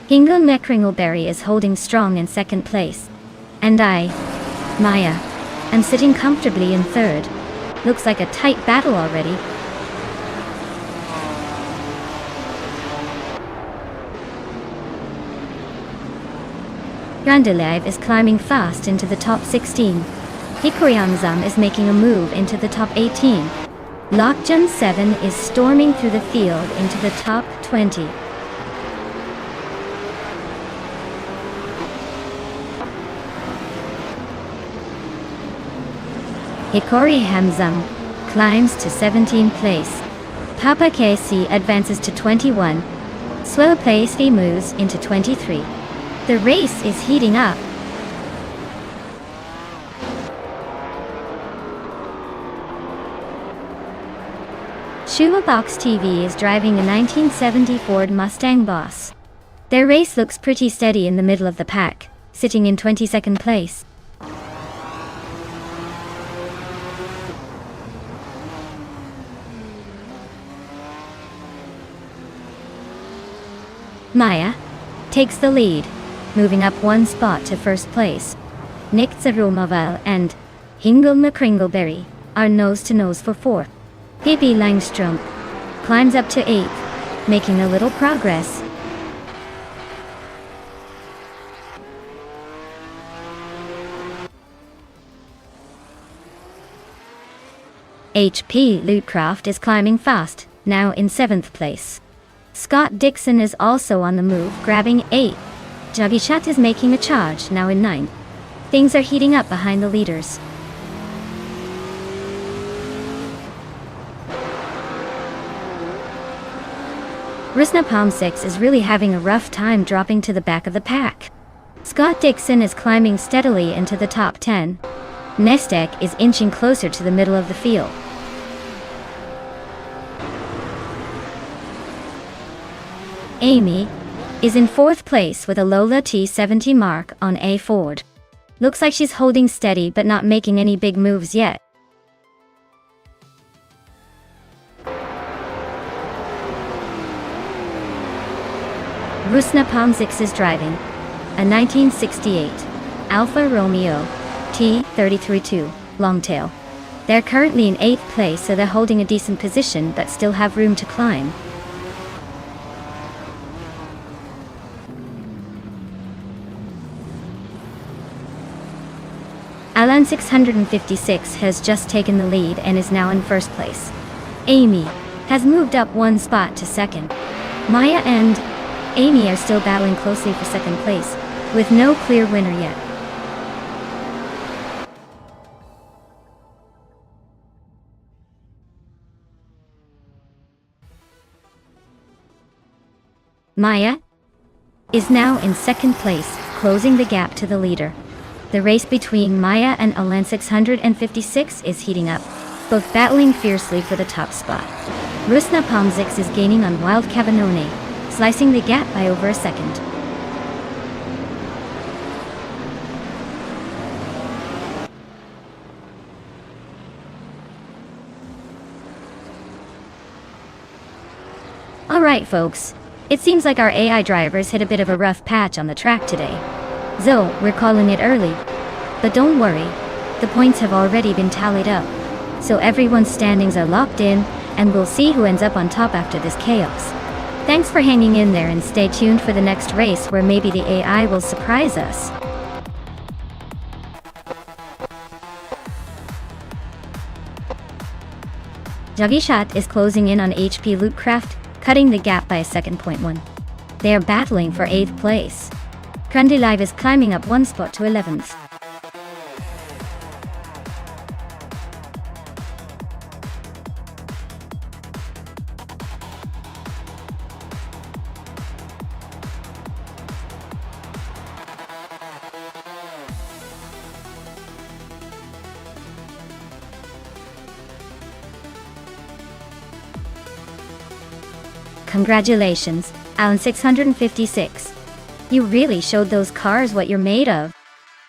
Hingle McCringleberry is holding strong in second place. And Maya, am sitting comfortably in third. Looks like a tight battle already. Grandelive is climbing fast into the top 16. Hikori Hamzam is making a move into the top 18. Lockjun 7 is storming through the field into the top 20. Hikori Hamzam climbs to 17th place. Papa KC advances to 21. Swell Place he moves into 23. The race is heating up. Shoebox TV is driving a 1970 Ford Mustang Boss. Their race looks pretty steady in the middle of the pack, sitting in 22nd place. Maya takes the lead, moving up one spot to first place. Nick Zarumaval and Hingle McCringleberry are nose-to-nose for fourth. Pippi Langstrom climbs up to 8th, making a little progress. HP Lootcraft is climbing fast, now in 7th place. Scott Dixon is also on the move, grabbing 8th. Jagishat is making a charge, now in 9th. Things are heating up behind the leaders. Rusna Palm 6 is really having a rough time dropping to the back of the pack. Scott Dixon is climbing steadily into the top 10. Nestek is inching closer to the middle of the field. Amy is in 4th place with a Lola T70 mark on a Ford. Looks like she's holding steady but not making any big moves yet. Rusna Palm 6 is driving a 1968 Alfa Romeo T33-2 Longtail. They're currently in 8th place, so they're holding a decent position but still have room to climb. Alan 656 has just taken the lead and is now in 1st place. Amy has moved up 1 spot to 2nd. Maya and Amy are still battling closely for 2nd place, with no clear winner yet. Maya is now in 2nd place, closing the gap to the leader. The race between Maya and Alan 656 is heating up, both battling fiercely for the top spot. Rusna Pomzix is gaining on Wild Cavanone, slicing the gap by over a second. Alright folks, it seems like our AI drivers hit a bit of a rough patch on the track today. So, we're calling it early. But don't worry, the points have already been tallied up. So everyone's standings are locked in, and we'll see who ends up on top after this chaos. Thanks for hanging in there, and stay tuned for the next race where maybe the AI will surprise us. Jagishat is closing in on HP Lootcraft, cutting the gap by a second. They are battling for 8th place. Grundy Live is climbing up 1 spot to 11th. Congratulations, Alan 656. You really showed those cars what you're made of.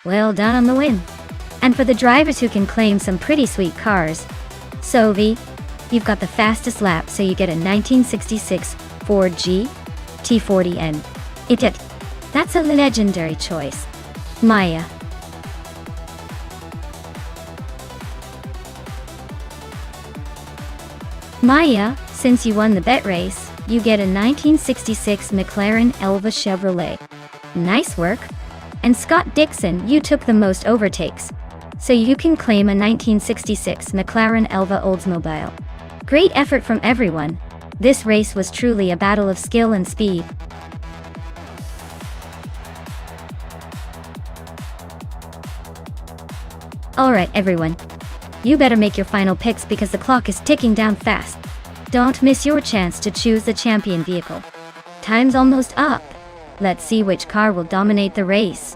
Well done on the win. And for the drivers who can claim some pretty sweet cars, Sovi, you've got the fastest lap, so you get a 1966 Ford GT40N. That's a legendary choice. Maya. Maya, since you won the bet race, you get a 1966 McLaren Elva Chevrolet. Nice work. And Scott Dixon, you took the most overtakes, so you can claim a 1966 McLaren Elva Oldsmobile. Great effort from everyone. This race was truly a battle of skill and speed. Alright everyone, you better make your final picks because the clock is ticking down fast. Don't miss your chance to choose the champion vehicle. Time's almost up. Let's see which car will dominate the race.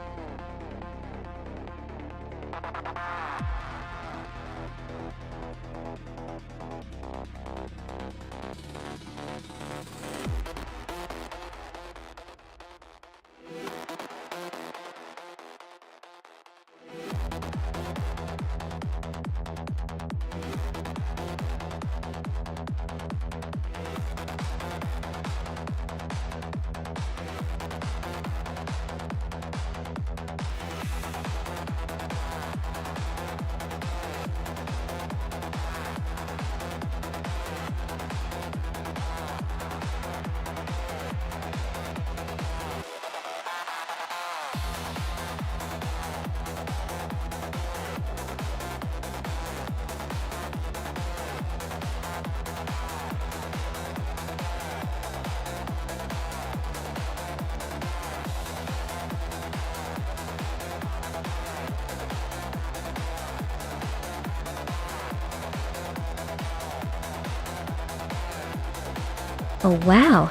Oh wow,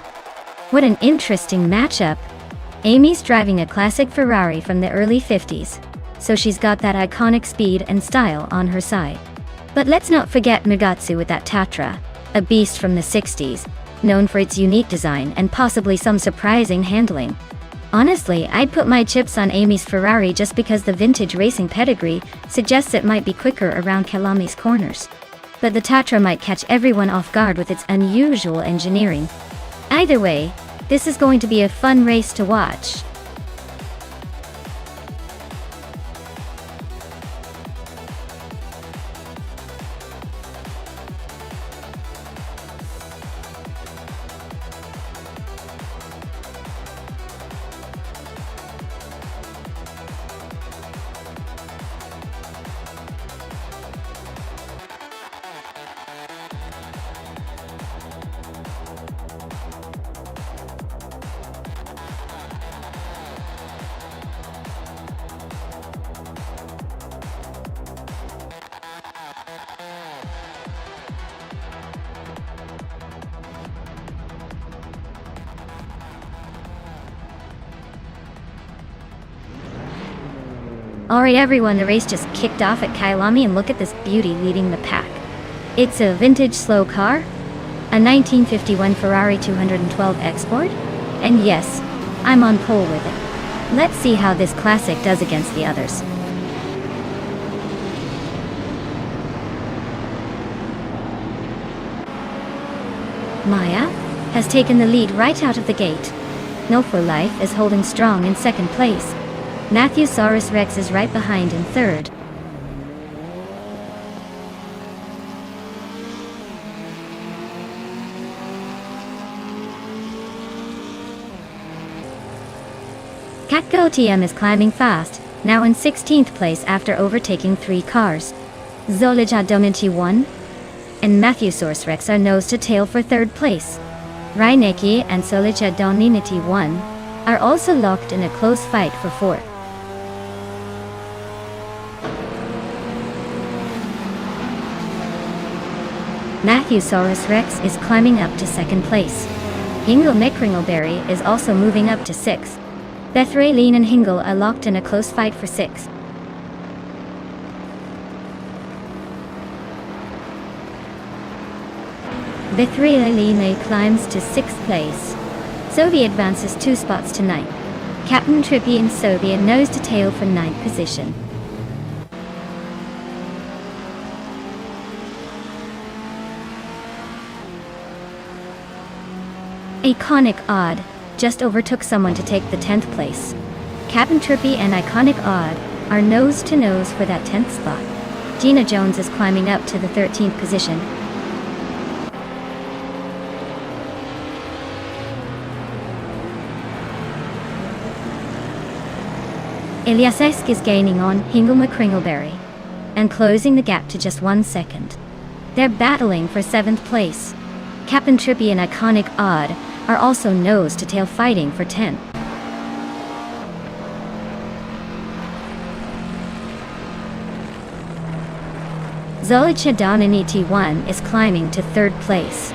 what an interesting matchup. Amy's driving a classic Ferrari from the early 50s, so she's got that iconic speed and style on her side. But let's not forget Mugatsu with that Tatra, a beast from the 60s, known for its unique design and possibly some surprising handling. Honestly, I'd put my chips on Amy's Ferrari just because the vintage racing pedigree suggests it might be quicker around Kalami's corners. But the Tatra might catch everyone off guard with its unusual engineering. Either way, this is going to be a fun race to watch. Alright everyone, the race just kicked off at Kailami, and look at this beauty leading the pack. It's a vintage slow car, a 1951 Ferrari 212 Export, and yes, I'm on pole with it. Let's see how this classic does against the others. Maya has taken the lead right out of the gate. No for Life is holding strong in second place. Matthewsaurus Rex is right behind in third. Catgo TM is climbing fast, now in 16th place after overtaking 3 cars. Zolija Dominity 1 and Matthewsaurus Rex are nose to tail for 3rd place. Reineki and Zolija Dominity 1 are also locked in a close fight for 4th. Matthewsaurus Rex is climbing up to 2nd place. Hingle McCringleberry is also moving up to 6th. Bethraleen and Hingle are locked in a close fight for 6th. Bethraleen climbs to 6th place. Sovi advances 2 spots to 9th. Captain Trippy and Soviet nose to tail for 9th position. Iconic Odd just overtook someone to take the 10th place. Captain Trippy and Iconic Odd are nose to nose for that 10th spot. Gina Jones is climbing up to the 13th position. Ilyasesk is gaining on Hingle McCringleberry and closing the gap to just 1 second. They're battling for 7th place. Captain Trippy and Iconic Odd are also nose to tail fighting for 10th. Zolija Dominity 1 is climbing to 3rd place.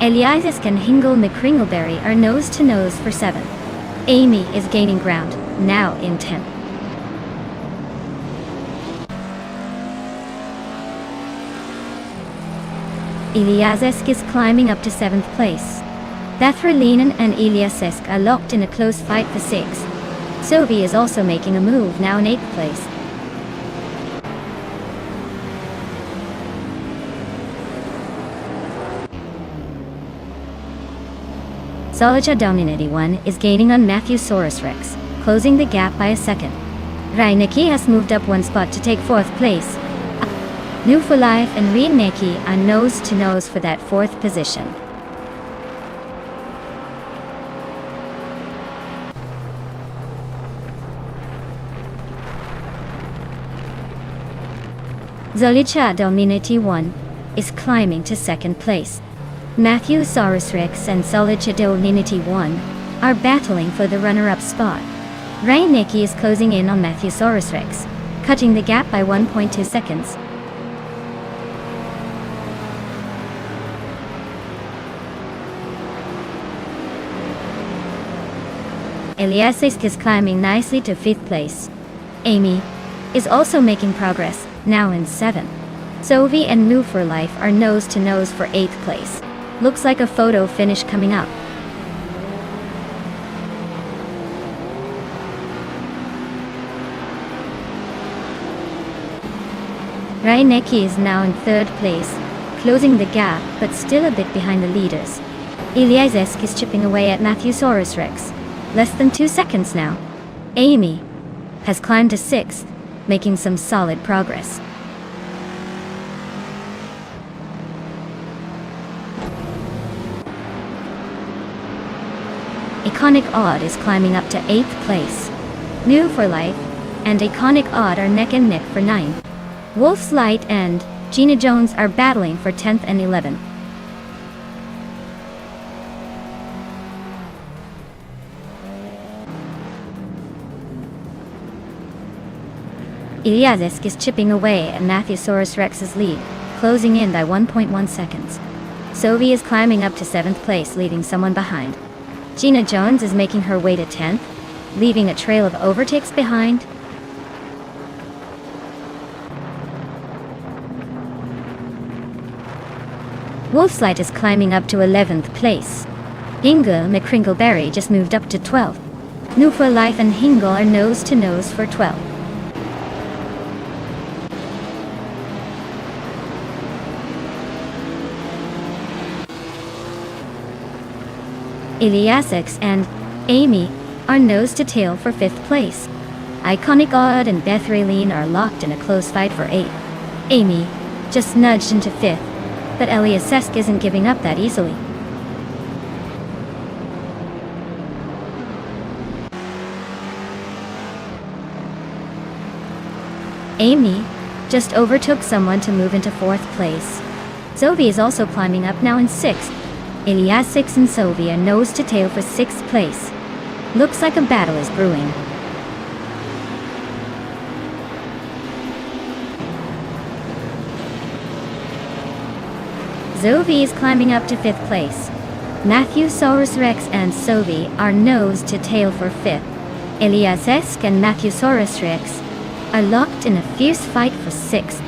Eliasas and Hingle McCringleberry are nose to nose for 7th. Amy is gaining ground, now in 10th. Eliasesk is climbing up to 7th place. Bethralinen and Eliasesk are locked in a close fight for 6th. Sovi is also making a move, now in 8th place. Zolija Dominity 1 is gaining on Matthewsaurus Rex, closing the gap by a second. Reineki has moved up 1 spot to take 4th place. New for Life and Reineki are nose to nose for that 4th position. Zolija Dominity 1 is climbing to 2nd place. Matthewsaurus Rex and Zolija Dominity 1 are battling for the runner-up spot. Reineki is closing in on Matthewsaurus Rex, cutting the gap by 1.2 seconds. Eliasesk is climbing nicely to 5th place. Amy is also making progress, now in 7th. Sovi and New for Life are nose to nose for 8th place. Looks like a photo finish coming up. Reineki is now in 3rd place, closing the gap but still a bit behind the leaders. Eliasesk is chipping away at Matthewsaurus Rex. Less than 2 seconds now. Amy has climbed to 6th, making some solid progress. Iconic Odd is climbing up to 8th place. New for Life and Iconic Odd are neck and neck for 9th. Wolf's Light and Gina Jones are battling for 10th and 11th. Eliasesk is chipping away at Matthewsaurus Rex's lead, closing in by 1.1 seconds. Sovi is climbing up to 7th place, leaving someone behind. Gina Jones is making her way to 10th, leaving a trail of overtakes behind. Wolfslight is climbing up to 11th place. Hingle McCringleberry just moved up to 12th. New for Life and Hingle are nose to nose for 12th. Iliasix and Amy are nose to tail for 5th place. Iconic Odd and Bethraline are locked in a close fight for 8th. Amy just nudged into 5th, but Eliasesk isn't giving up that easily. Amy just overtook someone to move into 4th place. Zoe is also climbing up now in 6th. Iliasix and Zoe are nose to tail for 6th place. Looks like a battle is brewing. Zoe is climbing up to 5th place. Matthewsaurus Rex and Zoe are nose to tail for 5th. Eliasesk and Matthewsaurus Rex are locked in a fierce fight for 6th.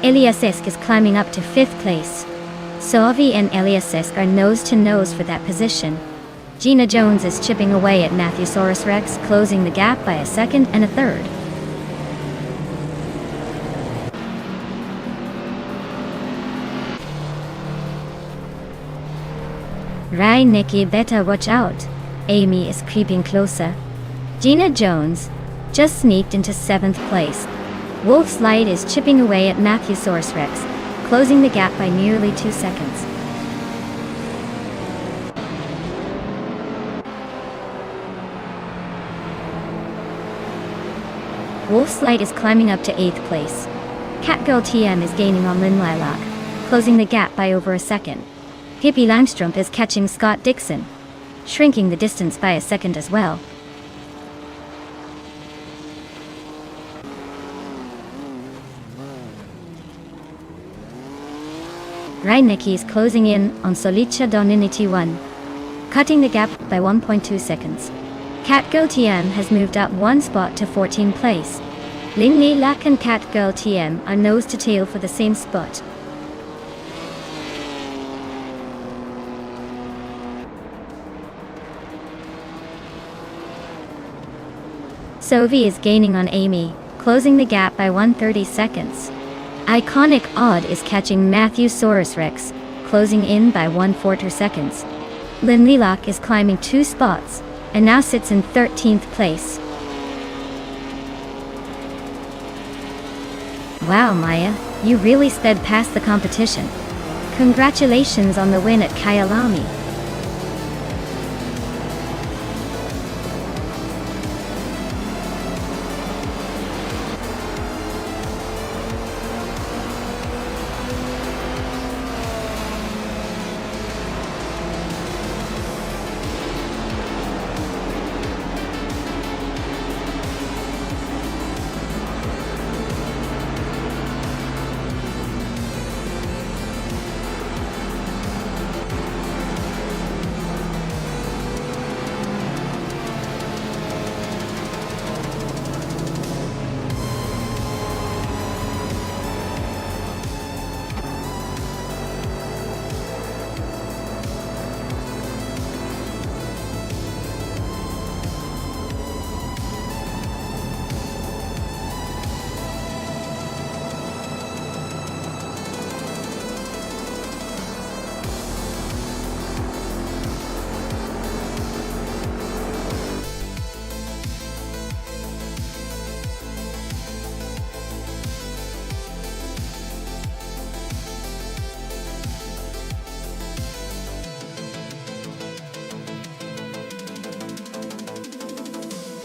Eliasesk is climbing up to 5th place. Zoe and Eliasesk are nose to nose for that position. Gina Jones is chipping away at Matthewsaurus Rex, closing the gap by a 2nd and a 3rd. Rai Nikki better watch out. Amy is creeping closer. Gina Jones just sneaked into 7th place. Wolf's Light is chipping away at Matthewsaurus Rex, closing the gap by nearly 2 seconds. Wolf's Light is climbing up to 8th place. Catgirl TM is gaining on Lynn Lilac, closing the gap by over a 2nd. Hippie Langstrumpf is catching Scott Dixon, shrinking the distance by a 2nd as well. Reinecke is closing in on Solicha Doninity 1, cutting the gap by 1.2 seconds. Catgirl TM has moved up 1 spot to 14th place. Lin Lilac and Catgirl TM are nose to tail for the same spot. Zoe is gaining on Amy, closing the gap by 130 seconds. Iconic Odd is catching Matthewsaurus Rex, closing in by 1/4 seconds. Lin Lilac is climbing 2 spots, and now sits in 13th place. Wow, Maya, you really sped past the competition. Congratulations on the win at Kyalami.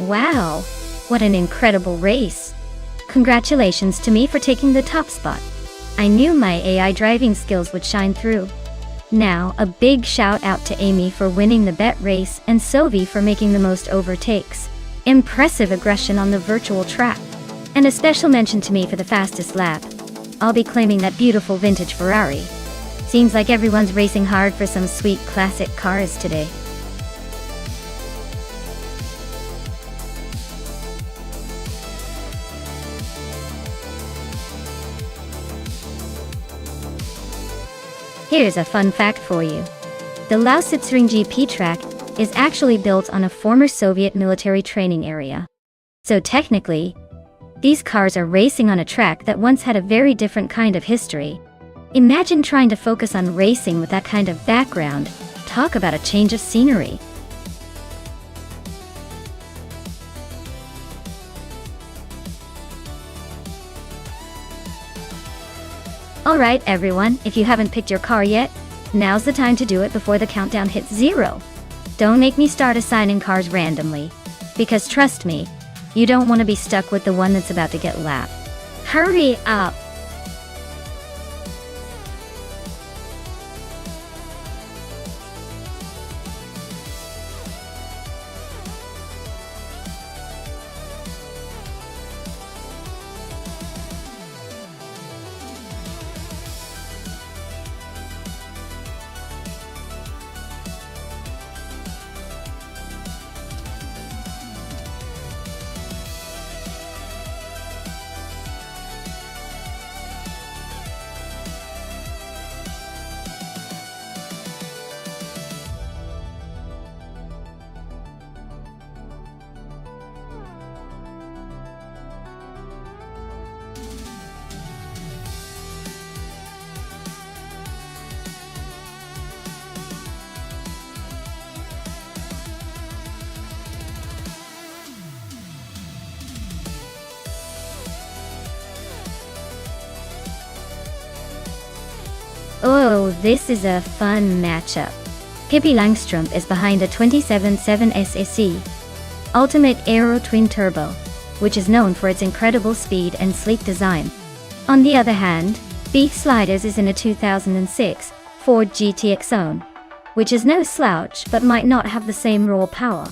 Wow, what an incredible race. Congratulations to me for taking the top spot. I knew my AI driving skills would shine through. Now, a big shout out to Amy for winning the bet race and Zoe for making the most overtakes. Impressive aggression on the virtual track. And a special mention to me for the fastest lap. I'll be claiming that beautiful vintage Ferrari. Seems like everyone's racing hard for some sweet classic cars today. Here's a fun fact for you. The Lausitzring GP track is actually built on a former Soviet military training area. So technically, these cars are racing on a track that once had a very different kind of history. Imagine trying to focus on racing with that kind of background. Talk about a change of scenery. Alright everyone, if you haven't picked your car yet, now's the time to do it before the countdown hits 0. Don't make me start assigning cars randomly. Because trust me, you don't want to be stuck with the one that's about to get lapped. Hurry up! Oh, this is a fun matchup. Pippi Langstrumpf is behind a 27.7 SSE Ultimate Aero Twin Turbo, which is known for its incredible speed and sleek design. On the other hand, Beef Sliders is in a 2006 Ford GTX Zone, which is no slouch but might not have the same raw power.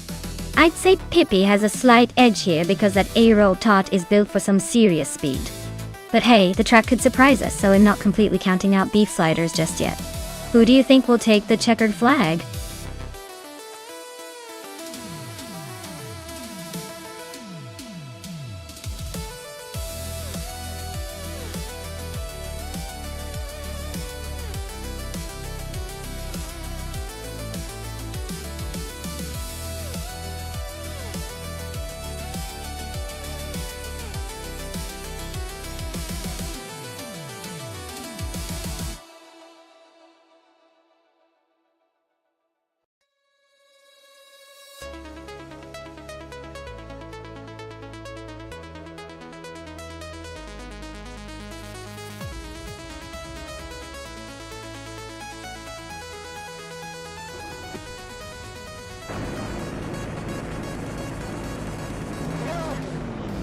I'd say Pippi has a slight edge here because that Aero tot is built for some serious speed. But hey, the track could surprise us, so I'm not completely counting out Beef Sliders just yet. Who do you think will take the checkered flag?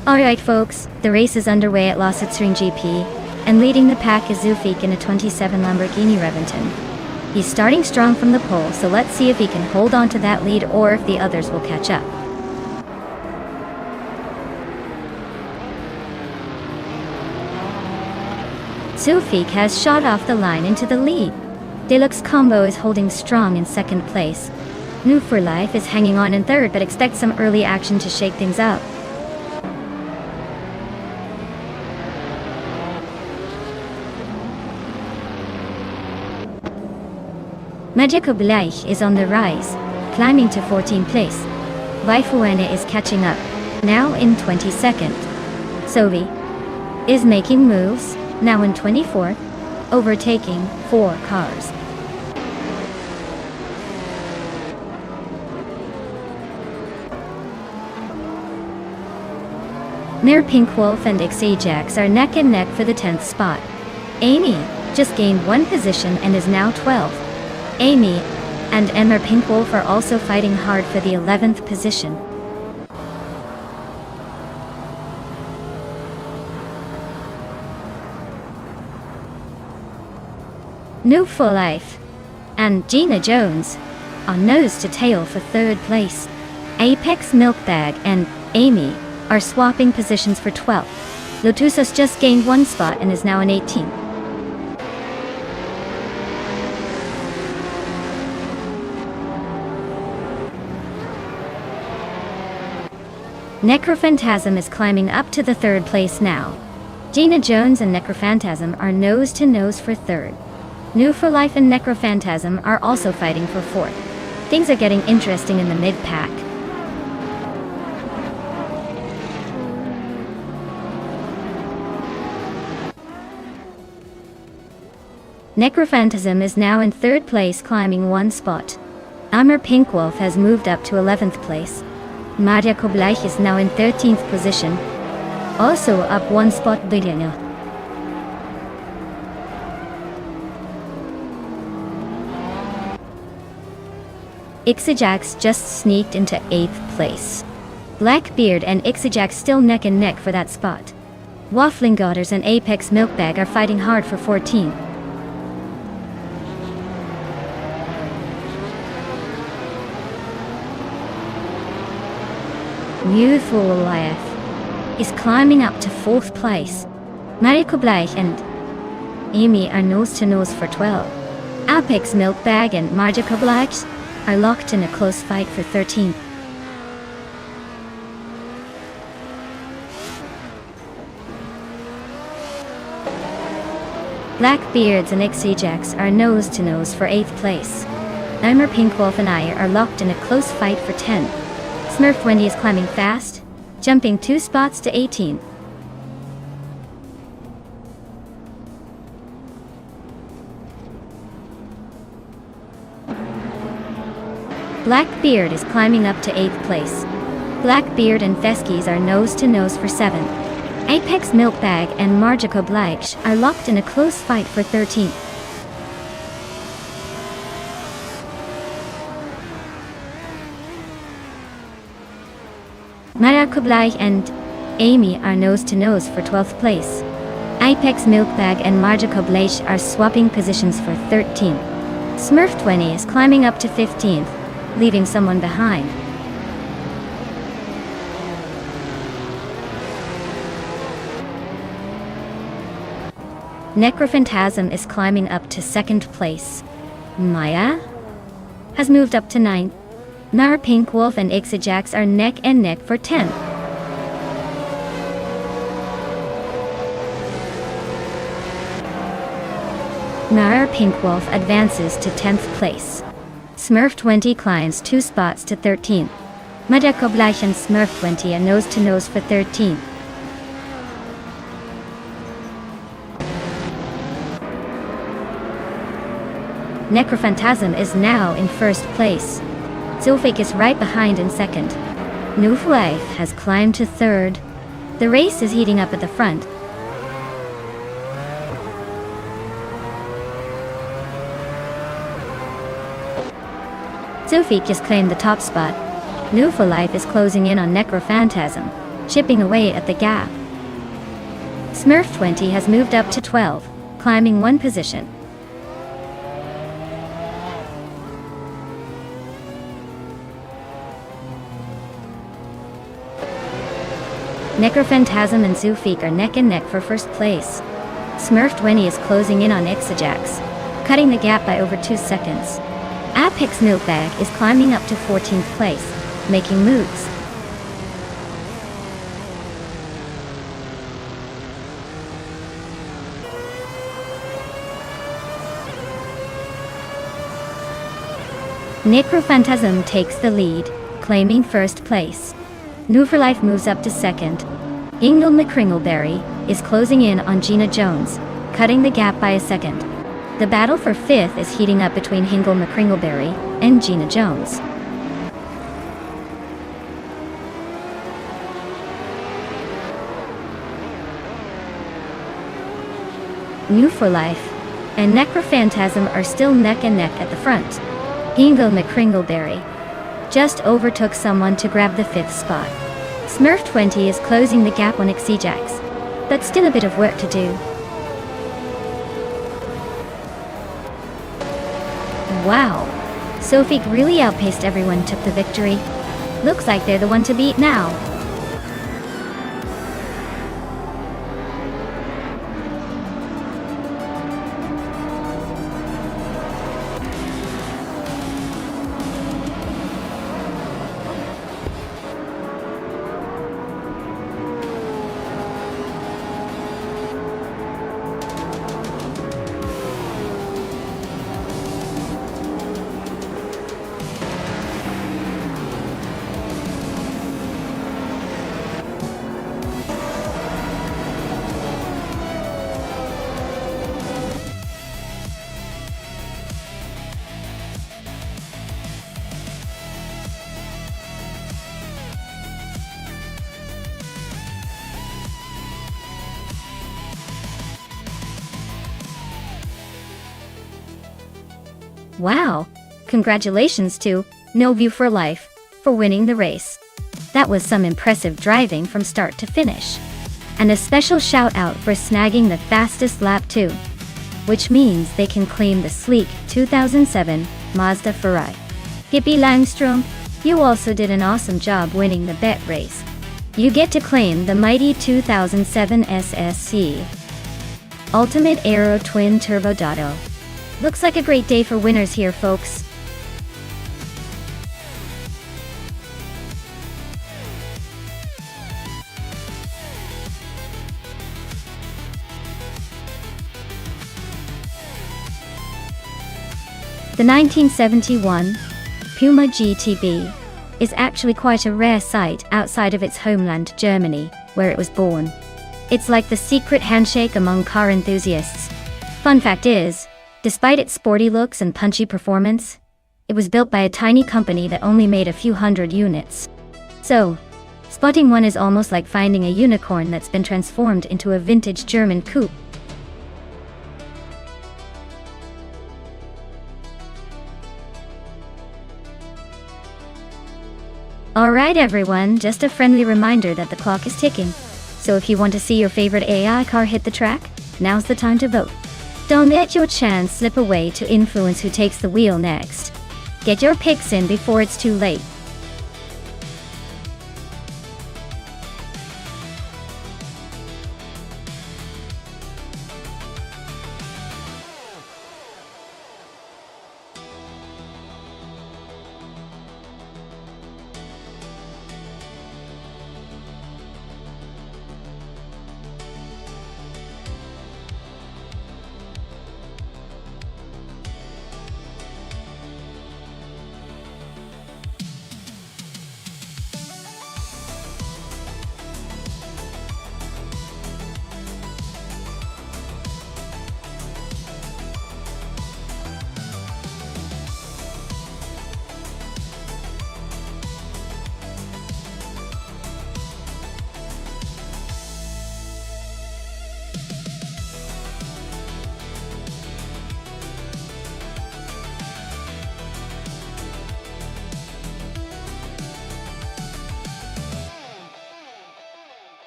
Alright folks, the race is underway at Lausitzring GP, and leading the pack is Zufik in a 27 Lamborghini Reventon. He's starting strong from the pole, so let's see if he can hold on to that lead or if the others will catch up. Zufik has shot off the line into the lead. Deluxe Combo is holding strong in second place. New for Life is hanging on in third but expects some early action to shake things up. Magico Bleich is on the rise, climbing to 14th place. Vaifuene is catching up, now in 22nd. Sovi is making moves, now in 24th, overtaking 4 cars. Mayor Pink Wolf and X-Ajax are neck and neck for the 10th spot. Amy just gained 1 position and is now 12th. Amy and Emma Pink Wolf are also fighting hard for the 11th position. New for Life and Gina Jones are nose to tail for 3rd place. Apex Milkbag and Amy are swapping positions for 12th. Lotusas just gained 1 spot and is now in 18th. Necrophantasm is climbing up to the 3rd place now. Gina Jones and Necrophantasm are nose to nose for 3rd. New for Life and Necrophantasm are also fighting for fourth. Things are getting interesting in the mid-pack. Necrophantasm is now in third place, climbing one spot. Amur Pink Wolf has moved up to 11th place. Maria Kobleich is now in 13th position. Also up one spot, Bidina. Ixijax just sneaked into 8th place. Blackbeard and Ixijax still neck and neck for that spot. Waffling Godders and Apex Milkbag are fighting hard for 14th. Youthful Goliath is climbing up to 4th place. Maria Kobleich and Amy are nose to nose for 12. Apex Milkbag and Marja Kobleich are locked in a close fight for 13th. Blackbeards and Ixijax are nose to nose for 8th place. Amur Pink Wolf and I are locked in a close fight for 10. Smurf Wendy is climbing fast, jumping 2 spots to 18th. Blackbeard is climbing up to 8th place. Blackbeard and Feskies are nose to nose for 7th. Apex Milkbag and Marja Kobleich are locked in a close fight for 13th. Maria Kobleich and Amy are nose to nose for 12th place. Apex Milkbag and Marja Kobleich are swapping positions for 13th. Smurf 20 is climbing up to 15th, leaving someone behind. Necrophantasm is climbing up to 2nd place. Maya has moved up to 9th. Nar Pink Wolf and Ixijax are neck and neck for 10th. Nar Pink Wolf advances to 10th place. Smurf 20 climbs 2 spots to 13th. Maria Kobleich and Smurf 20 are nose to nose for 13th. Necrophantasm is now in 1st place. Zulfik is right behind in 2nd. New for Life has climbed to 3rd. The race is heating up at the front. Zulfik just claimed the top spot. New for Life is closing in on Necrophantasm, chipping away at the gap. Smurf 20 has moved up to 12, climbing 1 position. Necrophantasm and Zulfik are neck and neck for 1st place. Smurf 20 is closing in on Ixijax, cutting the gap by over 2 seconds. Apex Milkbag is climbing up to 14th place, making moves. Necrophantasm takes the lead, claiming 1st place. New for Life moves up to 2nd. Ingle McCringleberry is closing in on Gina Jones, cutting the gap by a second. The battle for 5th is heating up between Hingle McCringleberry and Gina Jones. New for Life and Necrophantasm are still neck and neck at the front. Hingle McCringleberry just overtook someone to grab the 5th spot. Smurf 20 is closing the gap on Ixijax, but still a bit of work to do. Wow, Zulfik really outpaced everyone, took the victory. Looks like they're the one to beat now. Wow! Congratulations to No View for Life for winning the race. That was some impressive driving from start to finish. And a special shout out for snagging the fastest lap too, which means they can claim the sleek 2007 Mazda Ferrari. Pippi Langstrom, you also did an awesome job winning the bet race. You get to claim the mighty 2007 SSC Ultimate Aero Twin Turbo Dotto. Looks like a great day for winners here, folks. The 1971 Puma GTB is actually quite a rare sight outside of its homeland, Germany, where it was born. It's like the secret handshake among car enthusiasts. Fun fact is, despite its sporty looks and punchy performance, it was built by a tiny company that only made a few hundred units. So, spotting one is almost like finding a unicorn that's been transformed into a vintage German coupe. Alright everyone, just a friendly reminder that the clock is ticking. So if you want to see your favorite AI car hit the track, now's the time to vote. Don't let your chance slip away to influence who takes the wheel next. Get your picks in before it's too late.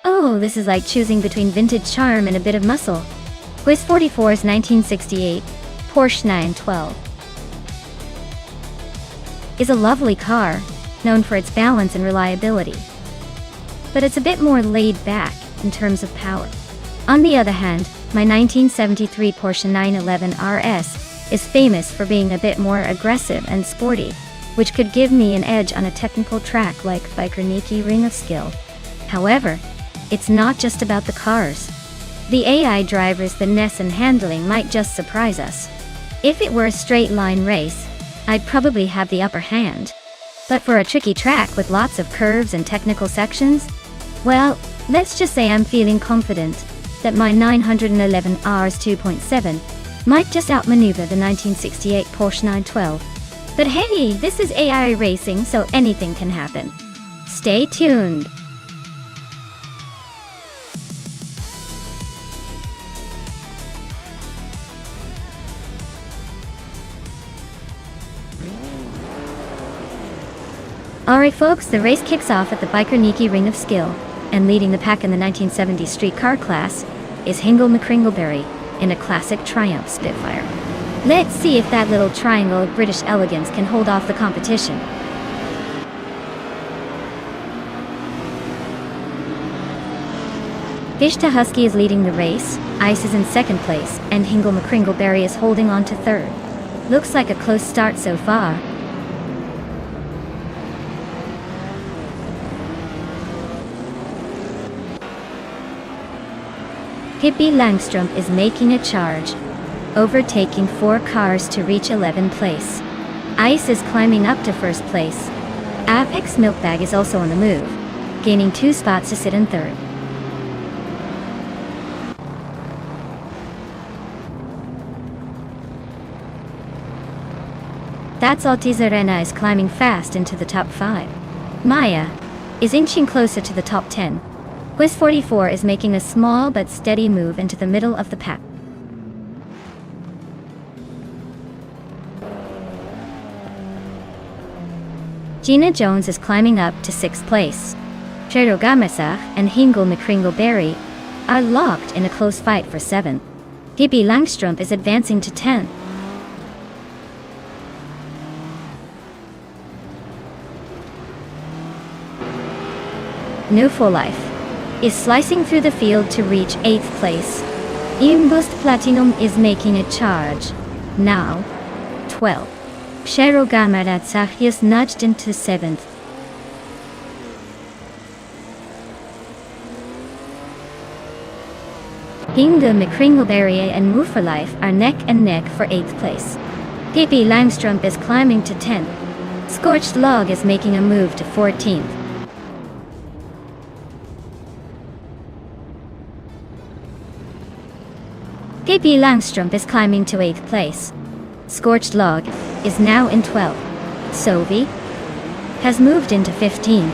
Oh, this is like choosing between vintage charm and a bit of muscle. Quiz 44's 1968 Porsche 912 is a lovely car, known for its balance and reliability. But it's a bit more laid back in terms of power. On the other hand, my 1973 Porsche 911 RS is famous for being a bit more aggressive and sporty, which could give me an edge on a technical track like Biker Ring of Skill. However, it's not just about the cars. The AI driver's finesse and handling might just surprise us. If it were a straight line race, I'd probably have the upper hand. But for a tricky track with lots of curves and technical sections, well, let's just say I'm feeling confident that my 911 RS 2.7 might just outmaneuver the 1968 Porsche 912. But hey, this is AI racing, so anything can happen. Stay tuned. Alright folks, the race kicks off at the Biker Ring of Skill, and leading the pack in the 1970s street car class is Hingle McCringleberry in a classic Triumph Spitfire. Let's see if that little triangle of British elegance can hold off the competition. Vishta Husky is leading the race, Ice is in second place, and Hingle McCringleberry is holding on to third. Looks like a close start so far. Pippi Langstrom is making a charge, overtaking 4 cars to reach 11th place. Ice is climbing up to first place. Apex Milkbag is also on the move, gaining 2 spots to sit in third. That's Altizarena is climbing fast into the top 5. Maya is inching closer to the top 10. Quiz 44 is making a small but steady move into the middle of the pack. Gina Jones is climbing up to 6th place. Pero Gamasa and Hingle McCringleberry are locked in a close fight for 7th. Pippi Langstrumpf is advancing to 10th. New for Life is slicing through the field to reach 8th place. Imbust Platinum is making a charge. Now, 12. Pero Gamaratsach is nudged into 7th. Hingle McCringleberry and Move for Life are neck and neck for 8th place. Pippi Langstrumpf is climbing to 10th. Scorched Log is making a move to 14th. Pippi Langstrumpf is climbing to 8th place. Scorched Log is now in 12th. Sovi has moved into 15th.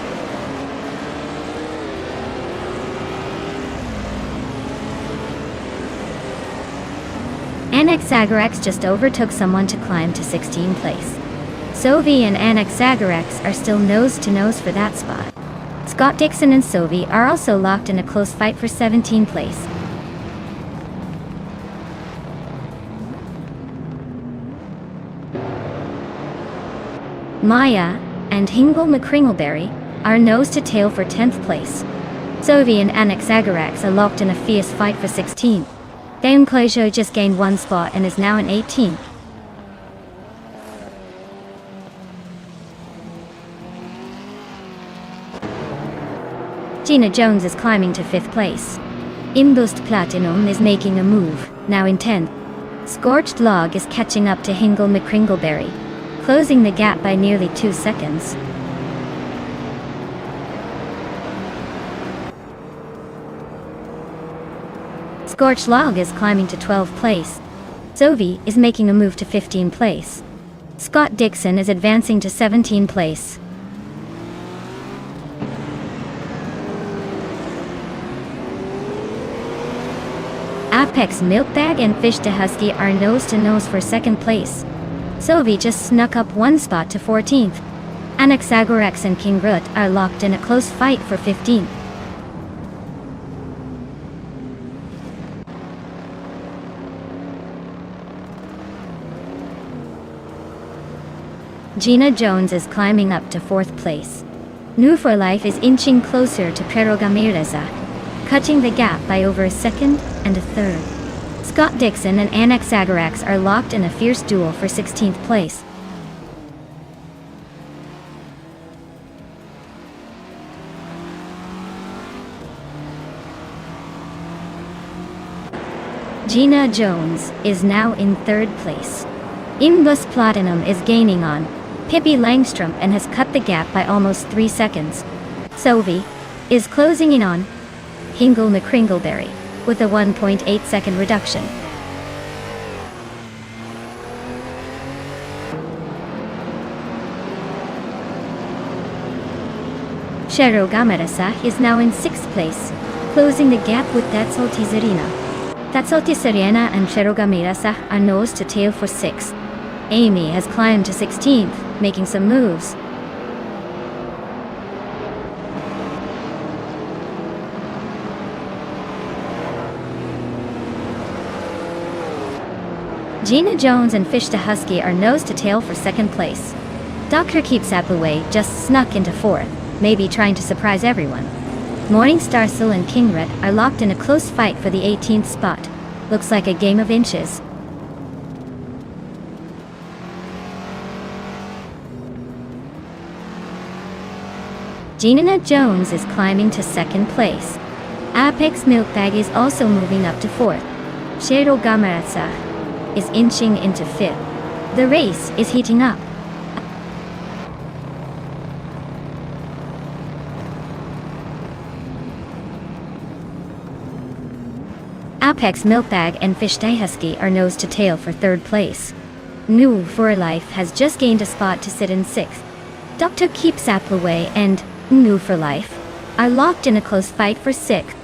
Anaxagorax just overtook someone to climb to 16th place. Sovi and Anaxagorax are still nose to nose for that spot. Scott Dixon and Sovi are also locked in a close fight for 17th place. Maya and Hingle McCringleberry are nose to tail for 10th place. Sovi and Anaxagorax are locked in a fierce fight for 16th. Downclosure just gained 1 spot and is now in 18th. Gina Jones is climbing to 5th place. Imbust Platinum is making a move, now in 10th. Scorched Log is catching up to Hingle McCringleberry, closing the gap by nearly 2 seconds. Scorched Log is climbing to 12th place. Sovi is making a move to 15th place. Scott Dixon is advancing to 17th place. Apex Milkbag and Fish to Husky are nose to nose for 2nd place. Sovi just snuck up 1 spot to 14th. Anaxagorax and King Rut are locked in a close fight for 15th. Gina Jones is climbing up to 4th place. New for Life is inching closer to Perogamireza, cutting the gap by over a 2nd and a 3rd. Scott Dixon and Anaxagorax are locked in a fierce duel for 16th place. Gina Jones is now in 3rd place. Imbus Platinum is gaining on Pippi Langstrumpf and has cut the gap by almost 3 seconds. Sovi is closing in on Hingle McCringleberry with a 1.8 second reduction. Shero Gamarasa is now in 6th place, closing the gap with Tatsolti Zarina. Tatsolti Serena and Shero Gamarasa are nose to tail for 6th. Amy has climbed to 16th, making some moves. Gina Jones and Fish to Husky are nose to tail for 2nd place. Dr. Keeps Appleway just snuck into 4th, maybe trying to surprise everyone. Morningstar Sil and Kingret are locked in a close fight for the 18th spot. Looks like a game of inches. Gina Jones is climbing to 2nd place. Apex Milkbag is also moving up to 4th. Shero Gamaratsa is inching into 5th. The race is heating up. Apex Milkbag and Fish Husky are nose to tail for 3rd place. New for Life has just gained a spot to sit in 6th. Dr. Keeps Appleway and New for Life are locked in a close fight for 6th.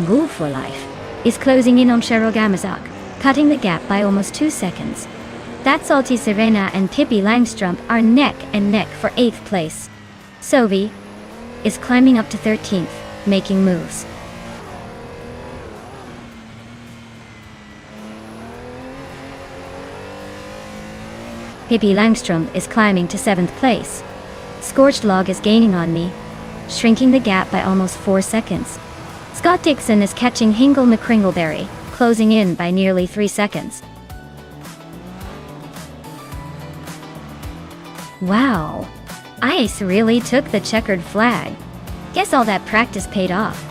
Go for Life, is closing in on Cheryl, cutting the gap by almost 2 seconds. That Salty Sirena and Pippi Langstrump are neck and neck for 8th place. Sovi is climbing up to 13th, making moves. Pippi Langstrump is climbing to 7th place. Scorched Log is gaining on me, shrinking the gap by almost 4 seconds. Scott Dixon is catching Hingle McCringleberry, closing in by nearly 3 seconds. Wow, Ice really took the checkered flag. Guess all that practice paid off.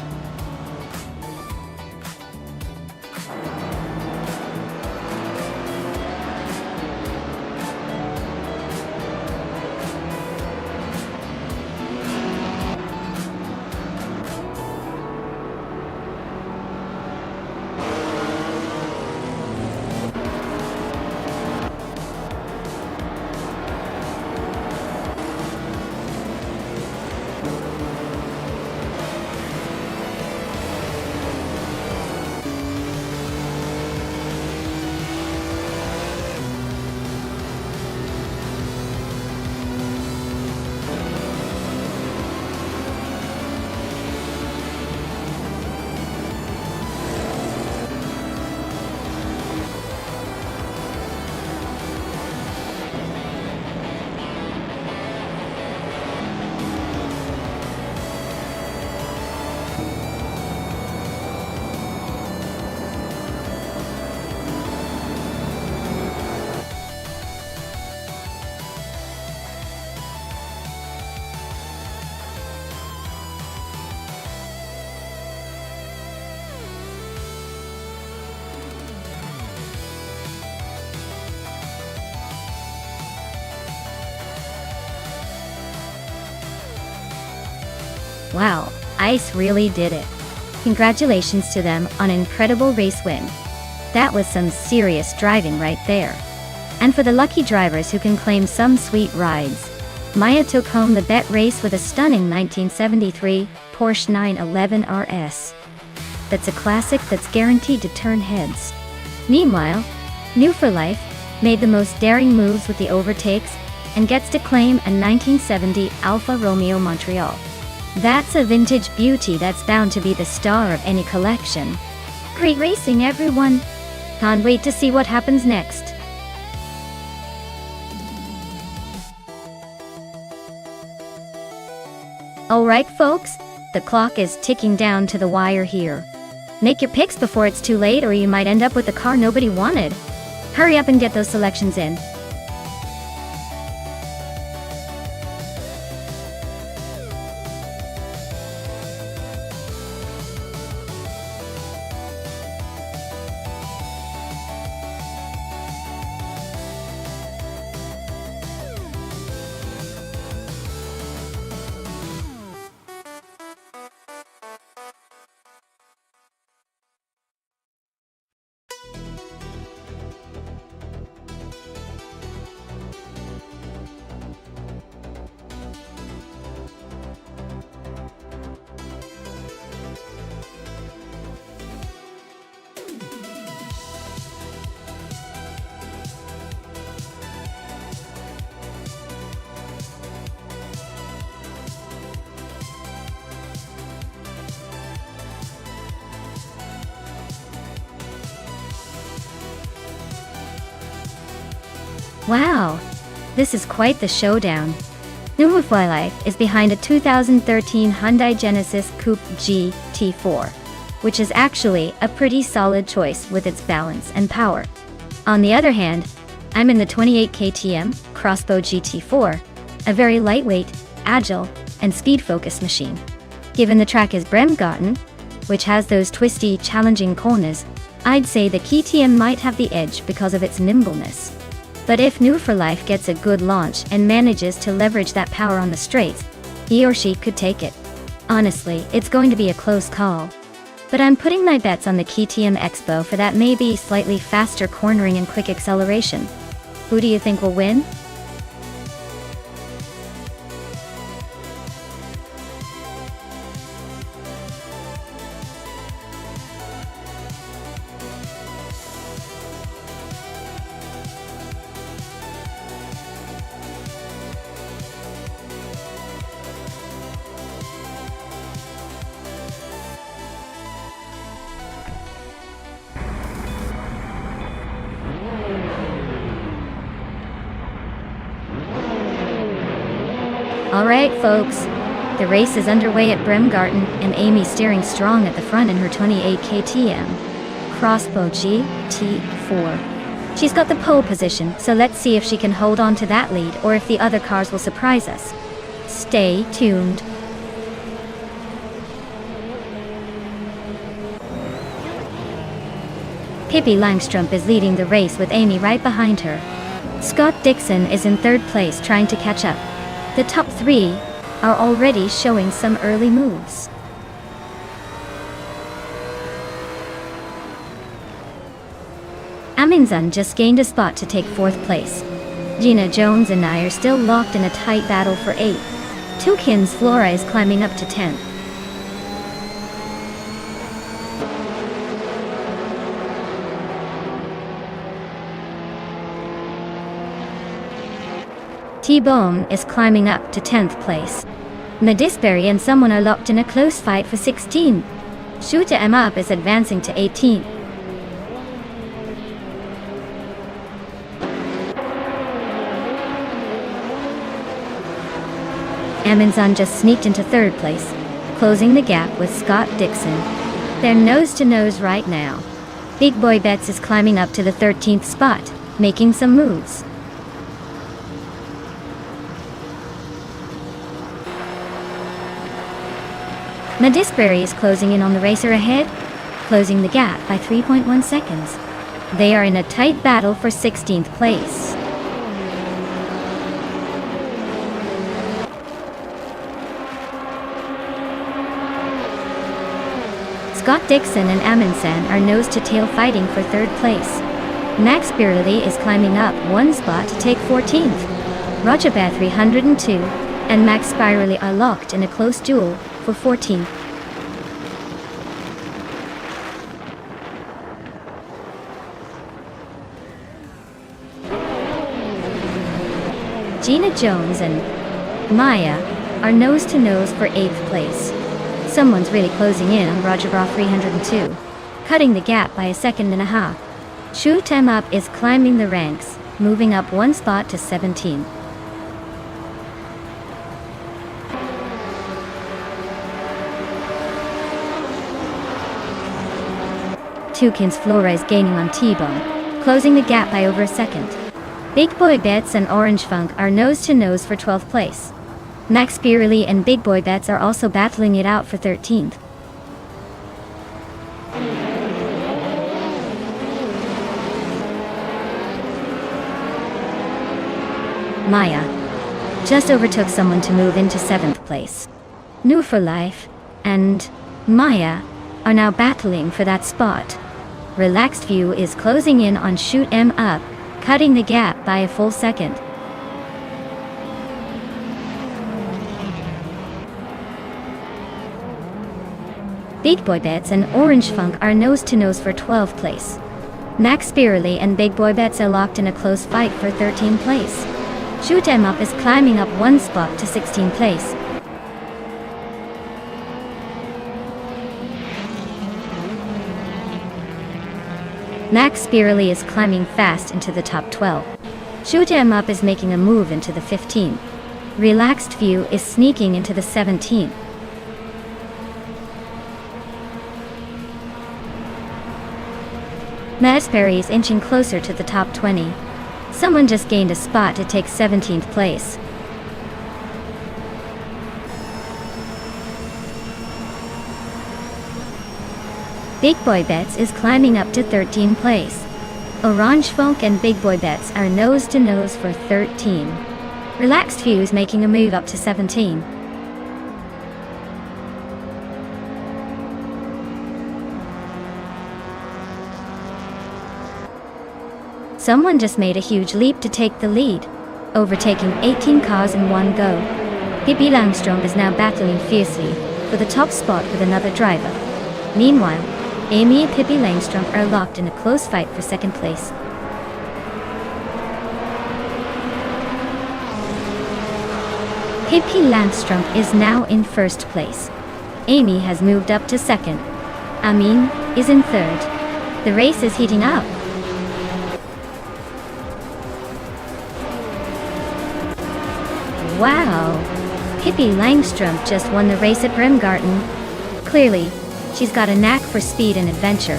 Wow, Ice really did it. Congratulations to them on an incredible race win. That was some serious driving right there. And for the lucky drivers who can claim some sweet rides, Maya took home the bet race with a stunning 1973 Porsche 911 RS. That's a classic that's guaranteed to turn heads. Meanwhile, New for Life made the most daring moves with the overtakes and gets to claim a 1970 Alfa Romeo Montreal. That's a vintage beauty that's bound to be the star of any collection. Great racing, everyone! Can't wait to see what happens next. Alright folks, the clock is ticking down to the wire here. Make your picks before it's too late or you might end up with the car nobody wanted. Hurry up and get those selections in. Wow, this is quite the showdown. New for Life is behind a 2013 Hyundai Genesis Coupe GT4, which is actually a pretty solid choice with its balance and power. On the other hand, I'm in the 28 KTM Crossbow GT4, a very lightweight, agile, and speed-focused machine. Given the track is Bremgarten, which has those twisty, challenging corners, I'd say the KTM might have the edge because of its nimbleness. But if New for Life gets a good launch and manages to leverage that power on the straights, he or she could take it. Honestly, it's going to be a close call. But I'm putting my bets on the KTM Expo for that maybe slightly faster cornering and quick acceleration. Who do you think will win? Alright folks, the race is underway at Bremgarten, and Amy steering strong at the front in her 28 KTM Crossbow GT4. She's got the pole position, so let's see if she can hold on to that lead or if the other cars will surprise us. Stay tuned. Pippi Langstrup is leading the race with Amy right behind her. Scott Dixon is in third place trying to catch up. The top three are already showing some early moves. Aminzan just gained a spot to take fourth place. Gina Jones and I are still locked in a tight battle for 8th. Tukins Flora is climbing up to 10th. T-Bone is climbing up to 10th place. Medisbury and someone are locked in a close fight for 16. Shoota M Up is advancing to 18. Aminzan just sneaked into third place, closing the gap with Scott Dixon. They're nose to nose right now. Big Boy Betts is climbing up to the 13th spot, making some moves. Medisbury is closing in on the racer ahead, closing the gap by 3.1 seconds. They are in a tight battle for 16th place. Scott Dixon and Amundsen are nose-to-tail fighting for third place. Max Birley is climbing up one spot to take 14th. Roger Bat 302 and Max Spirally are locked in a close duel for 14th. Gina Jones and Maya are nose-to-nose for 8th place. Someone's really closing in on Roger Bra 302, cutting the gap by a second and a half. Shu Tem Up is climbing the ranks, moving up one spot to 17. Tukins Flora is gaining on T-Bone, closing the gap by over a second. Big Boy Betts and Orange Funk are nose-to-nose for 12th place. Max Birley and Big Boy Betts are also battling it out for 13th. Maya just overtook someone to move into 7th place. New for Life and Maya are now battling for that spot. Relaxed View is closing in on Shoot 'Em Up, cutting the gap by a full second. Big Boy Betts and Orange Funk are nose-to-nose for 12th place. Max Birley and Big Boy Betts are locked in a close fight for 13th place. Shoot 'Em Up is climbing up one spot to 16th place. Max Birley is climbing fast into the top 12. Shoot 'Em Up is making a move into the 15th. Relaxed View is sneaking into the 17th. Medisbury is inching closer to the top 20. Someone just gained a spot to take 17th place. Big Boy Betts is climbing up to 13th place. Orange Funk and Big Boy Betts are nose-to-nose for 13. Relaxed View is making a move up to 17. Someone just made a huge leap to take the lead, overtaking 18 cars in one go. Pippi Langstrup is now battling fiercely for the top spot with another driver. Meanwhile, Amy and Pippi Langstrup are locked in a close fight for second place. Pippi Langstrup is now in first place. Amy has moved up to second. Amin is in third. The race is heating up. Wow! Pippi Langstrumpf just won the race at Bremgarten. Clearly, she's got a knack for speed and adventure.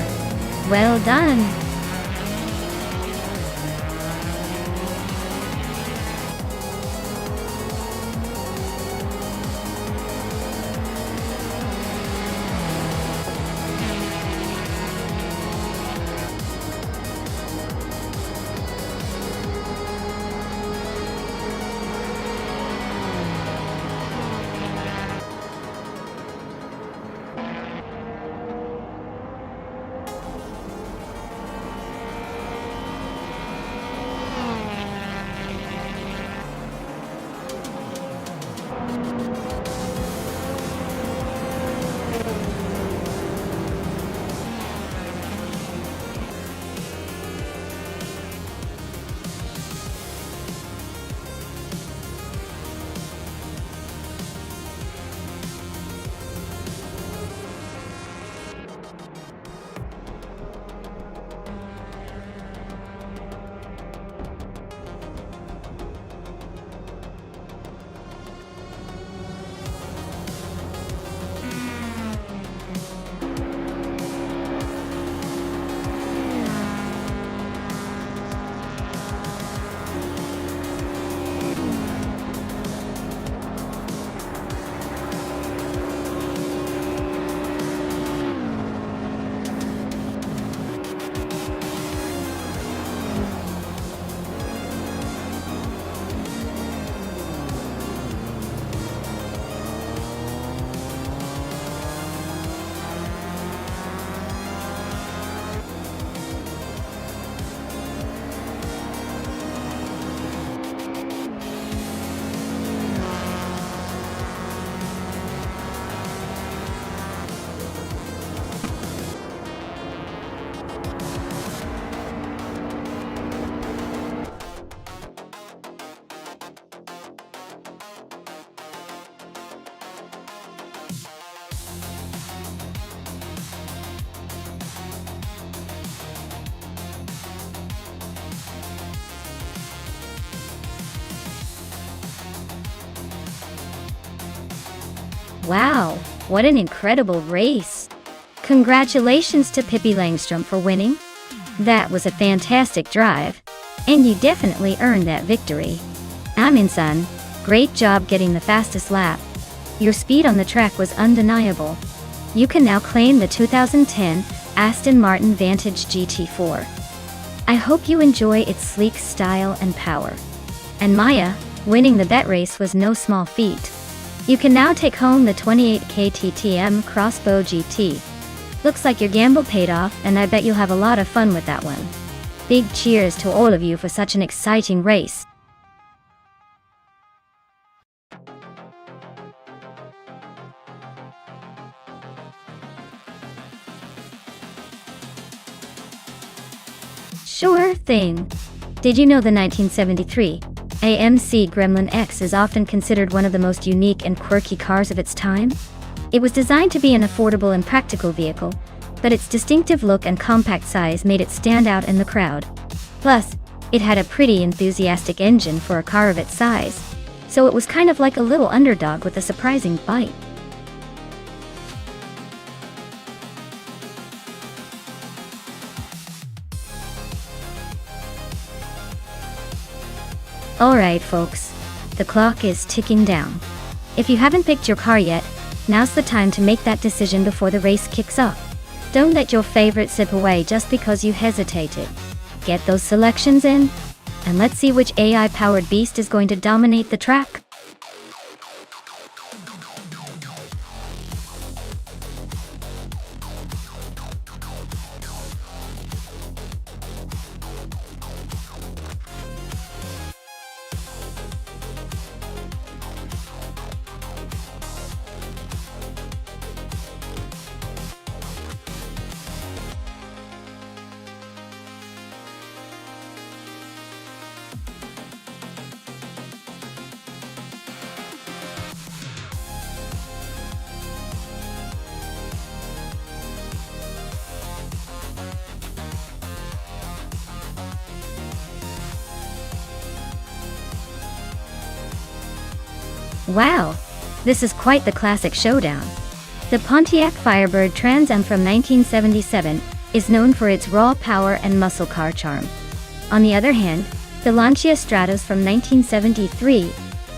Well done! Wow, what an incredible race! Congratulations to Pippi Langstrumpf for winning. That was a fantastic drive, and you definitely earned that victory. Son, great job getting the fastest lap. Your speed on the track was undeniable. You can now claim the 2010 Aston Martin Vantage GT4. I hope you enjoy its sleek style and power. And Maya, winning the bet race was no small feat. You can now take home the 28K TTM Crossbow GT. Looks like your gamble paid off, and I bet you'll have a lot of fun with that one. Big cheers to all of you for such an exciting race. Sure thing. Did you know the 1973 AMC Gremlin X is often considered one of the most unique and quirky cars of its time? It was designed to be an affordable and practical vehicle, but its distinctive look and compact size made it stand out in the crowd. Plus, it had a pretty enthusiastic engine for a car of its size, so it was kind of like a little underdog with a surprising bite. Alright folks, the clock is ticking down. If you haven't picked your car yet, now's the time to make that decision before the race kicks off. Don't let your favorite slip away just because you hesitated. Get those selections in, and let's see which AI-powered beast is going to dominate the track. Wow, This is quite the classic showdown. The Pontiac Firebird Trans Am from 1977 is known for its raw power and muscle car charm. On the other hand, the Lancia Stratos from 1973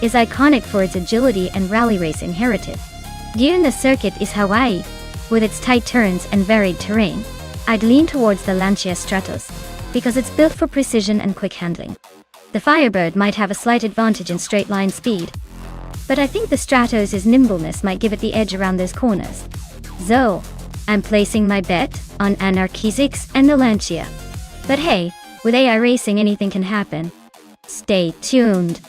is iconic for its agility and rally racing heritage. Given the circuit is Hawaii, with its tight turns and varied terrain, I'd lean towards the Lancia Stratos, because it's built for precision and quick handling. The Firebird might have a slight advantage in straight line speed, but I think the Stratos' nimbleness might give it the edge around those corners. So, I'm placing my bet on Anarchy 6 and the Lancia. But hey, with AI racing anything can happen. Stay tuned.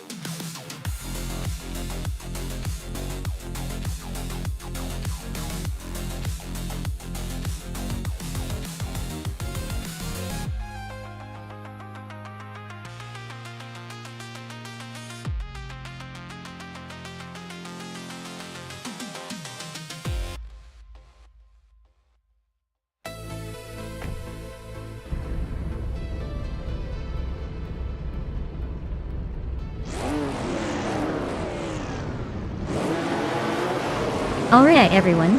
Alright everyone.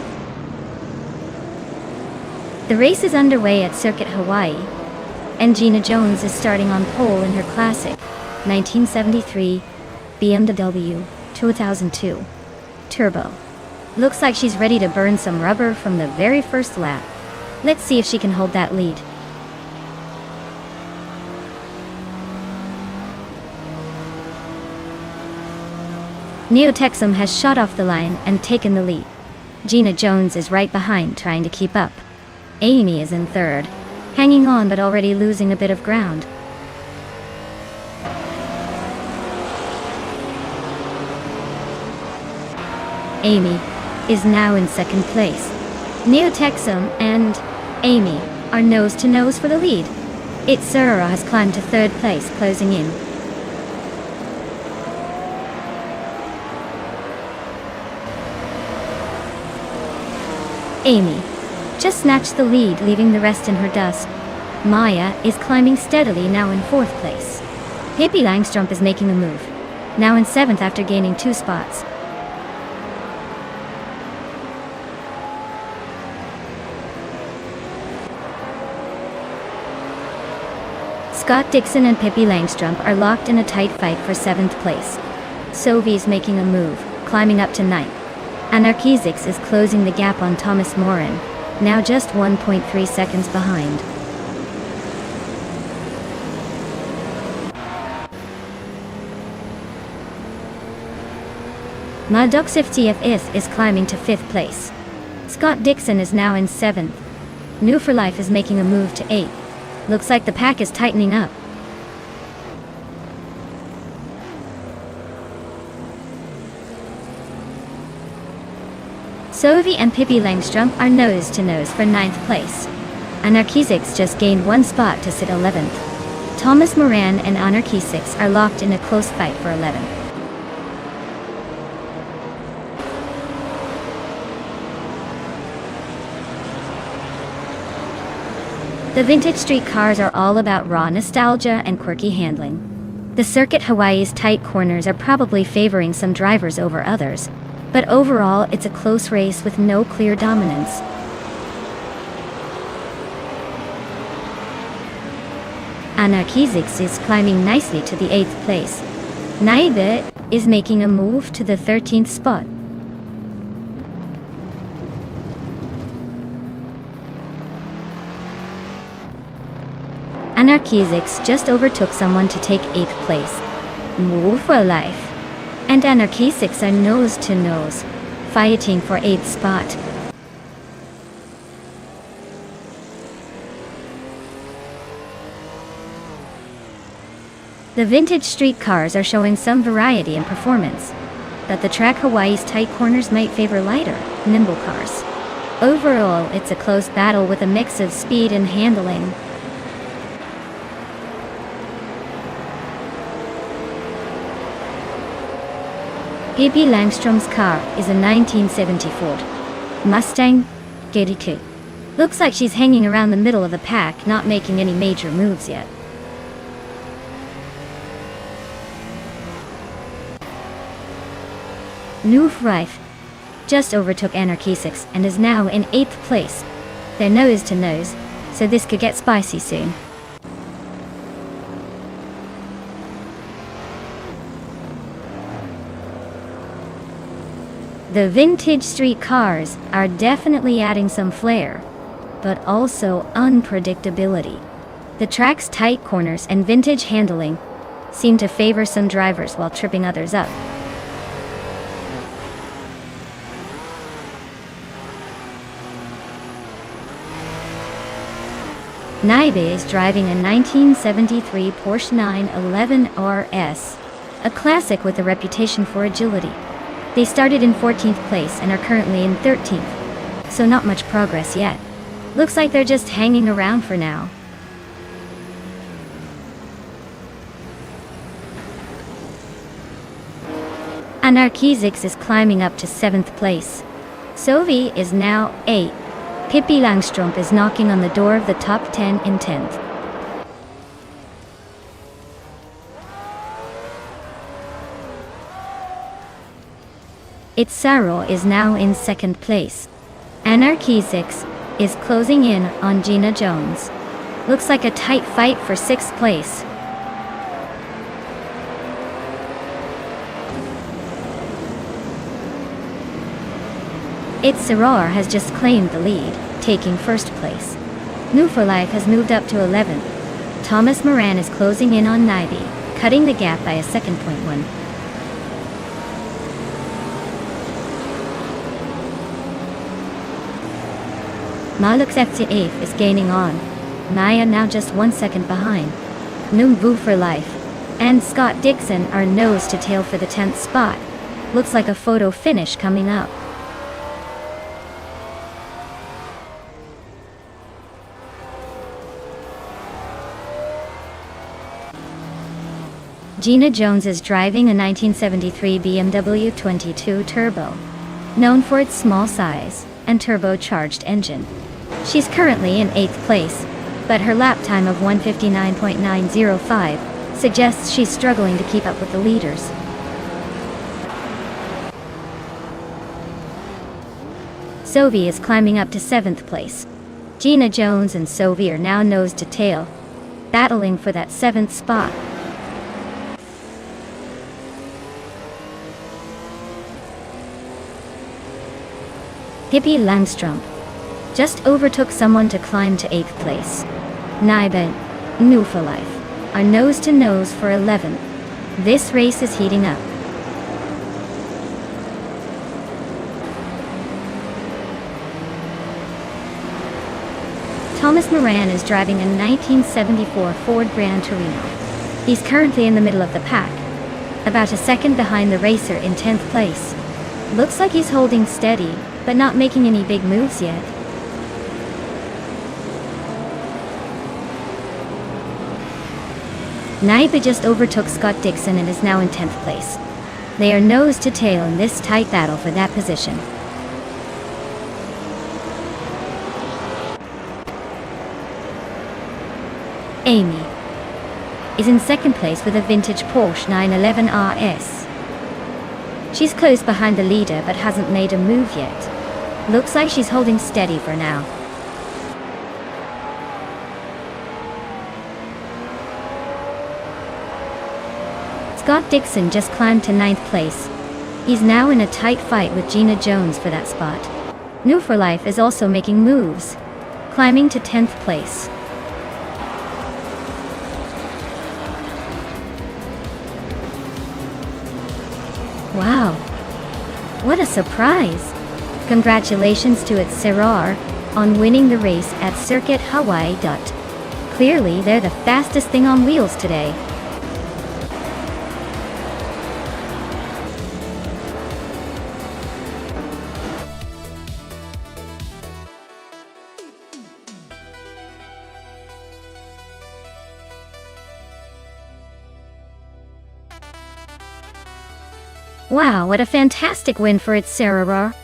The race is underway at Circuit Hawaii, and Gina Jones is starting on pole in her classic 1973 BMW 2002 Turbo. Looks like she's ready to burn some rubber from the very first lap. Let's see if she can hold that lead. Neo Texum has shot off the line and taken the lead. Gina Jones is right behind, trying to keep up. Amy is in third, hanging on but already losing a bit of ground. Amy is now in second place. Neo Texum and Amy are nose to nose for the lead. Itsurura has climbed to third place, closing in. Amy just snatched the lead, leaving the rest in her dust. Maya is climbing steadily, now in fourth place. Pippi Langstrup is making a move, now in seventh after gaining 2 spots. Scott Dixon and Pippi Langstrup are locked in a tight fight for 7th place. Sovi's making a move, climbing up to 9th. Anarchizix is closing the gap on Thomas Morin, now just 1.3 seconds behind. Maddox FTFS is climbing to 5th place. Scott Dixon is now in 7th. New for Life is making a move to 8th. Looks like the pack is tightening up. Sovi and Pippi Langstrup are nose to nose for 9th place. Anarchizix just gained 1 spot to sit 11th. Thomas Moran and Anarchizix are locked in a close fight for 11th. The vintage street cars are all about raw nostalgia and quirky handling. The Circuit Hawaii's tight corners are probably favoring some drivers over others, but overall it's a close race with no clear dominance. Anarchizix is climbing nicely to the 8th place. Naibit is making a move to the 13th spot. Anarchizix just overtook someone to take 8th place. Move for Life and Anarchizix are nose to nose, fighting for 8th spot. The vintage street cars are showing some variety in performance, but the track Hawaii's tight corners might favor lighter, nimble cars. Overall, it's a close battle with a mix of speed and handling. Pippi Langstrup's car is a 1974 Mustang GT2. Looks like she's hanging around the middle of the pack, not making any major moves yet. Nonstop just overtook Anarchy 6 and is now in 8th place. They're nose to nose, so this could get spicy soon. The vintage street cars are definitely adding some flair, but also unpredictability. The track's tight corners and vintage handling seem to favor some drivers while tripping others up. Naibe is driving a 1973 Porsche 911 RS, a classic with a reputation for agility. They started in 14th place and are currently in 13th, so not much progress yet. Looks like they're just hanging around for now. Anarchy 6 is climbing up to 7th place. Sovi is now 8th. Pippi Langstrump is knocking on the door of the top 10 in 10th. Itzaro is now in 2nd place. Anarchy 6 is closing in on Gina Jones. Looks like a tight fight for 6th place. Itzaro has just claimed the lead, taking 1st place. Nonstop has moved up to 11th. Thomas Moran is closing in on Naibe, cutting the gap by a second. Malux FC8 is gaining on. Maya now just 1 second behind. Numbu for life and Scott Dixon are nose to tail for the 10th spot. Looks like a photo finish coming up. Gina Jones is driving a 1973 BMW 22 Turbo, known for its small size and turbocharged engine. She's currently in 8th place, but her lap time of 1:59.905 suggests she's struggling to keep up with the leaders. Sovi is climbing up to 7th place. Gina Jones and Sovi are now nose to tail, battling for that 7th spot. Pippi Langstrump just overtook someone to climb to 8th place. Naibe and Nonstop are nose to nose for 11th. This race is heating up. Thomas Moran is driving a 1974 Ford Gran Torino. He's currently in the middle of the pack, about a second behind the racer in 10th place. Looks like he's holding steady, but not making any big moves yet. Naibe just overtook Scott Dixon and is now in 10th place. They are nose to tail in this tight battle for that position. Amy is in 2nd place with a vintage Porsche 911 RS. She's close behind the leader but hasn't made a move yet. Looks like she's holding steady for now. Scott Dixon just climbed to 9th place. He's now in a tight fight with Gina Jones for that spot. Nonstop is also making moves, climbing to 10th place. Wow, what a surprise! Congratulations to Itzaro on winning the race at Circuit Hawaii. Clearly they're the fastest thing on wheels today. Wow, what a fantastic win for Itzaro.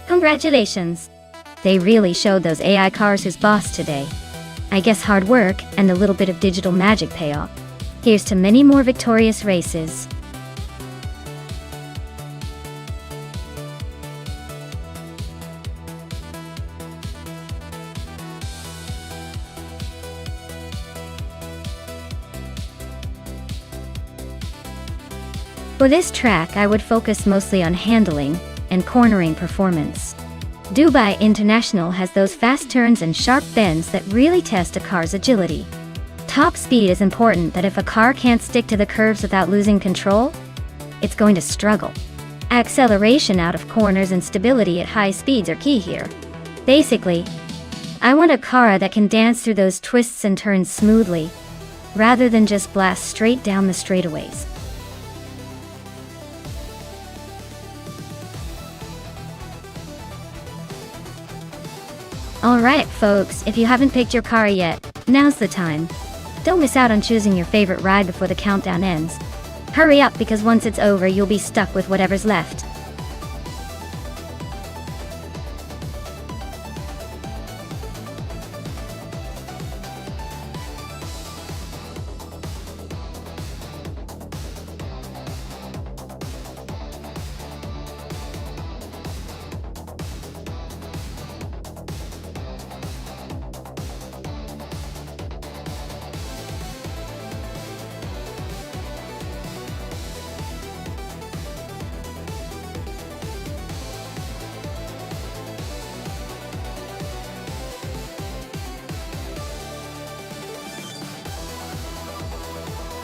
Congratulations. They really showed those AI cars who's boss today. I guess hard work and a little bit of digital magic pay off. Here's to many more victorious races. For this track, I would focus mostly on handling and cornering performance. Dubai International has those fast turns and sharp bends that really test a car's agility. Top speed is important, that if a car can't stick to the curves without losing control, it's going to struggle. Acceleration out of corners and stability at high speeds are key here. Basically, I want a car that can dance through those twists and turns smoothly, rather than just blast straight down the straightaways. Alright folks, if you haven't picked your car yet, now's the time. Don't miss out on choosing your favorite ride before the countdown ends. Hurry up, because once it's over, you'll be stuck with whatever's left.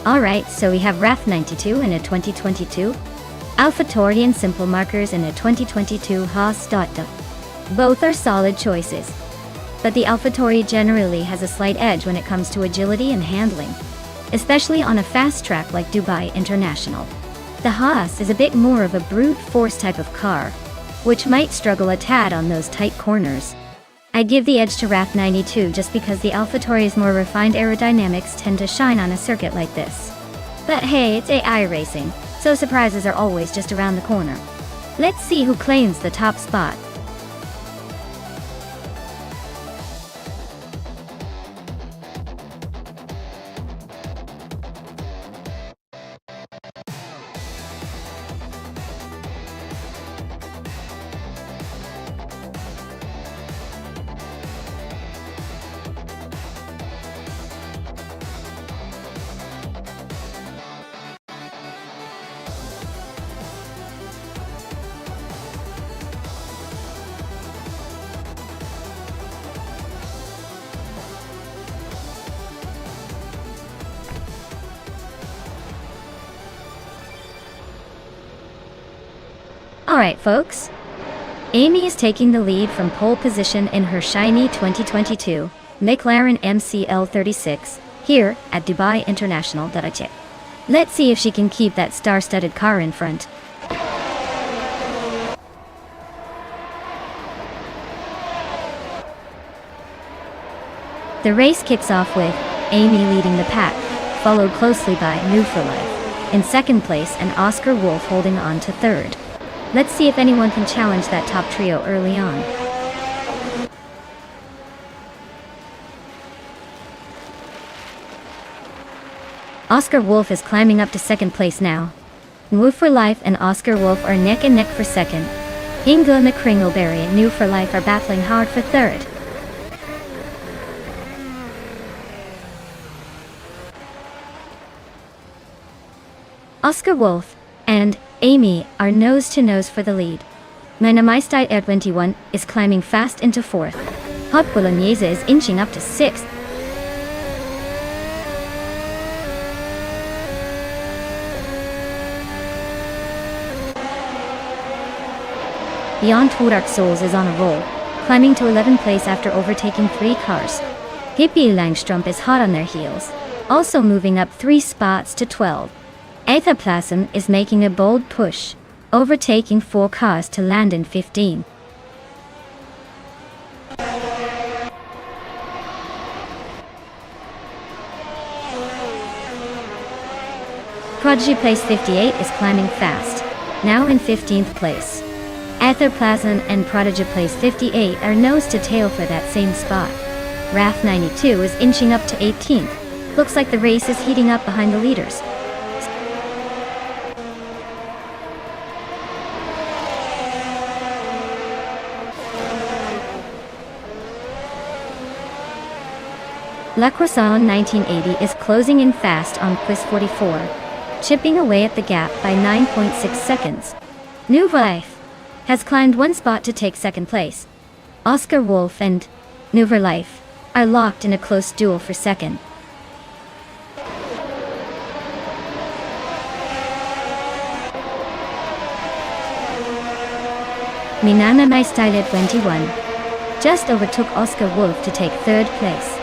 Alright, so we have RAF 92 in a 2022, AlphaTauri and Simple Markers in a 2022 Haas Stadta. Both are solid choices, but the AlphaTauri generally has a slight edge when it comes to agility and handling, especially on a fast track like Dubai International. The Haas is a bit more of a brute force type of car, which might struggle a tad on those tight corners. I'd give the edge to RAF 92 just because the AlphaTauri's more refined aerodynamics tend to shine on a circuit like this. But hey, it's AI racing, so surprises are always just around the corner. Let's see who claims the top spot. Alright folks, Amy is taking the lead from pole position in her shiny 2022 McLaren MCL36 here at Dubai International. Let's see if she can keep that star-studded car in front. The race kicks off with Amy leading the pack, followed closely by New for Life in second place and Oscar Wolf holding on to third. Let's see if anyone can challenge that top trio early on. Oscar Wolf is climbing up to second place now. New for Life and Oscar Wolf are neck and neck for second. Inga McCringleberry and New for Life are battling hard for third. Oscar Wolf and Amy are nose-to-nose for the lead. Meine Maestad Air 21 is climbing fast into fourth. Hot Bolognese is inching up to sixth. Beyond Two Dark Souls is on a roll, climbing to 11th place after overtaking 3 cars. Hippie Langstrumpf is hot on their heels, also moving up 3 spots to 12. Aethaplasm is making a bold push, overtaking 4 cars to land in 15. Prodigy Place 58 is climbing fast, now in 15th place. Aetherplasm and Prodigy Place 58 are nose to tail for that same spot. RAF 92 is inching up to 18th. Looks like the race is heating up behind the leaders. La Croissant 1980 is closing in fast on Quiz 44. chipping away at the gap by 9.6 seconds. New Life has climbed one spot to take second place. Oscar Wolf and New Life are locked in a close duel for second. Minana My Style 21 just overtook Oscar Wolf to take third place.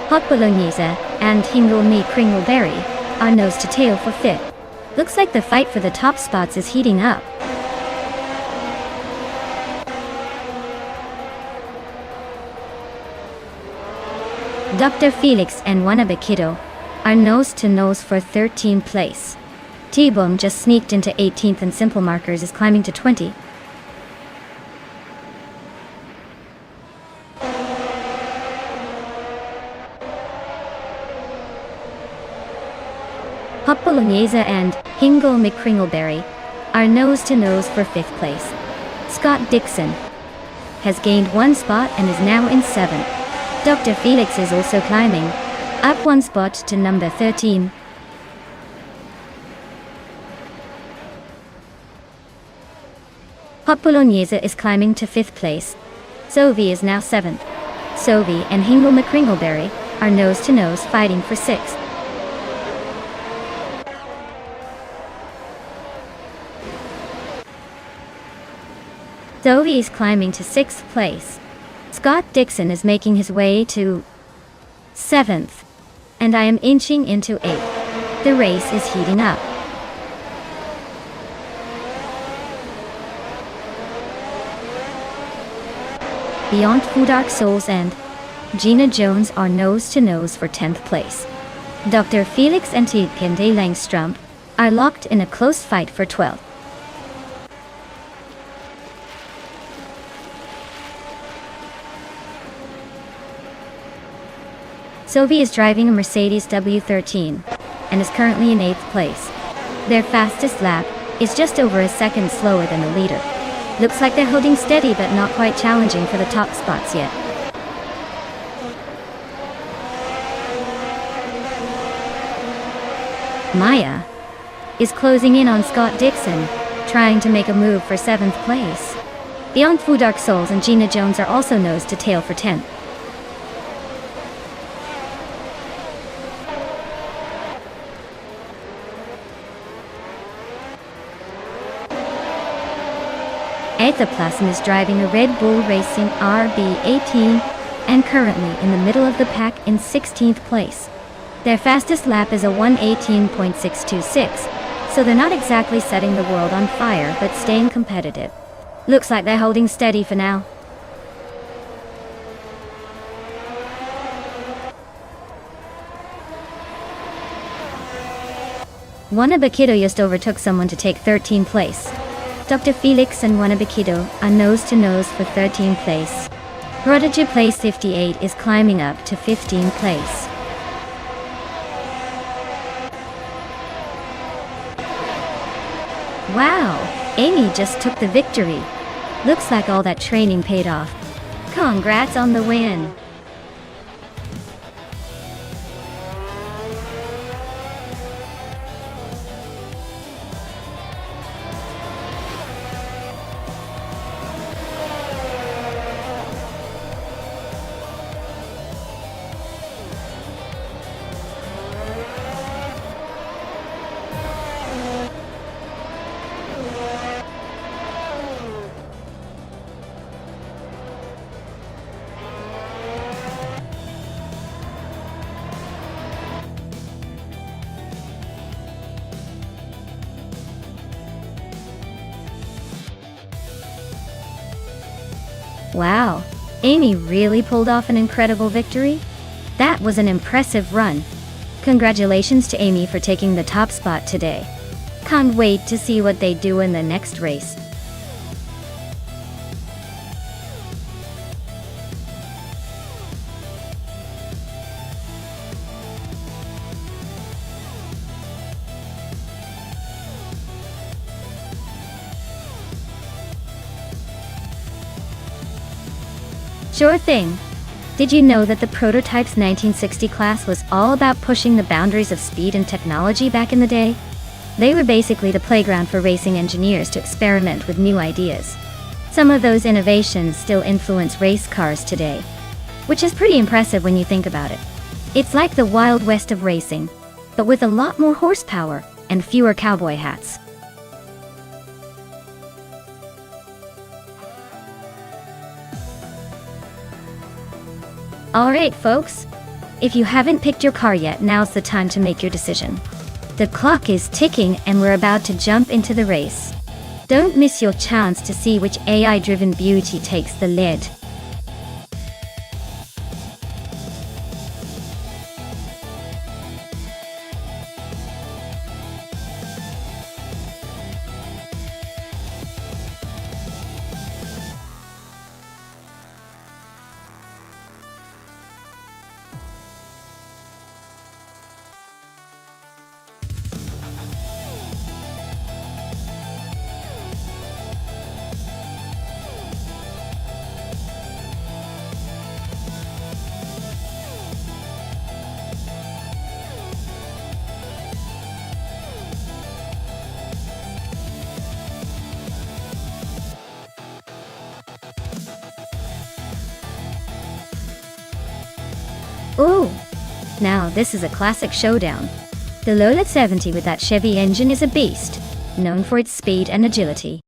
Hot Bolognese and Hingle Me Kringleberry are nose to tail for fifth. Looks like the fight for the top spots is heating up. Dr. Felix and Wannabe Kiddo are nose to nose for 13th place. T-Bone just sneaked into 18th and Simple Markers is climbing to 20. Hot Bolognese and Hingle McCringleberry are nose to nose for 5th place. Scott Dixon has gained one spot and is now in 7th. Dr. Felix is also climbing up one spot to number 13. Hot Bolognese is climbing to 5th place. Sovi is now 7th. Sovi and Hingle McCringleberry are nose to nose fighting for 6th. Sovi is climbing to 6th place. Scott Dixon is making his way to 7th. And I am inching into 8th. The race is heating up. Beyond Food Dark Souls and Gina Jones are nose to nose for 10th place. Dr. Felix and Tidkende Langstrump are locked in a close fight for 12th. Sovi is driving a Mercedes W13 and is currently in 8th place. Their fastest lap is just over a second slower than the leader. Looks like they're holding steady but not quite challenging for the top spots yet. Maya is closing in on Scott Dixon, trying to make a move for 7th place. Beyond Food Dark Souls and Gina Jones are also nose to tail for 10th. Ethaplasm is driving a Red Bull Racing RB18 and currently in the middle of the pack in 16th place. Their fastest lap is a 1:18.626, so they're not exactly setting the world on fire but staying competitive. Looks like they're holding steady for now. Wannabe Kiddo just overtook someone to take 13th place. Dr. Felix and Wannabe Kiddo are nose to nose for 13th place. Prodigy Place 58 is climbing up to 15th place. Wow, Amy just took the victory. Looks like all that training paid off. Congrats on the win. Wow, Amy really pulled off an incredible victory? That was an impressive run. Congratulations to Amy for taking the top spot today. Can't wait to see what they do in the next race. Sure thing. Did you know that the Prototypes 1960 class was all about pushing the boundaries of speed and technology back in the day? They were basically the playground for racing engineers to experiment with new ideas. Some of those innovations still influence race cars today, which is pretty impressive when you think about it. It's like the Wild West of racing, but with a lot more horsepower and fewer cowboy hats. Alright folks, if you haven't picked your car yet, now's the time to make your decision. The clock is ticking and we're about to jump into the race. Don't miss your chance to see which AI-driven beauty takes the lead. Ooh! Now this is a classic showdown. The Lola 70 with that Chevy engine is a beast, known for its speed and agility.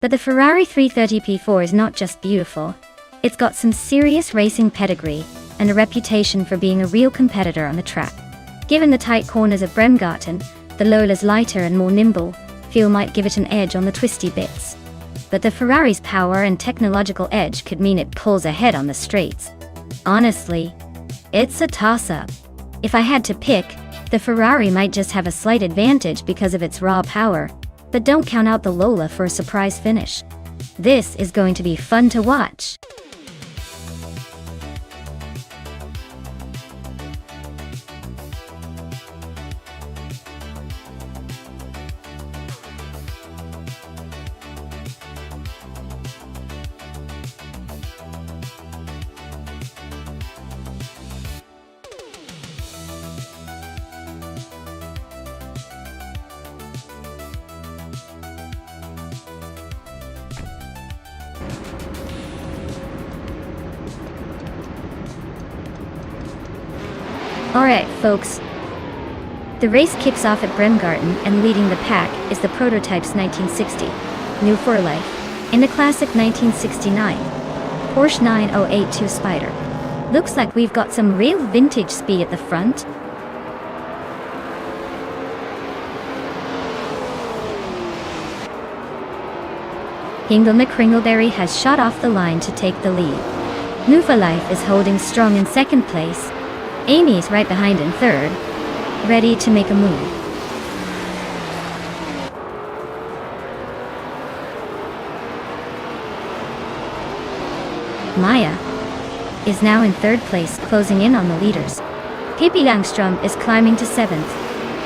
But the Ferrari 330 P4 is not just beautiful, it's got some serious racing pedigree and a reputation for being a real competitor on the track. Given the tight corners of Bremgarten, the Lola's lighter and more nimble feel might give it an edge on the twisty bits. But the Ferrari's power and technological edge could mean it pulls ahead on the straights. Honestly, it's a toss-up. If I had to pick, the Ferrari might just have a slight advantage because of its raw power, but don't count out the Lola for a surprise finish. This is going to be fun to watch. Alright folks, the race kicks off at Bremgarten and leading the pack is the prototype's 1960, new for life, in the classic 1969, Porsche 9082 Spider. Looks like we've got some real vintage speed at the front. Hingle McCringleberry has shot off the line to take the lead. New for Life is holding strong in second place. Amy's right behind in third, ready to make a move. Maya is now in third place, closing in on the leaders. Pippi Langstrom is climbing to 7th.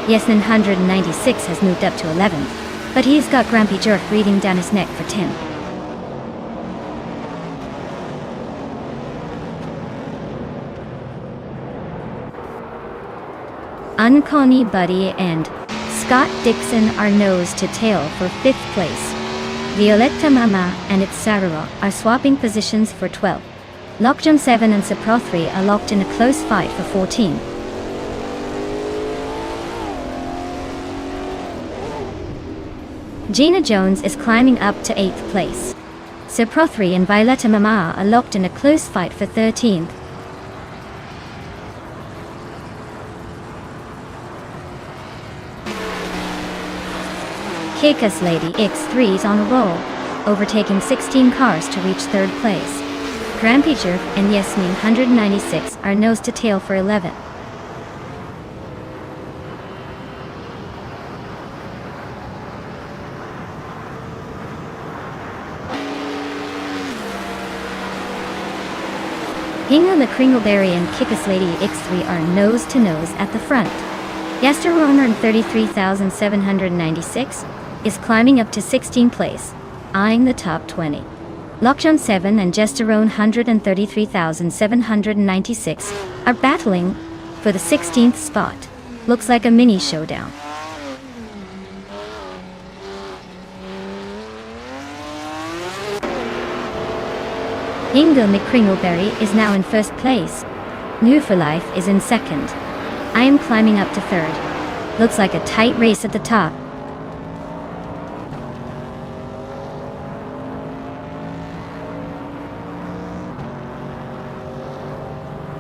Yesnin 196 has moved up to 11th, but he's got Grumpy Jerk breathing down his neck for 10th. Uncanny Buddy and Scott Dixon are nose to tail for 5th place. Violetta Mama and its Sararo are swapping positions for 12th. Lockjam 7 and Saprothri are locked in a close fight for 14. Gina Jones is climbing up to 8th place. Saprothri and Violetta Mama are locked in a close fight for 13th. Kick-Ass Lady X3 is on a roll, overtaking 16 cars to reach 3rd place. Grumpy Jerk and Yasmin 196 are nose to tail for 11th. Hingle the Kringleberry and Kick-Ass Lady X3 are nose to nose at the front. Yesterone 33,796 is climbing up to 16th place, eyeing the top 20. Lockjaw 7 and Gesterone 133,796 are battling for the 16th spot. Looks like a mini showdown. Ingo McCringleberry is now in first place. New for Life is in second. I am climbing up to third. Looks like a tight race at the top.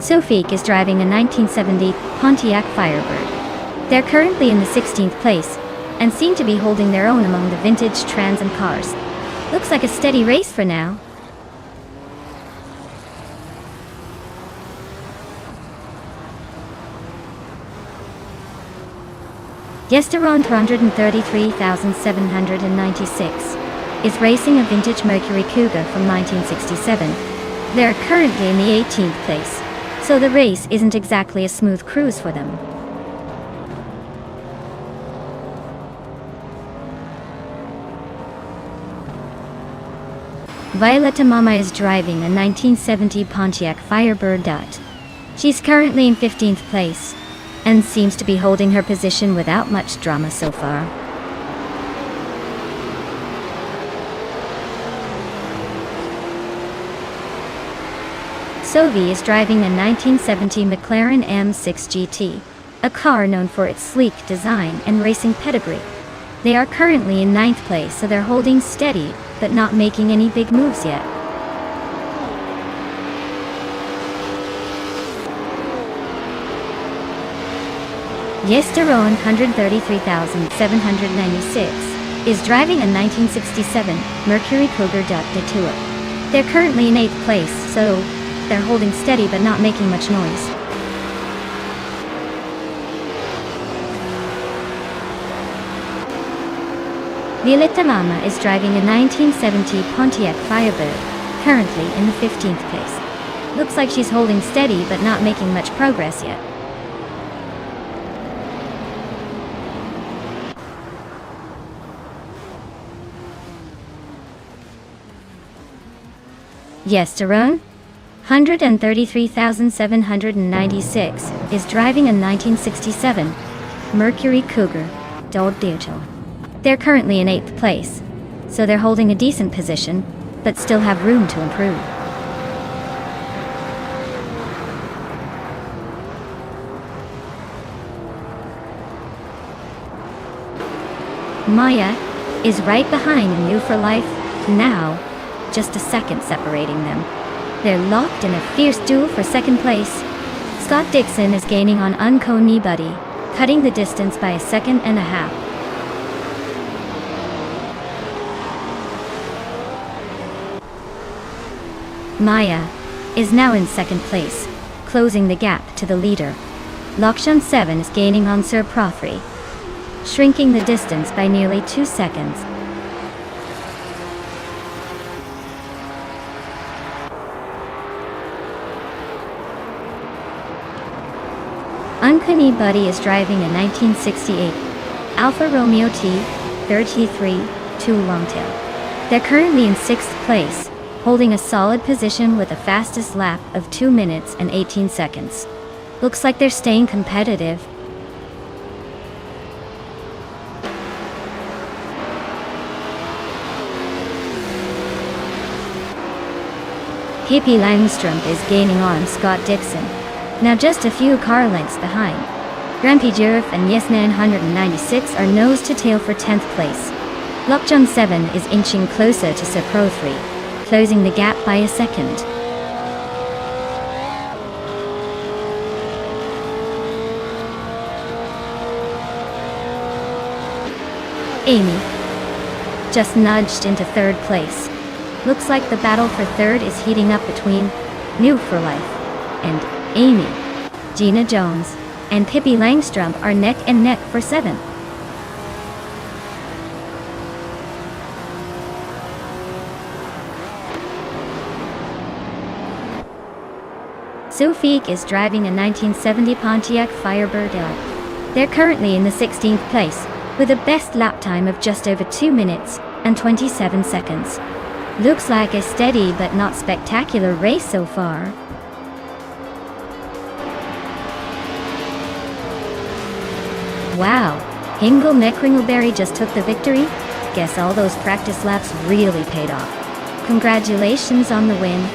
Sophie is driving a 1970 Pontiac Firebird. They're currently in the 16th place, and seem to be holding their own among the vintage Trans Am cars. Looks like a steady race for now. Yesteron 233,796 is racing a vintage Mercury Cougar from 1967. They're currently in the 18th place, so the race isn't exactly a smooth cruise for them. Violetta Mama is driving a 1970 Pontiac Firebird Dot. She's currently in 15th place, and seems to be holding her position without much drama so far. Sophie is driving a 1970 McLaren M6 GT, a car known for its sleek design and racing pedigree. They are currently in 9th place, so they're holding steady, but not making any big moves yet. Yesteron 133,796 is driving a 1967 Mercury Cougar Tour. They're currently in 8th place, so they're holding steady but not making much noise. Violetta Mama is driving a 1970 Pontiac Firebird, currently in the 15th place. Looks like she's holding steady but not making much progress yet. Yesteron 133,796 is driving a 1967 Mercury Cougar Digital. They're currently in 8th place, so they're holding a decent position, but still have room to improve. Maya is right behind New for Life now, just a second separating them. They're locked in a fierce duel for second place. Scott Dixon is gaining on Unco Buddy, cutting the distance by a second and a half. Maya is now in second place, closing the gap to the leader. Lakshan 7 is gaining on Sir Prothry, shrinking the distance by nearly 2 seconds. Uncanny Buddy is driving a 1968 Alfa Romeo T33 2 Longtail. They're currently in 6th place, holding a solid position with a fastest lap of 2 minutes and 18 seconds. Looks like they're staying competitive. Pippi Langström is gaining on Scott Dixon, now just a few car lengths behind. Grampy Jurf and Yesnan 196 are nose to tail for 10th place. Lockjohn 7 is inching closer to Sir Pro 3, closing the gap by a second. Amy just nudged into 3rd place. Looks like the battle for 3rd is heating up between New for Life and Amy. Gina Jones and Pippi Langström are neck and neck for 7th. Sophie is driving a 1970 Pontiac Firebird L. They're currently in the 16th place, with a best lap time of just over 2 minutes and 27 seconds. Looks like a steady but not spectacular race so far. Wow, Hingle McCringleberry just took the victory? Guess all those practice laps really paid off. Congratulations on the win.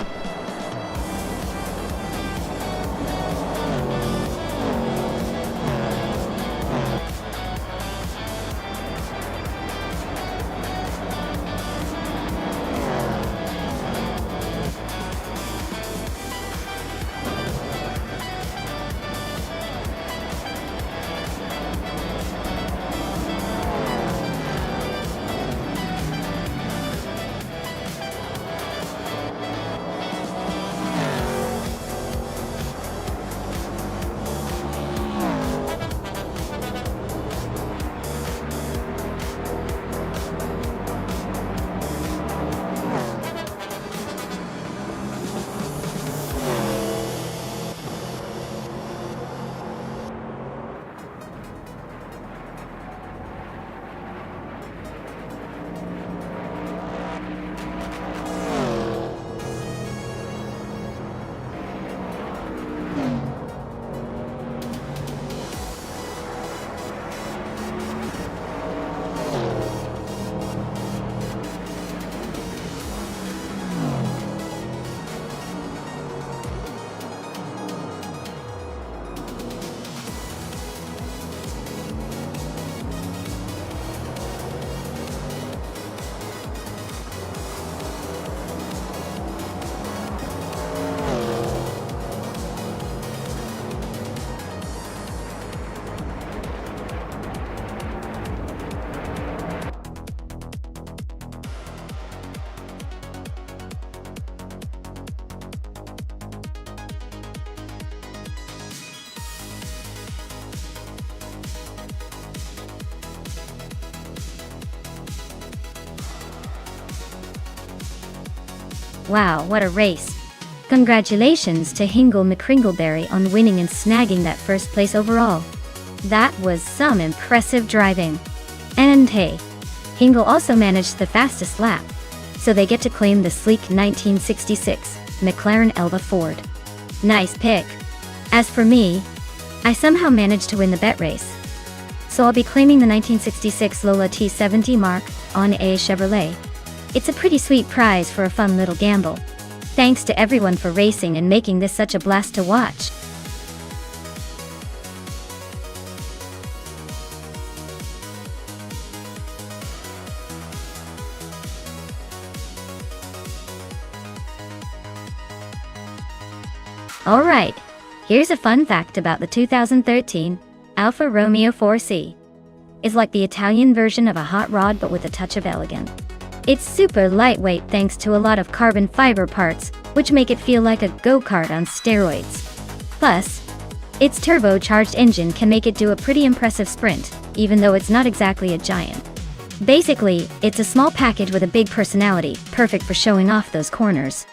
Wow, what a race. Congratulations to Hingle McCringleberry on winning and snagging that first place overall. That was some impressive driving. And hey, Hingle also managed the fastest lap, so they get to claim the sleek 1966 McLaren Elba Ford. Nice pick. As for me, I somehow managed to win the bet race, so I'll be claiming the 1966 Lola T70 Mark on a Chevrolet. It's a pretty sweet prize for a fun little gamble. Thanks to everyone for racing and making this such a blast to watch. Alright, here's a fun fact about the 2013 Alfa Romeo 4C. It's like the Italian version of a hot rod but with a touch of elegant. It's super lightweight thanks to a lot of carbon fiber parts, which make it feel like a go-kart on steroids. Plus, its turbocharged engine can make it do a pretty impressive sprint, even though it's not exactly a giant. Basically, it's a small package with a big personality, perfect for showing off those corners.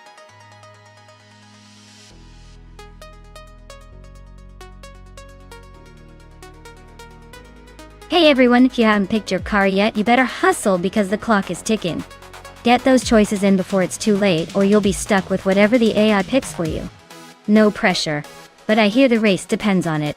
Hey everyone, if you haven't picked your car yet, you better hustle because the clock is ticking. Get those choices in before it's too late, or you'll be stuck with whatever the AI picks for you. No pressure, but I hear the race depends on it.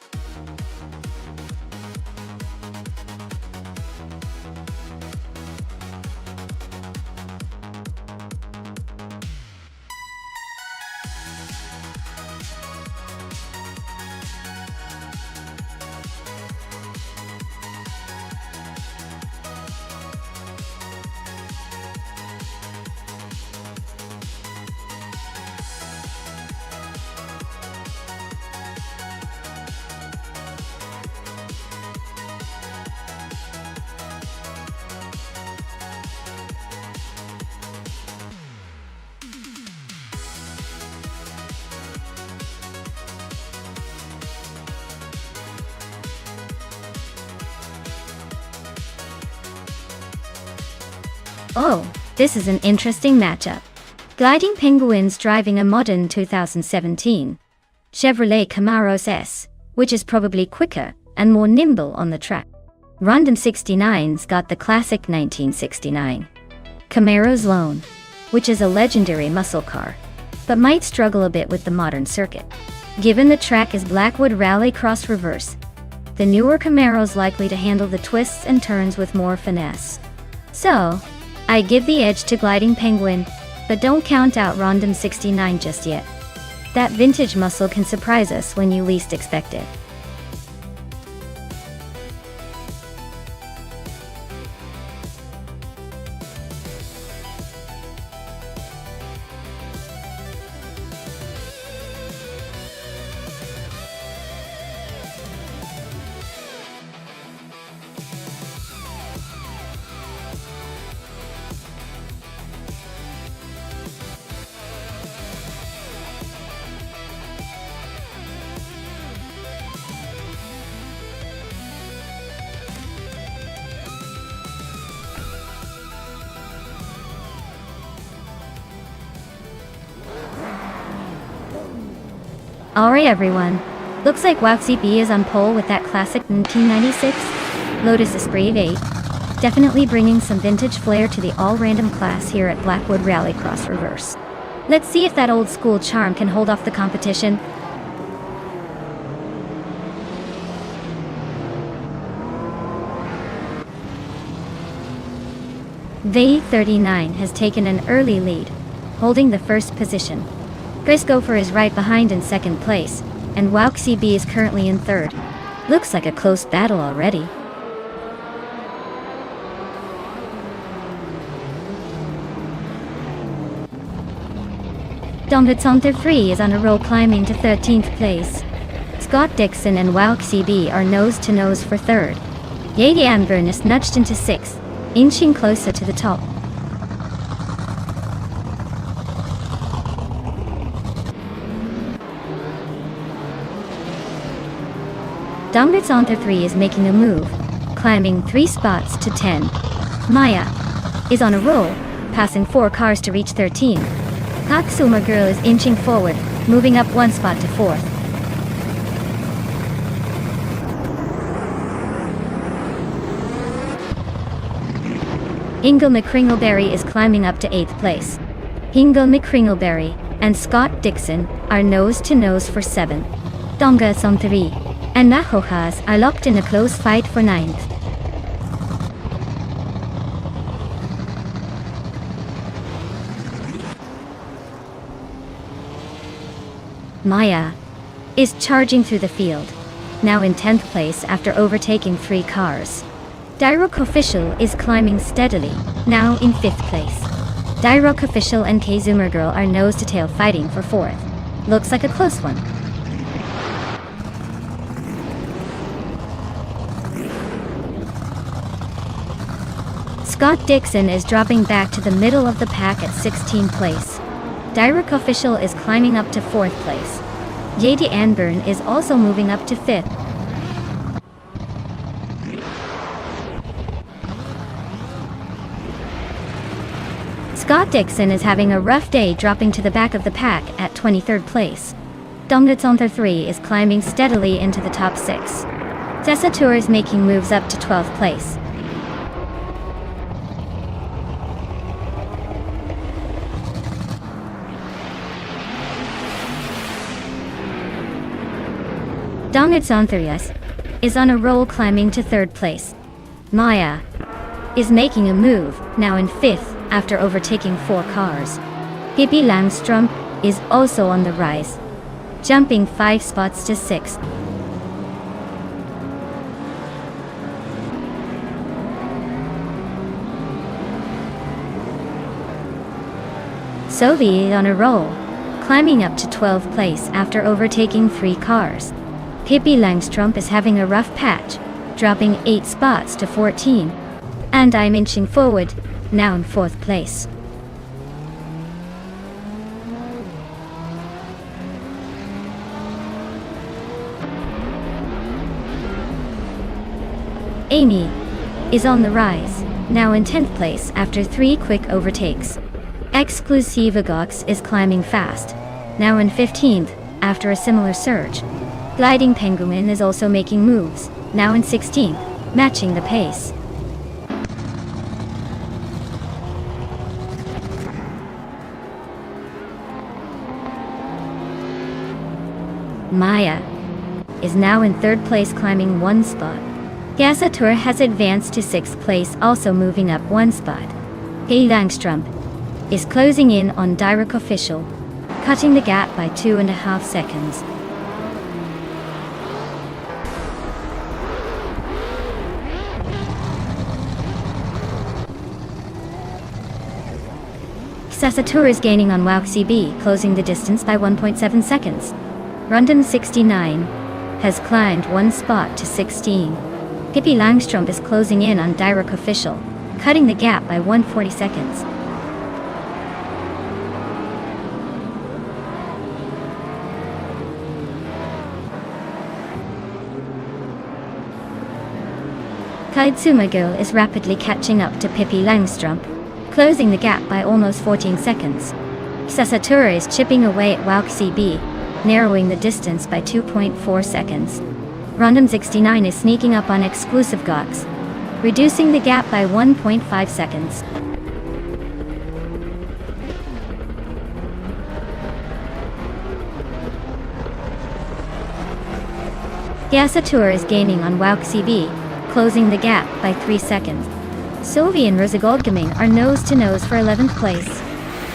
Oh, this is an interesting matchup. Gliding Penguins driving a modern 2017 Chevrolet Camaro S, which is probably quicker and more nimble on the track. Random 69's got the classic 1969 Camaro's Lone, which is a legendary muscle car, but might struggle a bit with the modern circuit. Given the track is Blackwood Rally Cross Reverse, the newer Camaro's likely to handle the twists and turns with more finesse. So, I give the edge to Gliding Penguin, but don't count out Random 69 just yet. That vintage muscle can surprise us when you least expect it. Alright everyone, looks like WowCB is on pole with that classic 1996 Lotus Esprit 8, definitely bringing some vintage flair to the all-random class here at Blackwood Rally Cross Reverse. Let's see if that old school charm can hold off the competition. The 39 has taken an early lead, holding the first position. Chris Gopher is right behind in second place, and WowCB is currently in third. Looks like a close battle already. Dombetzonter 3 is on a roll, climbing to 13th place. Scott Dixon and WowCB are nose-to-nose for third. Yadi Anburn is nudged into sixth, inching closer to the top. Dombetzonter 3 is making a move, climbing 3 spots to 10. Maya is on a roll, passing 4 cars to reach 13. Hatsuma Girl is inching forward, moving up one spot to 4th. Ingle McCringleberry is climbing up to 8th place. Ingle McCringleberry and Scott Dixon are nose-to-nose for 7th. Donga Somtari and Nahojas are locked in a close fight for 9th. Maya is charging through the field, now in 10th place after overtaking 3 cars. Dirok Official is climbing steadily, now in 5th place. Dirok Official and Kazuma Girl are nose-to-tail fighting for 4th. Looks like a close one. Scott Dixon is dropping back to the middle of the pack at 16th place. Dirok Official is climbing up to 4th place. JD Anburn is also moving up to 5th. Scott Dixon is having a rough day, dropping to the back of the pack at 23rd place. Dongdetsonter 3 is climbing steadily into the top 6. Tessatur is making moves up to 12th place. Dongdetsontherius is on a roll, climbing to 3rd place. Maya is making a move, now in 5th after overtaking 4 cars. Pippi Langstrom is also on the rise, jumping 5 spots to 6th. Sophie is on a roll, climbing up to 12th place after overtaking 3 cars. Pippi Langstrom is having a rough patch, dropping 8 spots to 14. And I'm inching forward, now in 4th place. Amy is on the rise, now in 10th place after 3 quick overtakes. Exclusivagox is climbing fast, now in 15th after a similar surge. Gliding Penguin is also making moves, now in 16th, matching the pace. Maya is now in 3rd place, climbing 1 spot. Gasatur has advanced to 6th place, also moving up 1 spot. Hey Langstrom is closing in on Direk Official, cutting the gap by 2.5 seconds. Sasatur is gaining on Wow CB, closing the distance by 1.7 seconds. Rundum 69 has climbed 1 spot to 16. Pippi Langstrom is closing in on Direk Official, cutting the gap by 140 seconds. Kaitsumago is rapidly catching up to Pippi Langstrom, closing the gap by almost 14 seconds. Sasatura is chipping away at Wow CB, narrowing the distance by 2.4 seconds. Rundum 69 is sneaking up on Exclusive Gox, reducing the gap by 1.5 seconds. Gasatur is gaining on Wow CB, closing the gap by 3 seconds. Sylvie and Rosagoldgaming are nose-to-nose for 11th place.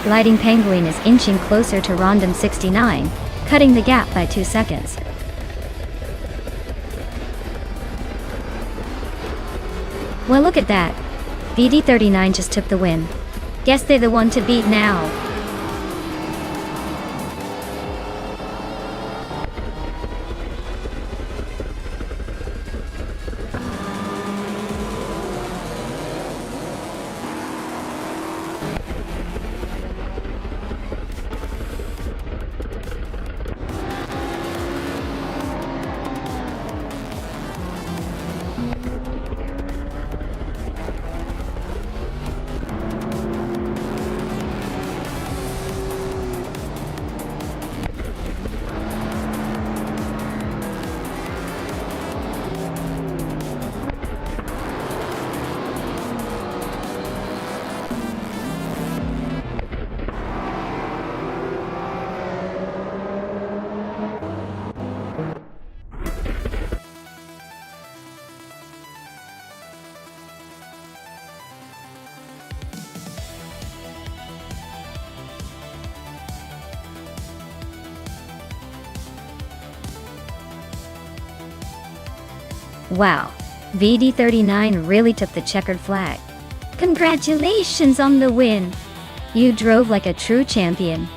Gliding Penguin is inching closer to Rondom 69, cutting the gap by 2 seconds. Well, look at that. VD39 just took the win. Guess they're the one to beat now. Wow, VD39 really took the checkered flag. Congratulations on the win! You drove like a true champion.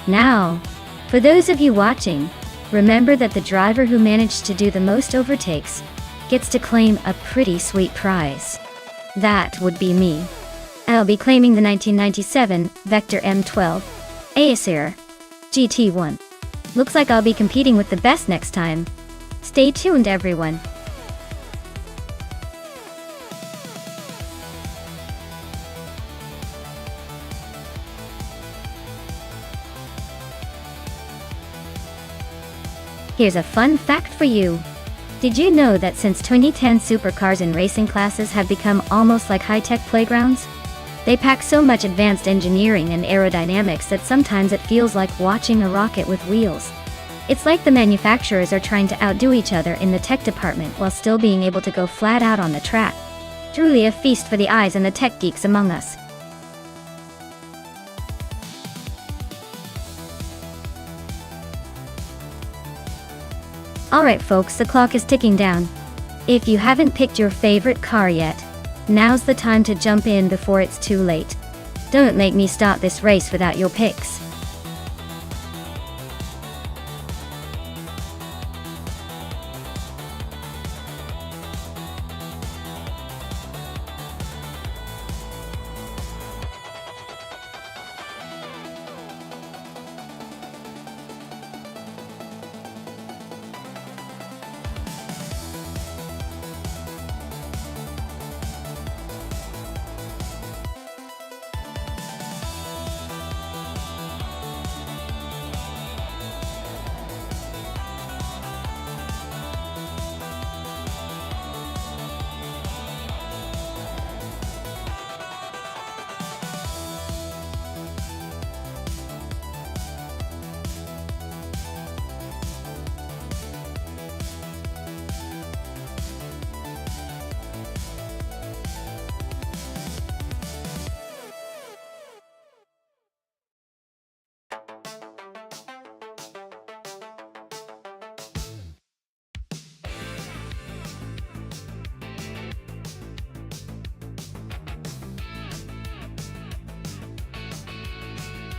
Now, for those of you watching, remember that the driver who managed to do the most overtakes gets to claim a pretty sweet prize. That would be me. I'll be claiming the 1997 Vector M12 Acer GT1. Looks like I'll be competing with the best next time. Stay tuned, everyone. Here's a fun fact for you. Did you know that since 2010 supercars in racing classes have become almost like high-tech playgrounds? They pack so much advanced engineering and aerodynamics that sometimes it feels like watching a rocket with wheels. It's like the manufacturers are trying to outdo each other in the tech department while still being able to go flat out on the track. Truly a feast for the eyes and the tech geeks among us. Alright folks, the clock is ticking down. If you haven't picked your favorite car yet, now's the time to jump in before it's too late. Don't make me start this race without your picks.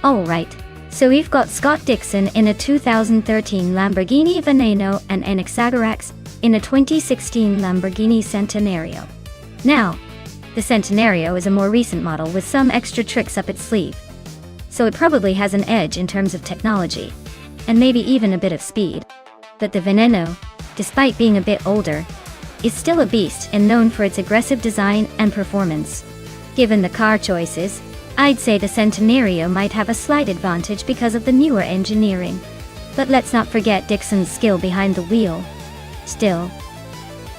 Alright, so we've got Scott Dixon in a 2013 Lamborghini Veneno and an Exagerax in a 2016 Lamborghini Centenario. Now, the Centenario is a more recent model with some extra tricks up its sleeve, so it probably has an edge in terms of technology, and maybe even a bit of speed. But the Veneno, despite being a bit older, is still a beast and known for its aggressive design and performance. Given the car choices, I'd say the Centenario might have a slight advantage because of the newer engineering. But let's not forget Dixon's skill behind the wheel. Still,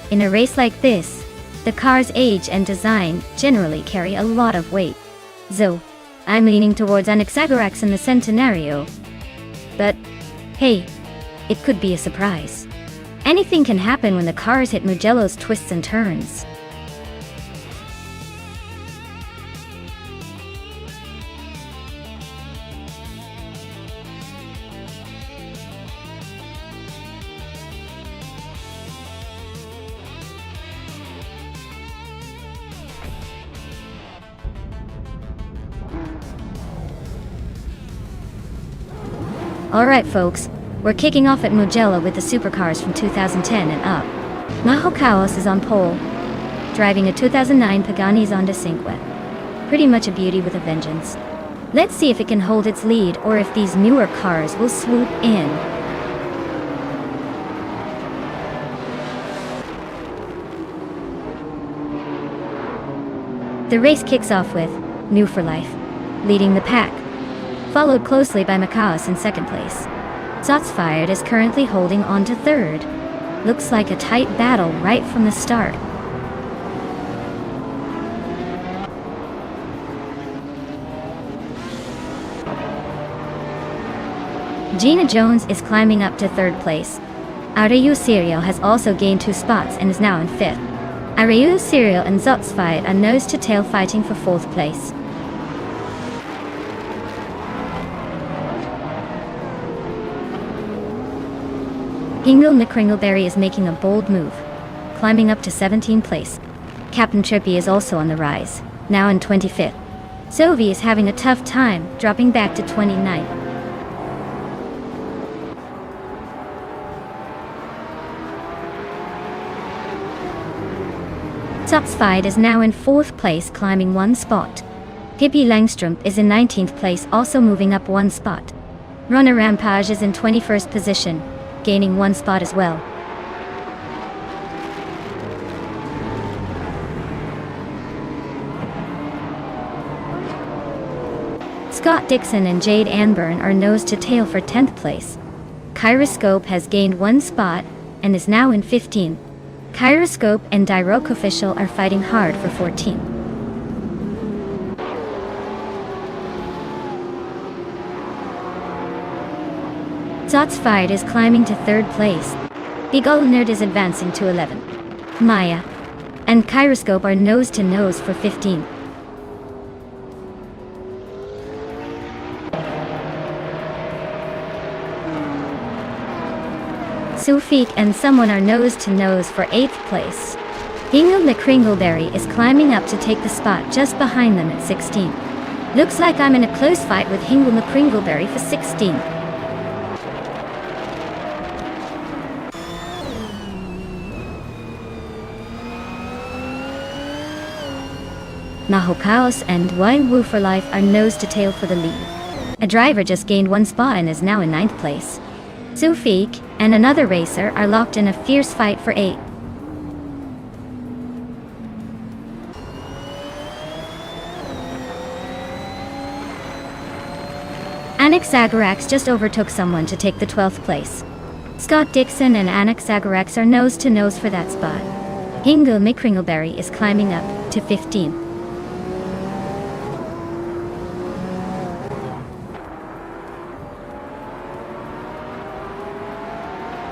in a race like this, the car's age and design generally carry a lot of weight. So, I'm leaning towards an Exagerax in the Centenario. But, hey, it could be a surprise. Anything can happen when the cars hit Mugello's twists and turns. Alright folks, we're kicking off at Mugello with the supercars from 2010 and up. Majo Chaos is on pole, driving a 2009 Pagani Zonda Cinque. Pretty much a beauty with a vengeance. Let's see if it can hold its lead or if these newer cars will swoop in. The race kicks off with New for Life leading the pack, followed closely by Macaus in second place. Shots Fired is currently holding on to third. Looks like a tight battle right from the start. Gina Jones is climbing up to third place. Arayu Serial has also gained 2 spots and is now in fifth. Arayu Serial and Shots Fired are nose-to-tail fighting for fourth place. Hingle McCringleberry is making a bold move, climbing up to 17th place. Captain Trippy is also on the rise, now in 25th. Sophie is having a tough time, dropping back to 29th. Topsfied is now in 4th place, climbing 1 spot. Pippi Langstrumpf is in 19th place, also moving up 1 spot. Runner Rampage is in 21st position, gaining 1 spot as well. Scott Dixon and Jade Anburn are nose to tail for 10th place. Kyroscope has gained 1 spot and is now in 15th. Kyroscope and Diroc Official are fighting hard for 14th. Zotsfied is climbing to 3rd place. Big Old Nerd is advancing to 11th. Maya and Kyroscope are nose to nose for 15th. Sufik and someone are nose to nose for 8th place. Hingle McCringleberry is climbing up to take the spot just behind them at 16th. Looks like I'm in a close fight with Hingle McCringleberry for 16th. Maho Chaos and Wine Woo for Life are nose to tail for the lead. A driver just gained 1 spot and is now in 9th place. Sufik and another racer are locked in a fierce fight for 8th. Anaxagorax just overtook someone to take the 12th place. Scott Dixon and Anaxagorax are nose to nose for that spot. Hingle McCringleberry is climbing up to 15th.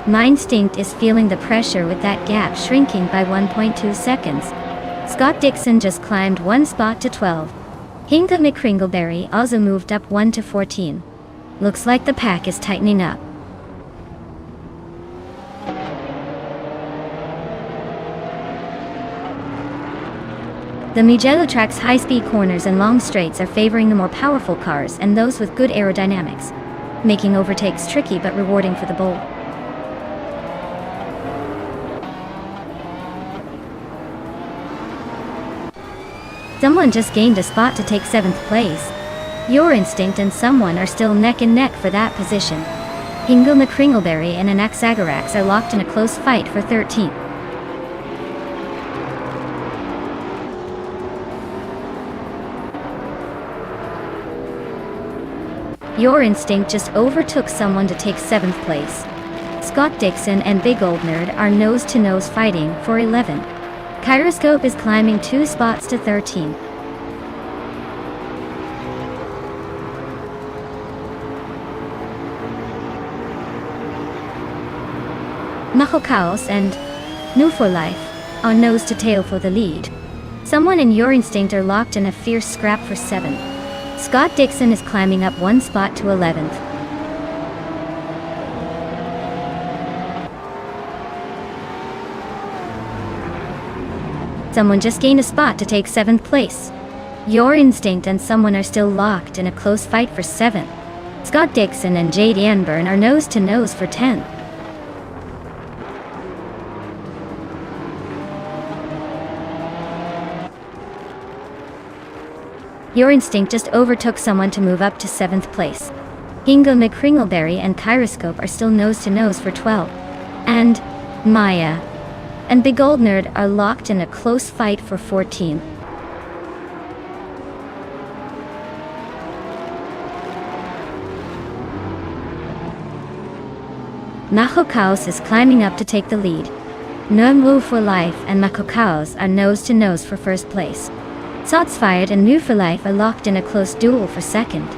Mindstinct is feeling the pressure with that gap shrinking by 1.2 seconds. Scott Dixon just climbed 1 spot to 12. Hingle McCringleberry also moved up 1 to 14. Looks like the pack is tightening up. The Mugello track's high-speed corners and long straights are favoring the more powerful cars and those with good aerodynamics, making overtakes tricky but rewarding for the bold. Someone just gained a spot to take 7th place. Your Instinct and someone are still neck and neck for that position. Hingle McCringleberry and Anaxagorax are locked in a close fight for 13th. Your Instinct just overtook someone to take 7th place. Scott Dixon and Big Old Nerd are nose to nose fighting for 11th. Kyroscope is climbing 2 spots to 13th. Maho Chaos and New for Life are nose to tail for the lead. Someone and Your Instinct are locked in a fierce scrap for 7th. Scott Dixon is climbing up 1 spot to 11th. Someone just gained a spot to take 7th place. Your Instinct and someone are still locked in a close fight for 7th. Scott Dixon and Jade Anburn are nose to nose for 10th. Your Instinct just overtook someone to move up to 7th place. Hingle McCringleberry and Kyroscope are still nose to nose for 12th. And Maya and Big Old Nerd are locked in a close fight for 14th. Maho Chaos is climbing up to take the lead. Nunwu for Life and Mako Chaos are nose to nose for 1st place. Sotsfired and New for Life are locked in a close duel for 2nd.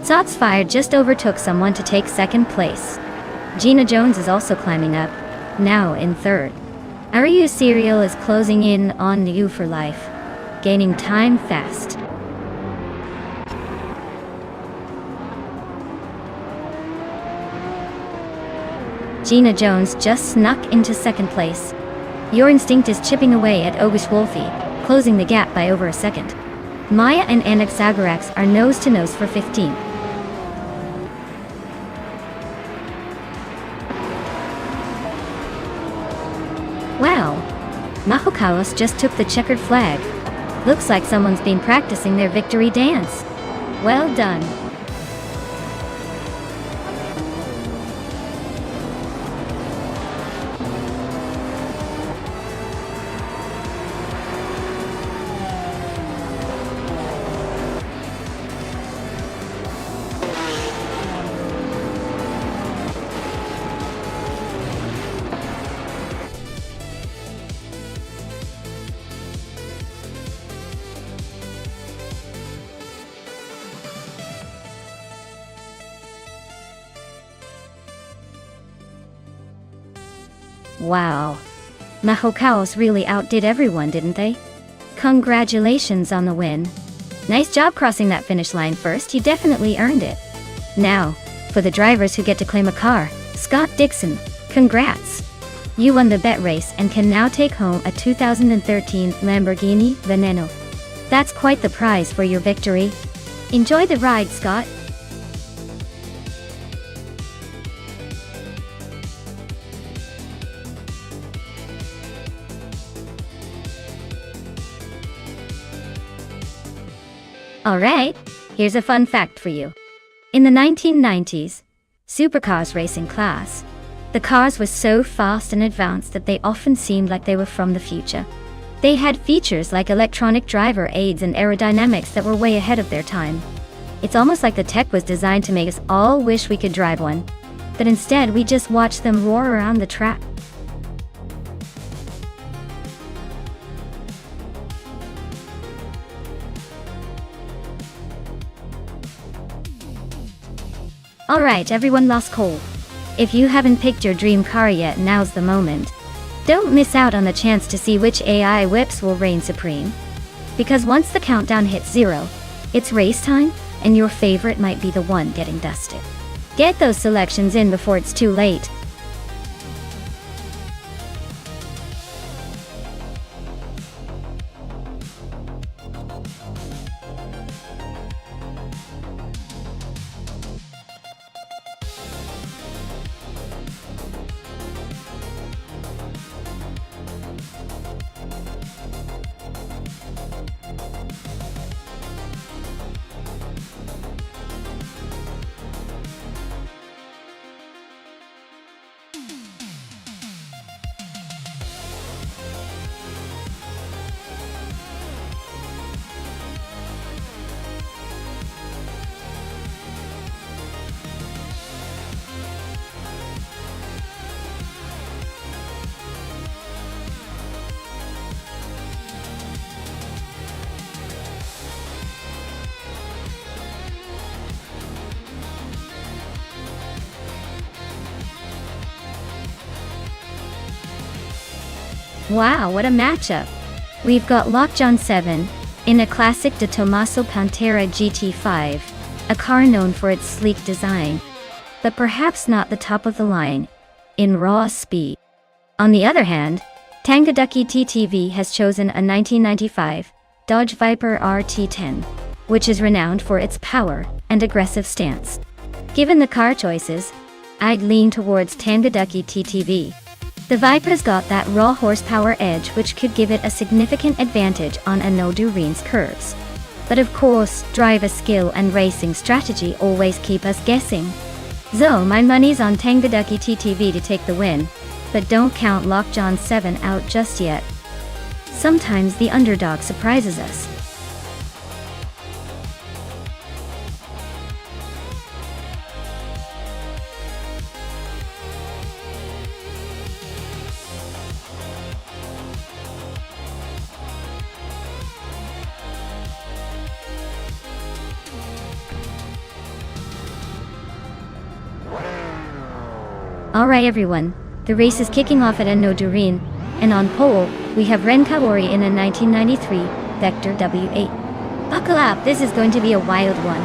Sotsfired just overtook someone to take 2nd place. Gina Jones is also climbing up, now in 3rd. Ariu Serial is closing in on New for Life, gaining time fast. Gina Jones just snuck into second place. Your instinct is chipping away at Ogish Wolfie, closing the gap by over a second. Maya and Anaxagorax are nose to nose for 15. Wow! Mahokaos just took the checkered flag. Looks like someone's been practicing their victory dance. Well done. Wow. Mahokaos really outdid everyone, didn't they? Congratulations on the win. Nice job crossing that finish line first, you definitely earned it. Now, for the drivers who get to claim a car, Scott Dixon, congrats! You won the bet race and can now take home a 2013 Lamborghini Veneno. That's quite the prize for your victory. Enjoy the ride, Scott. Alright, here's a fun fact for you. In the 1990s, supercars racing class, the cars were so fast and advanced that they often seemed like they were from the future. They had features like electronic driver aids and aerodynamics that were way ahead of their time. It's almost like the tech was designed to make us all wish we could drive one, but instead we just watch them roar around the track. Alright, everyone lost coal. If you haven't picked your dream car yet, now's the moment. Don't miss out on the chance to see which AI whips will reign supreme. Because once the countdown hits 0, it's race time, and your favorite might be the one getting dusted. Get those selections in before it's too late. Wow, what a matchup! We've got Lockjaw 7 in a classic De Tomaso Pantera GT5, a car known for its sleek design, but perhaps not the top of the line in raw speed. On the other hand, Tangaducky TTV has chosen a 1995 Dodge Viper RT10, which is renowned for its power and aggressive stance. Given the car choices, I'd lean towards Tangaducky TTV. The Viper's got that raw horsepower edge which could give it a significant advantage on Anodurine's curves. But of course, driver skill and racing strategy always keep us guessing. So my money's on Tangaducky TTV to take the win, but don't count Lockjaw 7 out just yet. Sometimes the underdog surprises us. Alright everyone, the race is kicking off at Anodurine, and on pole, we have Ren Kaori in a 1993 Vector W8. Buckle up, this is going to be a wild one.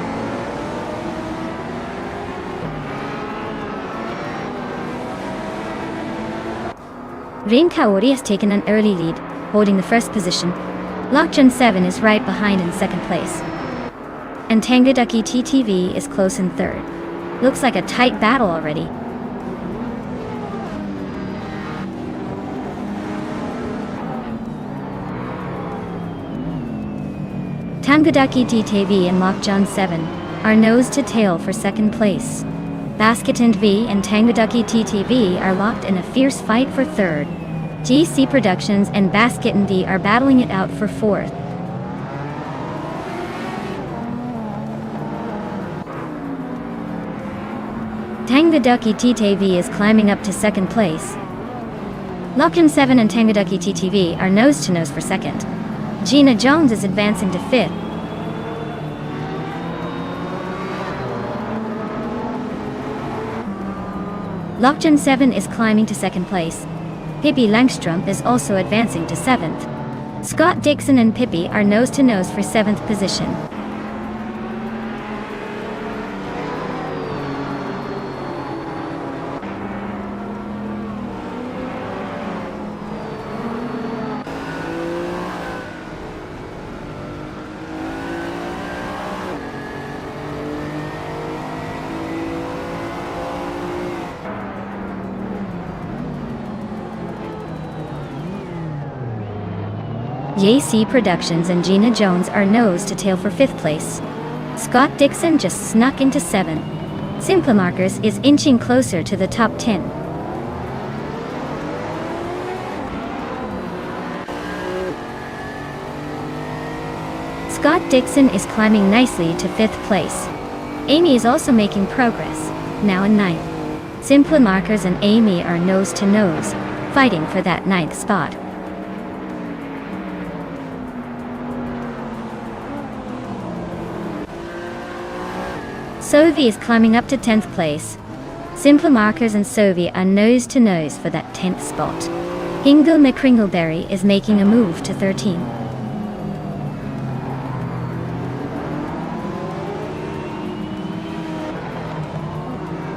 Rain Kaori has taken an early lead, holding the first position. Lockjun 7 is right behind in second place. And Tangadaki TTV is close in third. Looks like a tight battle already. Tangadaki TTV and Lockjun 7 are nose to tail for second place. Basket V and Tangadaki TTV are locked in a fierce fight for third. GC Productions and Basket V are battling it out for fourth. Tangadaki TTV is climbing up to second place. Lockjun 7 and Tangadaki TTV are nose to nose for second. Gina Jones is advancing to fifth. Lockjun 7 is climbing to second place. Pippi Langstrup is also advancing to seventh. Scott Dixon and Pippi are nose to nose for seventh position. JC Productions and Gina Jones are nose to tail for fifth place. Scott Dixon just snuck into seventh. Simple Markers is inching closer to the top 10. Scott Dixon is climbing nicely to fifth place. Amy is also making progress, now in ninth. Simple Markers and Amy are nose to nose, fighting for that ninth spot. Sovi is climbing up to 10th place. Simple Markers and Sovi are nose to nose for that 10th spot. Hingle McCringleberry is making a move to 13.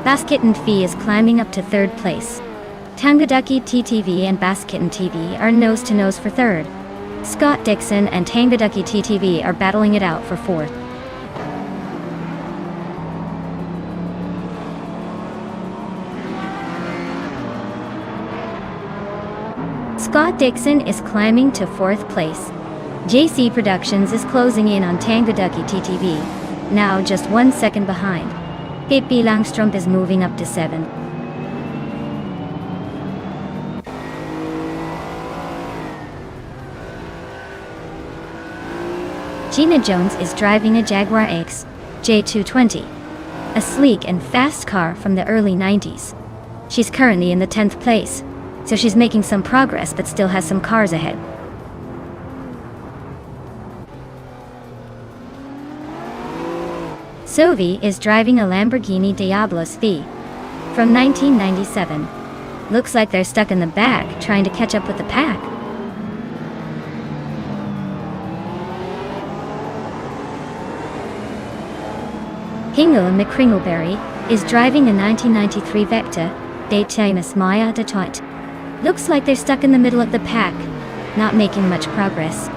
Basket and Fee is climbing up to third place. Tangadaki TTV and Basket and TV are nose to nose for third. Scott Dixon and Tangadaki TTV are battling it out for fourth. Scott Dixon is climbing to fourth place. JC Productions is closing in on Tangadaki TTV, now just 1 second behind. Pippi Langstrup is moving up to seventh. Gina Jones is driving a Jaguar X J220, a sleek and fast car from the early 90s. She's currently in the 10th place, so she's making some progress but still has some cars ahead. Sovi is driving a Lamborghini Diablos V from 1997. Looks like they're stuck in the back trying to catch up with the pack. Hingle McCringleberry is driving a 1993 Vector Datemus Maya Detroit. Looks like they're stuck in the middle of the pack, not making much progress.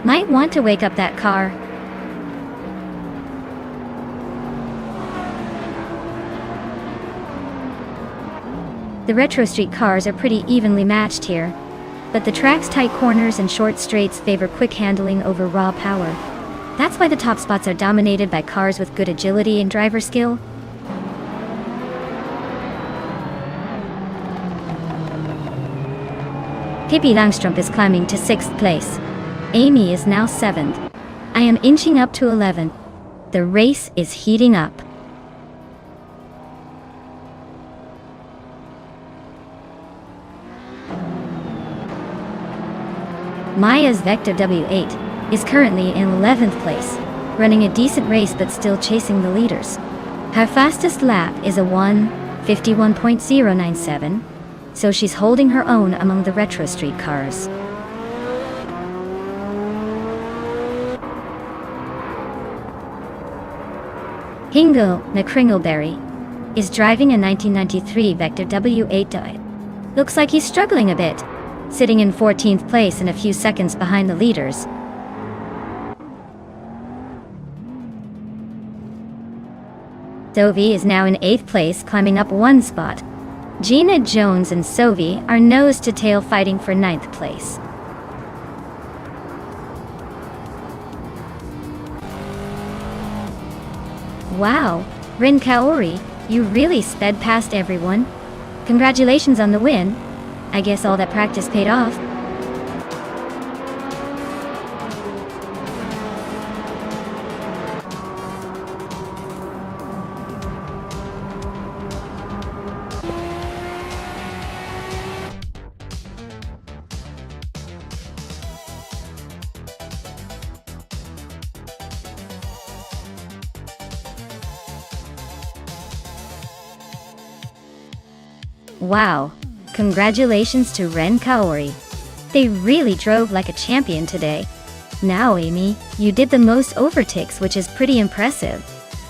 Might want to wake up that car. The retro street cars are pretty evenly matched here, but the track's tight corners and short straights favor quick handling over raw power. That's why the top spots are dominated by cars with good agility and driver skill. Pippi Langstrup is climbing to 6th place. Amy is now 7th. I am inching up to 11th. The race is heating up. Maya's Vector W8 is currently in 11th place, running a decent race but still chasing the leaders. Her fastest lap is a 1:51.097. So she's holding her own among the retro street cars. Hingle McCringleberry is driving a 1993 Vector W8. Looks like he's struggling a bit. sitting in 14th place and a few seconds behind the leaders. Sophie is now in 8th place, climbing up 1 spot. Gina Jones and Sophie are nose to tail fighting for 9th place. Wow, Rin Kaori, you really sped past everyone. Congratulations on the win. I guess all that practice paid off. Wow, congratulations to Ren Kaori. They really drove like a champion today. Now Amy, you did the most overtakes, which is pretty impressive.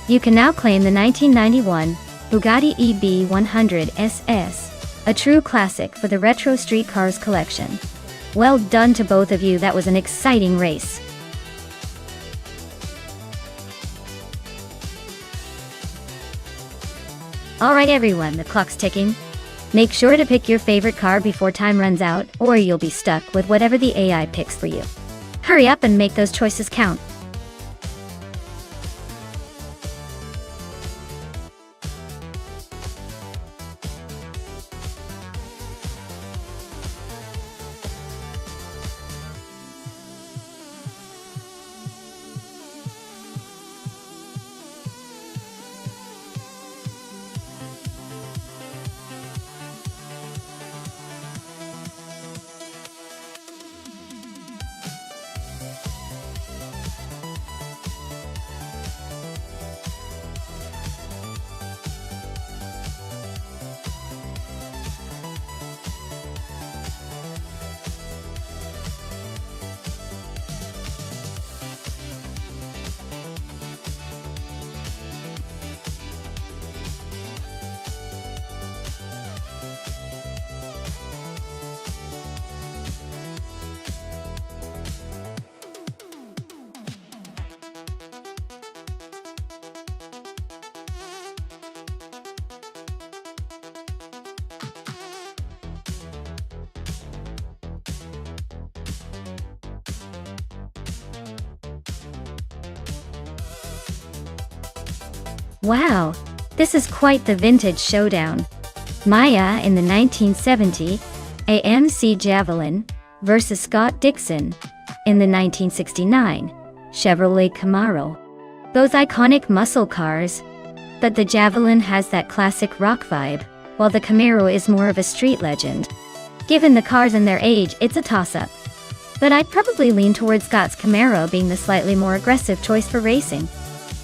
You can now claim the 1991 Bugatti EB100 SS, a true classic for the retro street cars collection. Well done to both of you, that was an exciting race. Alright everyone, the clock's ticking. Make sure to pick your favorite car before time runs out, or you'll be stuck with whatever the AI picks for you. Hurry up and make those choices count. Wow, this is quite the vintage showdown. Maya in the 1970 AMC Javelin versus Scott Dixon in the 1969 Chevrolet Camaro. Both iconic muscle cars, but the Javelin has that classic rock vibe, while the Camaro is more of a street legend. Given the cars and their age, it's a toss-up. But I'd probably lean towards Scott's Camaro being the slightly more aggressive choice for racing.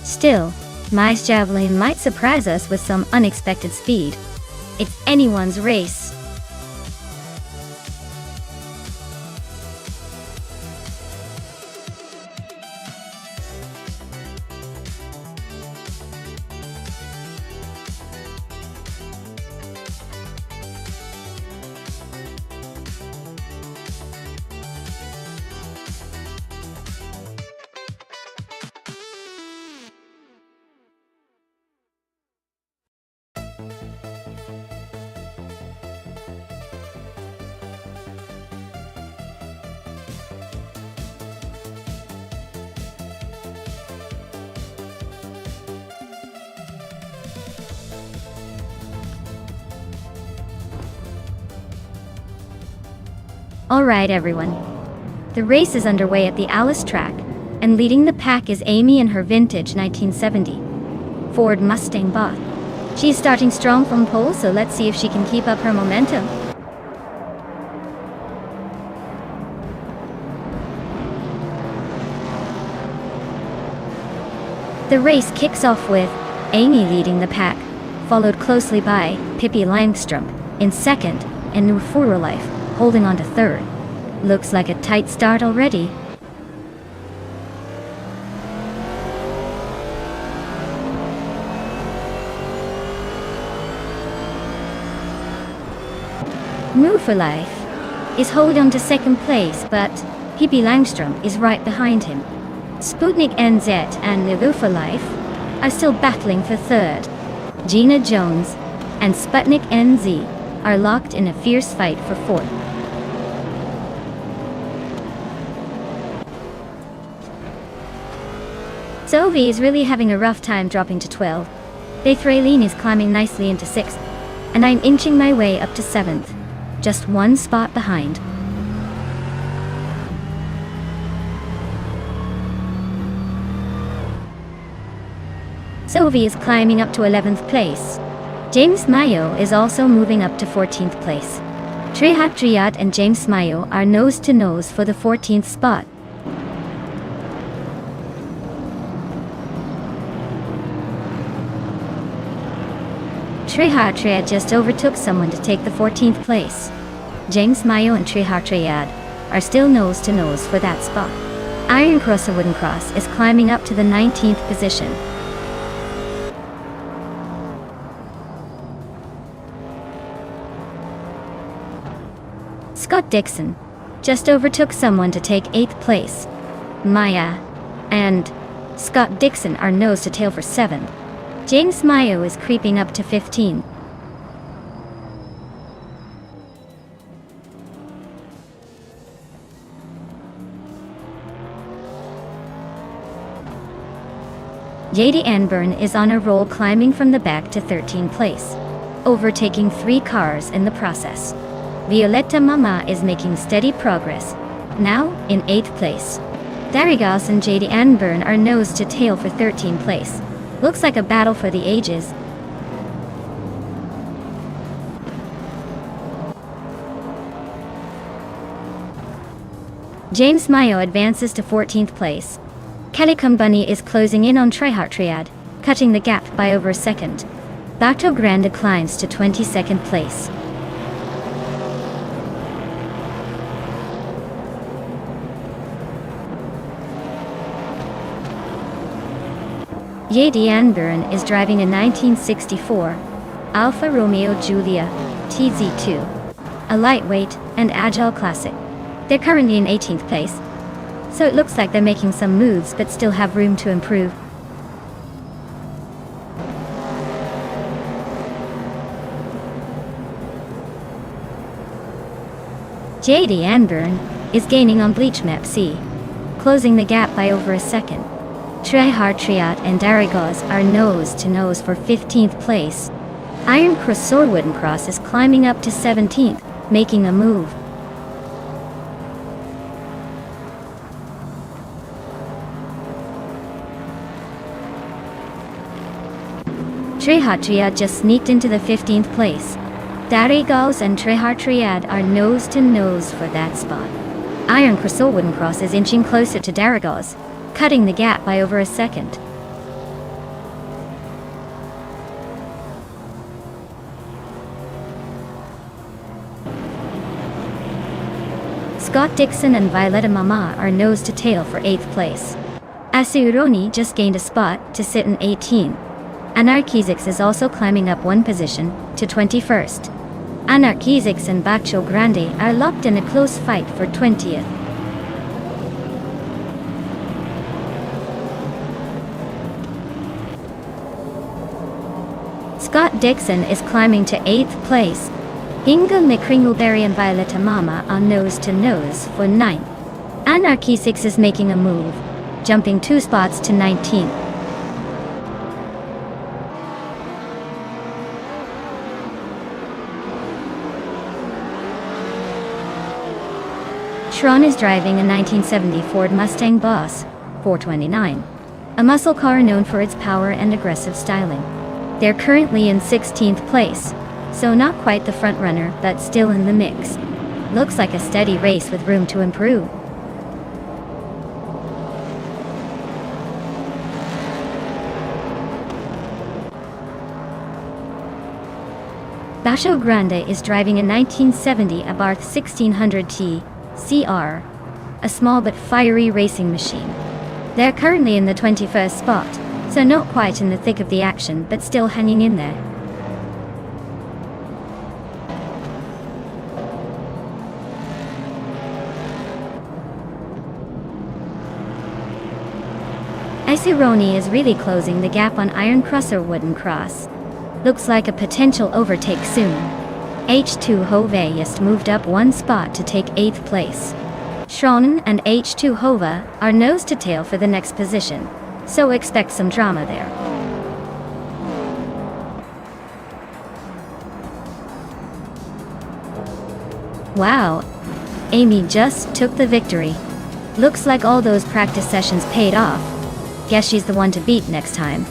Still, Maya's Javelin might surprise us with some unexpected speed. It's anyone's race. Alright everyone, the race is underway at the Alice track, and leading the pack is Amy in her vintage 1970 Ford Mustang Boss. She's starting strong from pole, so let's see if she can keep up her momentum. The race kicks off with Amy leading the pack, followed closely by Pippi Langstrom in second, and Life holding on to third. Looks like a tight start already. Life is holding on to second place, but Pippi Langstrom is right behind him. Sputnik NZ and Nivu for Life are still battling for third. Gina Jones and Sputnik NZ are locked in a fierce fight for fourth. Sophie is really having a rough time dropping to 12. Bethraline is climbing nicely into 6th, and I'm inching my way up to 7th, just one spot behind. Sophie is climbing up to 11th place. James Mayo is also moving up to 14th place. Trehat Triad and James Mayo are nose to nose for the 14th spot. Trehat Triad just overtook someone to take the 14th place. James Mayo and Trehat Triad are still nose to nose for that spot. Iron Cross or Wooden Cross is climbing up to the 19th position. Scott Dixon just overtook someone to take 8th place. Maya and Scott Dixon are nose to tail for 7th. James Mayo is creeping up to 15. JD Anburn is on a roll, climbing from the back to 13th place, overtaking 3 cars in the process. Violetta Mama is making steady progress, now in 8th place. Darigos and JD Anburn are nose to tail for 13th place. Looks like a battle for the ages. James Mayo advances to 14th place. Calicum Bunny is closing in on Trehat Triad, cutting the gap by over a second. Bato Grande climbs to 22nd place. JD Anburn is driving a 1964 Alfa Romeo Giulia TZ2, a lightweight and agile classic. They're currently in 18th place, so it looks like they're making some moves but still have room to improve. JD Anburn is gaining on Bleach Map C, closing the gap by over a second. Trehat Triad and Darigos are nose to nose for 15th place. Iron Cross or Wooden Cross is climbing up to 17th, making a move. Trehat Triad just sneaked into the 15th place. Darigos and Trehat Triad are nose to nose for that spot. Iron Cross or Wooden Cross is inching closer to Darigos, cutting the gap by over a second. Scott Dixon and Violetta Mama are nose to tail for 8th place. Asuroni just gained a spot to sit in 18. Anarchizix is also climbing up one position to 21st. Anarchizix and Bacho Grande are locked in a close fight for 20th. Scott Dixon is climbing to 8th place. Inga McCringleberry and Violetta Mama are nose to nose for 9th. Anarchizix is making a move, jumping 2 spots to 19th. Tron is driving a 1970 Ford Mustang Boss 429, a muscle car known for its power and aggressive styling. They're currently in 16th place, so not quite the front runner, but still in the mix. Looks like a steady race with room to improve. Bacho Grande is driving a 1970 Abarth 1600T CR, a small but fiery racing machine. They're currently in the 21st spot, so not quite in the thick of the action, but still hanging in there. Isuroni is really closing the gap on Iron Crusser Wooden Cross. Looks like a potential overtake soon. H2 Hove just moved up one spot to take 8th place. Schronen and H2 Hova are nose to tail for the next position, so expect some drama there. Wow, Amy just took the victory. Looks like all those practice sessions paid off. Guess she's the one to beat next time.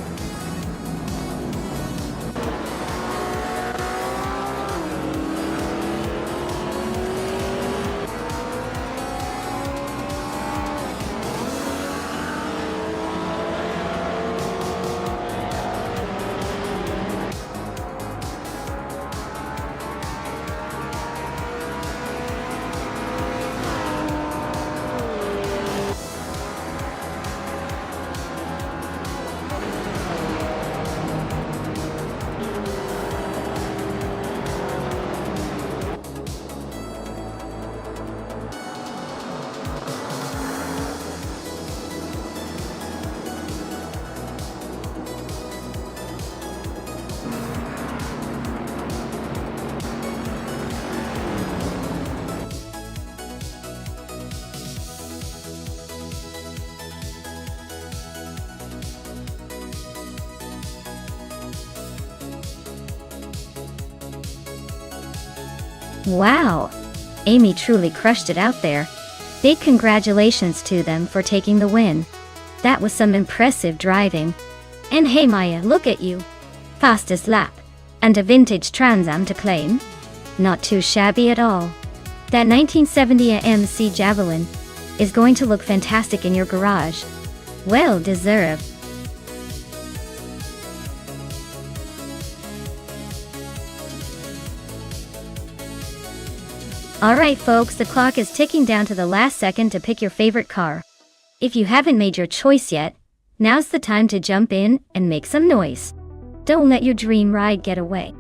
Wow, Amy truly crushed it out there. Big congratulations to them for taking the win. That was some impressive driving. And hey Maya, look at you. Fastest lap. And a vintage Trans Am to claim. Not too shabby at all. That 1970 AMC Javelin is going to look fantastic in your garage. Well deserved. Alright folks, the clock is ticking down to the last second to pick your favorite car. If you haven't made your choice yet, now's the time to jump in and make some noise. Don't let your dream ride get away.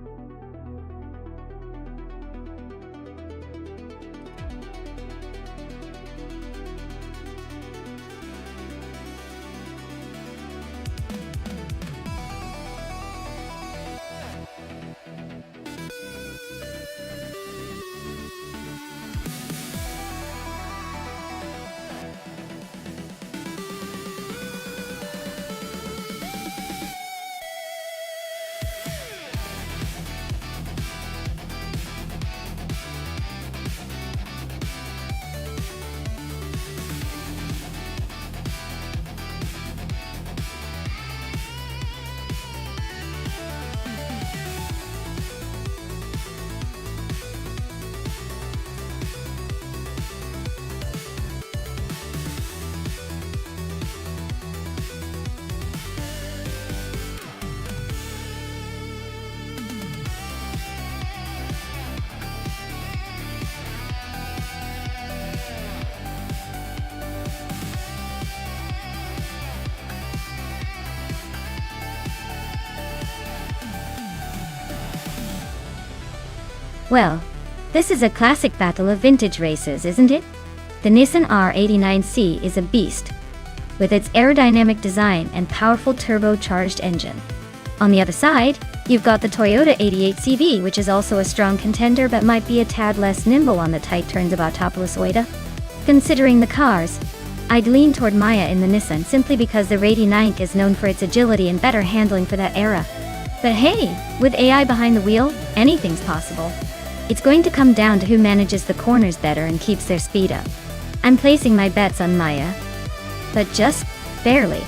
Well, this is a classic battle of vintage races, isn't it? The Nissan R89C is a beast, with its aerodynamic design and powerful turbocharged engine. On the other side, you've got the Toyota 88CV, which is also a strong contender but might be a tad less nimble on the tight turns of Autopolis Oida. Considering the cars, I'd lean toward Maya in the Nissan simply because the 89 is known for its agility and better handling for that era. But hey, with AI behind the wheel, anything's possible. It's going to come down to who manages the corners better and keeps their speed up. I'm placing my bets on Maya, but just barely.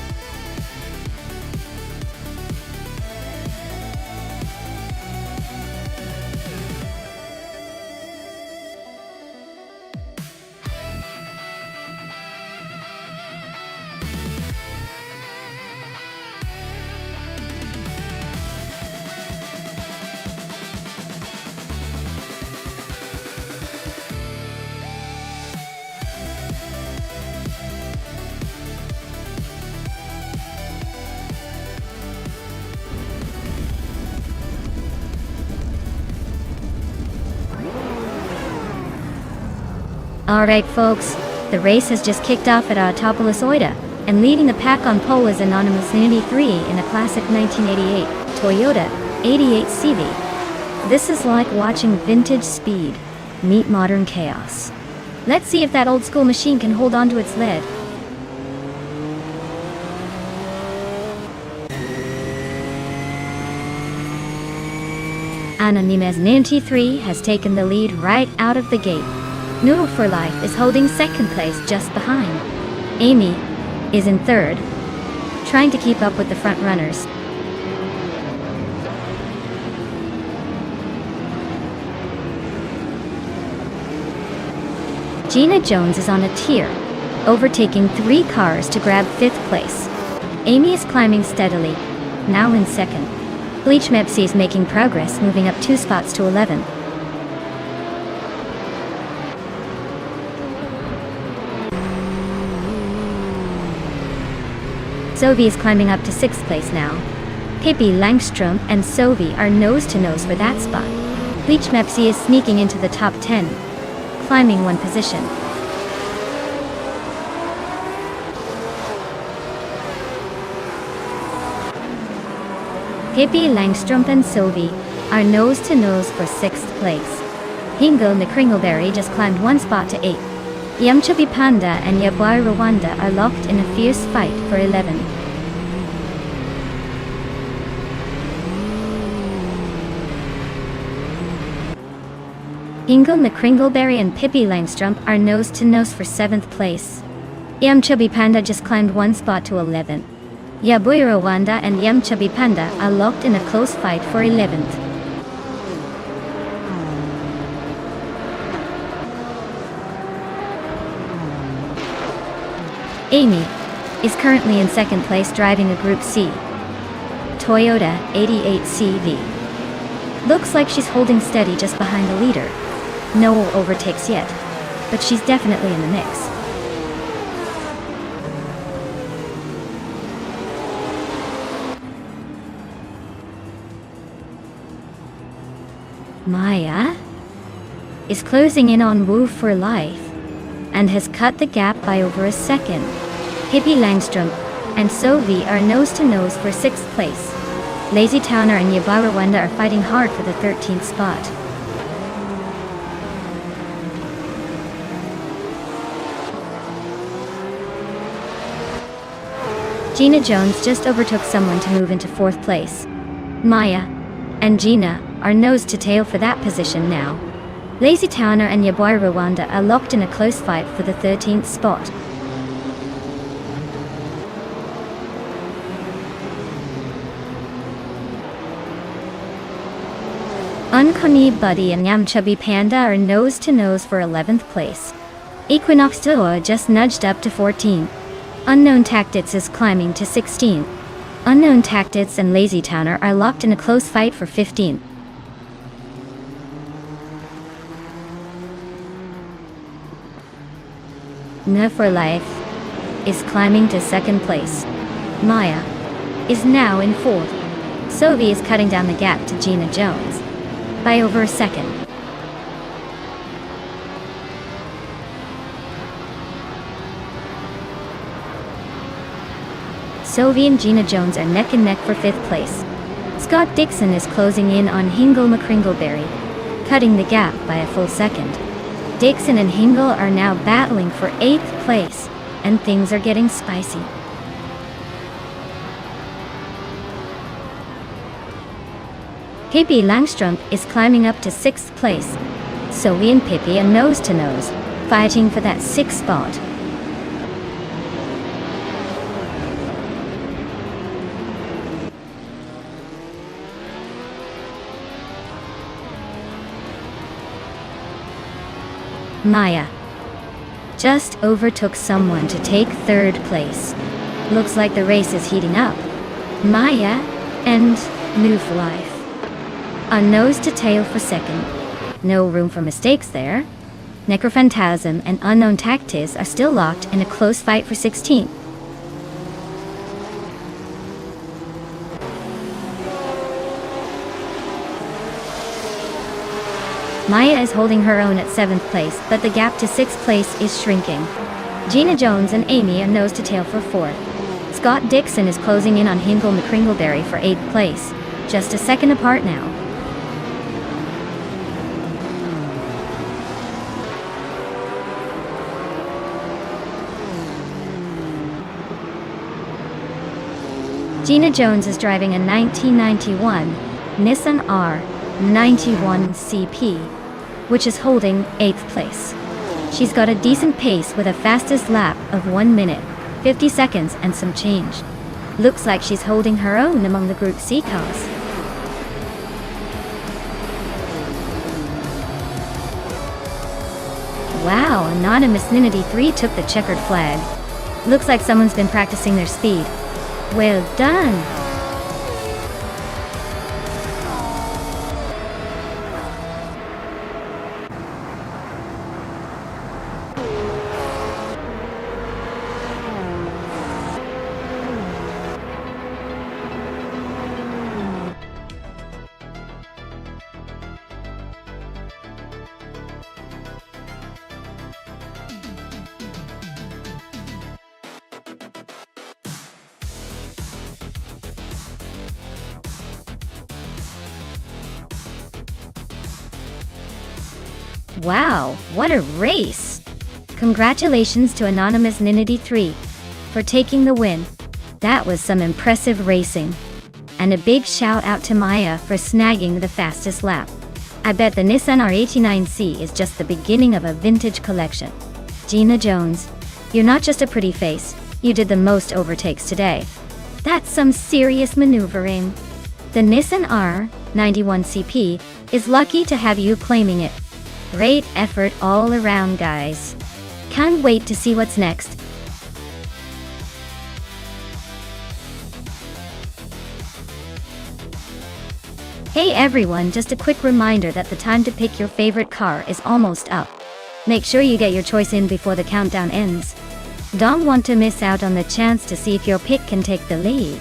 Alright folks, the race has just kicked off at Autopolis Oida. And leading the pack on pole is Anonymous 93 in a classic 1988 Toyota 88 CV. This is like watching vintage speed meet modern chaos. Let's see if that old school machine can hold on to its lead. Anonymous 93 has taken the lead right out of the gate. Noodle for Life is holding second place just behind. Amy is in third, trying to keep up with the front runners. Gina Jones is on a tier, overtaking 3 cars to grab 5th place. Amy is climbing steadily, now in second. Bleach Mepsi is making progress, moving up 2 spots to 11th. Sovi is climbing up to 6th place now. Pippi Langstrom and Sovi are nose to nose for that spot. Bleach Mepsi is sneaking into the top 10, climbing 1 position. Pippi Langstrom and Sovi are nose to nose for 6th place. Hingo McCringleberry just climbed 1 spot to 8th. Yumchubby Panda and Yaboy Rwanda are locked in a fierce fight for 11th. Hingo McCringleberry and Pippi Langstrom are nose to nose for 7th place. Yumchubby Panda just climbed 1 spot to 11th. Yaboy Rwanda and Yumchubby Panda are locked in a close fight for 11th. Amy is currently in 2nd place driving a Group C Toyota 88 CV. Looks like she's holding steady just behind the leader. No overtakes yet, but she's definitely in the mix. Maya is closing in on Woo for Life and has cut the gap by over a second. Pippi Langstrom and Sovi are nose to nose for 6th place. Lazy Towner and Yaboy Rwanda are fighting hard for the 13th spot. Gina Jones just overtook someone to move into 4th place. Maya and Gina are nose to tail for that position now. Lazy Towner and Yaboy Rwanda are locked in a close fight for the 13th spot. Unkoni Buddy and Yumchubby Panda are nose to nose for 11th place. Equinox Duo just nudged up to 14. Unknown Tactics is climbing to 16. Unknown Tactics and Lazy Towner are locked in a close fight for 15. No for Life is climbing to 2nd place. Maya is now in 4th. Sovi is cutting down the gap to Gina Jones by over a second. Sovi and Gina Jones are neck and neck for 5th place. Scott Dixon is closing in on Hingo McCringleberry, cutting the gap by a full second. Dixon and Hingle are now battling for 8th place, and things are getting spicy. Pippi Langstrom is climbing up to 6th place. Sovi and Pippi are nose to nose, fighting for that 6th spot. Maya just overtook someone to take 3rd place. Looks like the race is heating up. Maya and New for Life are nose to tail for 2nd. No room for mistakes there. Necrophantasm and Unknown Tactics are still locked in a close fight for 16th. Maya is holding her own at 7th place, but the gap to 6th place is shrinking. Gina Jones and Amy are nose to tail for 4th. Scott Dixon is closing in on Hingle McCringleberry for 8th place, just a second apart now. Gina Jones is driving a 1991 Nissan R91 CP, which is holding 8th place. She's got a decent pace with a fastest lap of 1 minute, 50 seconds and some change. Looks like she's holding her own among the Group C cars. Wow, Anonymous Ninity 3 took the checkered flag. Looks like someone's been practicing their speed. Well done! Wow, what a race! Congratulations to Anonymous Ninity 3 for taking the win. That was some impressive racing. And a big shout out to Maya for snagging the fastest lap. I bet the Nissan R89C is just the beginning of a vintage collection. Gina Jones, you're not just a pretty face, you did the most overtakes today. That's some serious maneuvering. The Nissan R91 CP is lucky to have you claiming it. Great effort all around, guys. Can't wait to see what's next. Hey everyone, just a quick reminder that the time to pick your favorite car is almost up. Make sure you get your choice in before the countdown ends. Don't want to miss out on the chance to see if your pick can take the lead.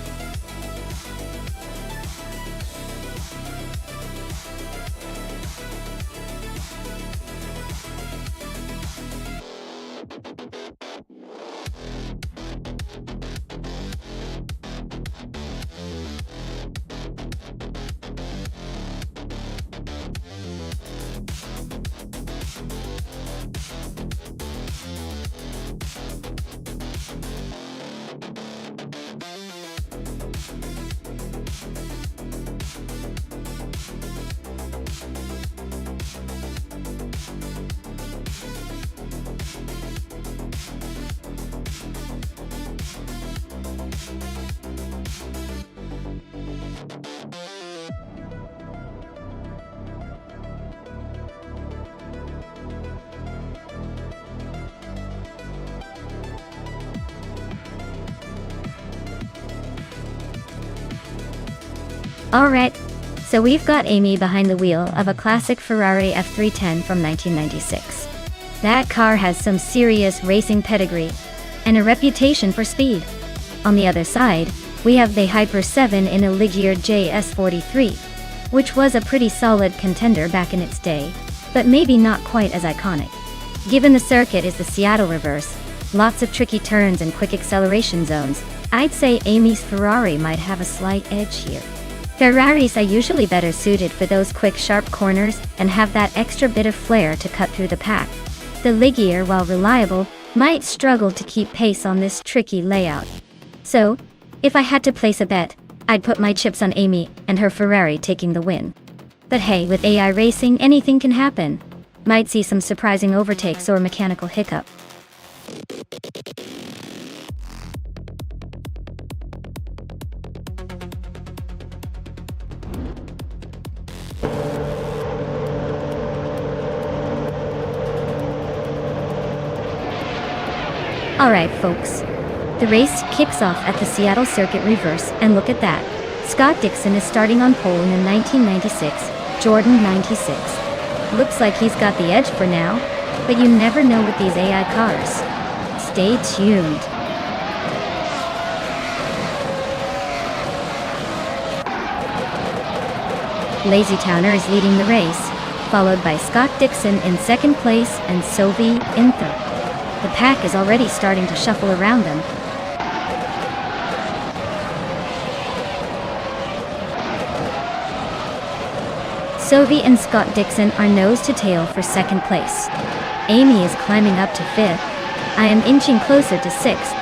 Alright, so we've got Amy behind the wheel of a classic Ferrari F310 from 1996. That car has some serious racing pedigree and a reputation for speed. On the other side, we have the Hyper 7 in a Ligier JS43, which was a pretty solid contender back in its day, but maybe not quite as iconic. Given the circuit is the Seattle reverse, lots of tricky turns and quick acceleration zones, I'd say Amy's Ferrari might have a slight edge here. Ferraris are usually better suited for those quick sharp corners and have that extra bit of flair to cut through the pack. The Ligier, while reliable, might struggle to keep pace on this tricky layout. So, if I had to place a bet, I'd put my chips on Amy and her Ferrari taking the win. But hey, with AI racing, anything can happen. Might see some surprising overtakes or mechanical hiccup. Alright folks, the race kicks off at the Seattle Circuit Reverse, and look at that. Scott Dixon is starting on pole in a 1996 Jordan 96. Looks like he's got the edge for now, but you never know with these AI cars. Stay tuned. Lazy Towner is leading the race, followed by Scott Dixon in second place and Sophie in third. The pack is already starting to shuffle around them. Sophie and Scott Dixon are nose to tail for second place. Amy is climbing up to fifth. I am inching closer to sixth.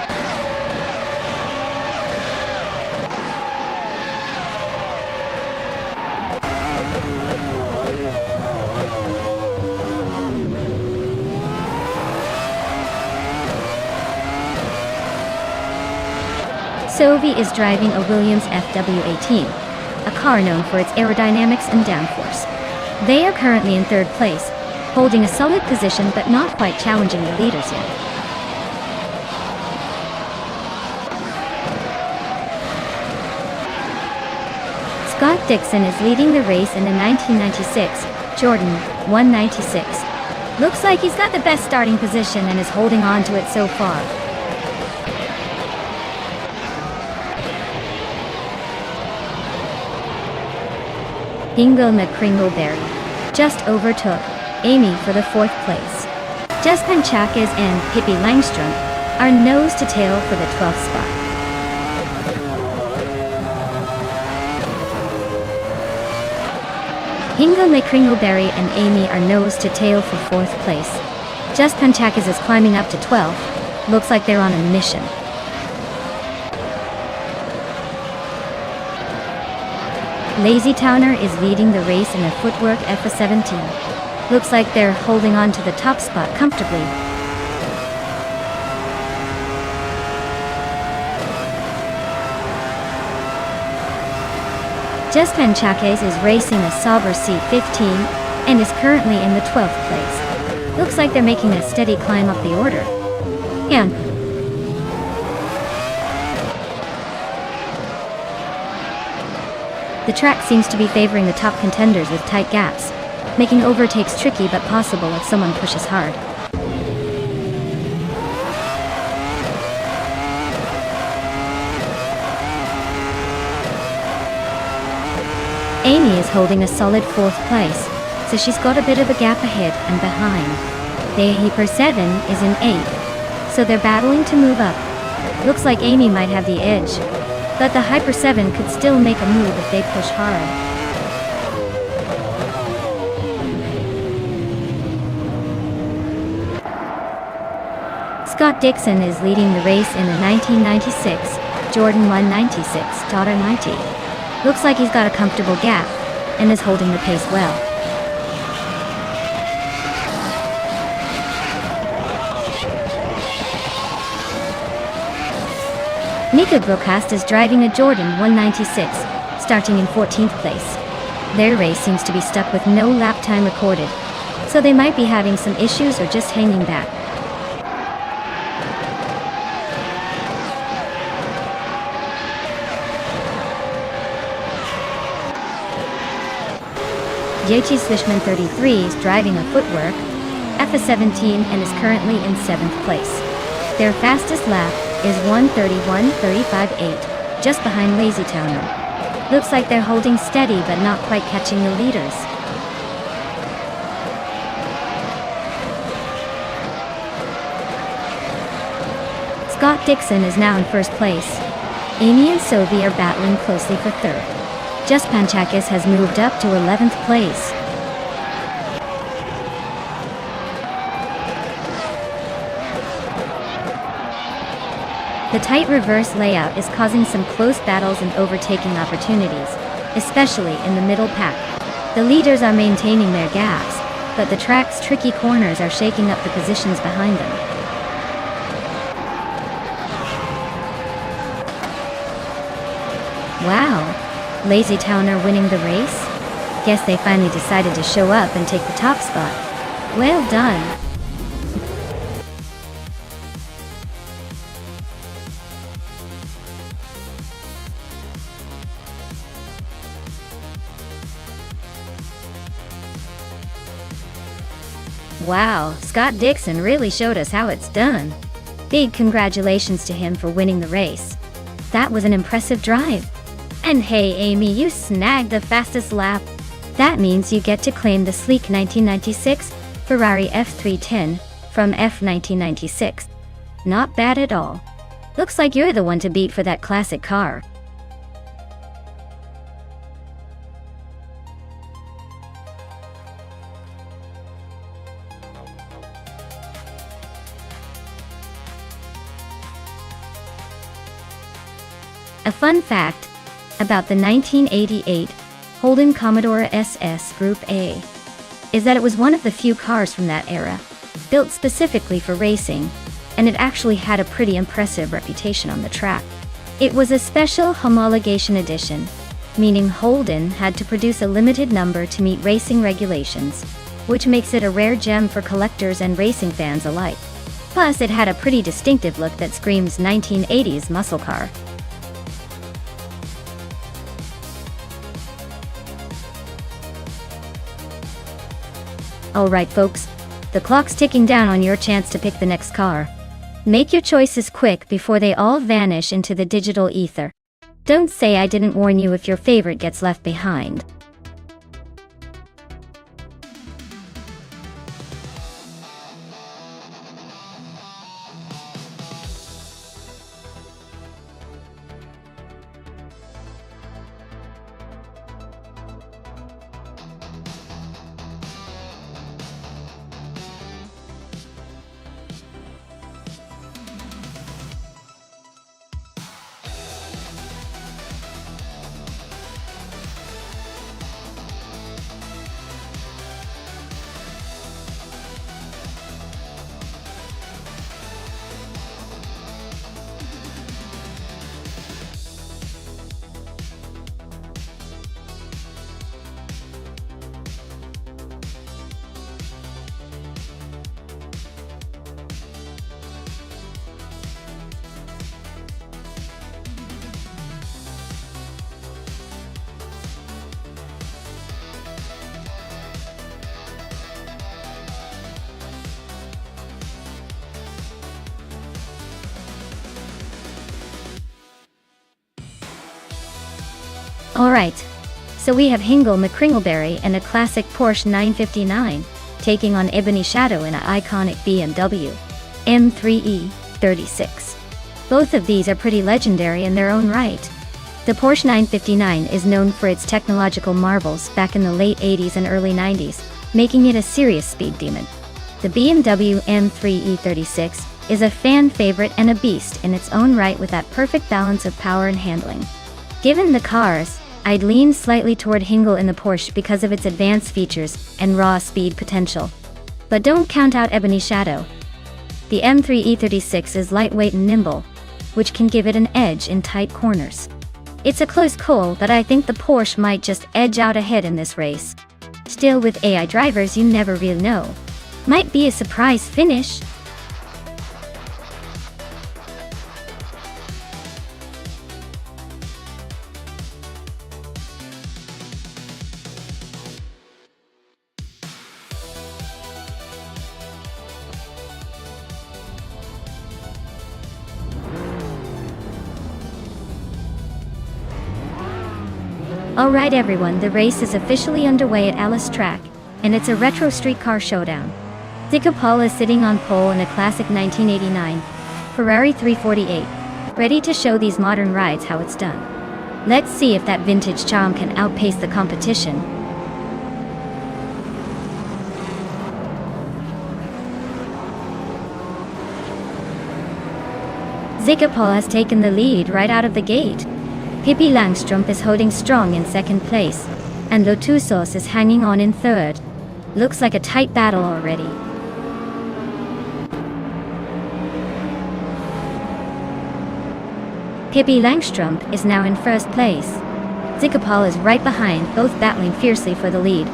Sophie is driving a Williams FW18, a car known for its aerodynamics and downforce. They are currently in third place, holding a solid position but not quite challenging the leaders yet. Scott Dixon is leading the race in a 1996 Jordan 196. Looks like he's got the best starting position and is holding on to it so far. Ingo McCringleberry just overtook Amy for the fourth place. Jess Panchakis and Pippi Langstrom are nose to tail for the 12th spot. Ingo McCringleberry and Amy are nose to tail for fourth place. Jess Panchakis is climbing up to 12th. Looks like they're on a mission. Lazy Towner is leading the race in a footwork FA17. Looks like they're holding on to the top spot comfortably. Jess Panchakis is racing a Sauber C15 and is currently in the 12th place. Looks like they're making a steady climb up the order. And the track seems to be favoring the top contenders with tight gaps, making overtakes tricky but possible if someone pushes hard. Amy is holding a solid fourth place, so she's got a bit of a gap ahead and behind. The Hyper 7 is in 8th, so they're battling to move up. Looks like Amy might have the edge, but the Hyper 7 could still make a move if they push hard. Scott Dixon is leading the race in a 1996 Jordan 196.90. Looks like he's got a comfortable gap and is holding the pace well. Mika Broadcast is driving a Jordan 196, starting in 14th place. Their race seems to be stuck with no lap time recorded, so they might be having some issues or just hanging back. Yachi Slishman 33 is driving a footwork FA17 and is currently in 7th place. Their fastest lap is 1:31.35.8, just behind Lazy Towner. Looks like they're holding steady but not quite catching the leaders. Scott Dixon is now in first place. Amy and Sophie are battling closely for third. Jess Panchakis has moved up to 11th place. The tight reverse layout is causing some close battles and overtaking opportunities, especially in the middle pack. The leaders are maintaining their gaps, but the track's tricky corners are shaking up the positions behind them. Wow! Lazy Towner winning the race? Guess they finally decided to show up and take the top spot. Well done! Wow, Scott Dixon really showed us how it's done. Big congratulations to him for winning the race. That was an impressive drive. And hey Amy, you snagged the fastest lap. That means you get to claim the sleek 1996 Ferrari F310 from F 1996. Not bad at all. Looks like you're the one to beat for that classic car. A fun fact about the 1988 Holden Commodore SS Group A is that it was one of the few cars from that era built specifically for racing, and it actually had a pretty impressive reputation on the track. It was a special homologation edition, meaning Holden had to produce a limited number to meet racing regulations, which makes it a rare gem for collectors and racing fans alike. Plus, it had a pretty distinctive look that screams 1980s muscle car. Alright folks, the clock's ticking down on your chance to pick the next car. Make your choices quick before they all vanish into the digital ether. Don't say I didn't warn you if your favorite gets left behind. Alright, so we have Hingle McCringleberry and a classic Porsche 959, taking on Ebony Shadow in an iconic BMW M3E 36. Both of these are pretty legendary in their own right. The Porsche 959 is known for its technological marvels back in the late 80s and early 90s, making it a serious speed demon. The BMW M3E 36 is a fan favorite and a beast in its own right with that perfect balance of power and handling. Given the cars, I'd lean slightly toward Hingle in the Porsche because of its advanced features and raw speed potential. But don't count out Ebony Shadow. The M3E36 is lightweight and nimble, which can give it an edge in tight corners. It's a close call, but I think the Porsche might just edge out ahead in this race. Still, with AI drivers you never really know. Might be a surprise finish. Alright everyone, the race is officially underway at Alice Track, and it's a retro streetcar showdown. Zika Paul is sitting on pole in a classic 1989 Ferrari 348, ready to show these modern rides how it's done. Let's see if that vintage charm can outpace the competition. Zika Paul has taken the lead right out of the gate. Pippi Langstrumpf is holding strong in second place, and Lotusos is hanging on in third. Looks like a tight battle already. Pippi Langstrumpf is now in first place. Zika Paul is right behind, both battling fiercely for the lead.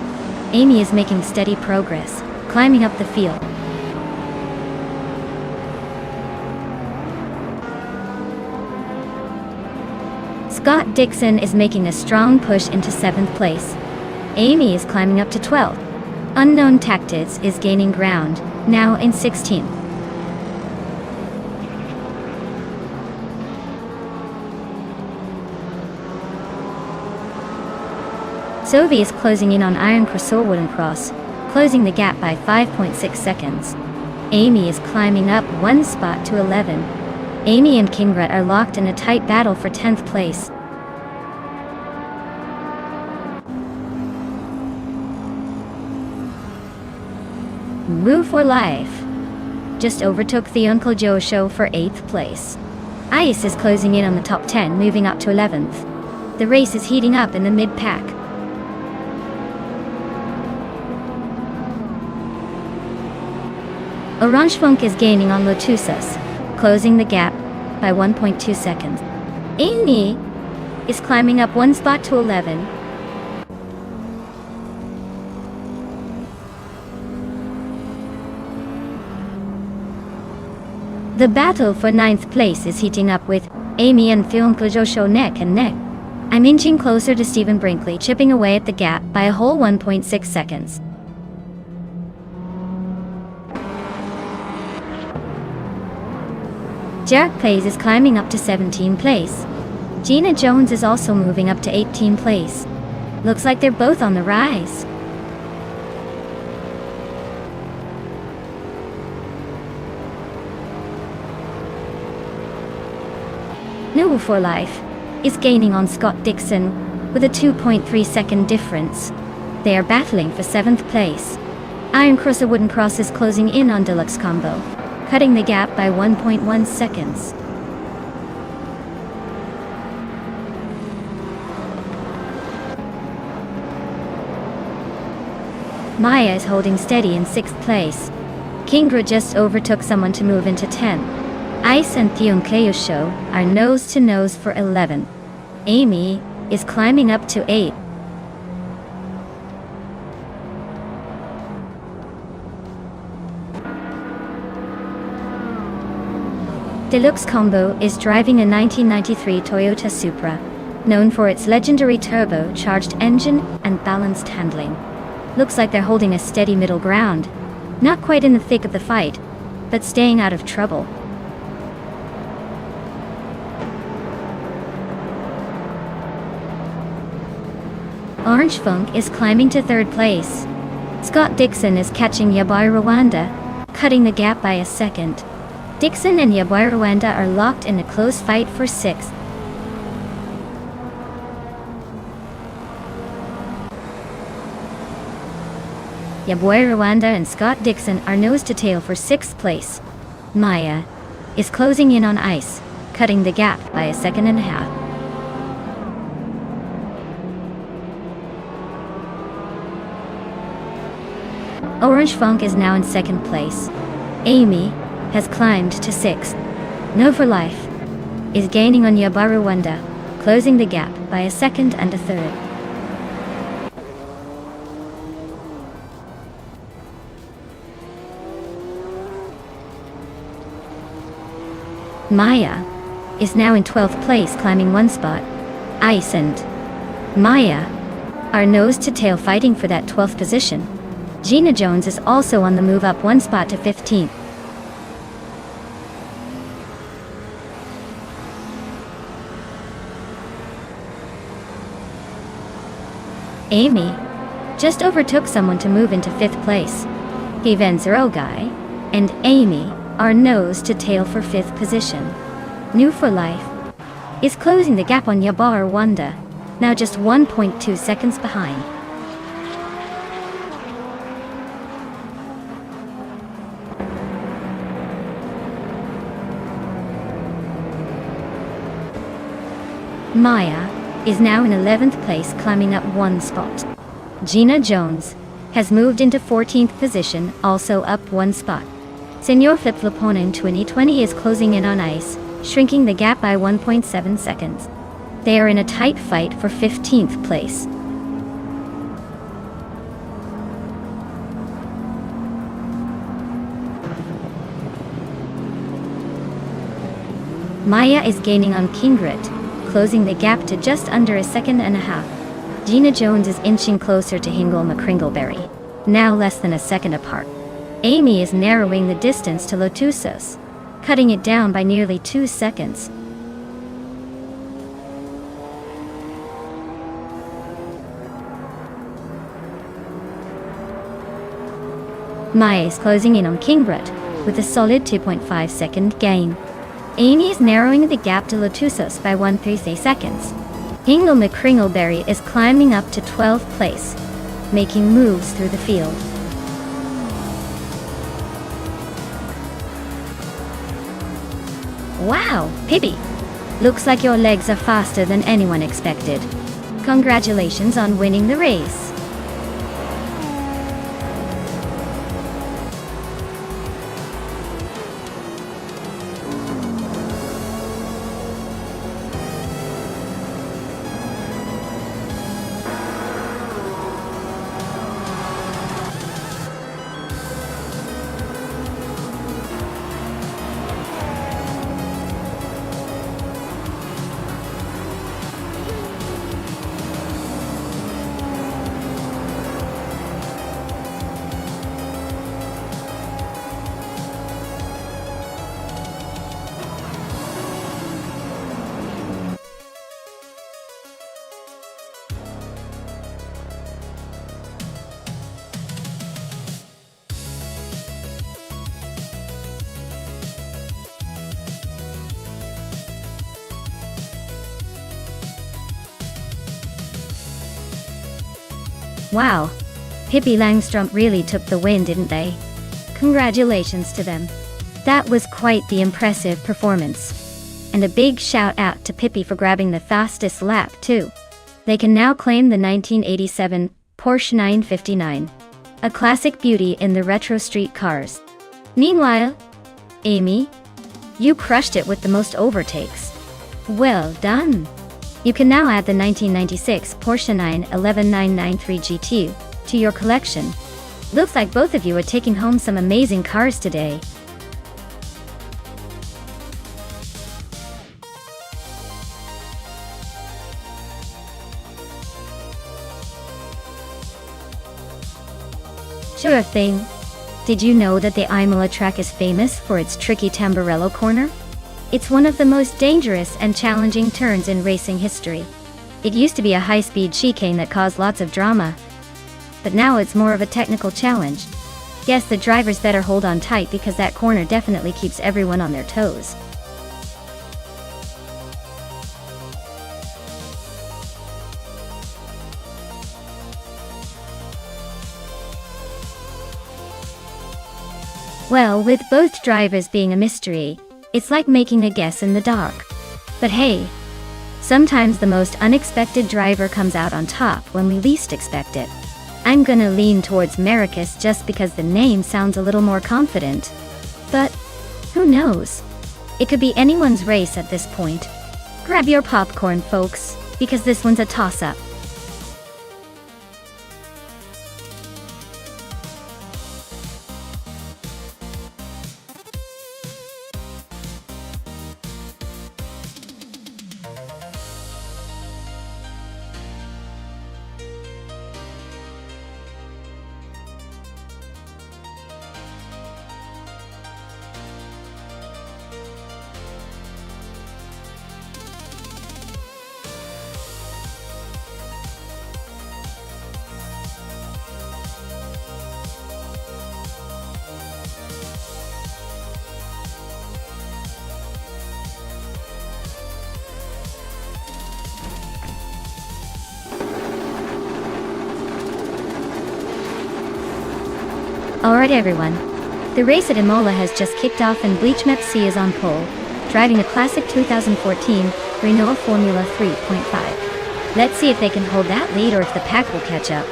Amy is making steady progress, climbing up the field. Scott Dixon is making a strong push into 7th place. Amy is climbing up to 12th. Unknown Tactics is gaining ground, now in 16th. Sophie is closing in on Iron Cross or Wooden Cross, closing the gap by 5.6 seconds. Amy is climbing up one spot to 11. Amy and Kingrat are locked in a tight battle for 10th place. Move for Life just overtook the Uncle Joe Show for 8th place. Ice is closing in on the top 10, moving up to 11th. The race is heating up in the mid-pack. Orange Funk is gaining on Lotusas, closing the gap by 1.2 seconds. Amy is climbing up one spot to 11. The battle for 9th place is heating up with Amy and the Uncle Joe Show neck and neck. I'm inching closer to Stephen Brinkley, chipping away at the gap by a whole 1.6 seconds. Jack Plays is climbing up to 17th place. Gina Jones is also moving up to 18th place. Looks like they're both on the rise. New for Life is gaining on Scott Dixon with a 2.3 second difference. They are battling for 7th place. Iron Crosser Wooden Cross is closing in on Deluxe Combo, cutting the gap by 1.1 seconds. Maya is holding steady in 6th place. Kingra just overtook someone to move into 10th. Ice and the Uncle Joe Show are nose to nose for 11. Amy is climbing up to 8. Deluxe Combo is driving a 1993 Toyota Supra, known for its legendary turbo-charged engine and balanced handling. Looks like they're holding a steady middle ground, not quite in the thick of the fight, but staying out of trouble. Orange Funk is climbing to 3rd place. Scott Dixon is catching Yaboy Rwanda, cutting the gap by a second. Dixon and Yaboy Rwanda are locked in a close fight for 6th. Yaboy Rwanda and Scott Dixon are nose to tail for 6th place. Maya is closing in on Ice, cutting the gap by a second and a half. Orange Funk is now in 2nd place. Amy has climbed to 6th. No for Life is gaining on Yaboy Rwanda, closing the gap by a second and a third. Maya is now in 12th place, climbing one spot. Ice and Maya are nose to tail, fighting for that 12th position. Gina Jones is also on the move up one spot to 15th. Amy just overtook someone to move into 5th place. Even Zero Guy and Amy are nose to tail for 5th position. New for Life is closing the gap on Yaboy Rwanda, now just 1.2 seconds behind. Maya is now in 11th place, climbing up one spot. Gina Jones has moved into 14th position, also up one spot. Senor Flip Flopona in 2020 is closing in on Ice, shrinking the gap by 1.7 seconds. They are in a tight fight for 15th place. Maya is gaining on Kingrat, closing the gap to just under a second and a half. Gina Jones is inching closer to Hingle McCringleberry, now less than a second apart. Amy is narrowing the distance to Lotusas, cutting it down by nearly 2 seconds. Maya is closing in on Kingrat, with a solid 2.5 second gain. Amy is narrowing the gap to Lotusos by 1.3 seconds. Hingle McCringleberry is climbing up to 12th place, making moves through the field. Wow, Pippi! Looks like your legs are faster than anyone expected. Congratulations on winning the race. Wow, Pippi Langstrump really took the win, didn't they? Congratulations to them. That was quite the impressive performance. And a big shout out to Pippi for grabbing the fastest lap too. They can now claim the 1987 Porsche 959, a classic beauty in the retro street cars. Meanwhile, Amy, you crushed it with the most overtakes. Well done! You can now add the 1996 Porsche 911993 GT to your collection. Looks like both of you are taking home some amazing cars today. Sure thing. Did you know that the Imola track is famous for its tricky Tamburello corner? It's one of the most dangerous and challenging turns in racing history. It used to be a high-speed chicane that caused lots of drama, but now it's more of a technical challenge. Yes, the drivers better hold on tight because that corner definitely keeps everyone on their toes. Well, with both drivers being a mystery, it's like making a guess in the dark. But hey, sometimes the most unexpected driver comes out on top when we least expect it. I'm gonna lean towards Maracus just because the name sounds a little more confident. But who knows? It could be anyone's race at this point. Grab your popcorn, folks, because this one's a toss-up. Alright everyone, the race at Imola has just kicked off and Bleachmep C is on pole, driving a classic 2014 Renault Formula 3.5. Let's see if they can hold that lead or if the pack will catch up.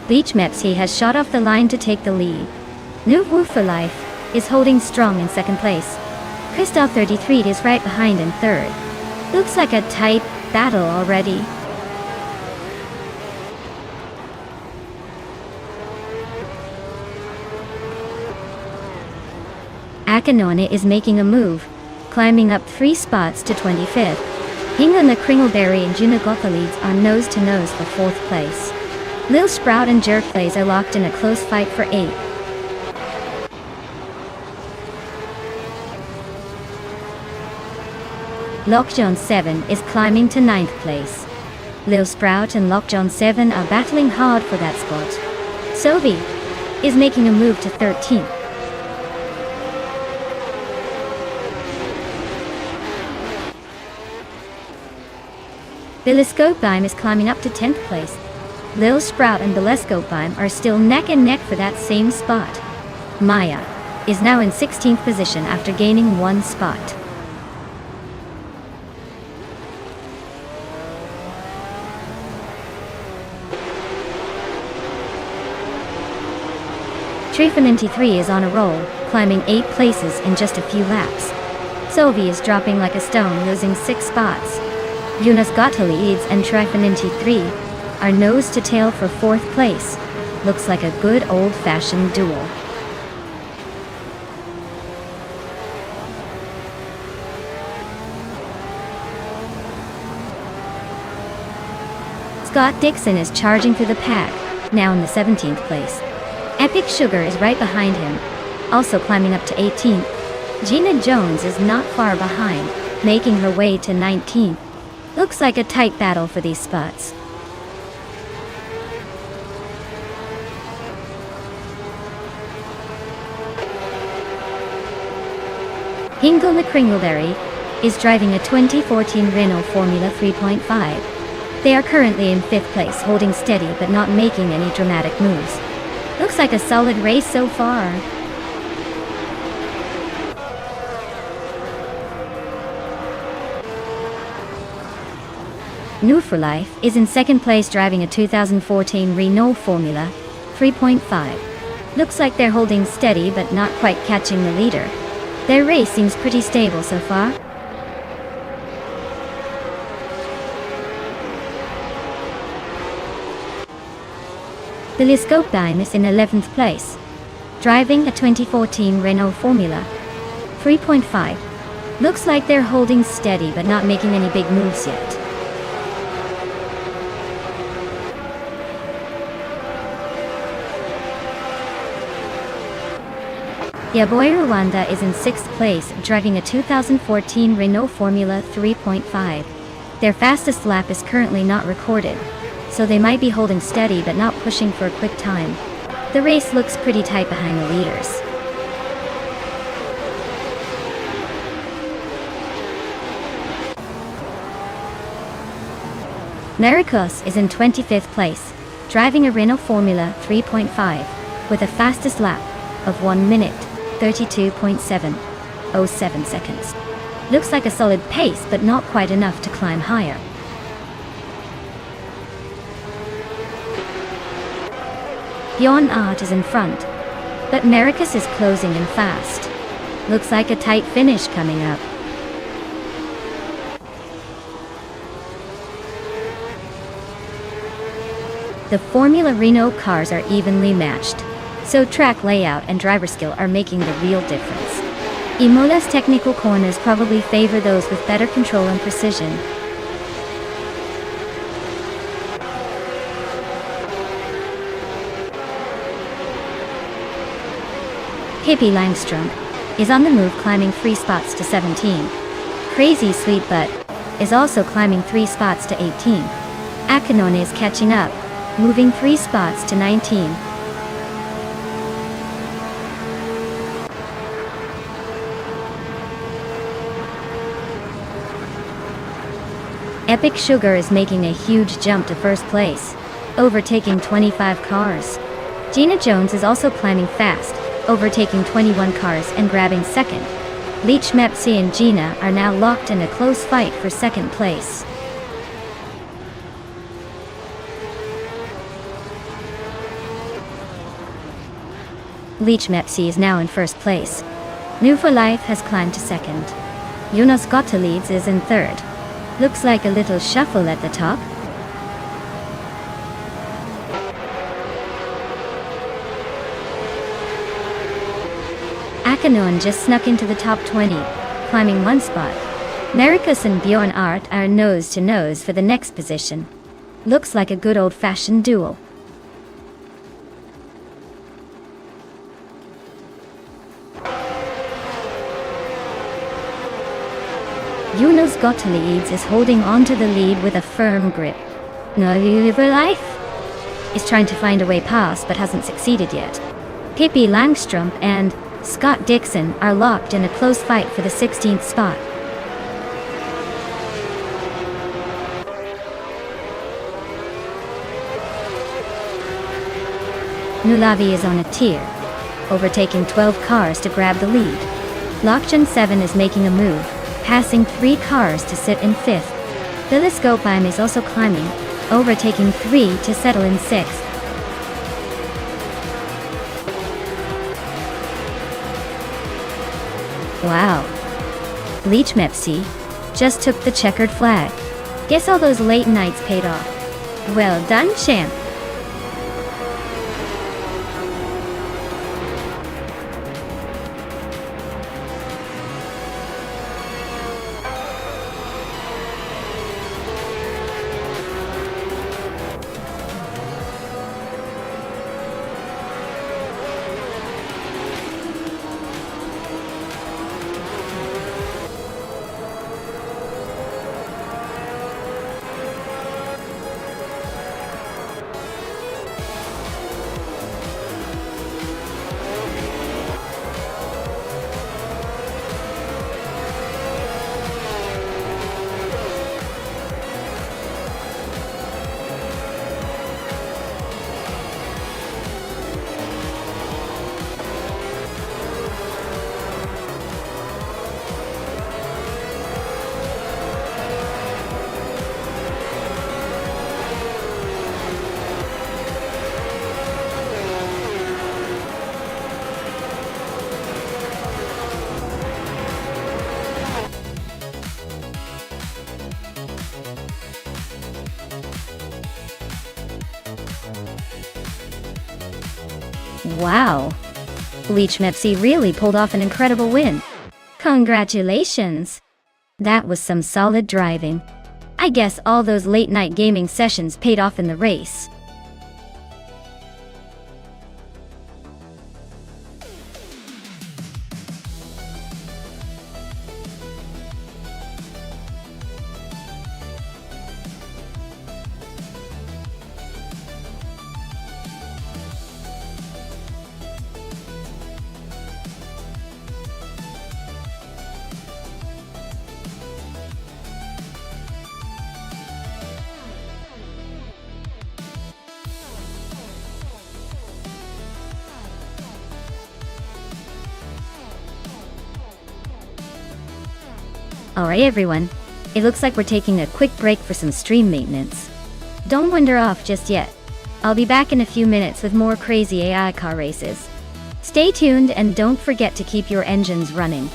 Bleachmep C has shot off the line to take the lead. New Woo for Life is holding strong in second place. Christoph 33 is right behind in third. Looks like a tight battle already. Akinone is making a move, climbing up 3 spots to 25th. Hinga McCringleberry and Juna Gothalides are nose-to-nose for 4th place. Lil Sprout and Jerkplays are locked in a close fight for 8th. Lockjawn 7 is climbing to 9th place. Lil Sprout and Lockjaw 7 are battling hard for that spot. Sovi is making a move to 13th. Telescope Beam is climbing up to 10th place. Lil Sprout and Telescope Beam are still neck and neck for that same spot. Maya is now in 16th position after gaining one spot. Trifinity3 is on a roll, climbing 8 places in just a few laps. Sovi is dropping like a stone, losing 6 spots. Yunus Gottlieds and Trifinity3 are nose to tail for 4th place. Looks like a good old-fashioned duel. Scott Dixon is charging through the pack, now in the 17th place. Epic Sugar is right behind him, also climbing up to 18th. Gina Jones is not far behind, making her way to 19th. Looks like a tight battle for these spots. Hingle McCringleberry is driving a 2014 Renault Formula 3.5. They are currently in 5th place, holding steady but not making any dramatic moves. Looks like a solid race so far. New for Life is in 2nd place, driving a 2014 Renault Formula 3.5. Looks like they're holding steady but not quite catching the leader. Their race seems pretty stable so far. Telescope Beam is in 11th place, driving a 2014 Renault Formula 3.5. Looks like they're holding steady but not making any big moves yet. Yaboy Rwanda is in 6th place, driving a 2014 Renault Formula 3.5. Their fastest lap is currently not recorded, so they might be holding steady but not pushing for a quick time. The race looks pretty tight behind the leaders. Maricos is in 25th place, driving a Renault Formula 3.5, with a fastest lap of 1 minute, 32.707 seconds. Looks like a solid pace but not quite enough to climb higher. Bjorn Art is in front, but Maricus is closing in fast. Looks like a tight finish coming up. The Formula Renault cars are evenly matched, so track layout and driver skill are making the real difference. Imola's technical corners probably favor those with better control and precision. Hippie Langstrom is on the move, climbing 3 spots to 17. Crazy Sweet Butt is also climbing 3 spots to 18. Akanon is catching up, moving 3 spots to 19. Epic Sugar is making a huge jump to 1st place, overtaking 25 cars. Gina Jones is also climbing fast, overtaking 21 cars and grabbing 2nd. Leech Mepsi and Gina are now locked in a close fight for 2nd place. Leech Mepsi is now in 1st place. New for Life has climbed to 2nd. Yunus Gottlieds is in 3rd. Looks like a little shuffle at the top. Akanon just snuck into the top 20, climbing 1 spot. Maricus and Bjorn Art are nose to nose for the next position. Looks like a good old-fashioned duel. Yunus Gottlieds is holding on to the lead with a firm grip. No River Life is trying to find a way past but hasn't succeeded yet. Pippi Langstrom and Scott Dixon are locked in a close fight for the 16th spot. Nulavi is on a tear, overtaking 12 cars to grab the lead. Lockjan 7 is making a move, passing 3 cars to sit in 5th. Billiscopeheim is also climbing, overtaking 3 to settle in 6th. Wow. Leechmepsi just took the checkered flag. Guess all those late nights paid off. Well done, champ. Wow. Leechmepsi really pulled off an incredible win. Congratulations. That was some solid driving. I guess all those late night gaming sessions paid off in the race. Alright everyone, it looks like we're taking a quick break for some stream maintenance. Don't wander off just yet. I'll be back in a few minutes with more crazy AI car races. Stay tuned and don't forget to keep your engines running.